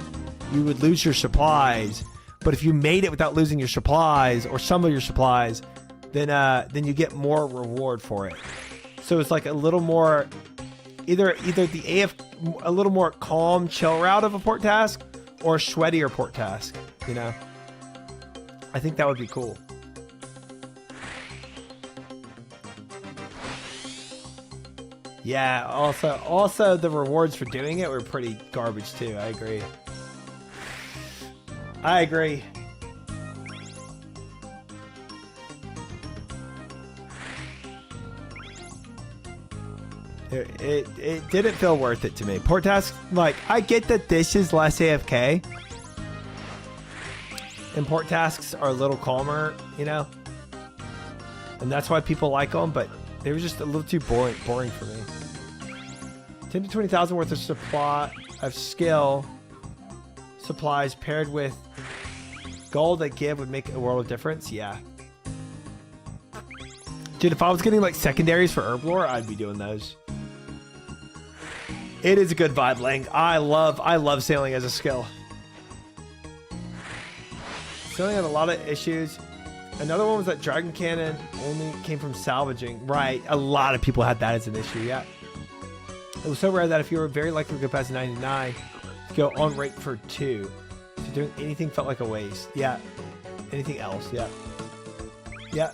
S1: you would lose your supplies. But if you made it without losing your supplies or some of your supplies, then you get more reward for it. So it's like a little more, either a little more calm, chill route of a port task, or a sweatier port task. You know, I think that would be cool. Yeah. Also the rewards for doing it were pretty garbage too. I agree. It didn't feel worth it to me. Port tasks, like, I get that this is less AFK. And port tasks are a little calmer, you know? And that's why people like them, but they were just a little too boring for me. 10 to 20,000 worth of supply of skill supplies paired with gold that give would make a world of difference. Yeah. Dude, if I was getting like secondaries for herb lore, I'd be doing those. It is a good vibe, Lang. I love sailing as a skill. Sailing had a lot of issues. Another one was that Dragon Cannon only came from salvaging. Right, a lot of people had that as an issue, yeah. It was so rare that if you were very likely to go past 99, you go on rate for 2. So doing anything felt like a waste. Yeah. Anything else, yeah. Yeah.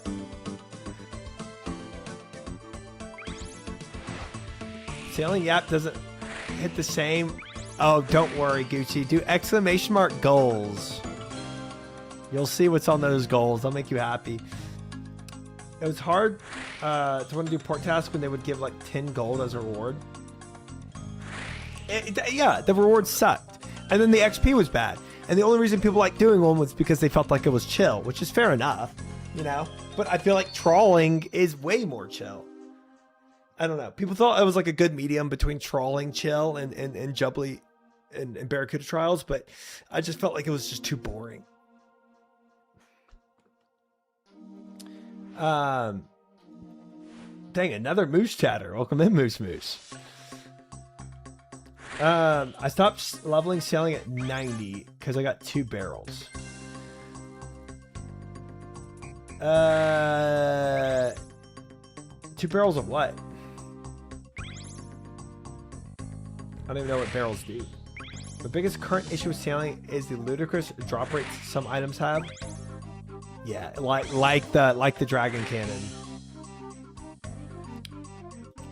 S1: Sailing Yap doesn't hit the same. Oh, don't worry, Gucci. Do exclamation mark goals. You'll see what's on those goals. They'll make you happy. It was hard to want to do port tasks when they would give like 10 gold as a reward. Yeah, the reward sucked. And then the XP was bad. And the only reason people liked doing one was because they felt like it was chill, which is fair enough, you know? But I feel like trawling is way more chill. I don't know. People thought it was like a good medium between trawling chill and Jubbly and Barracuda trials, but I just felt like it was just too boring. Dang, another moose chatter. Welcome in, Moose. I stopped leveling sailing at 90 because I got 2 barrels. 2 barrels of what? I don't even know what barrels do. The biggest current issue with sailing is the ludicrous drop rates some items have. Yeah, like the Dragon Cannon.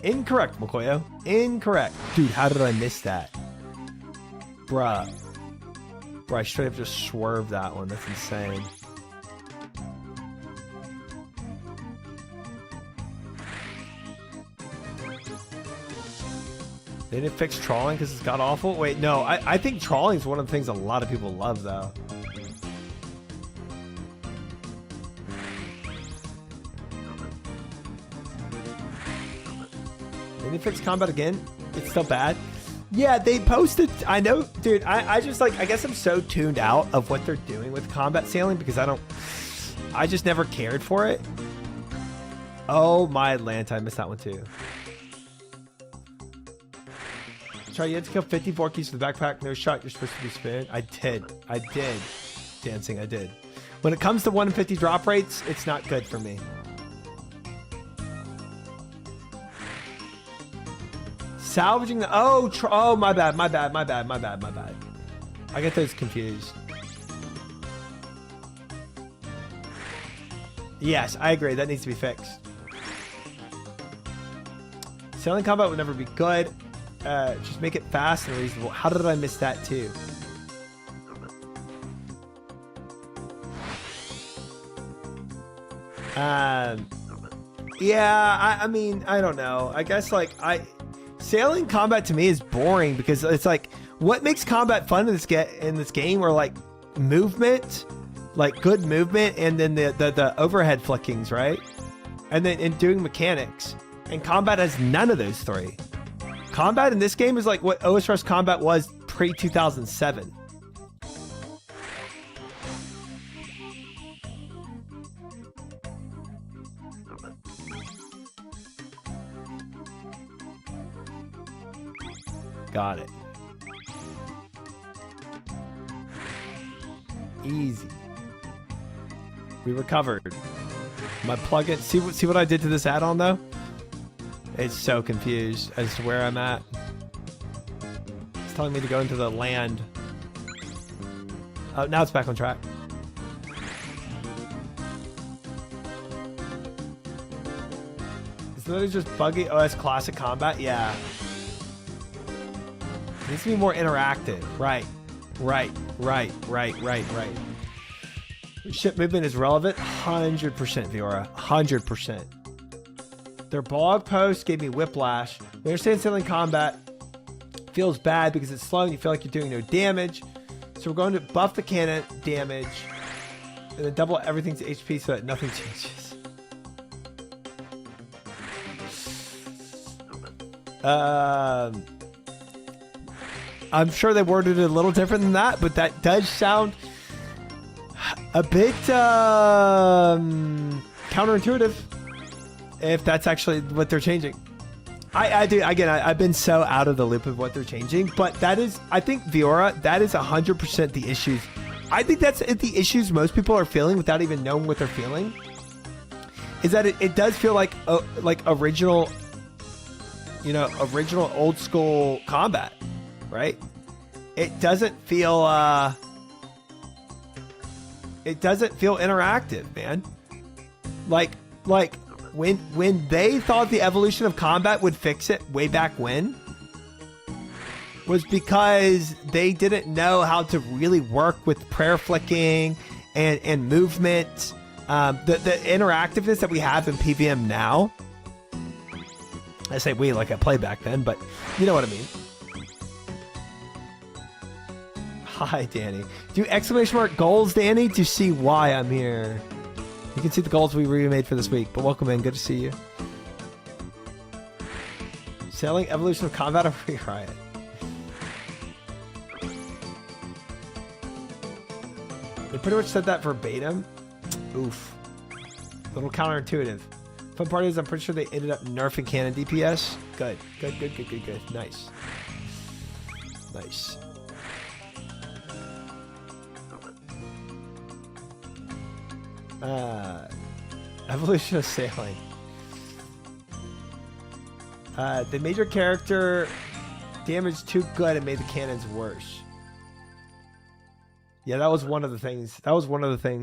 S1: Incorrect, Mokoyo. Incorrect. Dude, how did I miss that? Bruh, I straight up just swerved that one. That's insane. They didn't fix trawling because it's got awful? Wait, no. I think trawling is one of the things a lot of people love, though. Did they fix combat again? It's still bad? Yeah, they posted. I know, dude. I just like. I guess I'm so tuned out of what they're doing with combat sailing because I I just never cared for it. Oh my Atlanta, I missed that one too. Try you had to kill 54 keys for the backpack. No shot. You're supposed to be spin. I did. Dancing, I did. When it comes to 1 in 50 drop rates, it's not good for me. Salvaging the oh my bad. I get those confused. Yes, I agree. That needs to be fixed. Sailing combat would never be good. Just make it fast and reasonable. How did I miss that too? Yeah, I mean, I don't know. I guess like sailing combat to me is boring because it's like what makes combat fun in this game are like movement, like good movement, and then the overhead flickings, right? And then doing mechanics. And combat has none of those three. Combat in this game is like what OSRS combat was pre-2007. Got it. Easy. We recovered. My plugin. See what I did to this add-on though? It's so confused as to where I'm at. It's telling me to go into the land. Oh, now it's back on track. Is literally just buggy OS classic combat? Yeah. It needs to be more interactive. Right. Ship movement is relevant. 100% Viora. 100%. Their blog post gave me whiplash. We understand sailing combat feels bad because it's slow and you feel like you're doing no damage. So we're going to buff the cannon damage and then double everything's HP so that nothing changes. I'm sure they worded it a little different than that, but that does sound a bit counterintuitive. If that's actually what they're changing. I do, again, I've been so out of the loop of what they're changing, but that is, I think Viora, that is 100% the issues. I think that's the issues most people are feeling without even knowing what they're feeling. Is that it does feel like original, original old school combat, right? It doesn't feel interactive, man. Like when they thought the evolution of combat would fix it way back when was because they didn't know how to really work with prayer flicking and movement. The interactiveness that we have in PVM now. I say we like I played back then, but you know what I mean. Hi, Danny. Do exclamation mark goals, Danny, to see why I'm here. You can see the goals we remade for this week, but welcome in. Good to see you. Sailing evolution of combat or free riot. They pretty much said that verbatim. Oof. A little counterintuitive. Fun part is I'm pretty sure they ended up nerfing cannon DPS. Good. Nice. Evolution of sailing. They made your character damage too good and made the cannons worse. Yeah, that was one of the things.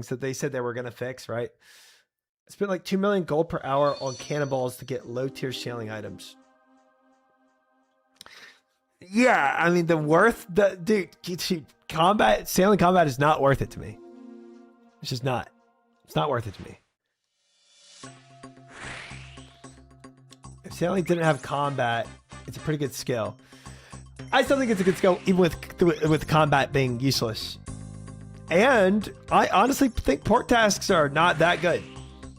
S1: That they said they were gonna fix, right? Spent like 2 million gold per hour on cannonballs to get low tier sailing items. Yeah, I mean sailing combat is not worth it to me. It's just not. It's not worth it to me. If sailing didn't have combat, it's a pretty good skill. I still think it's a good skill, even with combat being useless. And I honestly think port tasks are not that good.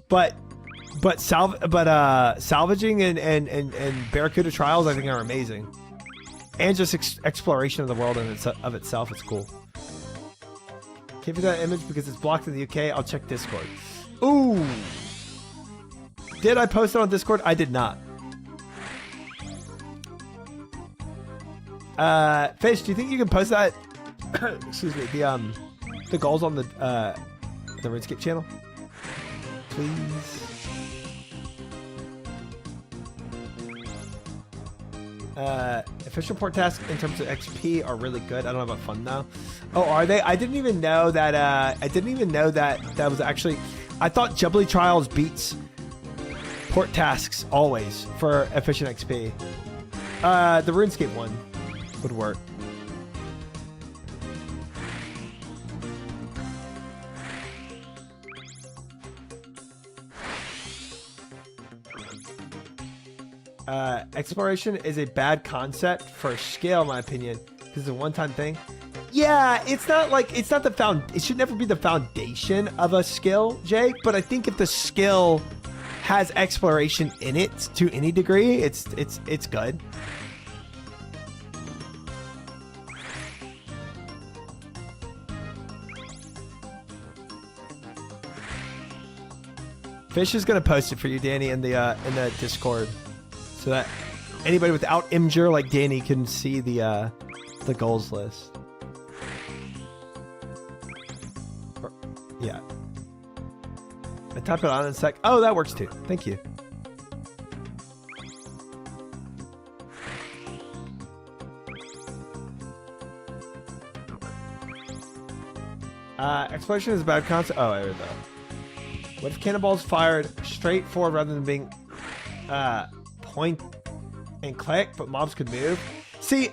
S1: But salvaging and Barracuda trials I think are amazing. And just exploration of the world of itself is cool. Can't view that image because it's blocked in the UK. I'll check Discord. Ooh. Did I post it on Discord? I did not. Fish, do you think you can post that? Excuse me. The goals on the RuneScape channel, please. Official port tasks in terms of XP are really good. I don't know about fun though. Oh, are they? I didn't even know that. That was actually. I thought Jubilee Trials beats port tasks always for efficient XP. The RuneScape one would work. Exploration is a bad concept for scale, in my opinion, because it's a one-time thing. Yeah, it's not the it should never be the foundation of a skill, Jake. But I think if the skill has exploration in it to any degree, it's good. Fish is gonna post it for you, Danny, in the Discord, so that anybody without Imgur like Danny can see the goals list. Yeah. I type it on in a sec. Oh, that works too. Thank you. Explosion is a bad concept. Oh, there we go. What if cannonballs fired straight forward rather than being point and click, but mobs could move? See,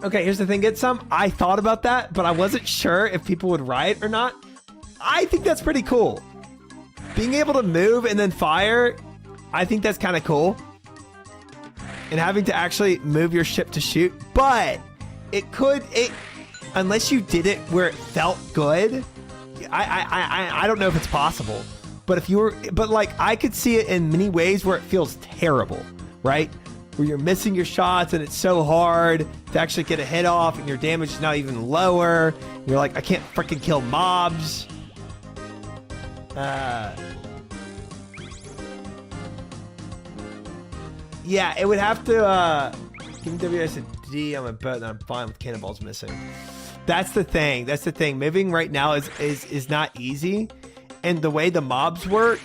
S1: okay, here's the thing. I thought about that, but I wasn't sure if people would riot or not. I think that's pretty cool. Being able to move and then fire, I think that's kind of cool. And having to actually move your ship to shoot, but unless you did it where it felt good, I don't know if it's possible. But like I could see it in many ways where it feels terrible, right? Where you're missing your shots and it's so hard to actually get a hit off and your damage is now even lower. You're like, I can't freaking kill mobs. Yeah, it would have to give me WSD on my boat and I'm fine with cannonballs missing. That's the thing. That's the thing. Moving right now is not easy. And the way the mobs work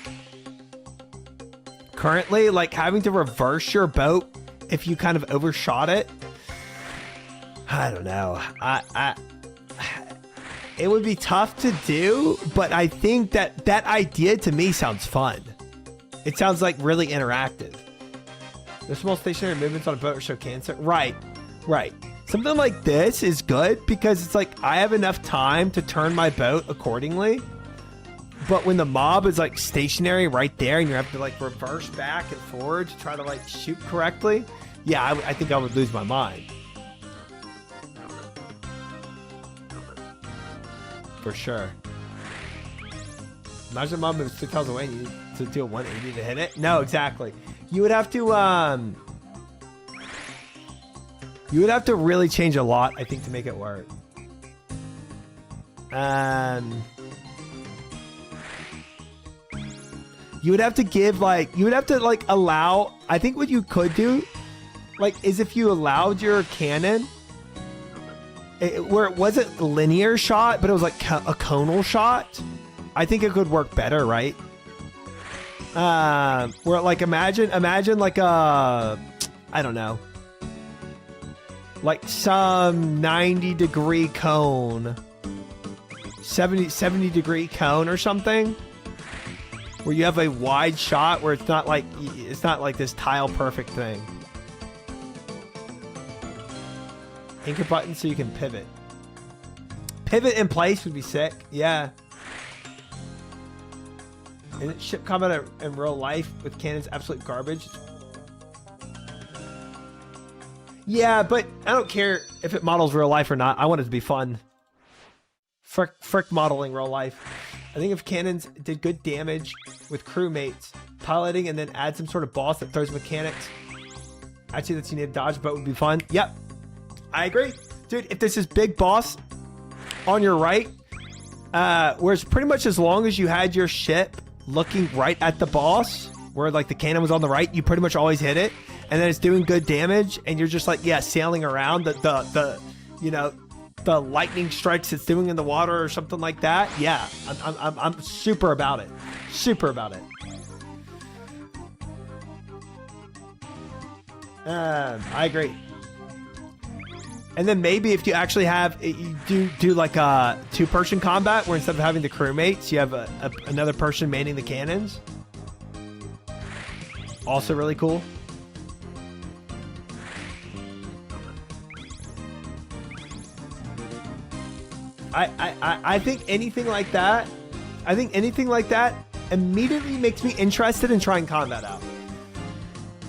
S1: currently, like having to reverse your boat if you kind of overshot it, I don't know. It would be tough to do, but I think that idea to me sounds fun. It sounds like really interactive. The small stationary movements on a boat show cancer. Right. Something like this is good because it's like I have enough time to turn my boat accordingly. But when the mob is like stationary right there and you have to like reverse back and forward to try to like shoot correctly, yeah, I think I would lose my mind. For sure. Imagine a mob moves 6,000 away and you need to do a 180 to hit it. No, exactly. You would have to really change a lot, I think, to make it work. You would have to give allow, I think what you could do is if you allowed your cannon where it wasn't linear shot, but it was like a conal shot, I think it could work better, right? Where like imagine like a, I don't know, like some 90-degree cone, 70-degree cone or something, where you have a wide shot where it's not like this tile perfect thing. Anchor button so you can pivot. Pivot in place would be sick. Yeah. Isn't ship combat in real life with cannons absolute garbage? Yeah, but I don't care if it models real life or not. I want it to be fun. Frick modeling real life. I think if cannons did good damage with crewmates, piloting and then add some sort of boss that throws mechanics. Actually, that's you need a dodge boat would be fun. Yep. I agree. Dude, if there's this big boss on your right, Whereas pretty much as long as you had your ship looking right at the boss, where like the cannon was on the right, you pretty much always hit it, and then it's doing good damage, and you're just like, yeah, sailing around the you know, the lightning strikes it's doing in the water or something like that. Yeah, I'm super about it. Super about it. I agree. And then maybe if you actually have, you do like a 2-person combat where instead of having the crewmates, you have another person manning the cannons. Also really cool. I think anything like that, immediately makes me interested in trying combat out.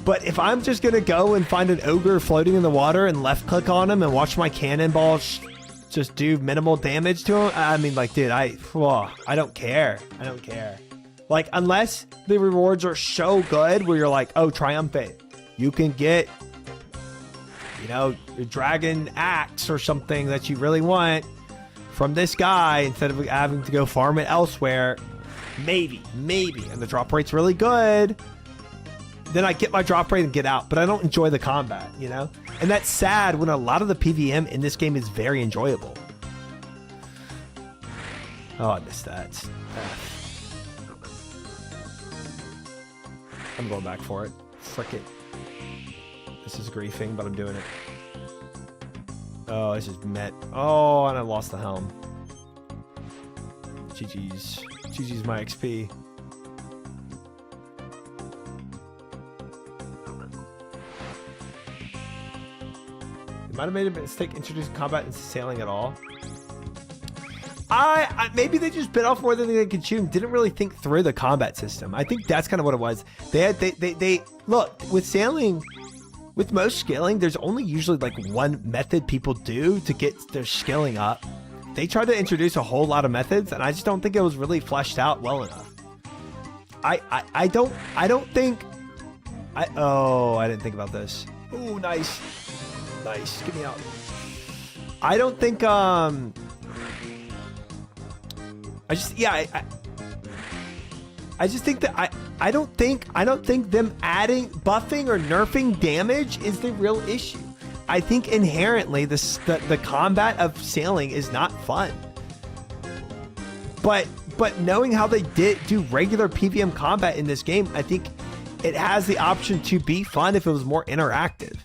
S1: But if I'm just going to go and find an ogre floating in the water and left click on him and watch my cannonballs just do minimal damage to him, I mean, like, dude, I don't care. I don't care. Like, unless the rewards are so good where you're like, oh, triumphant, you can get, you know, your dragon axe or something that you really want from this guy instead of having to go farm it elsewhere. Maybe. And the drop rate's really good. Then I get my drop rate and get out, but I don't enjoy the combat, you know? And that's sad when a lot of the PVM in this game is very enjoyable. Oh, I missed that. I'm going back for it. Frick it. This is griefing, but I'm doing it. Oh, this is met. Oh, and I lost the helm. GG's. GG's my XP. Might have made a mistake introducing combat and sailing at all. I maybe they just bit off more than they could chew and didn't really think through the combat system. I think that's kind of what it was. They look, with sailing, with most skilling, there's only usually like one method people do to get their skilling up. They tried to introduce a whole lot of methods, and I just don't think it was really fleshed out well enough. I don't think I didn't think about this. Ooh, nice. Nice. Get me out. I don't think I just think that I don't think them adding buffing or nerfing damage is the real issue. I think inherently the combat of sailing is not fun. But knowing how they do regular PVM combat in this game, I think it has the option to be fun if it was more interactive.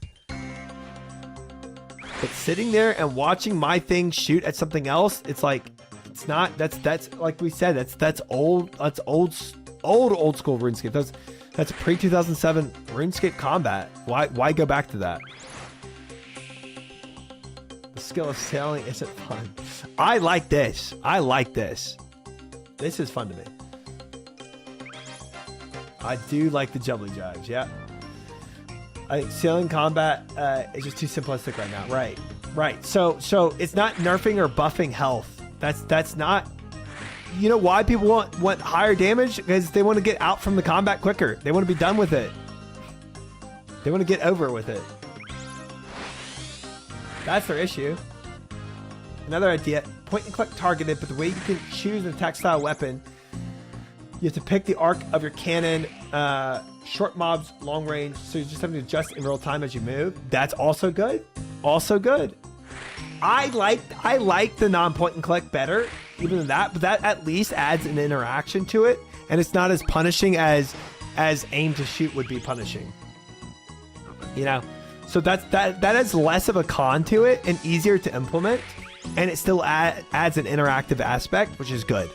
S1: But sitting there and watching my thing shoot at something else, it's like, it's not, that's like we said, that's old school RuneScape. That's pre-2007 RuneScape combat. Why go back to that? The skill of sailing isn't fun. I like this. This is fun to me. I do like the jubbly jives, yeah. I think sailing combat is just too simplistic right now. Right. So it's not nerfing or buffing health. That's not. You know why people want higher damage? Because they want to get out from the combat quicker. They want to be done with it. They want to get over with it. That's their issue. Another idea: point and click targeted, but the way you can choose an attack style weapon, you have to pick the arc of your cannon. Short mobs, long range, so you just have to adjust in real time as you move. That's also good. I like the non-point and click better, even than that, but that at least adds an interaction to it, and it's not as punishing as aim to shoot would be punishing. You know, so that adds less of a con to it and easier to implement, and it still adds an interactive aspect, which is good.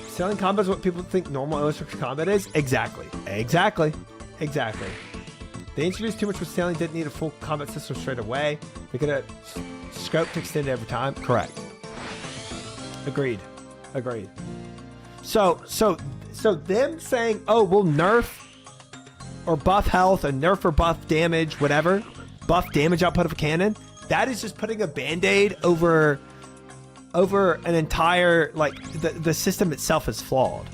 S1: Sailing combat is what people think normal illustrator combat is. Exactly. They introduced too much with sailing, didn't need a full combat system straight away. They could have scoped to extend it every time. Correct. Agreed. So them saying, oh, we'll nerf or buff health and nerf or buff damage, whatever, buff damage output of a cannon, that is just putting a band-aid over an entire, like, the system itself is flawed.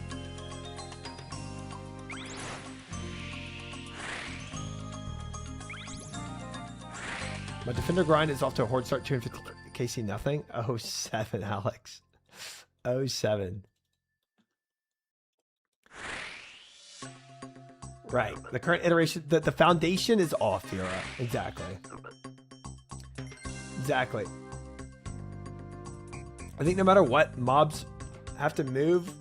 S1: My defender grind is off to a horde start. 250 KC nothing. 07, Alex. 07. Right. The current iteration, the foundation is off here. Exactly. Exactly. I think no matter what, mobs have to move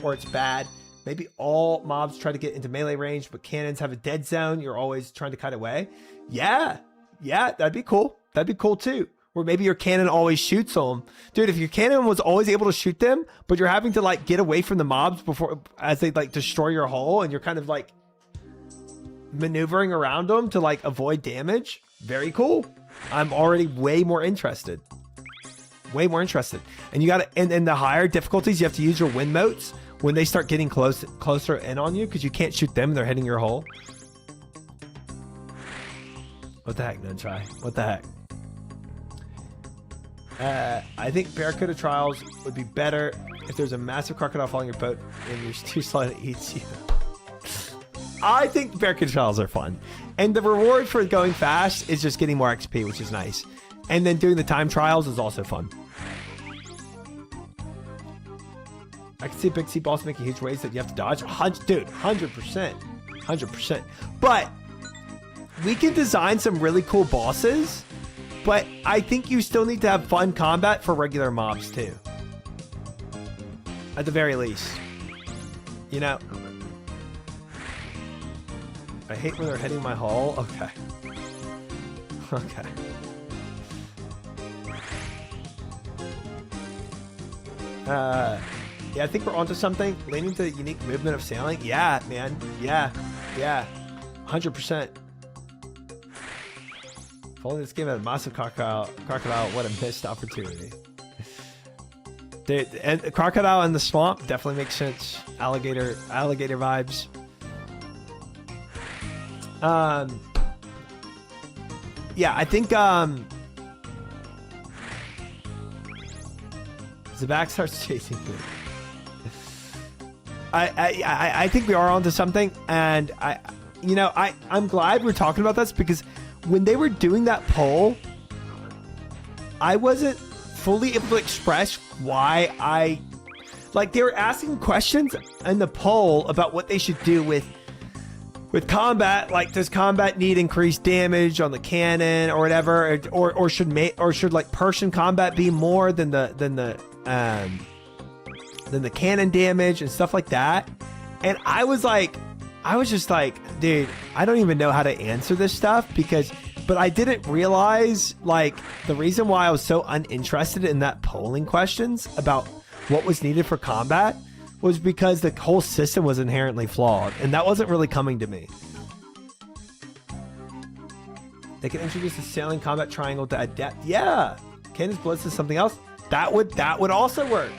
S1: or it's bad. Maybe all mobs try to get into melee range, but cannons have a dead zone. You're always trying to cut away. Yeah. Yeah, that'd be cool. That'd be cool too. Or maybe your cannon always shoots them. Dude, if your cannon was always able to shoot them, but you're having to like get away from the mobs before as they like destroy your hull and you're kind of like maneuvering around them to like avoid damage. Very cool. I'm already way more interested. Way more interested. And you got to, and the higher difficulties, you have to use your wind motes when they start getting closer in on you because you can't shoot them. They're hitting your hull. What the heck, Nunchai? What the heck? I think Barracuda Trials would be better if there's a massive crocodile following your boat and you're too slow to eat you. I think Barracuda Trials are fun. And the reward for going fast is just getting more XP, which is nice. And then doing the time trials is also fun. I can see Big Sea Boss making huge waves that you have to dodge. Dude, 100%. 100%. But we can design some really cool bosses. But I think you still need to have fun combat for regular mobs too. At the very least. You know? I hate when they're hitting my hull. Okay. Okay. Yeah, I think we're onto something. Leaning to the unique movement of sailing. Yeah, man. Yeah. Yeah. 100%. If only this game had a massive crocodile, what a missed opportunity. Dude, and crocodile in the swamp definitely makes sense. Alligator vibes. Yeah, I think Zabak starts chasing me. I think we are onto something, and I'm glad we're talking about this because when they were doing that poll, I wasn't fully able to express why they were asking questions in the poll about what they should do with combat. Like, does combat need increased damage on the cannon or whatever, or should like Persian combat be more than the cannon damage and stuff like that? And I was just like, dude, I don't even know how to answer this stuff but I didn't realize like the reason why I was so uninterested in that polling questions about what was needed for combat was because the whole system was inherently flawed, and that wasn't really coming to me. They can introduce a sailing combat triangle to adapt. Yeah, Cannon's Blitz is something else. That would also work.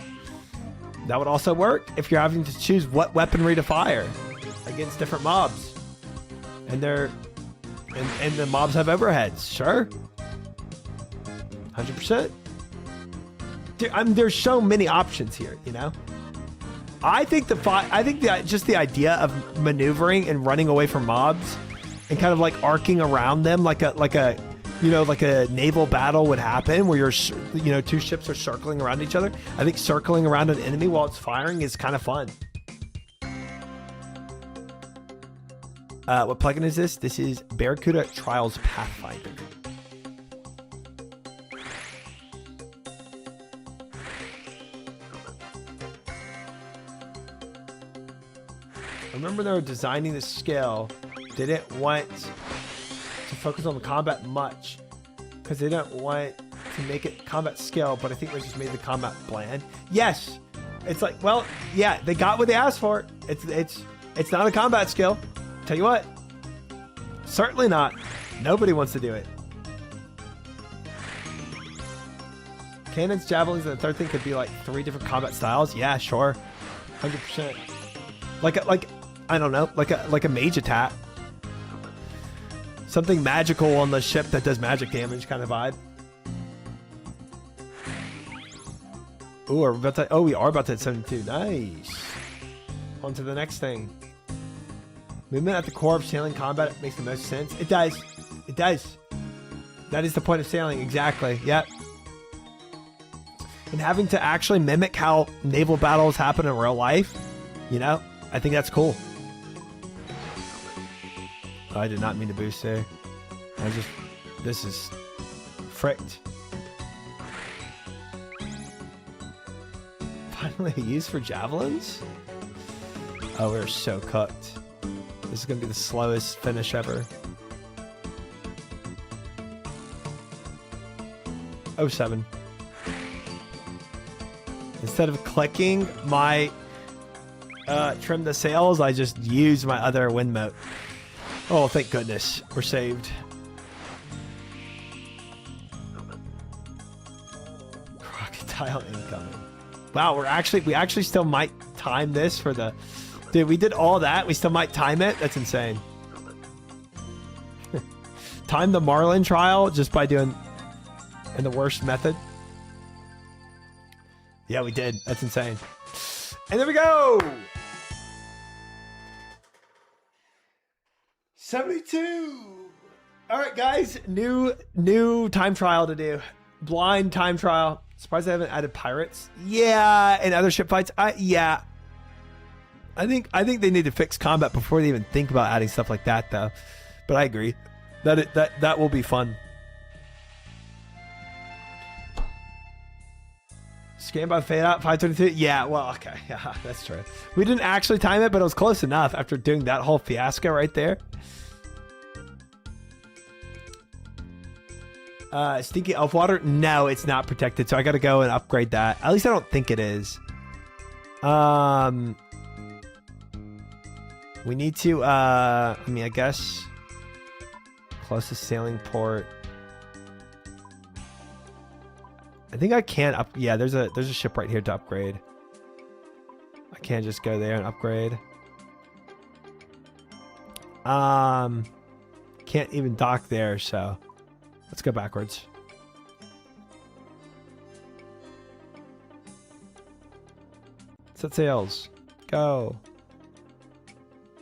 S1: That would also work if you're having to choose what weaponry to fire against different mobs, and the mobs have overheads. Sure, 100%. There's so many options here, you know. I think just the idea of maneuvering and running away from mobs and kind of like arcing around them like a naval battle would happen where two ships are circling around each other. I think circling around an enemy while it's firing is kind of fun. What plugin is this? This is Barracuda Trials Pathfinder. I remember they were designing the scale. They didn't want to focus on the combat much because they didn't want to make it combat scale, but I think they just made the combat bland. Yes, it's like, well, yeah, they got what they asked for. It's not a combat skill. Tell you what, certainly not. Nobody wants to do it. Cannons, javelins, and the third thing could be like 3 different combat styles. Yeah, sure, 100%. Like I don't know, like a mage attack. Something magical on the ship that does magic damage kind of vibe. Ooh, we are about to hit 72. Nice. On to the next thing. Movement at the core of sailing combat makes the most sense. It does. It does. That is the point of sailing. Exactly. Yep. And having to actually mimic how naval battles happen in real life, you know, I think that's cool. Oh, I did not mean to boost there. This is fricked. Finally used for javelins? Oh, we're so cooked. This is going to be the slowest finish ever. 07. Instead of clicking my trim the sails, I just use my other wind mote. Oh, thank goodness. We're saved. Crocodile incoming. Wow, we actually still might time this for the... Dude, we did all that. We still might time it. That's insane. Time the Marlin trial just by doing... in the worst method. Yeah, we did. That's insane. And there we go. 72. All right, guys. New time trial to do. Blind time trial. Surprised I haven't added pirates. Yeah, and other ship fights. Yeah. I think they need to fix combat before they even think about adding stuff like that, though. But I agree. That will be fun. Scan by fade out 522. Yeah, well, okay. Yeah, that's true. We didn't actually time it, but it was close enough after doing that whole fiasco right there. Stinky elf water? No, it's not protected, so I gotta go and upgrade that. At least I don't think it is. We need to, I mean, I guess closest sailing port. I think I can up. Yeah, there's a ship right here to upgrade. I can't just go there and upgrade. Can't even dock there, so let's go backwards. Set sails. Go.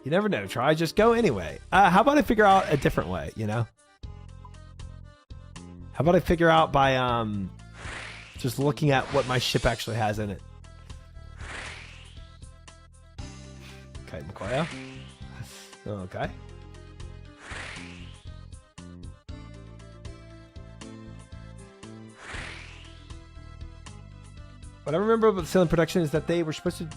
S1: You never know. Try. Just go anyway. How about I figure out a different way, you know? How about I figure out by just looking at what my ship actually has in it. Okay, Makoya. Okay. What I remember about the sailing production is that they were supposed to...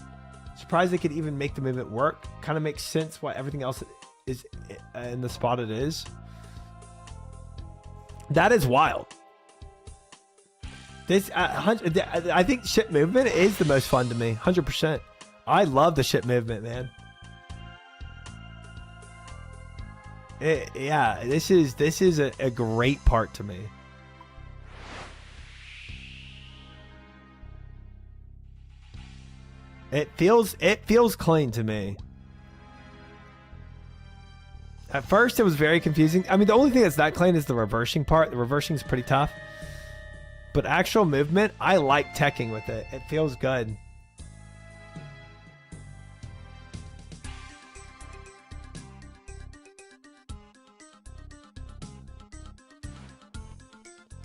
S1: Surprised they could even make the movement work. Kind of makes sense why everything else is in the spot it is. That is wild. This I think ship movement is the most fun to me. 100%. I love the ship movement, man. Yeah, this is a great part to me. It feels clean to me. At first, it was very confusing. I mean, the only thing that's not clean is the reversing part. The reversing is pretty tough. But actual movement, I like teching with it. It feels good.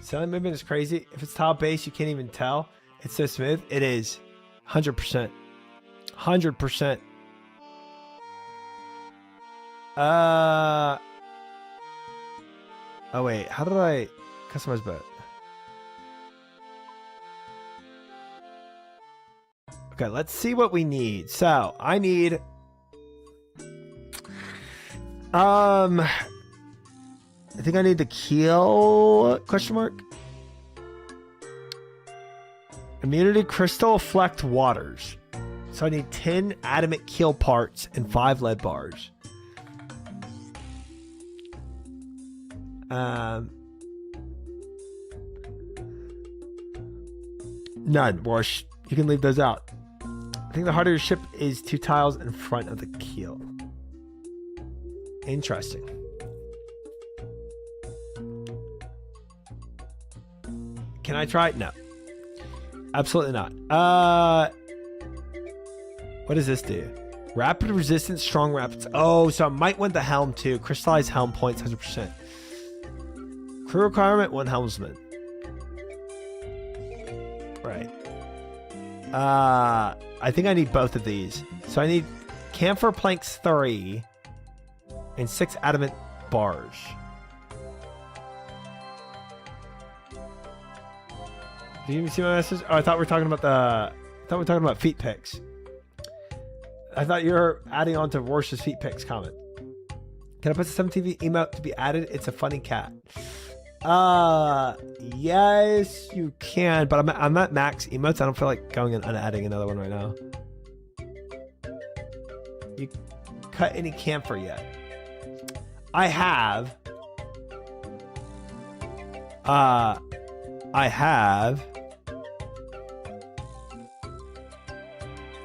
S1: Sailing movement is crazy. If it's tile base, you can't even tell. It's so smooth. It is. 100%. 100%. Oh wait, how did I customize boat? Okay, let's see what we need. So I need I think I need the keel question mark. Immunity crystal flecked waters. So I need 10 adamant keel parts and 5 lead bars. None, Warsh. You can leave those out. I think the heart of your ship is 2 tiles in front of the keel. Interesting. Can I try it? No. Absolutely not. What does this do? Rapid resistance, strong rapids. Oh, so I might want the helm too. Crystallized helm points, 100%. Crew requirement, 1 helmsman. Right. I think I need both of these. So I need camphor planks 3 and 6 adamant bars. Did you even see my message? Oh, I thought we were talking about feet pics. I thought you were adding on to Warsh's feet pics comment. Can I put the 7TV emote to be added? It's a funny cat. Yes, you can, but I'm at max emotes. I don't feel like going and unadding another one right now. You cut any camphor yet? I have.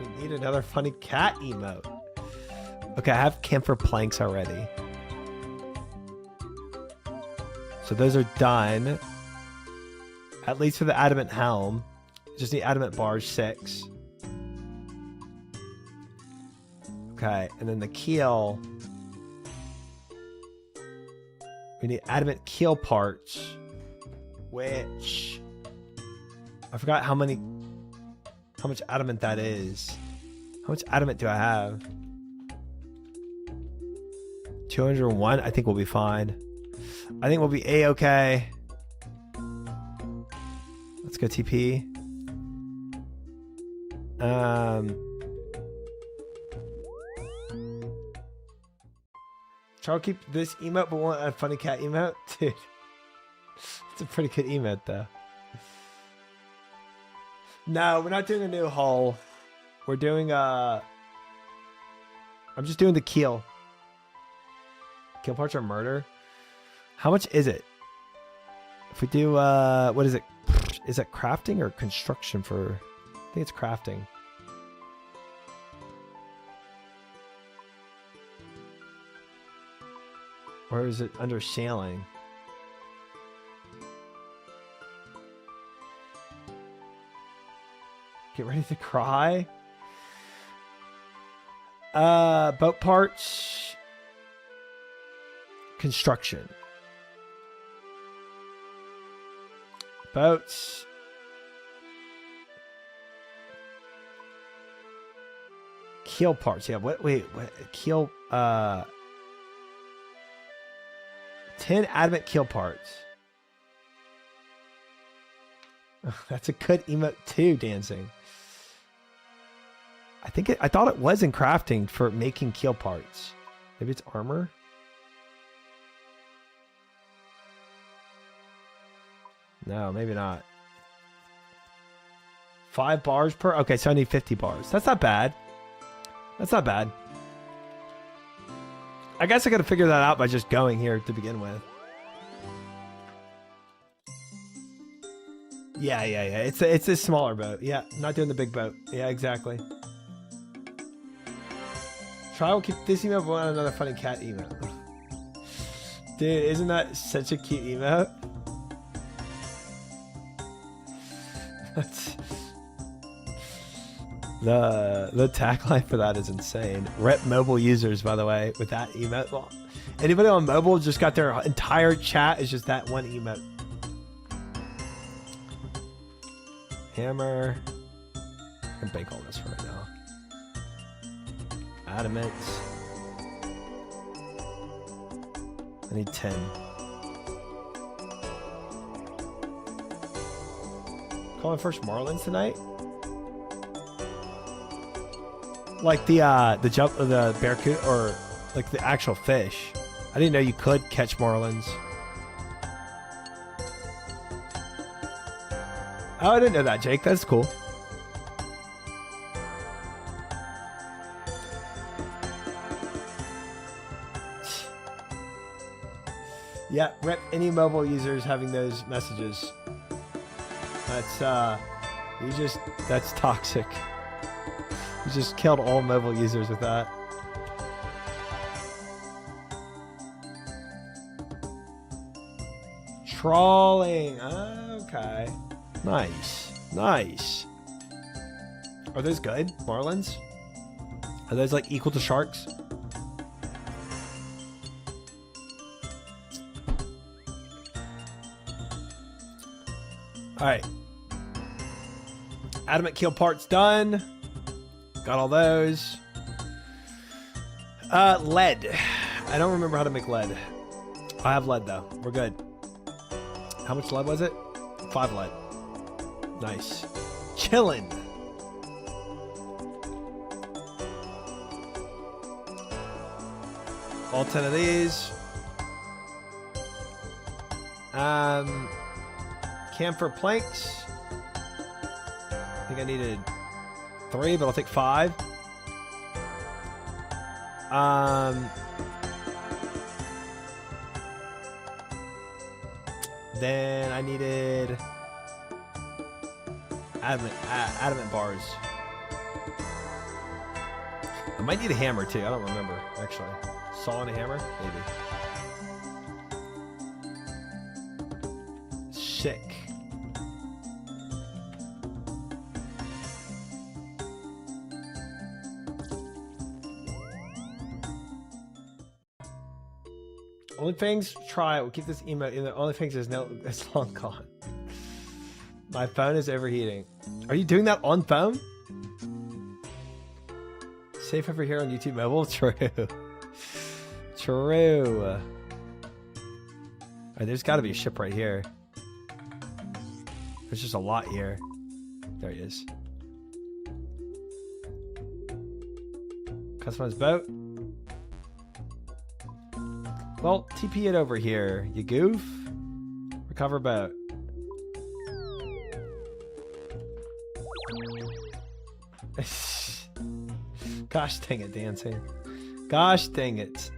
S1: We need another funny cat emote. Okay, I have camphor planks already. So those are done. At least for the adamant helm. Just need adamant bars, 6. Okay, and then the keel. We need adamant keel parts. Which I forgot how much adamant that is. How much adamant do I have? 201. I think we'll be fine. I think we'll be A-okay. Let's go TP. Try to keep this emote, but won't add a funny cat emote? Dude. It's a pretty good emote, though. No, we're not doing a new hull. We're doing, I'm just doing the keel. Keel parts are murder. How much is it? If we do, what is it? Is it crafting or construction for... I think it's crafting. Or is it under sailing? Get ready to cry. Boat parts. Construction. Boats. Keel parts. Yeah, what? Keel, 10 adamant keel parts. Oh, that's a good emote too, dancing. I thought it was in crafting for making keel parts. Maybe it's armor. No, maybe not. 5 bars per... Okay, so I need 50 bars. That's not bad. That's not bad. I guess I gotta figure that out by just going here to begin with. Yeah. It's a smaller boat. Yeah, not doing the big boat. Yeah, exactly. Try will keep this emote, but want another funny cat emote. Dude, isn't that such a cute emote? The tagline for that is insane. Rep mobile users, by the way, with that emote. Well, anybody on mobile just got their entire chat is just that one emote. Hammer. I can bank all this for right now. Adamant. I need 10. Calling first Marlins tonight? Like the jump of the barracuda, or like the actual fish. I didn't know you could catch marlins. Oh, I didn't know that, Jake. That's cool. Yeah, rep any mobile users having those messages. That's that's toxic. You just killed all mobile users with that. Trawling. Okay. Nice. Nice. Are those good? Marlins? Are those like equal to sharks? right. Adamant keel parts done. Got all those. Lead. I don't remember how to make lead. I have lead though. We're good. How much lead was it? 5 lead. Nice. Chillin'. All 10 of these. Camphor planks. I think I needed 3, but I'll take 5. Then I needed adamant bars. I might need a hammer too. I don't remember actually. Saw and a hammer, maybe. Sick. OnlyFans, try it. We'll keep this email in the OnlyFans is long gone. My phone is overheating. Are you doing that on phone? Safe over here on YouTube mobile? True. True. Alright, there's got to be a ship right here. There's just a lot here. There he is. Customize boat. Well, TP it over here, you goof. Recover boat. Gosh dang it, dancing. Gosh dang it.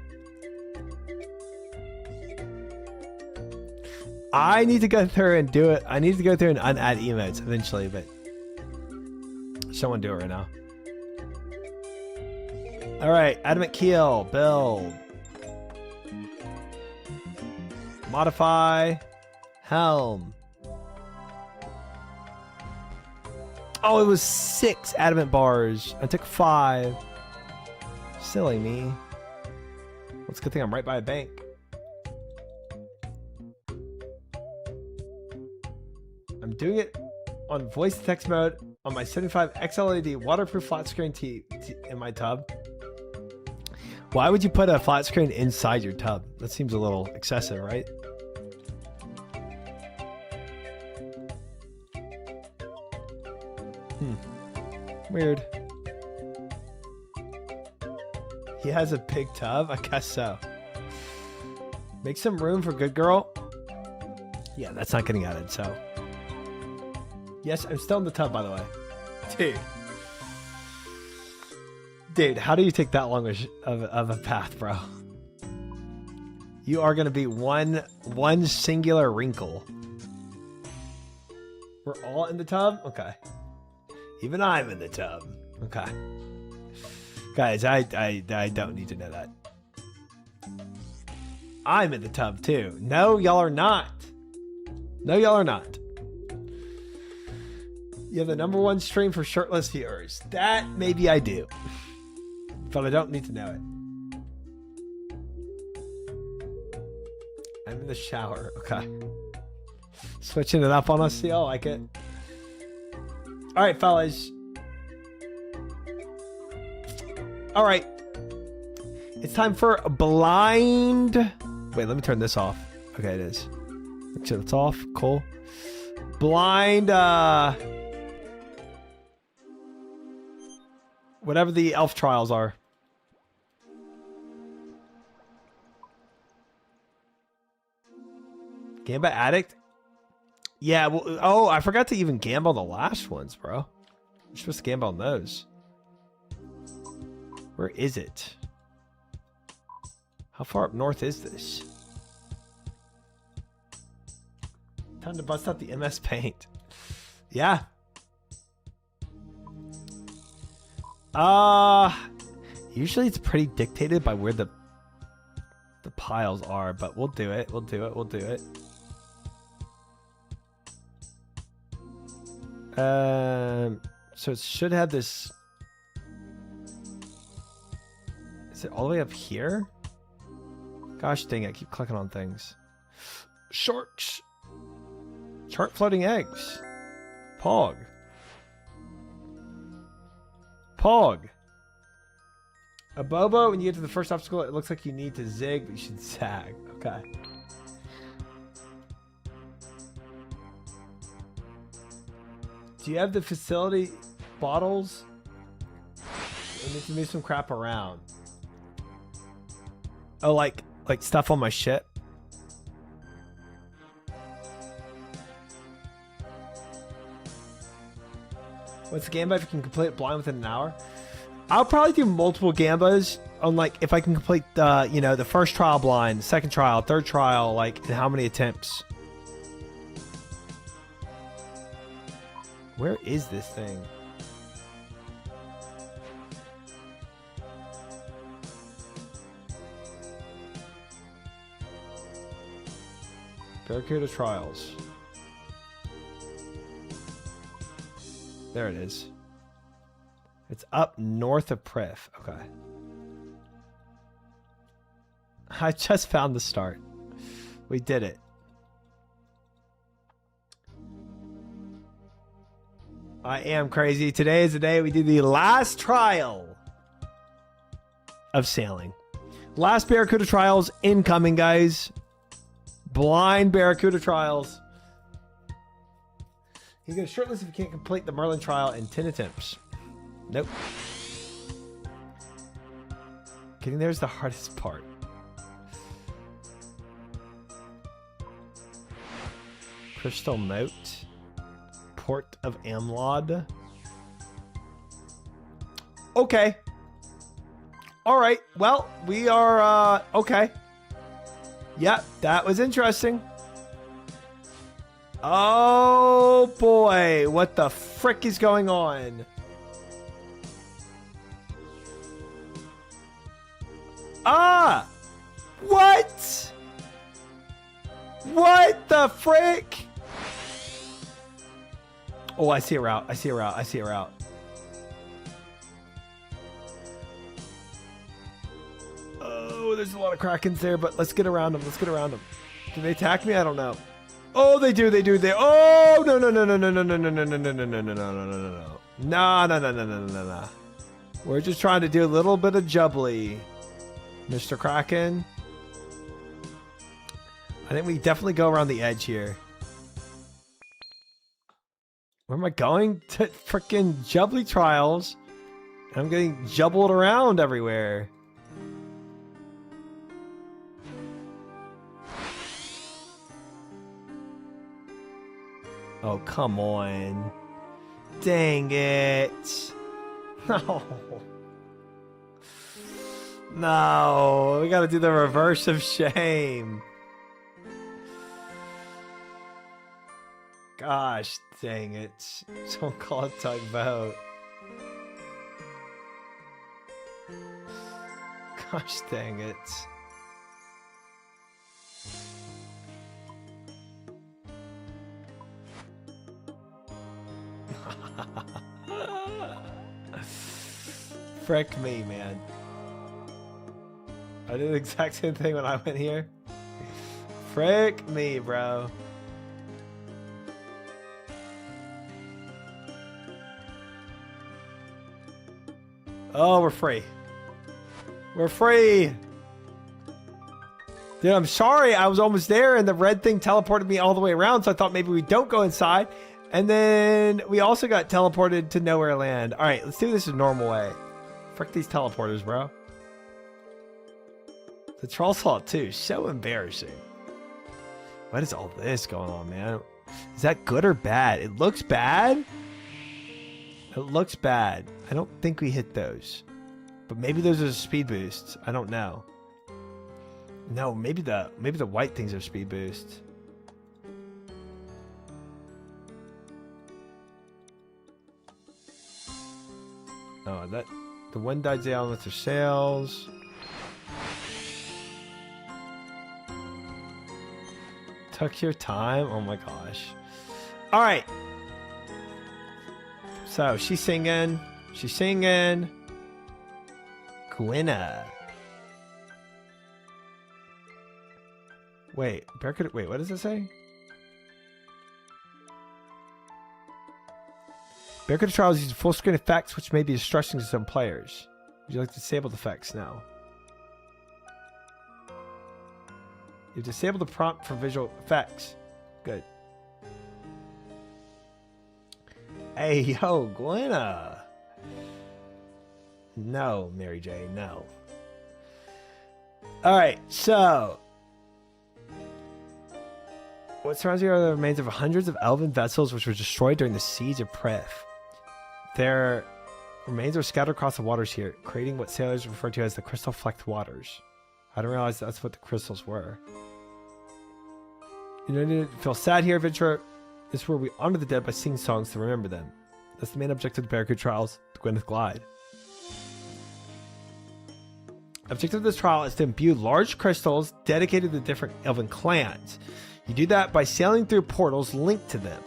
S1: I need to go through and do it. I need to go through and unadd emotes eventually, but someone do it right now. Alright, adamant keel, build. Modify. Helm. Oh, it was 6 adamant bars. I took 5. Silly me. Well, it's a good thing I'm right by a bank. I'm doing it on voice to text mode on my 75 XLED waterproof flat screen in my tub. Why would you put a flat screen inside your tub? That seems a little excessive, right? Weird. He has a big tub? I guess so. Make some room for good girl. Yeah, that's not getting added, so. Yes, I'm still in the tub, by the way. Dude. Dude, how do you take that long of a path, bro? You are going to be one singular wrinkle. We're all in the tub? Okay. Even I'm in the tub. Okay. Guys, I don't need to know that. I'm in the tub too. No, y'all are not. No, y'all are not. You have the #1 stream for shirtless viewers. That maybe I do. But I don't need to know it. I'm in the shower. Okay. Switching it up on us. See, I like it. All right, fellas. All right. It's time for a blind. Wait, let me turn this off. Okay, it is. Make sure it's off. Cool. Blind. Whatever the elf trials are. Gamba Addict? Yeah, well, oh, I forgot to even gamble the last ones, bro. You're supposed to gamble on those. Where is it? How far up north is this? Time to bust out the MS Paint. Yeah. Usually it's pretty dictated by where the piles are, but we'll do it. We'll do it. We'll do it. So it should have this. Is it all the way up here? Gosh dang it, I keep clicking on things. Sharks. Chart floating eggs. Pog. Pog. A Bobo, when you get to the first obstacle, it looks like you need to zig, but you should zag. Okay. Do you have the facility bottles? I need to move some crap around. Oh, like stuff on my ship? What's the gamba if you can complete it blind within an hour? I'll probably do multiple gambas on, like, if I can complete the, you know, the first trial blind, second trial, third trial, like, in how many attempts. Where is this thing? Barracuda trials. There it is. It's up north of Priff. Okay. I just found the start. We did it. I am crazy. Today is the day we do the last trial of sailing. Last Barracuda trials incoming, guys. Blind Barracuda trials. He goes shirtless if you can't complete the Merlin trial in 10 attempts. Nope. Getting there is the hardest part. Crystal Moat. Port of Amlod. Okay. Alright. Well, we are, okay. Yep, that was interesting. Oh boy, what the frick is going on? Ah! What? What the frick? Oh, I see a route. I see a route. I see a route. Oh, there's a lot of Krakens there, but let's get around them. Let's get around them. Do they attack me? I don't know. Oh, they do. They do. They. Oh, no, no, no, no, no, no, no, no, no, no, no, no, no, no, no, no, no, no. No, no, no, no, no, no, no. We're just trying to do a little bit of jubbly, Mr. Kraken. I think we definitely go around the edge here. Where am I going? To freaking jubbly trials. I'm getting jubbled around everywhere. Oh, come on. Dang it. No. No. We gotta do the reverse of shame. Gosh, dang it. Don't call it tugboat. Gosh, dang it. Frick me, man. I did the exact same thing when I went here. Frick me, bro. Oh, we're free. We're free. Dude, I'm sorry. I was almost there and the red thing teleported me all the way around. So I thought maybe we don't go inside. And then we also got teleported to nowhere land. All right, let's do this the normal way. Frick these teleporters, bro. The troll salt too. So embarrassing. What is all this going on, man? Is that good or bad? It looks bad. It looks bad. I don't think we hit those. But maybe those are speed boosts. I don't know. No, maybe the white things are speed boosts. Oh, that the wind dies down with their sails. Took your time. Oh my gosh. All right. So she's singing. She's singing. Gwynna. Wait, Barracuda. Wait, what does it say? Barracuda Trials uses full screen effects, which may be distressing to some players. Would you like to disable the effects now? You've disabled the prompt for visual effects. Good. Hey, yo, Gwenna. No, Mary J, no. Alright, so. What surrounds you are the remains of hundreds of elven vessels which were destroyed during the siege of Pref. Their remains are scattered across the waters here, creating what sailors refer to as the crystal flecked waters. I didn't realize that's what the crystals were. You don't need to feel sad here, adventurer. This is where we honor the dead by singing songs to remember them. That's the main objective of the Barracuda Trials, the Gwyneth Glide. Objective of this trial is to imbue large crystals dedicated to different elven clans. You do that by sailing through portals linked to them.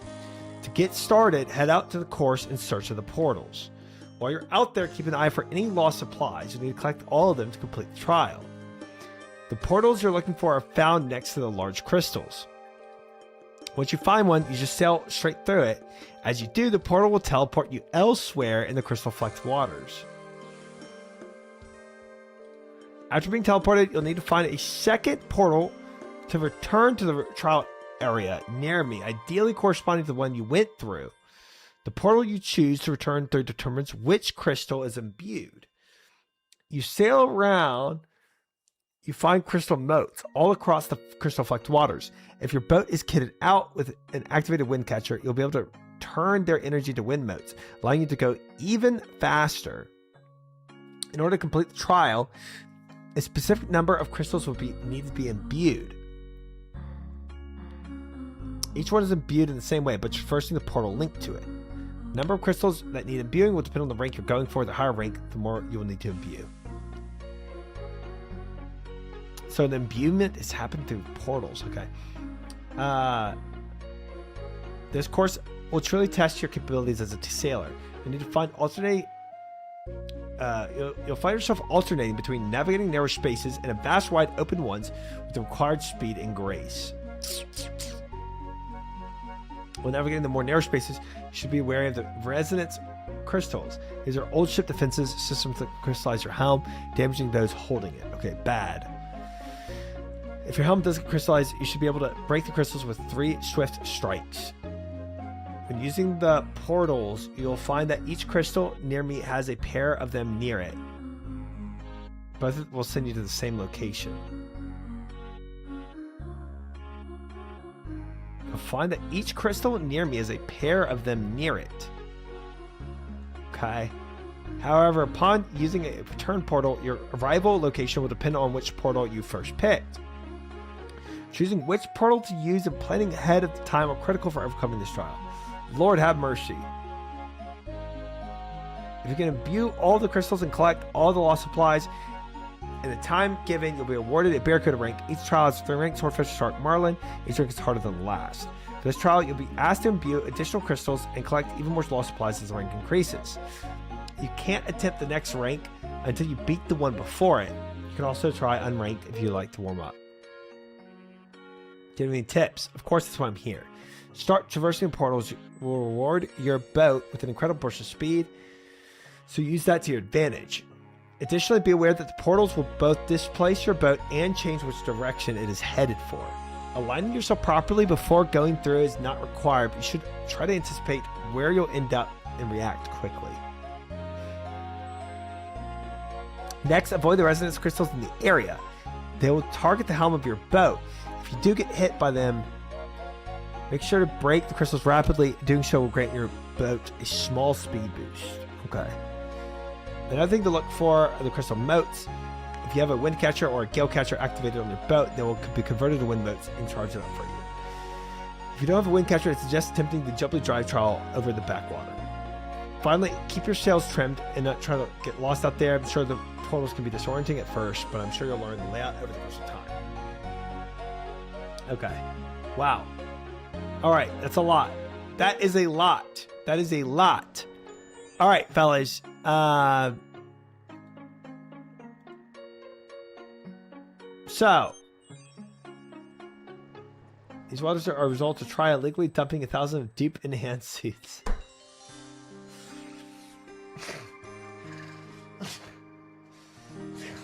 S1: To get started, head out to the course in search of the portals. While you're out there, keep an eye for any lost supplies. You need to collect all of them to complete the trial. The portals you're looking for are found next to the large crystals. Once you find one, you just sail straight through it. As you do, the portal will teleport you elsewhere in the crystal flecked waters. After being teleported, you'll need to find a second portal to return to the trial area near me, ideally corresponding to the one you went through. The portal you choose to return through determines which crystal is imbued. You sail around, you find crystal moats all across the crystal flecked waters. If your boat is kitted out with an activated wind catcher, you'll be able to turn their energy to wind moats, allowing you to go even faster. In order to complete the trial, a specific number of crystals will need to be imbued. Each one is imbued in the same way, but you're first in the portal linked to it. The number of crystals that need imbuing will depend on the rank you're going for. The higher rank, the more you will need to imbue. So the imbuement is happening through portals, okay? This course will truly test your capabilities as a sailor. You need to find you'll find yourself alternating between navigating narrow spaces and vast wide open ones with the required speed and grace. When navigating the more narrow spaces, you should be wary of the resonance crystals. These are old ship defenses systems that crystallize your helm, damaging those holding it. Okay, bad. If your helm doesn't crystallize, you should be able to break the crystals with 3 swift strikes. When using the portals, you'll find that each crystal near me has a pair of them near it. Both will send you to the same location. You'll find that each crystal near me has a pair of them near it. Okay. However, upon using a return portal, your arrival location will depend on which portal you first picked. Choosing which portal to use and planning ahead of the time are critical for overcoming this trial. Lord have mercy. If you can imbue all the crystals and collect all the lost supplies in the time given, you'll be awarded a Barracuda rank. Each trial has 3 ranks: Swordfish, Shark, Marlin. Each rank is harder than the last. For this trial, you'll be asked to imbue additional crystals and collect even more lost supplies as the rank increases. You can't attempt the next rank until you beat the one before it. You can also try unranked if you like to warm up. Do you have any tips? Of course, that's why I'm here. Start traversing portals will reward your boat with an incredible burst of speed, so use that to your advantage. Additionally, be aware that the portals will both displace your boat and change which direction it is headed for. Aligning yourself properly before going through is not required, but you should try to anticipate where you'll end up and react quickly. Next, avoid the resonance crystals in the area. They will target the helm of your boat. If you do get hit by them, make sure to break the crystals rapidly. Doing so will grant your boat a small speed boost. Okay. Another thing to look for are the crystal moats. If you have a wind catcher or a gale catcher activated on your boat, they will be converted to wind moats and charge it up for you. If you don't have a wind catcher, it suggests attempting the jumping drive trial over the backwater. Finally, keep your sails trimmed and not try to get lost out there. I'm sure the portals can be disorienting at first, but I'm sure you'll learn the layout over the course of time. Okay. Wow. All right, that's a lot. That is a lot. That is a lot. All right, fellas. So, these waters are a result of trial illegally dumping 1,000 deep enhanced suits.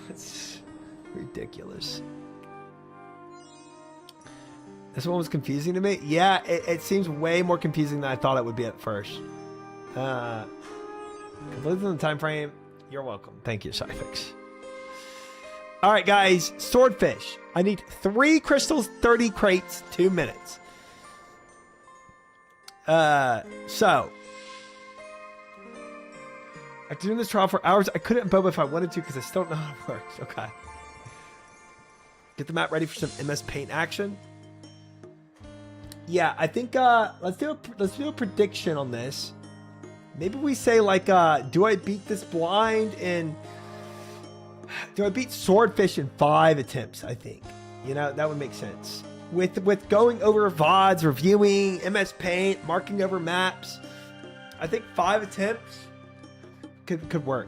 S1: It's ridiculous. This one was confusing to me. Yeah, it seems way more confusing than I thought it would be at first. Completely in the time frame. You're welcome. Thank you, Cyfix. All right, guys. Swordfish. I need 3 crystals, 30 crates, 2 minutes. So after doing this trial for hours, I couldn't boba if I wanted to because I still don't know how it works. Okay. Get the map ready for some MS Paint action. Yeah, I think let's do a prediction on this. Maybe we say like do I beat this blind in do I beat Swordfish in 5 attempts, I think. You know, that would make sense. With going over VODs, reviewing, MS Paint, marking over maps, I think 5 attempts could work.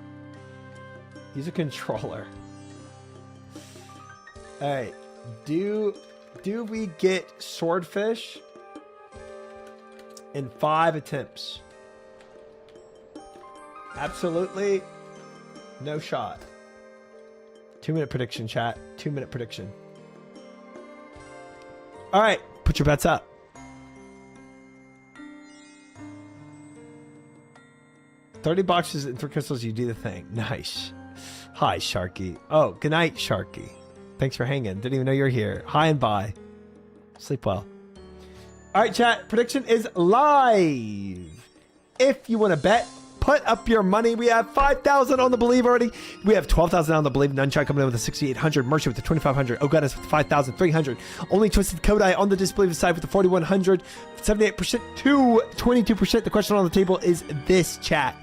S1: Use a controller. All right. Do we get Swordfish in 5 attempts? Absolutely no shot. 2-minute prediction, chat. 2-minute prediction. All right, put your bets up. 30 boxes and 3 crystals, you do the thing. Nice. Hi, Sharky. Oh, good night, Sharky. Thanks for hanging. Didn't even know you were here. Hi and bye. Sleep well. All right, chat. Prediction is live. If you want to bet, put up your money. We have 5,000 on the Believe already. We have 12,000 on the Believe. Nunchai coming in with a 6,800. Merchant with the 2,500. Oganis with 5,300. Only Twisted Kodai on the Disbelieve side with the 4,100. 78% to 22%. The question on the table is this, chat.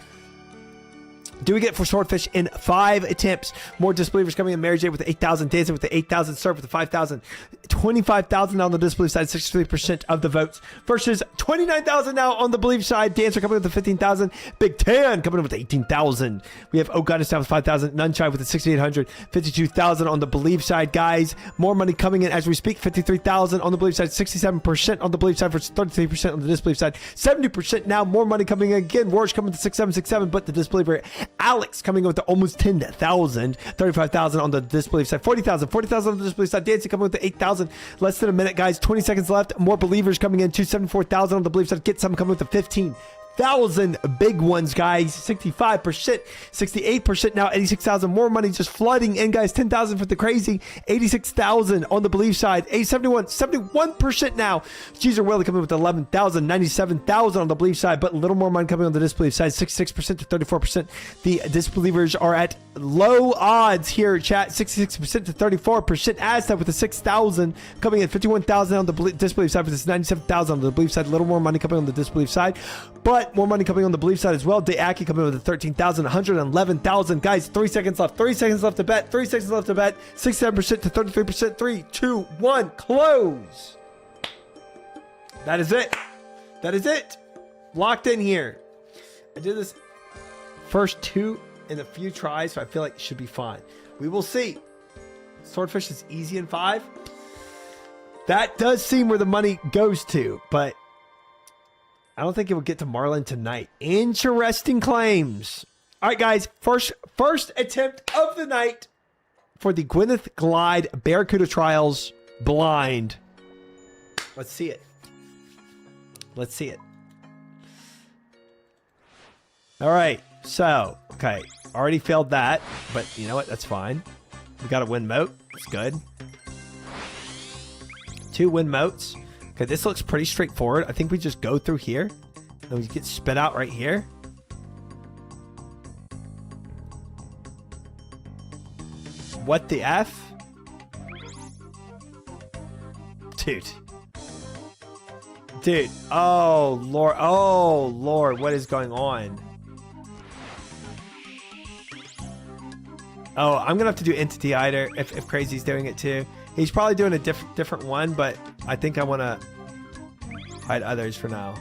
S1: Do we get for Swordfish in 5 attempts? More Disbelievers coming in. Mary J with the 8,000. Dancing with the 8,000. Surf with the 5,000. 25,000 on the Disbelieve side. 63% of the votes. Versus 29,000 now on the Believe side. Dancer coming in with the 15,000. Big Tan coming in with the 18,000. We have Oganis down with 5,000. Nunchai with the 6,800. 52,000 on the Believe side, guys. More money coming in as we speak. 53,000 on the Believe side. 67% on the Believe side versus 33% on the Disbelieve side. 70% now. More money coming in again. Warsh coming to 6,767, but the Disbeliever Alex coming in with the almost 10,000. 35,000 on the Disbelieve side. 40,000 on the Disbelieve side. Dancing coming with the 8,000. Less than a minute, guys. 20 seconds left. More Believers coming in. 274,000 on the Believe side. Get some coming with the 15,000 big ones, guys. 65%, 68% now. 86,000 more money just flooding in, guys. 10,000 for the crazy. 86,000 on the Believe side. 71% now. Jeezer Willie coming with 11,000. 97,000 on the Believe side, but a little more money coming on the Disbelieve side. 66% to 34%. The Disbelievers are at low odds here, chat. 66% to 34%. Aztec with the 6,000 coming in. 51,000 on the Disbelieve side versus 97,000 on the Believe side. A little more money coming on the Disbelieve side, but more money coming on the Believe side as well. Deaki coming in with the 13,000, 111,000. Guys, 3 seconds left. 3 seconds left to bet. 3 seconds left to bet. 67% to 33%. 3, 2, 1, close. That is it. That is it. Locked in here. I did this first 2 in a few tries, so I feel like it should be fine. We will see. Swordfish is easy in 5. That does seem where the money goes to, but I don't think it will get to Marlin tonight. Interesting claims. All right, guys. First attempt of the night for the Gwyneth Glide Barracuda Trials blind. Let's see it. Let's see it. All right. So, okay. Already failed that, but you know what? That's fine. We got a win mote. It's good. 2 win motes. Okay, this looks pretty straightforward. I think we just go through here and we get spit out right here. What the F? Dude. Dude. Oh, Lord. Oh, Lord. What is going on? Oh, I'm going to have to do Entity Hider if Crazy's doing it too. He's probably doing a different one, but I think I want to hide others for now.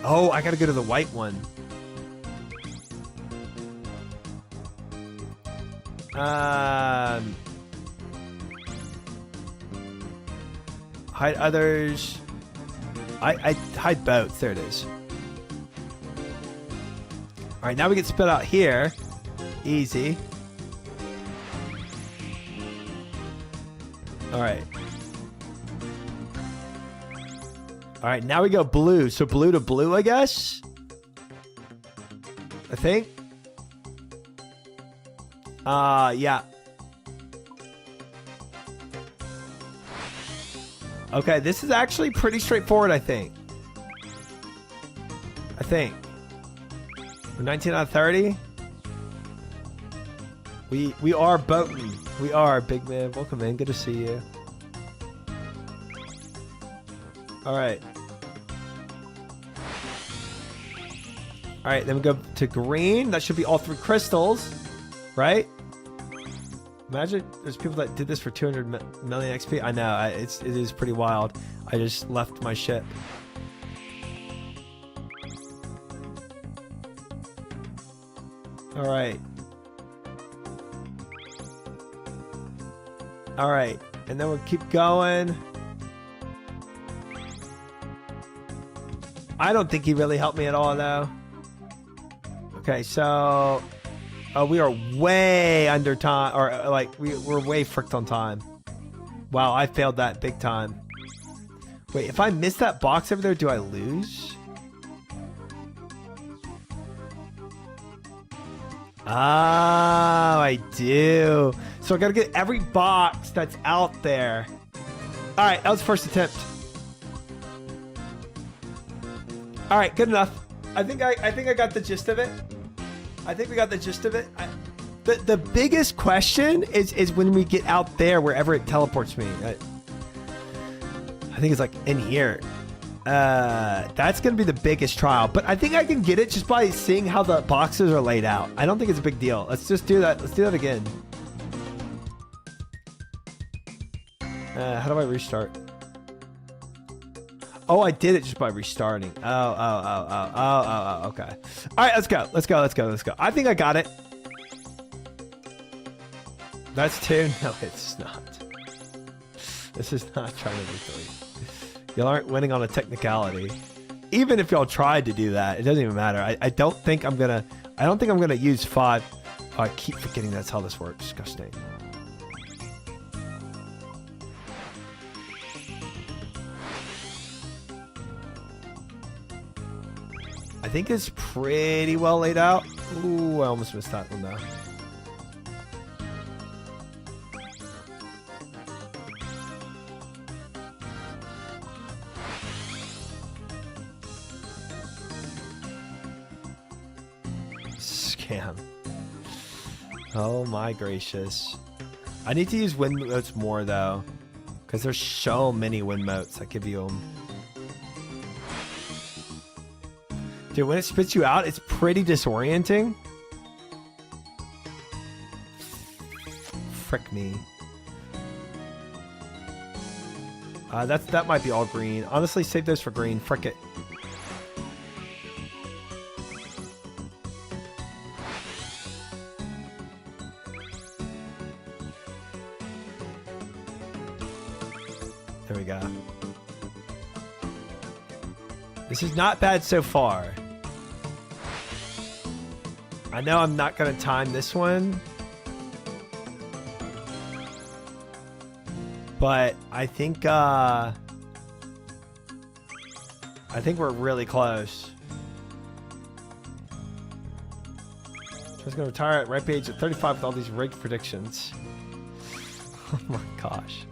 S1: Oh, I got to go to the white one. Hide others. I hide both. There it is. All right, now we get spit out here. Easy. All right. All right, now we go blue. So blue to blue, I guess. I think. Yeah. Okay, this is actually pretty straightforward, I think. We're 19 out of 30. We are boating. We are, big man. Welcome in. Good to see you. All right. All right, then we go to green. That should be all 3 crystals, right? Imagine there's people that did this for 200 million XP. I know, it is pretty wild. I just left my ship. All right. All right, and then we'll keep going. I don't think he really helped me at all, though. Okay, so... Oh, we are way under time, or like, we're way fricked on time. Wow, I failed that big time. Wait, if I miss that box over there, do I lose? Oh, I do. So I gotta get every box that's out there. All right, that was first attempt. All right, good enough. I think I got the gist of it. I think we got the gist of it. The biggest question is when we get out there, wherever it teleports me. I think it's like in here. That's going to be the biggest trial. But I think I can get it just by seeing how the boxes are laid out. I don't think it's a big deal. Let's just do that. Let's do that again. How do I restart? Oh, I did it just by restarting. Oh, okay. All right, let's go. I think I got it. That's 2. No, it's not. This is not trying to be 3. Y'all aren't winning on a technicality. Even if y'all tried to do that, it doesn't even matter. I don't think I'm gonna use 5. Oh, I keep forgetting that's how this works. Disgusting. I think it's pretty well laid out. Ooh, I almost missed that one though. Scam. Oh my gracious. I need to use wind motes more though, because there's so many wind motes that give you them. Dude, when it spits you out, it's pretty disorienting. Frick me. That might be all green. Honestly, save those for green. Frick it. There we go. This is not bad so far. I know I'm not going to time this one. But I think we're really close. Just going to retire at ripe age at 35 with all these rigged predictions. Oh my gosh.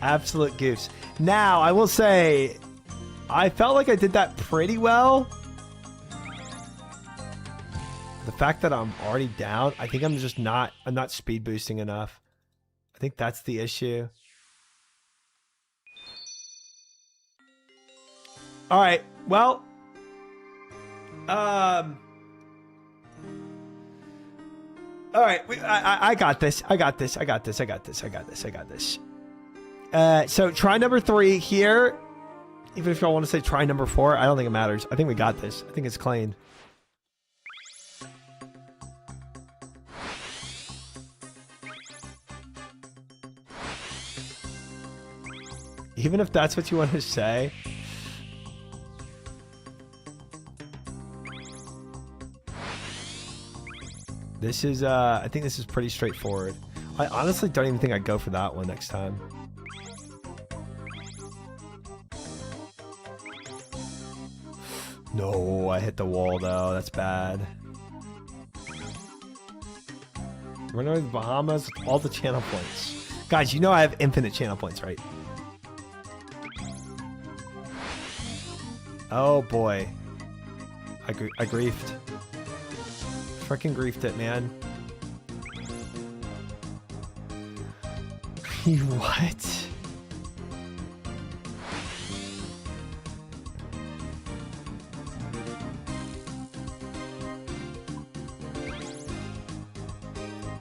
S1: Absolute goofs. Now, I will say, I felt like I did that pretty well. The fact that I'm already down, I think I'm not speed boosting enough. I think that's the issue. All right, well, all right, I got this. So try number 3 here. Even if y'all want to say try number 4, I don't think it matters. I think we got this. I think it's clean. Even if that's what you want to say. This is, I think this is pretty straightforward. I honestly don't even think I'd go for that one next time. No, I hit the wall though. That's bad. Run over the Bahamas with all the channel points. Guys, you know I have infinite channel points, right? Oh boy. I griefed. Freaking griefed it, man. What?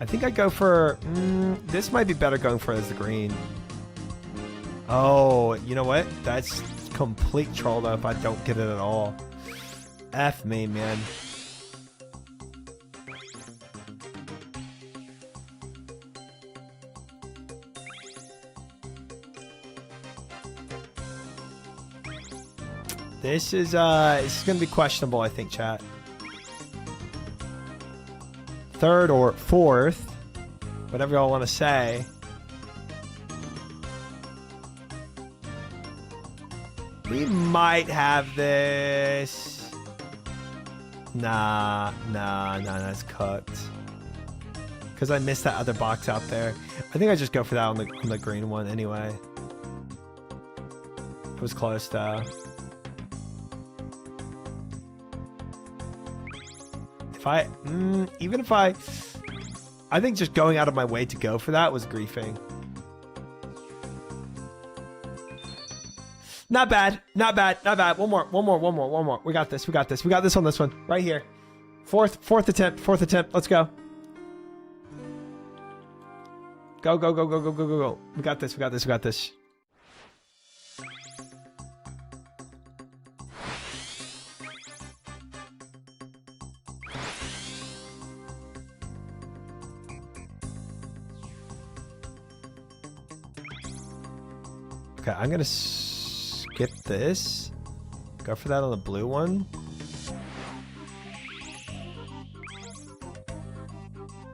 S1: I think I go for... this might be better going for as the green. Oh, you know what? That's complete troll though if I don't get it at all. F me, man. This is gonna be questionable, I think, chat. Third or fourth, whatever y'all want to say. We might have this. Nah, that's cooked. Because I missed that other box out there. I think I just go for that on the green one anyway. It was close though. Even if I think just going out of my way to go for that was griefing. Not bad. One more. We got this. We got this on this one. Right here. Fourth attempt. Let's go. Go. We got this. Okay, I'm gonna skip this. Go for that on the blue one.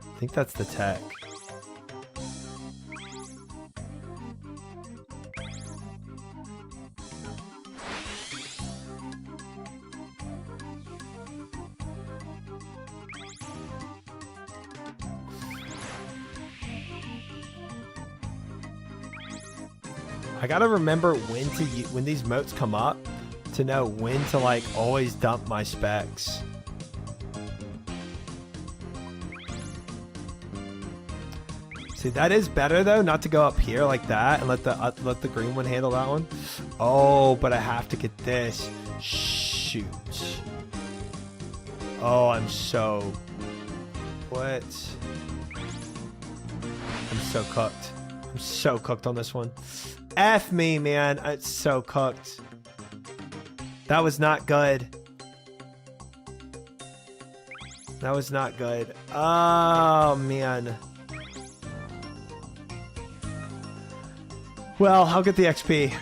S1: I think that's the tech. I gotta remember when these motes come up to know when to like always dump my specs. See, that is better though, not to go up here like that and let the green one handle that one. Oh, but I have to get this. Shoot. Oh, I'm so... What? I'm so cooked. I'm so cooked on this one. F me, man. It's so cooked. That was not good. That was not good. Oh, man. Well, I'll get the XP.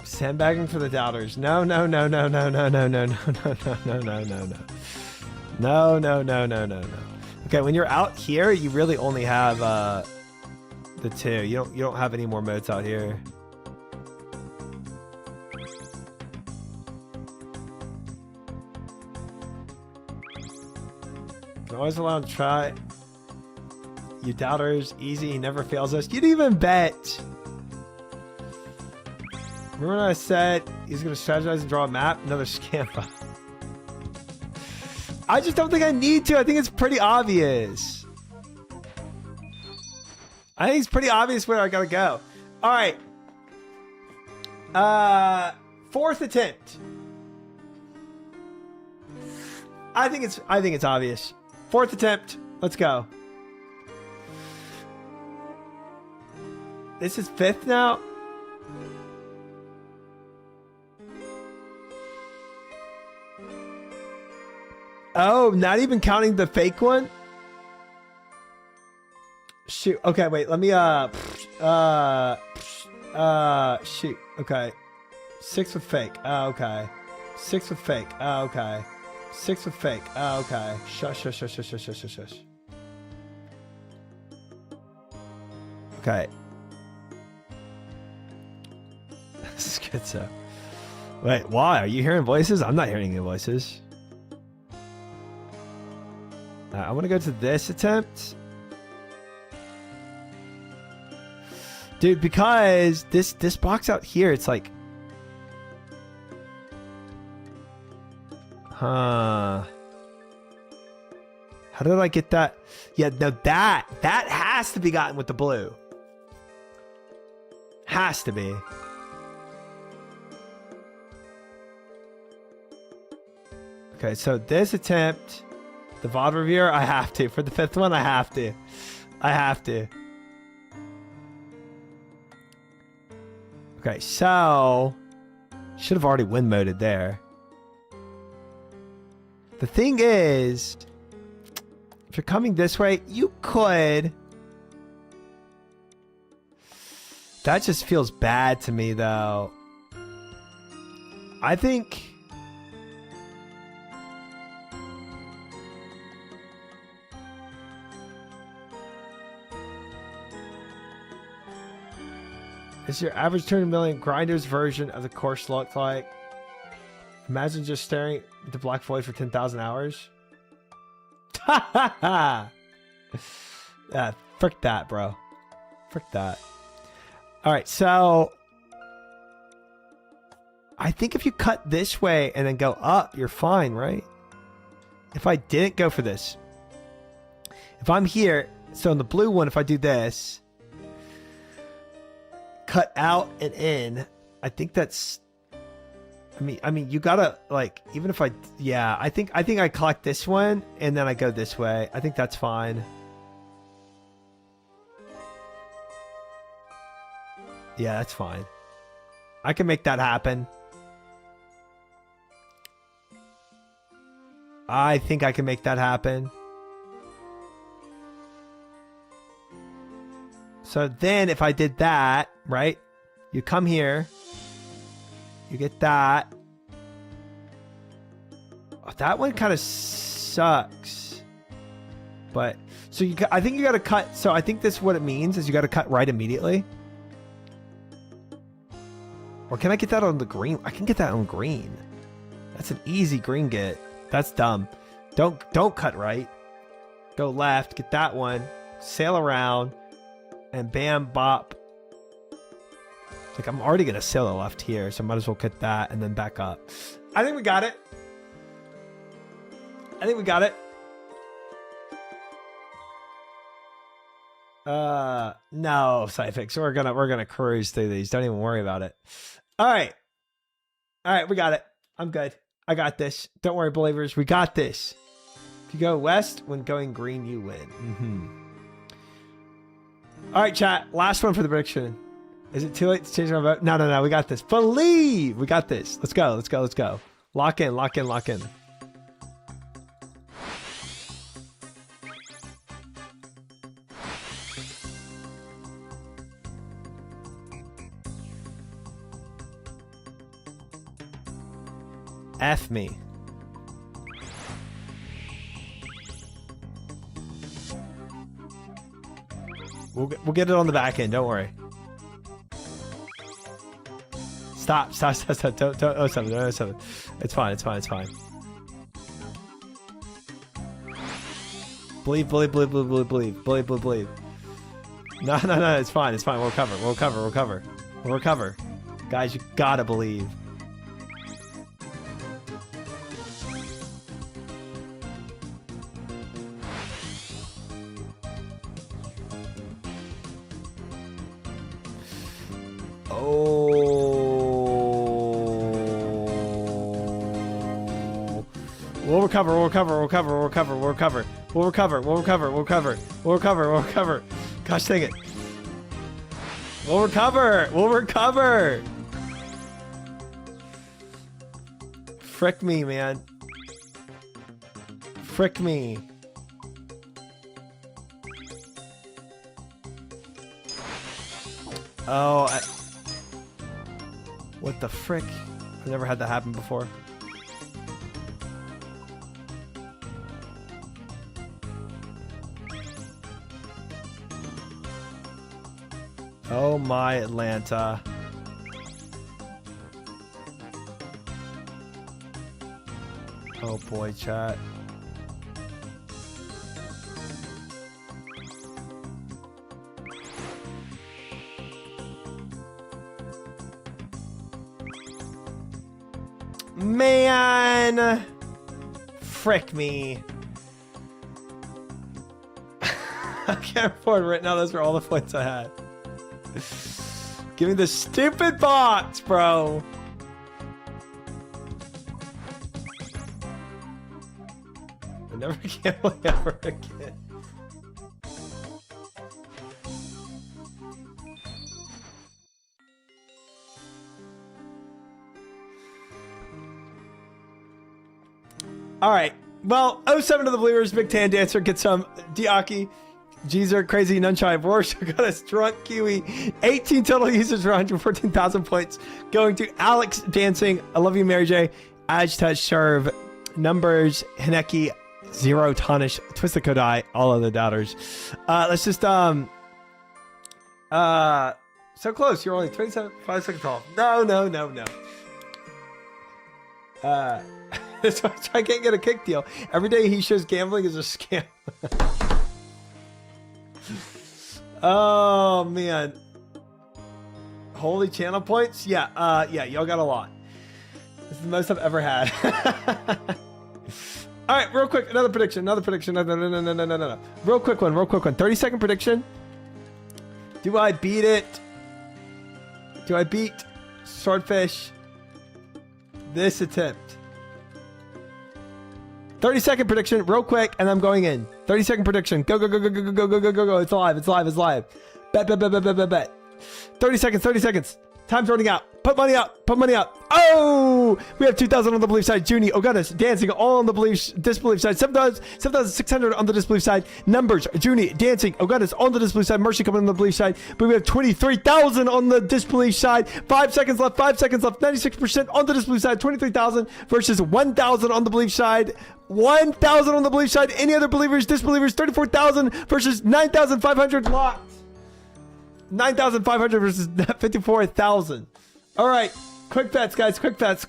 S1: Sandbagging for the doubters. No. Okay, when you're out here, you really only have the two. You don't have any more modes out here. Can always allow him to try. You doubters, easy. He never fails us. You didn't even bet. Remember when I said he's going to strategize and draw a map? Another scamper. I just don't think I need to. I think it's pretty obvious. I think it's pretty obvious where I got to go. All right. Fourth attempt. I think it's obvious. Fourth attempt. Let's go. This is fifth now. Oh, not even counting the fake one? Shoot. Okay, wait. Let me Shoot. Okay. 6 with fake. Okay. 6 with fake. Okay. 6 with fake. Okay. Shush, shush, shush, shush, shush, shush, shush. Okay. This is good, so. Wait, why? Are you hearing voices? I'm not hearing any voices. I want to go to this attempt. Dude, because this box out here, it's like... Huh. How did I get that? Yeah, no, that has to be gotten with the blue. Has to be. Okay, so this attempt, the VOD reviewer, I have to. For the 5th one, I have to. I have to. Okay, so should have already win moded there. The thing is, if you're coming this way, you could. That just feels bad to me, though. I think. Is your average 200 million grinders version of the course look like? Imagine just staring at the black void for 10,000 hours. Ha ha ha! Yeah, frick that, bro. Frick that. Alright, so I think if you cut this way and then go up, you're fine, right? If I didn't go for this. If I'm here, so in the blue one, if I do this, cut out and in, I think that's, I mean, you gotta, like, even if I, yeah, I think I collect this one and then I go this way. I think that's fine. Yeah, that's fine. I can make that happen. I think I can make that happen. So then if I did that, right? You come here. You get that. Oh, that one kind of sucks. But so I think you got to cut. So I think this what it means is you got to cut right immediately. Or can I get that on the green? I can get that on green. That's an easy green get. That's dumb. Don't cut right. Go left, get that one, sail around, and bam, bop. Like, I'm already gonna sail the left here, so I might as well cut that and then back up. I think we got it. I think we got it. No, Cyfix. We're gonna cruise through these. Don't even worry about it. All right, we got it. I'm good. I got this. Don't worry, believers. We got this. If you go west when going green, you win. All right, chat. Last one for the prediction. Is it too late to change my vote? No. We got this. Believe. We got this. Let's go. Let's go. Let's go. Lock in. Lock in. Lock in. F me. We'll get it on the back end. Don't worry. Stop. Don't 07. Don't 07. It's fine. Believe. No. It's fine. We'll recover. Guys, you gotta believe. We'll recover. Gosh dang it. We'll recover. Frick me, man. Frick me. Oh, What the frick? I've never had that happen before. Oh my Atlanta. Oh boy, chat. Man! Frick me. I can't afford right now. Those are all the points I had. Give me the stupid box, bro. I never gamble ever again. All right. Well, 07 to the Believers, Big Tan Dancer gets some Diaki, Jeezer, Crazy Nunchai, Rorschach got us drunk Kiwi. 18 total users for 114,000 points. Going to Alex Dancing, I Love You, Mary J, Aj Touch, Serve, Numbers, Hineki, Zero, Tonish, Twisted Kodai, all of the doubters. Let's just so close. You're only 5 seconds off. No. That's why I can't get a kick deal. Every day he shows gambling is a scam. Oh man. Holy channel points? Yeah, y'all got a lot. This is the most I've ever had. All right, real quick, another prediction. No. Real quick one. 30-second prediction. Do I beat it? Do I beat Swordfish this attempt? 30-second prediction, real quick, and I'm going in. 30-second prediction. Go. It's live. Bet. 30 seconds. Time's running out. Put money up. Oh! We have 2,000 on the belief side. Junie, Augustus, Dancing, all on the disbelief side. 7,600 on the disbelief side. Numbers, Junie, Dancing, Augustus, on the disbelief side. Mercy coming on the belief side. But we have 23,000 on the disbelief side. 5 seconds left. 96% on the disbelief side. 23,000 versus 1,000 on the belief side. 1,000 on the belief side. Any other believers, disbelievers, 34,000 versus 9,500 locked. 9,500 versus 54,000. All right. Quick bets, guys. Quick bets.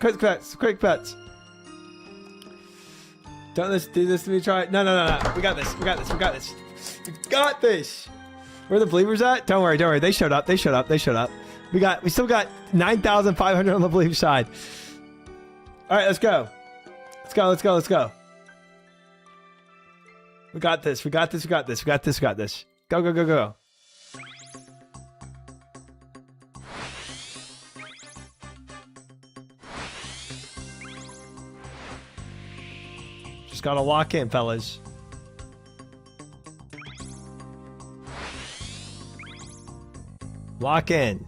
S1: Don't do this to me. Try. No. We got this. Where are the believers at? Don't worry. They showed up. We still got 9,500 on the believer side. All right, let's go. We got this. Go. Just gotta lock in, fellas. Lock in.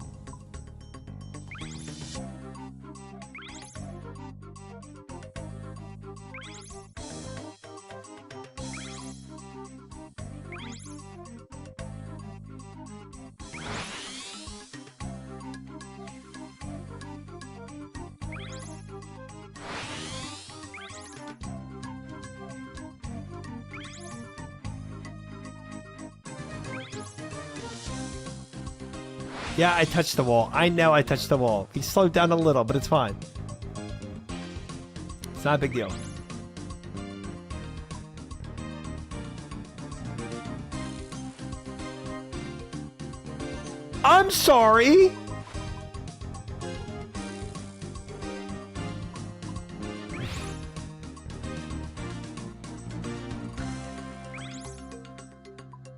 S1: Yeah, I touched the wall. I know I touched the wall. He slowed down a little, but it's fine. It's not a big deal. I'm sorry.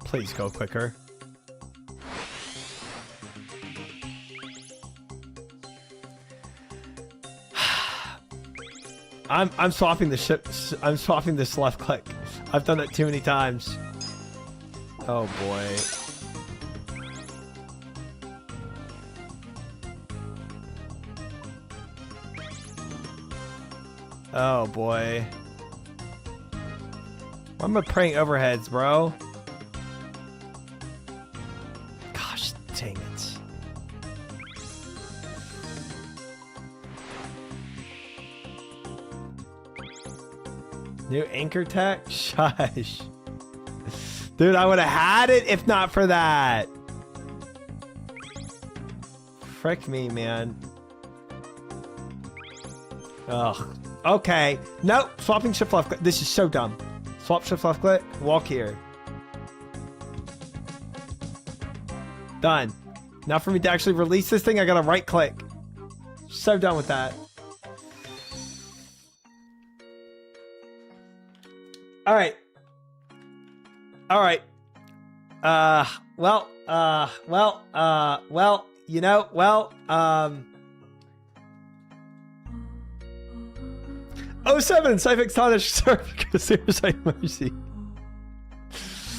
S1: Please go quicker. I'm swapping the ship. I'm swapping this left click. I've done that too many times. Oh boy. Oh boy. Why am I praying overheads, bro? Gosh dang it. New anchor tech? Shush. Dude, I would have had it if not for that. Frick me, man. Ugh. Okay. Nope. Swapping shift left click. This is so dumb. Swap shift left click. Walk here. Done. Now for me to actually release this thing, I gotta right click. So done with that. All right. All right. Well, you know, well, 07, Cyfix Tonish, Serious Mercy.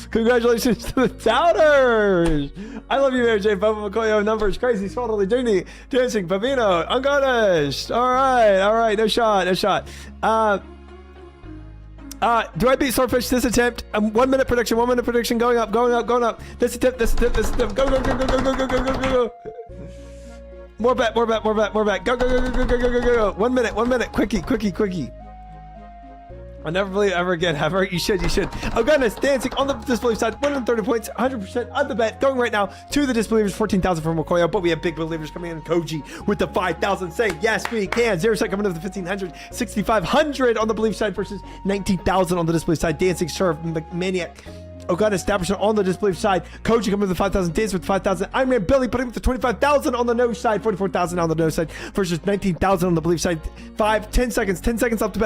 S1: Congratulations to the doubters! I love you, Mary J. Bubba McCoy, numbers, crazy, Swaddly, Journey, Dancing, Babino, Ungarnished. Alright, no shot. Do I beat Swordfish this attempt? 1 minute prediction, going up. This attempt, go. More bet. Go. 1 minute, quickie. I'll never believe ever again. Ever. You should. Oh goodness, dancing on the disbelief side, 130 points, 100% on the bet. Going right now to the disbelievers, 14,000 from Mokoyo, but we have big believers coming in. Koji with the 5,000 saying, yes, we can. 0 second coming to the 1,500, 6,500 on the belief side versus 19,000 on the disbelief side. Dancing, serve, maniac. Oh god, establishment on the disbelief side. Koji coming with the 5,000, Dance with 5,000. Iron Man Billy putting with the 25,000 on the no side, 44,000 on the no side versus 19,000 on the belief side. 10 seconds left to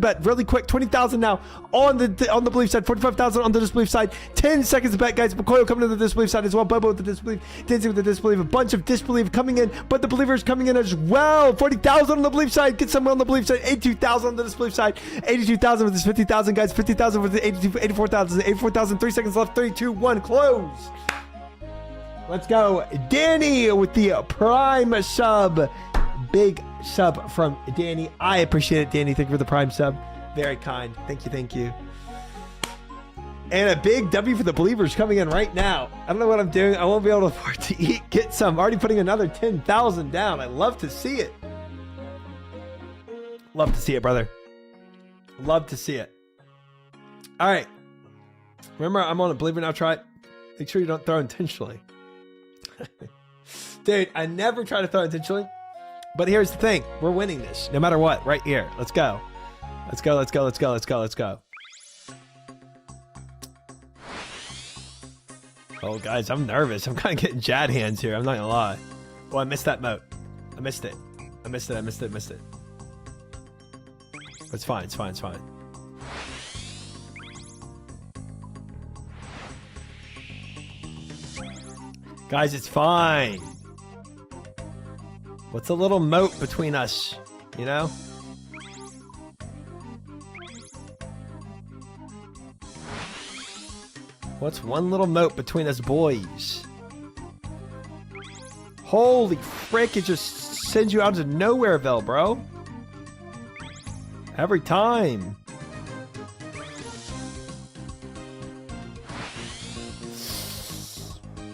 S1: bet. Really quick, 20,000 now on the belief side, 45,000 on the disbelief side. 10 seconds to bet, guys. Makoyo coming to the disbelief side as well. Bubba with the disbelief, Dancing with the disbelief. A bunch of disbelief coming in, but the believers coming in as well. 40,000 on the belief side. Get someone on the belief side. 82,000 on the disbelief side. 82,000 with this 50,000, guys. 50,000 with the 84,000. 84,000. 3 seconds left. 3, 2, 1. Close. Let's go. Danny with the prime sub. Big sub from Danny. I appreciate it, Danny. Thank you for the prime sub. Very kind. Thank you. And a big W for the believers coming in right now. I don't know what I'm doing. I won't be able to afford to eat. Get some. Already putting another 10,000 down. I love to see it. Love to see it, brother. Love to see it. All right. Remember, I'm on a believer now. Try it. Make sure you don't throw intentionally. Dude, I never try to throw intentionally. But here's the thing. We're winning this no matter what. Right here. Let's go. Let's go. Oh, guys, I'm nervous. I'm kind of getting jad hands here. I'm not going to lie. Oh, I missed that moat. I missed it. It's fine. Guys, it's fine. What's a little moat between us, you know? What's one little moat between us boys? Holy frick, it just sends you out to nowhereville, bro. Every time.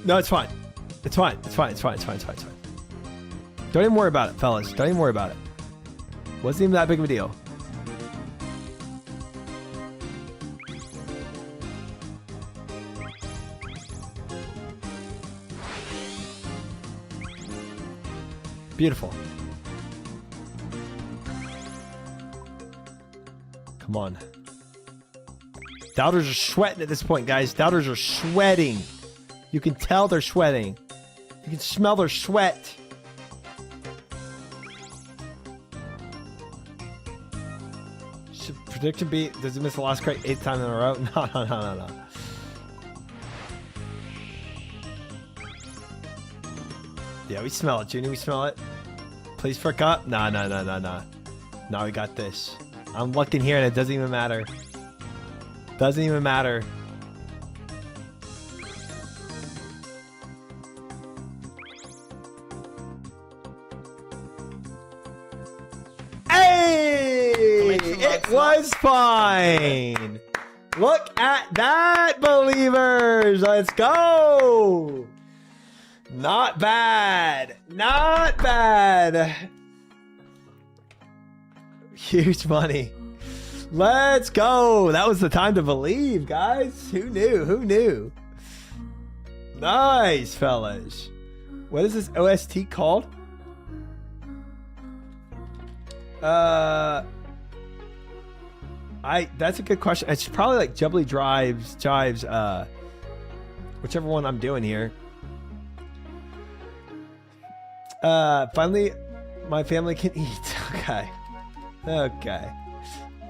S1: No, it's fine. It's fine. Don't even worry about it, fellas. Don't even worry about it. Wasn't even that big of a deal. Beautiful. Come on. Doubters are sweating at this point, guys. Doubters are sweating. You can tell they're sweating. You can smell their sweat. Should prediction be, does he miss the last crate 8th time in a row? No. Yeah, we smell it, Junie. We smell it. Please frick up. Nah. No, we got this. I'm looking here and it doesn't even matter. Doesn't even matter. Hey! It was fine. Look at that, believers. Let's go. Not bad. Not bad. Huge money. Let's go. That was the time to believe, guys. Who knew? Who knew? Nice, fellas. What is this OST called? That's a good question. It's probably like Jubbly Jives, whichever one I'm doing here. Finally, my family can eat.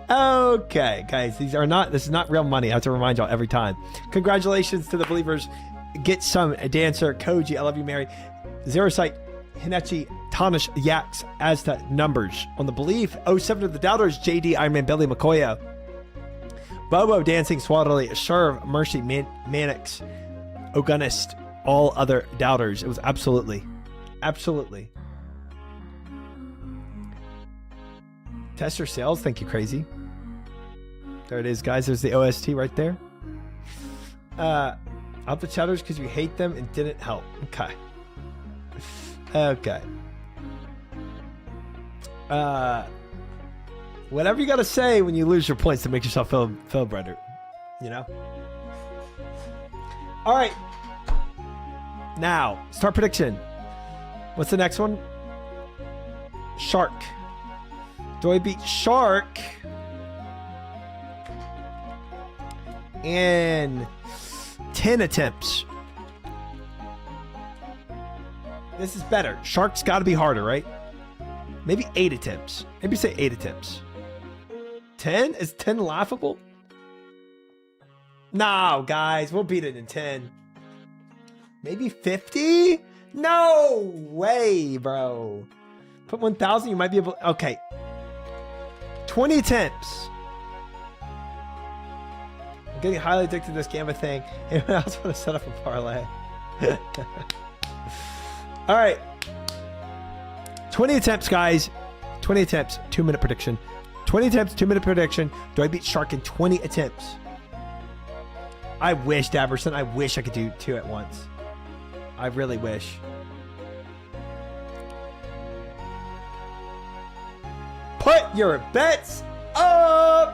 S1: Okay, guys. This is not real money. I have to remind y'all every time. Congratulations to the believers. Get some Dancer, Koji, I love you, Mary, Zero Sight, Hinechi, Tanish, Yaks, Azta, Numbers. On the belief, 07 of the Doubters, JD, Iron Man, Billy, Makoya, Bobo, Dancing, Swaddly, Sherv, Mercy, Manix, Ogunist, all other Doubters. It was absolutely. Tester sales, thank you, Crazy. There it is, guys. There's the OST right there. Out the chatters because you hate them and didn't help. Okay. Whatever you got to say when you lose your points to make yourself feel better, you know. All right. Now, start prediction. What's the next one? Shark. Do I beat Shark in 10 attempts? This is better. Shark's got to be harder, right? Maybe 8 attempts. Maybe say 8 attempts. 10? Is 10 laughable? No, guys. We'll beat it in 10. Maybe 50? No way, bro. Put 1,000. You might be able... Okay. 20 attempts. I'm getting highly addicted to this gamma thing. Anyone else want to set up a parlay? All right. 20 attempts, guys. 20 attempts. 2-minute prediction. 20 attempts, 2-minute prediction. Do I beat Shark in 20 attempts? I wish, Daberson. I wish I could do 2 at once. I really wish. Put your bets up.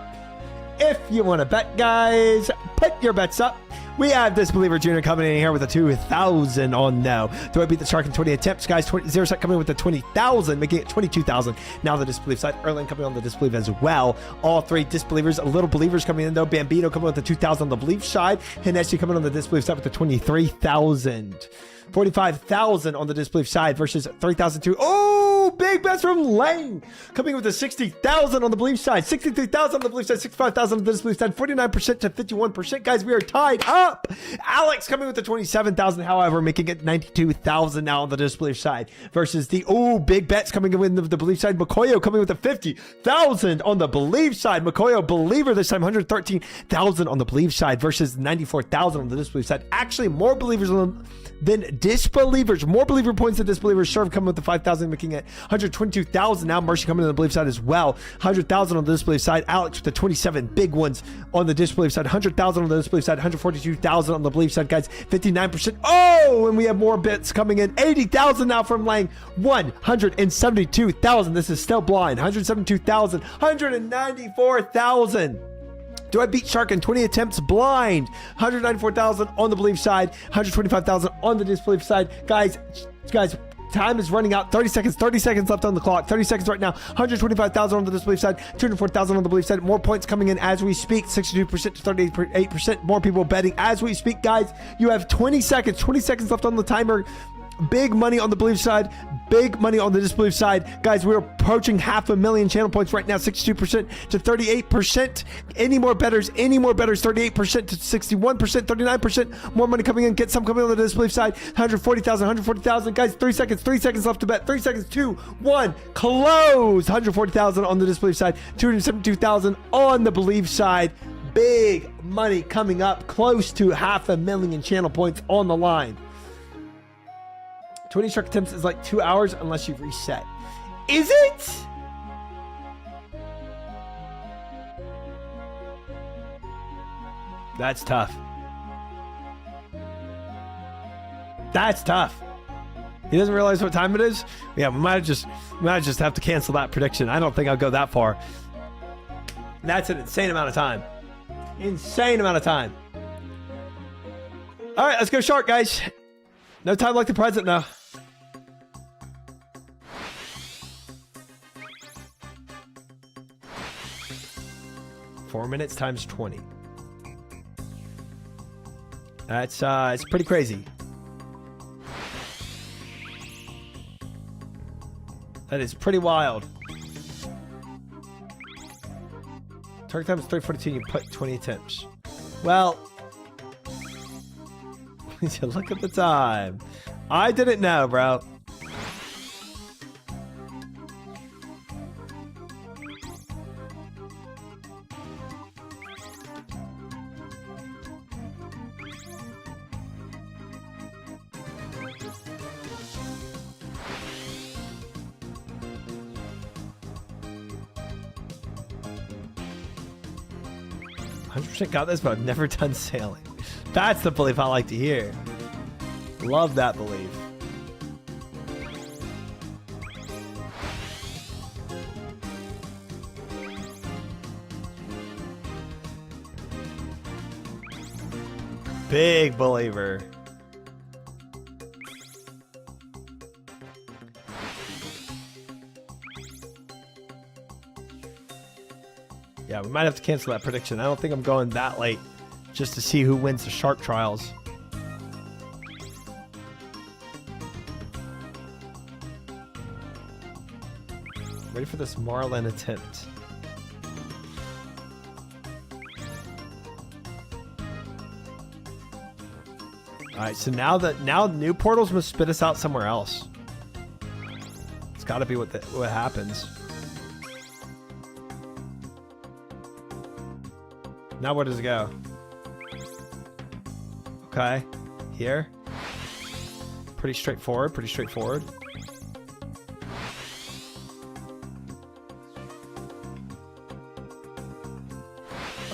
S1: If you want to bet, guys, put your bets up. We have Disbeliever Jr. coming in here with a 2,000 on no. Do I beat the Shark in 20 attempts, guys? 0 set coming in with the 20,000, making it 22,000. Now the Disbelief side. Erling coming on the Disbelief as well. All 3 Disbelievers. Little Believers coming in, though. Bambino coming with the 2,000 on the Belief side. Hineshi coming on the Disbelief side with the 23,000. 45,000 on the Disbelief side versus 3,002. Oh, big bets from Lang coming with the 60,000 on the Belief side, 63,000 on the Belief side, 65,000 on the Disbelief side, 49% to 51%. Guys, we are tied up. Alex coming with the 27,000, however, making it 92,000 now on the Disbelief side versus the big bets coming in the Belief side. Makoyo coming with the 50,000 on the Belief side. Makoyo Believer this time 113,000 on the Belief side versus 94,000 on the Disbelief side. Actually, more believers than disbelievers. More believer points than disbelievers. Sherv coming with the 5,000, making it 122,000. Now Mercy coming on the belief side as well. 100,000 on the disbelief side. Alex with the 27 big ones on the disbelief side. 100,000 on the disbelief side. 142,000 on the belief side, guys. 59%. Oh, and we have more bits coming in. 80,000 now from Lang. 172,000. This is still blind. 172,000. 194,000. Do I beat Shark in 20 attempts blind? 194,000 on the belief side, 125,000 on the disbelief side. Guys, time is running out. 30 seconds left on the clock. 30 seconds right now. 125,000 on the disbelief side, 204,000 on the belief side. More points coming in as we speak. 62% to 38%. More people betting as we speak, guys. You have 20 seconds. 20 seconds left on the timer. Big money on the belief side, big money on the disbelief side. Guys, we're approaching 500,000 channel points right now, 62% to 38%. Any more bettors, 38% to 61%, 39%. More money coming in, get some coming on the disbelief side, 140,000. Guys, 3 seconds left to bet. 3 seconds, 2, 1, close. 140,000 on the disbelief side, 272,000 on the belief side. Big money coming up, close to 500,000 channel points on the line. 20 Shark attempts is like 2 hours unless you reset. Is it? That's tough. That's tough. He doesn't realize what time it is? Yeah, we might just have to cancel that prediction. I don't think I'll go that far. And that's an insane amount of time. Insane amount of time. All right, let's go shark, guys. No time like the present, though. Four minutes times 20. That's it's pretty crazy. That is pretty wild. Target time is 3:42. You put 20 attempts. Well, look at the time. I didn't know, bro. Got this, but I've never done sailing. That's the belief I like to hear. Love that belief. Big believer. Yeah, we might have to cancel that prediction. I don't think I'm going that late just to see who wins the shark trials. Ready for this marlin attempt. Alright, so now new portals must spit us out somewhere else. It's gotta be what happens. Now where does it go? Okay. Here. Pretty straightforward, pretty straightforward.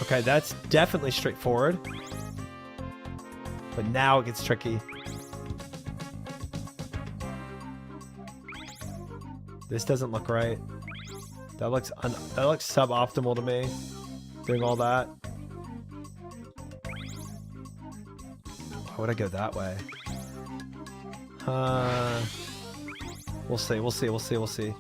S1: Okay, that's definitely straightforward. But now it gets tricky. This doesn't look right. That looks suboptimal to me. Doing all that. Why would I go that way? We'll see, we'll see, we'll see, we'll see.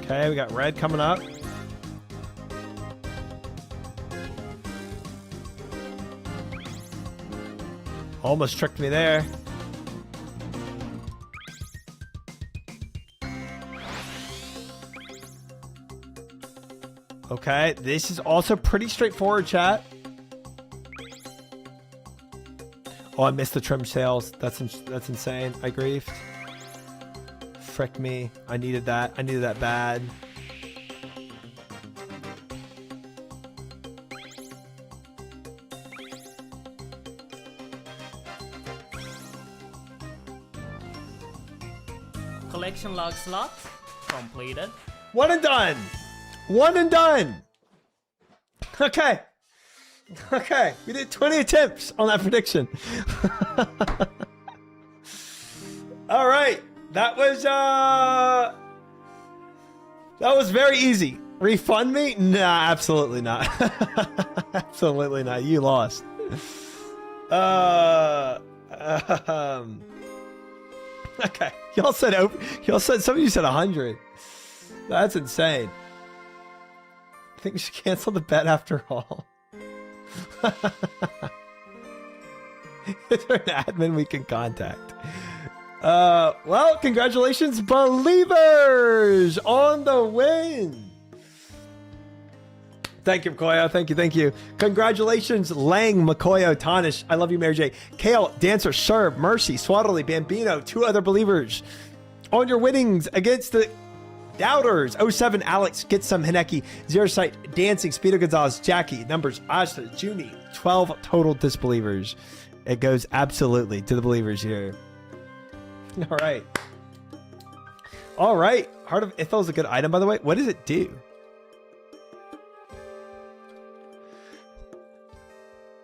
S1: Okay, we got red coming up. Almost tricked me there. Okay, this is also pretty straightforward, chat. Oh, I missed the trim sails. That's insane. I griefed. Frick me. I needed that. I needed that bad.
S5: Collection log slot completed.
S1: One and done. One and done. Okay. Okay. We did 20 attempts on that prediction. All right. That was very easy. Refund me? Nah, absolutely not. Absolutely not. You lost. Okay. Y'all said some of you said 100. That's insane. I think we should cancel the bet after all. Is there an admin we can contact? Well, congratulations, believers, on the win. Thank you, Makoyo. Thank you, thank you. Congratulations, Lang, Makoyo, Tanish. I love you, Mary J. Kale, Dancer, Serve, Mercy, Swaddley, Bambino, 2 other believers. On your winnings against the Doubters, 07, Alex, Get Some, Hineki, Zero Sight, Dancing, Speedo Gonzalez, Jackie, Numbers, Ashta, Junie, 12 total disbelievers. It goes absolutely to the believers here. All right. All right. Heart of Ithil is a good item, by the way. What does it do?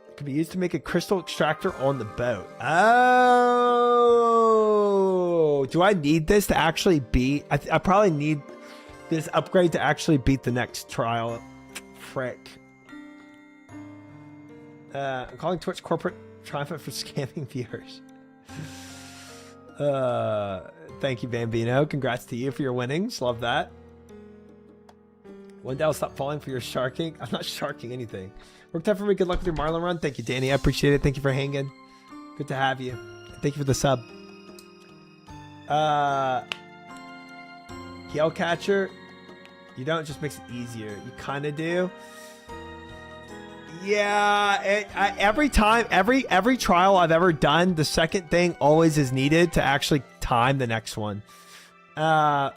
S1: It can be used to make a crystal extractor on the boat. Oh. Do I need this to actually beat? I probably need this upgrade to actually beat the next trial. Frick. I'm calling Twitch corporate triumphant for scamming viewers. Thank you, Bambino. Congrats to you for your winnings. Love that. One day I'll stop falling for your sharking. I'm not sharking anything. Worked out for me. Good luck with your Marlin run. Thank you, Danny. I appreciate it. Thank you for hanging. Good to have you. Thank you for the sub. Gale Catcher. You don't, it just makes it easier. You kind of do. Yeah, every time, every trial I've ever done, the second thing always is needed to actually time the next one. But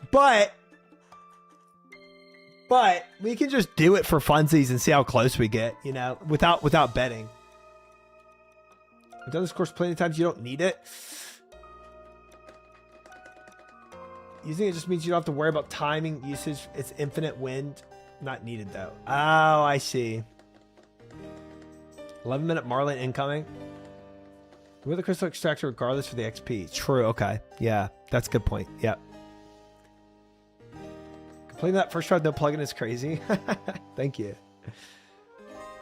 S1: we can just do it for funsies and see how close we get, you know, without betting. I've done this course plenty of times. You don't need it. Using it just means you don't have to worry about timing usage. It's infinite wind. Not needed though. Oh, I see. 11-minute Marlin incoming. With the crystal extractor regardless for the XP. True, okay. Yeah, that's a good point. Yep. Completing that first try with no plugin is crazy. Thank you.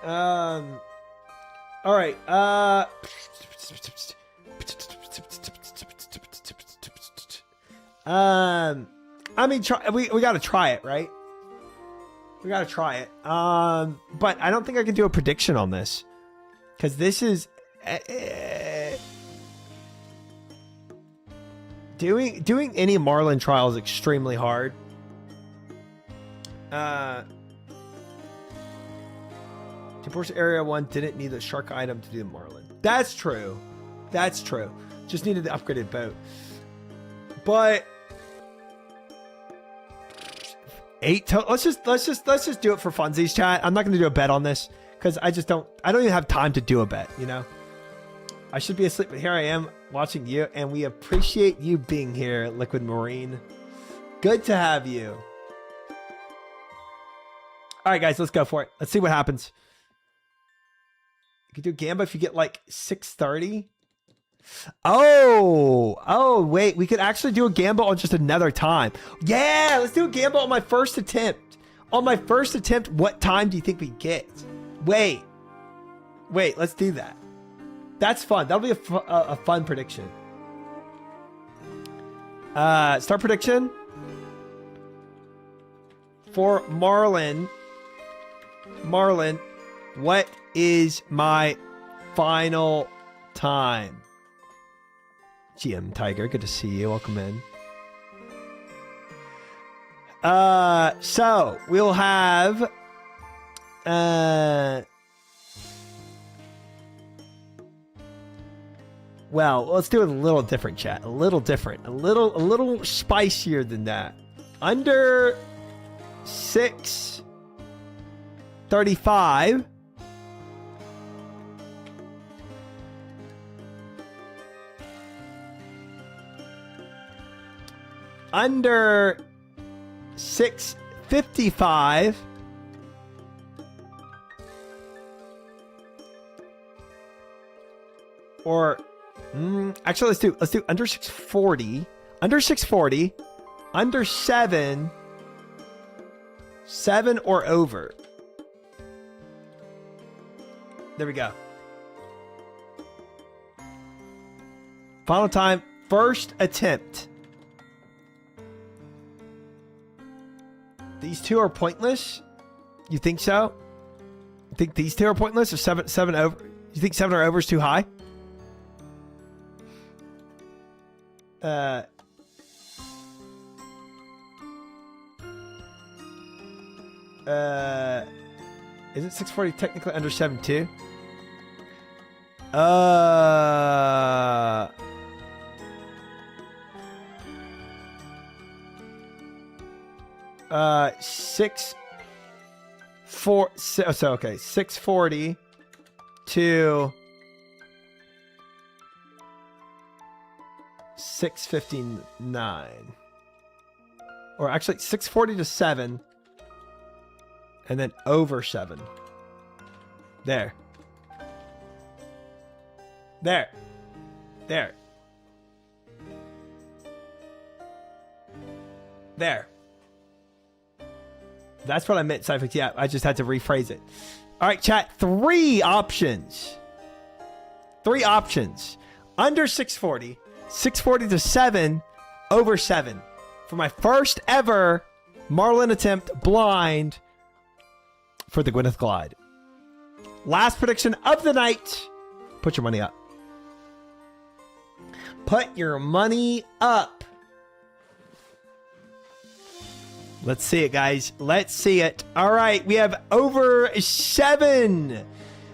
S1: Alright, I mean, we gotta try it, right? We gotta try it. But I don't think I can do a prediction on this. Because this is... doing any Marlin trial is extremely hard. Force Area 1 didn't need the shark item to do the Marlin. That's true. That's true. Just needed the upgraded boat. But... let's just do it for funsies, chat. I'm not going to do a bet on this because I don't even have time to do a bet, you know. I should be asleep, but here I am watching you, and we appreciate you being here, Liquid Marine. Good to have you. All right, guys, let's go for it. Let's see what happens. You can do Gamba if you get like 630. Oh, wait, we could actually do a Gamba on just another time. Yeah, let's do a Gamba on my first attempt. On my first attempt, what time do you think we get? Wait, let's do that. That's fun. That'll be a fun prediction. Start prediction for Marlin. Marlin, what is my final time? GM Tiger, good to see you. Welcome in. So we'll have well, let's do it a little different, chat. A little different. A little spicier than that. Under 635. Under 655. Or actually let's do under 640. Under 640. Under 7 or over. There we go. Final time, first attempt. These two are pointless? You think so? You think these two are pointless? Or seven over? You think 7 or over is too high? Isn't 640 technically under 7 too? 640 to 6:59. Or actually 6:40 to 7. And then over 7. There. There. There. There. That's what I meant, Cyphex. Yeah, I just had to rephrase it. All right, chat. 3 options. 3 options. Under 640, 640 to 7, over 7. For my first ever Marlin attempt blind for the Gwyneth Glide. Last prediction of the night. Put your money up. Put your money up. Let's see it, guys. Let's see it. All right, we have over 7.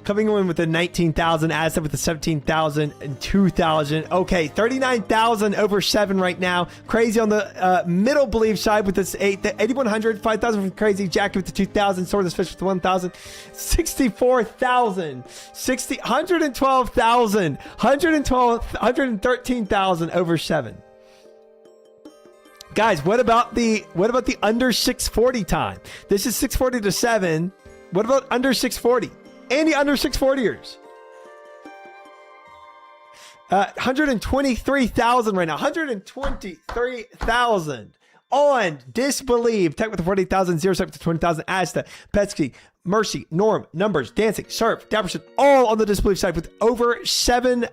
S1: Coming in with the 19,000, Aztec with the 17,000 and 2,000. Okay, 39,000 over 7 right now. Crazy on the middle believe side with this 8,100, 5,000 from Crazy. Jackie with the 2,000. Swordless Fish with the 1,000. 64,000. 112,000. 113,000 over 7. Guys, what about the under 640 time? This is 640 to 7. What about under 640? Any under 640ers? 123,000 right now. 123,000 on Disbelieve. Tech with the 40,000. Zero Set with the 20,000. Asta, Petsky, Mercy, Norm, Numbers, Dancing, Surf, Dapperson, all on the Disbelieve side with over 7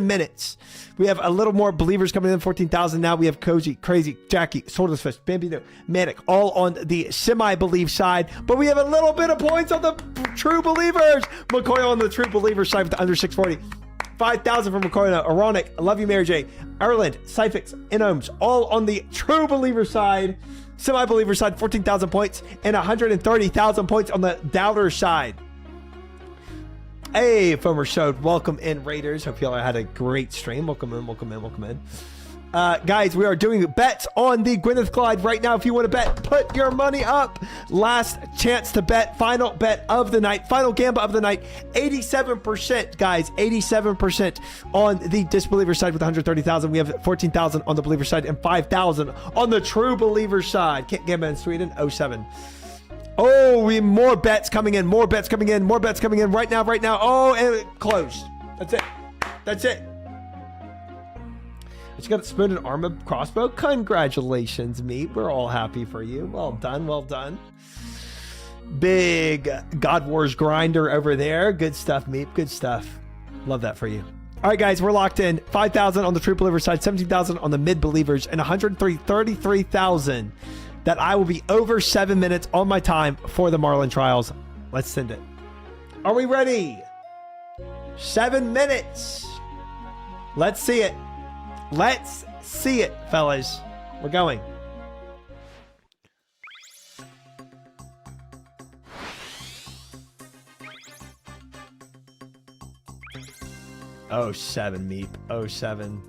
S1: minutes. We have a little more believers coming in. 14,000 now. We have Koji, Crazy, Jackie, Swordless Fish, Bambino, Manic, all on the semi-believe side. But we have a little bit of points on the true believers. McCoy on the true believer side with the under 640. 5,000 from McCoy. Ironic, I Love You, Mary J. Ireland, Cyphix, Inomes, all on the true believer side. Semi-believer side, 14,000 points. And 130,000 points on the doubter side. Hey, Fomer Showed. Welcome in, Raiders. Hope y'all had a great stream. Welcome in, welcome in, welcome in. Guys, we are doing bets on the Gwyneth Glide right now. If you want to bet, put your money up. Last chance to bet. Final bet of the night. Final gamble of the night. 87%, guys. 87% on the Disbeliever side with 130,000. We have 14,000 on the Believer side and 5,000 on the True Believer side. Can't gamble in Sweden. 07. Oh, we have more bets coming in. More bets coming in. More bets coming in right now. Right now. Oh, and it closed. That's it. That's it. You got a spoon and armor crossbow. Congratulations, Meat. We're all happy for you. Well done. Well done. Big God Wars grinder over there. Good stuff, Meat. Good stuff. Love that for you. All right, guys, we're locked in. 5,000 on the True Believer side, 17,000 on the Mid Believers, and 133,000 that I will be over 7 minutes on my time for the Marlin Trials. Let's send it. Are we ready? 7 minutes. Let's see it. Let's see it, fellas. We're going. Oh, 7, Meep. Oh, 7.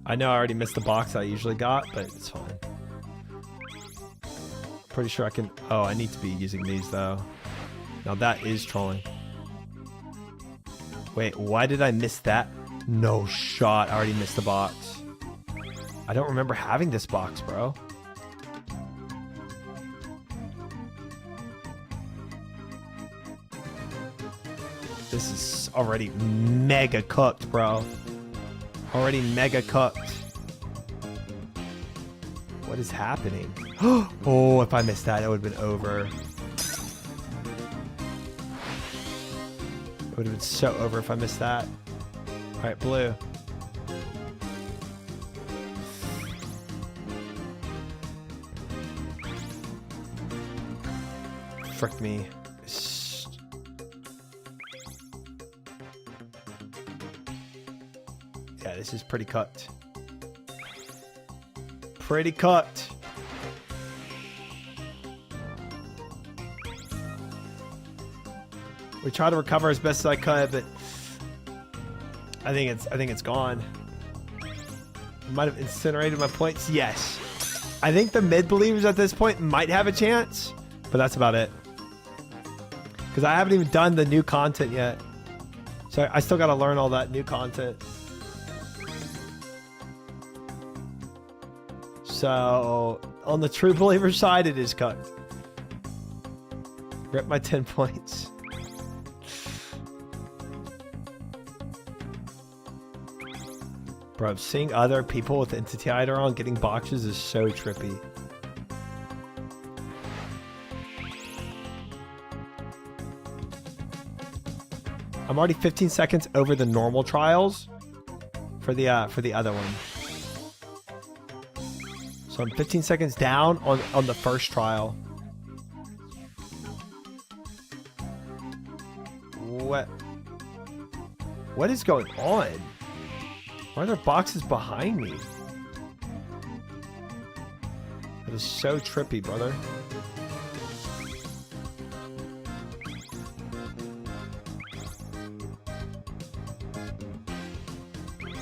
S1: I know I already missed the box I usually got, but it's fine. Pretty sure I can... Oh, I need to be using these, though. Now, that is trolling. Wait, why did I miss that? No shot. I already missed the box. I don't remember having this box, bro. This is already mega cooked, bro. Already mega cooked. What is happening? Oh, if I missed that, it would have been over. It would have been so over if I missed that. All right, blue. Frick me. Yeah, this is pretty cooked. Pretty cooked. We tried to recover as best as I could, but I think it's gone. I might have incinerated my points. Yes. I think the mid believers at this point might have a chance, but that's about it. Because I haven't even done the new content yet. So I still got to learn all that new content. So on the true believer side, it is cooked. Rip my 10 points. Bro, seeing other people with Entity Hider on getting boxes is so trippy. I'm already 15 seconds over the normal trials for the other one. So I'm 15 seconds down on the first trial. What is going on? Why are there boxes behind me? That is so trippy, brother.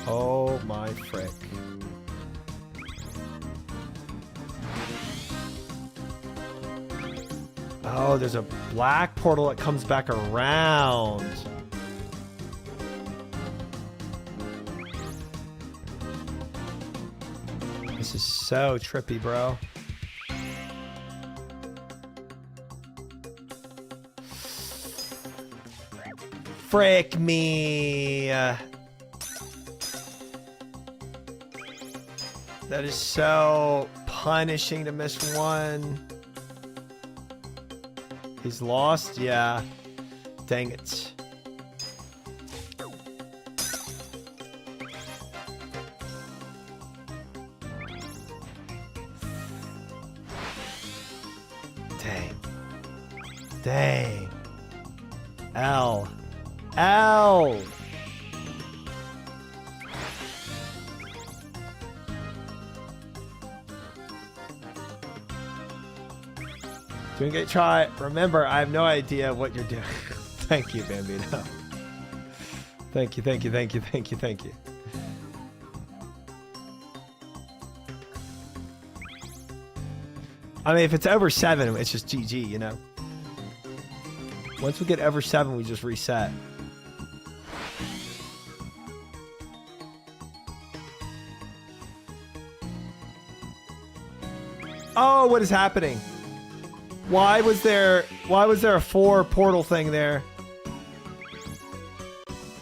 S1: Oh my frick. Oh, there's a black portal that comes back around. This is so trippy, bro. Frick me. That is so punishing to miss one. He's lost? Yeah. Dang it. Dang. Dang. L. L. Doing a try. Remember, I have no idea what you're doing. Thank you, Bambino. Thank you, thank you, thank you, thank you, thank you. I mean, if it's over 7, it's just GG, you know? Once we get over 7, we just reset. Oh, what is happening? Why was there a 4 portal thing there?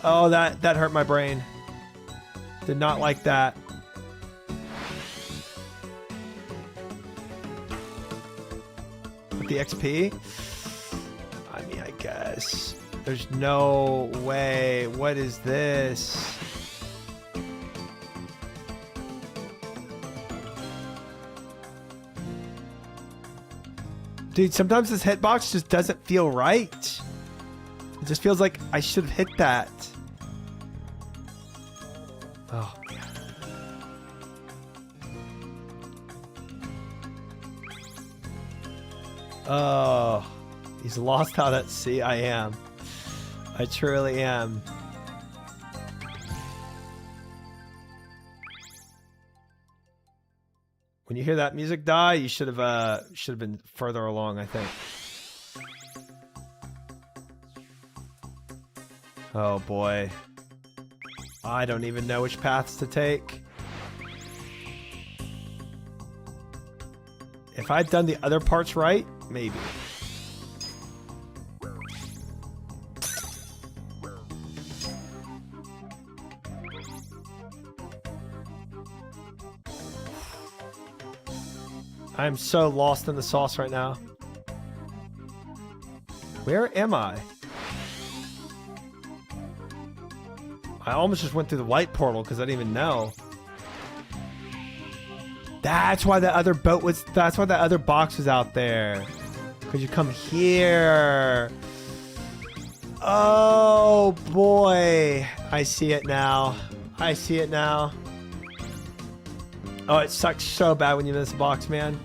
S1: Oh, that hurt my brain. Did not like that. With the XP? I mean, I guess. There's no way. What is this? Dude, sometimes this hitbox just doesn't feel right. It just feels like I should have hit that. Oh, God. Oh, he's lost out at sea. I am. I truly am. When you hear that music die, you should have been further along, I think. Oh boy. I don't even know which paths to take. If I'd done the other parts right, maybe. I'm so lost in the sauce right now. Where am I? I almost just went through the white portal because I didn't even know. That's why the other boat was... That's why the other box was out there. Because you come here. Oh, boy. I see it now. I see it now. Oh, it sucks so bad when you miss a box, man.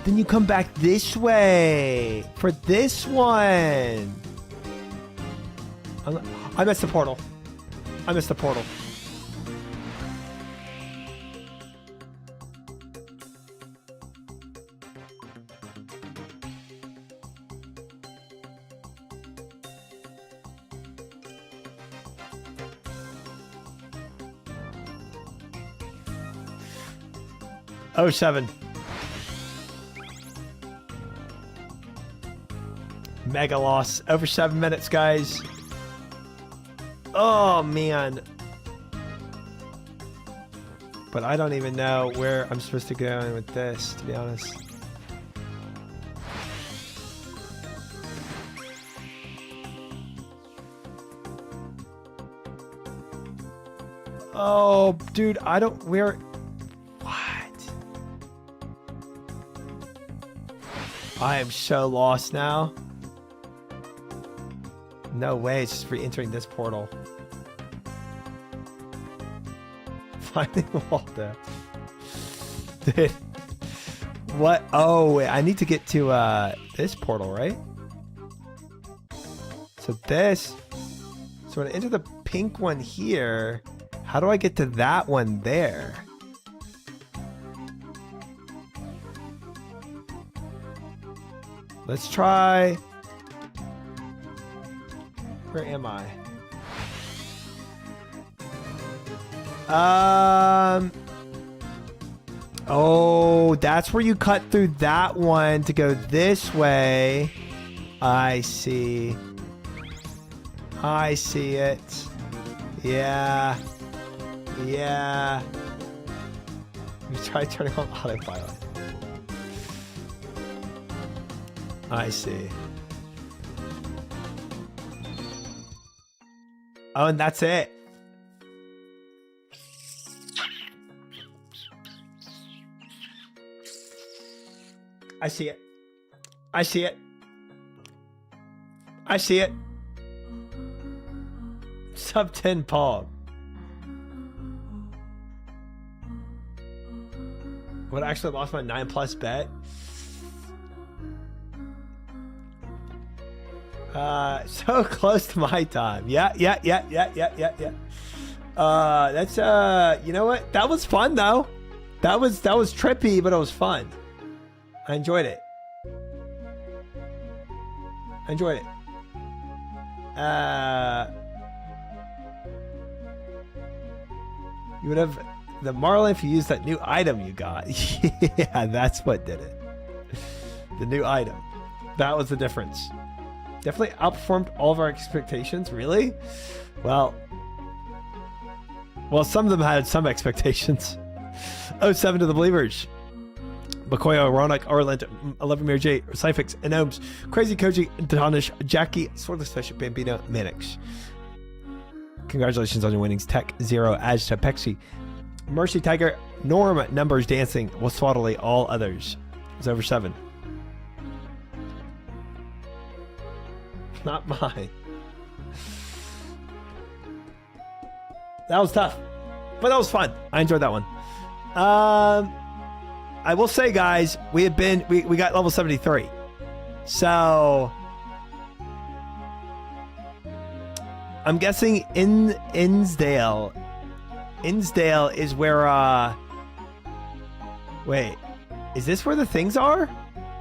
S1: Then you come back this way for this one. I missed the portal. I missed the portal. Oh, 7. Mega loss. Over 7 minutes, guys. Oh, man. But I don't even know where I'm supposed to go in with this, to be honest. Oh, dude, I don't... Where... What? I am so lost now. No way, it's just re-entering this portal. Finding Waldo. Dude. What? Oh, wait, I need to get to this portal, right? So this... So when I enter the pink one here, how do I get to that one there? Let's try... Where am I? Oh, that's where you cut through that one to go this way. I see. I see it. Yeah. Yeah. Let me try turning on autopilot. I see. Oh, and that's it. I see it. I see it. I see it. Sub 10 Pog. Would I actually lost my 9+ bet? So close to my time. Yeah. That's you know what? That was fun though. That was trippy, but it was fun. I enjoyed it. You would have the Marlin if you used that new item you got. Yeah, that's what did it. The new item. That was the difference. Definitely outperformed all of our expectations. Really? Well, some of them had some expectations. 07 to the Believers. Bakoyo, Ronak, Orland, 11 Mir J, Cyfix, and Ohms, Crazy Koji, Danish, Jackie, Swordless Fish, Bambino, Manix. Congratulations on your winnings. Tech, Zero, Ajta, Pexi, Mercy Tiger, Norm, Numbers, Dancing, Waswaddly, all others. It was over 7. Not mine. That was tough, but that was fun. I enjoyed that one. I will say, guys, we got level 73. So I'm guessing Innsdale is where wait, is this where the things are?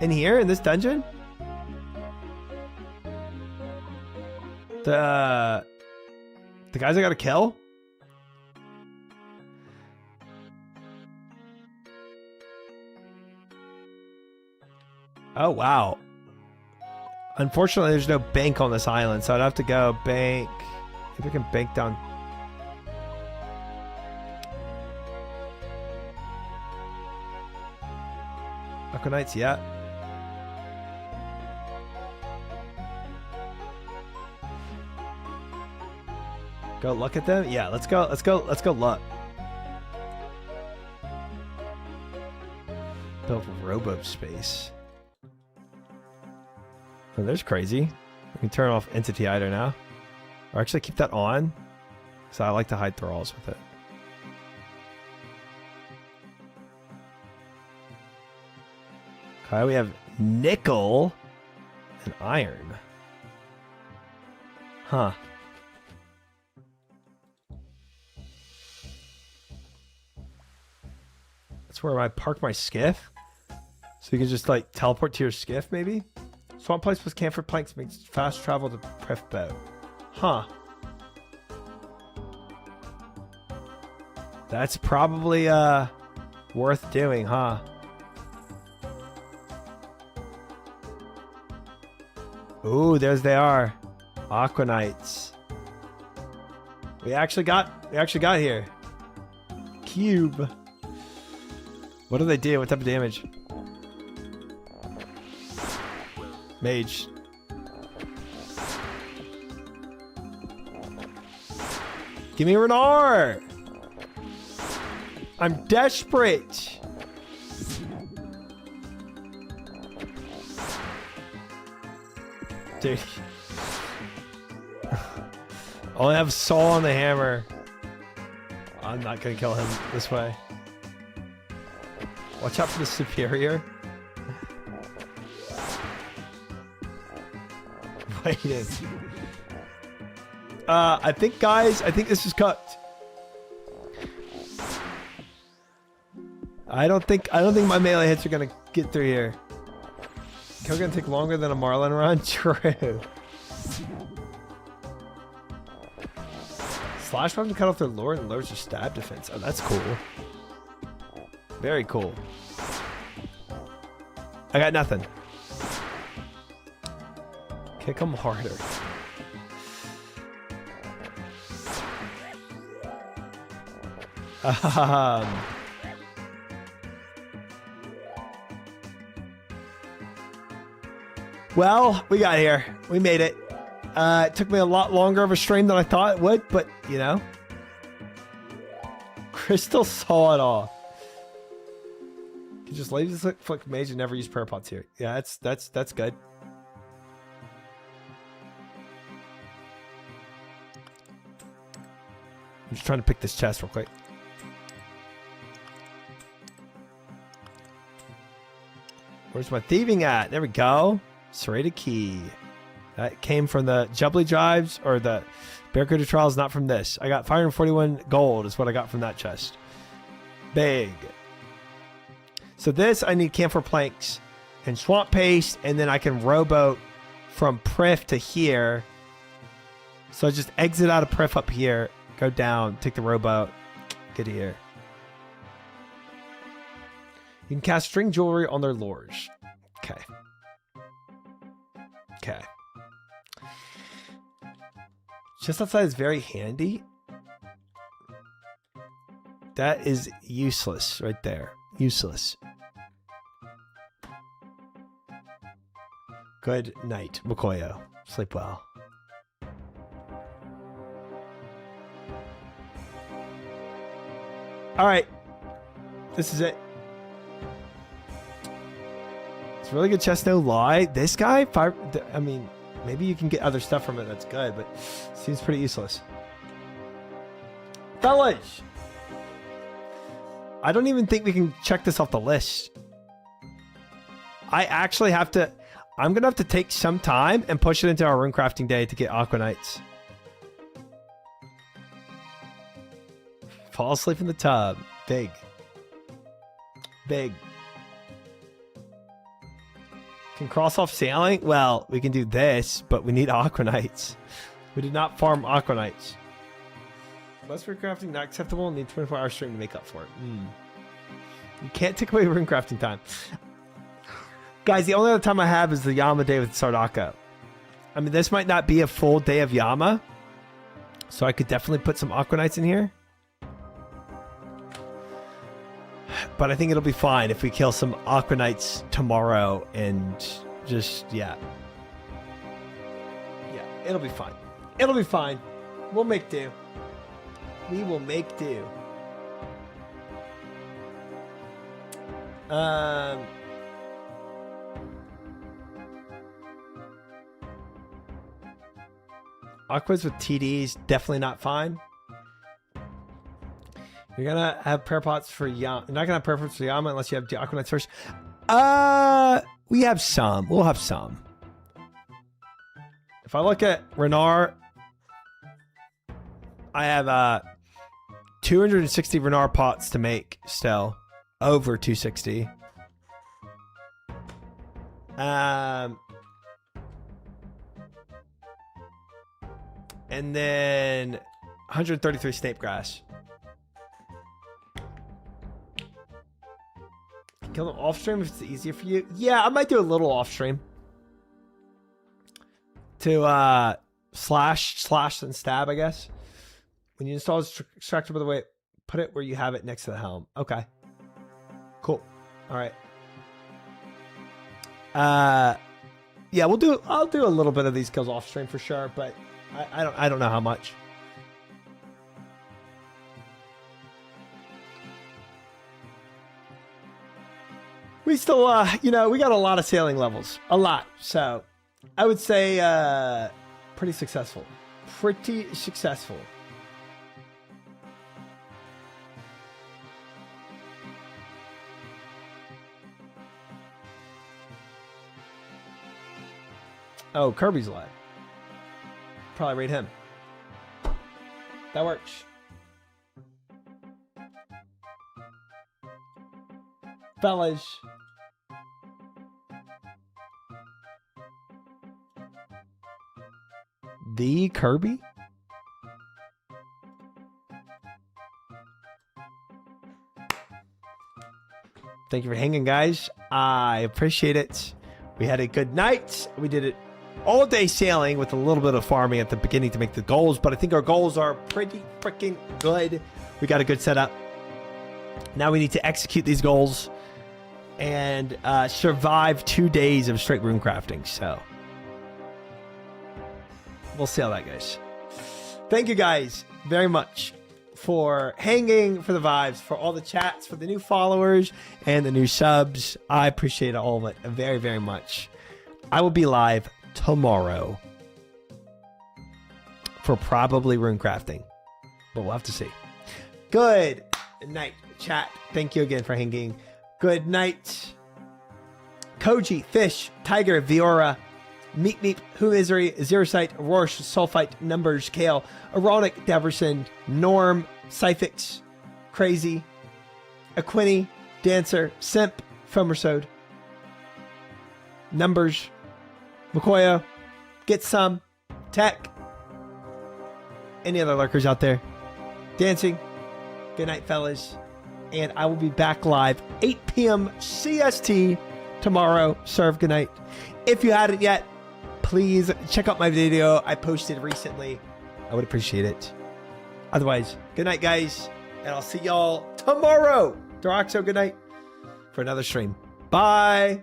S1: In here, in this dungeon? The guys I gotta kill? Oh, wow. Unfortunately, there's no bank on this island, so I'd have to go bank. If we can bank down. Aquanites, yeah. Go look at them? Yeah, let's go look. Built robo space. Oh, there's crazy. We can turn off Entity Hider now. Or actually keep that on. So I like to hide thralls with it. Okay, we have nickel and iron. Huh. That's where I park my skiff. So you can just like teleport to your skiff maybe? Swamp Place plus camphor planks makes fast travel to Pref Boat. Huh. That's probably worth doing, huh? Ooh, there's they are. Aquanites. We actually got here. Cube. What do they do? What type of damage? Mage. Give me Renard! I'm desperate! Dude. Only have Soul on the hammer. I'm not gonna kill him this way. Watch out for the superior. Waiting. I think, guys, I think this is cooked. I don't think my melee hits are gonna get through here. Kill gonna take longer than a Marlin run? True. Slash weapon cut off their lure and lowers their stab defense. Oh, that's cool. Very cool. I got nothing. Kick them harder. Well, we got here. We made it. It took me a lot longer of a stream than I thought it would, but you know. Crystal saw it off. You just leave this flick mage and never use prayer pots here. Yeah, that's good. I'm just trying to pick this chest real quick. Where's my thieving at? There we go. Serrated key. That came from the Jubilee Drives or the Barracuda Trials, not from this. I got 541 gold is what I got from that chest. Big. So this, I need camphor planks and swamp paste, and then I can rowboat from Priff to here. So I just exit out of Priff up here, go down, take the rowboat, get here. You can cast string jewelry on their lures. Okay. Okay. Just outside is very handy. That is useless right there. Useless. Good night, Makoyo. Sleep well. All right. This is it. It's a really good chest, no lie. This guy, I mean, maybe you can get other stuff from it that's good, but seems pretty useless. Fellas! I don't even think we can check this off the list. I actually have to... I'm going to have to take some time and push it into our rune crafting day to get Aquanites. Fall asleep in the tub. Big. Big. Can cross off sailing? Well, we can do this, but we need Aquanites. We did not farm Aquanites. Less rune crafting not acceptable. Need 24-hour stream to make up for it. You can't take away rune crafting time. Guys, the only other time I have is the Yama day with Sardako. I mean, this might not be a full day of Yama, so I could definitely put some Aquanites in here. But I think it'll be fine if we kill some Aquanites tomorrow and just, yeah. Yeah, it'll be fine. It'll be fine. We'll make do. We will make do. Aquas with TDs, definitely not fine. You're gonna have prayer pots for Yama. You're not gonna have prayer pots for Yama unless you have the Aquanites first. We have some. We'll have some. If I look at Renard, I have 260 Renard pots to make still. Over 260. And then 133 snape grass. Kill them off stream if it's easier for you. Yeah, I might do a little off stream. To slash and stab, I guess. When you install extractor, by the way, put it where you have it next to the helm. Okay. Cool. All right. Yeah, I'll do a little bit of these kills off stream for sure, but I don't know how much. We still you know, we got a lot of sailing levels. A lot. So I would say pretty successful. Pretty successful. Oh, Kirby's alive. Probably raid him. That works. Fellas. The Kirby? Thank you for hanging, guys. I appreciate it. We had a good night. We did it all day sailing with a little bit of farming at the beginning to make the goals, but I think our goals are pretty freaking good. We got a good setup. Now we need to execute these goals and survive 2 days of straight rune crafting. So we'll see how that goes. Thank you guys very much for hanging, for the vibes, for all the chats, for the new followers and the new subs. I appreciate all of it very, very much. I will be live tomorrow for probably rune crafting, but we'll have to see. Good night, chat. Thank you again for hanging. Good night, Koji, Fish, Tiger, Viora, Meep Meep, Who Misery, Zerosite, Rorsch, Sulfite, Numbers, Kale, Ironic, Deverson, Norm, Syphix, Crazy, Aquini, Dancer, Simp, Fomersode, Numbers, Makoya, Get Some, Tech, any other lurkers out there. Dancing. Good night, fellas. And I will be back live 8 p.m. CST tomorrow. Serve good night. If you hadn't yet, please check out my video I posted recently. I would appreciate it. Otherwise, good night, guys. And I'll see y'all tomorrow. Doroxo, good night for another stream. Bye.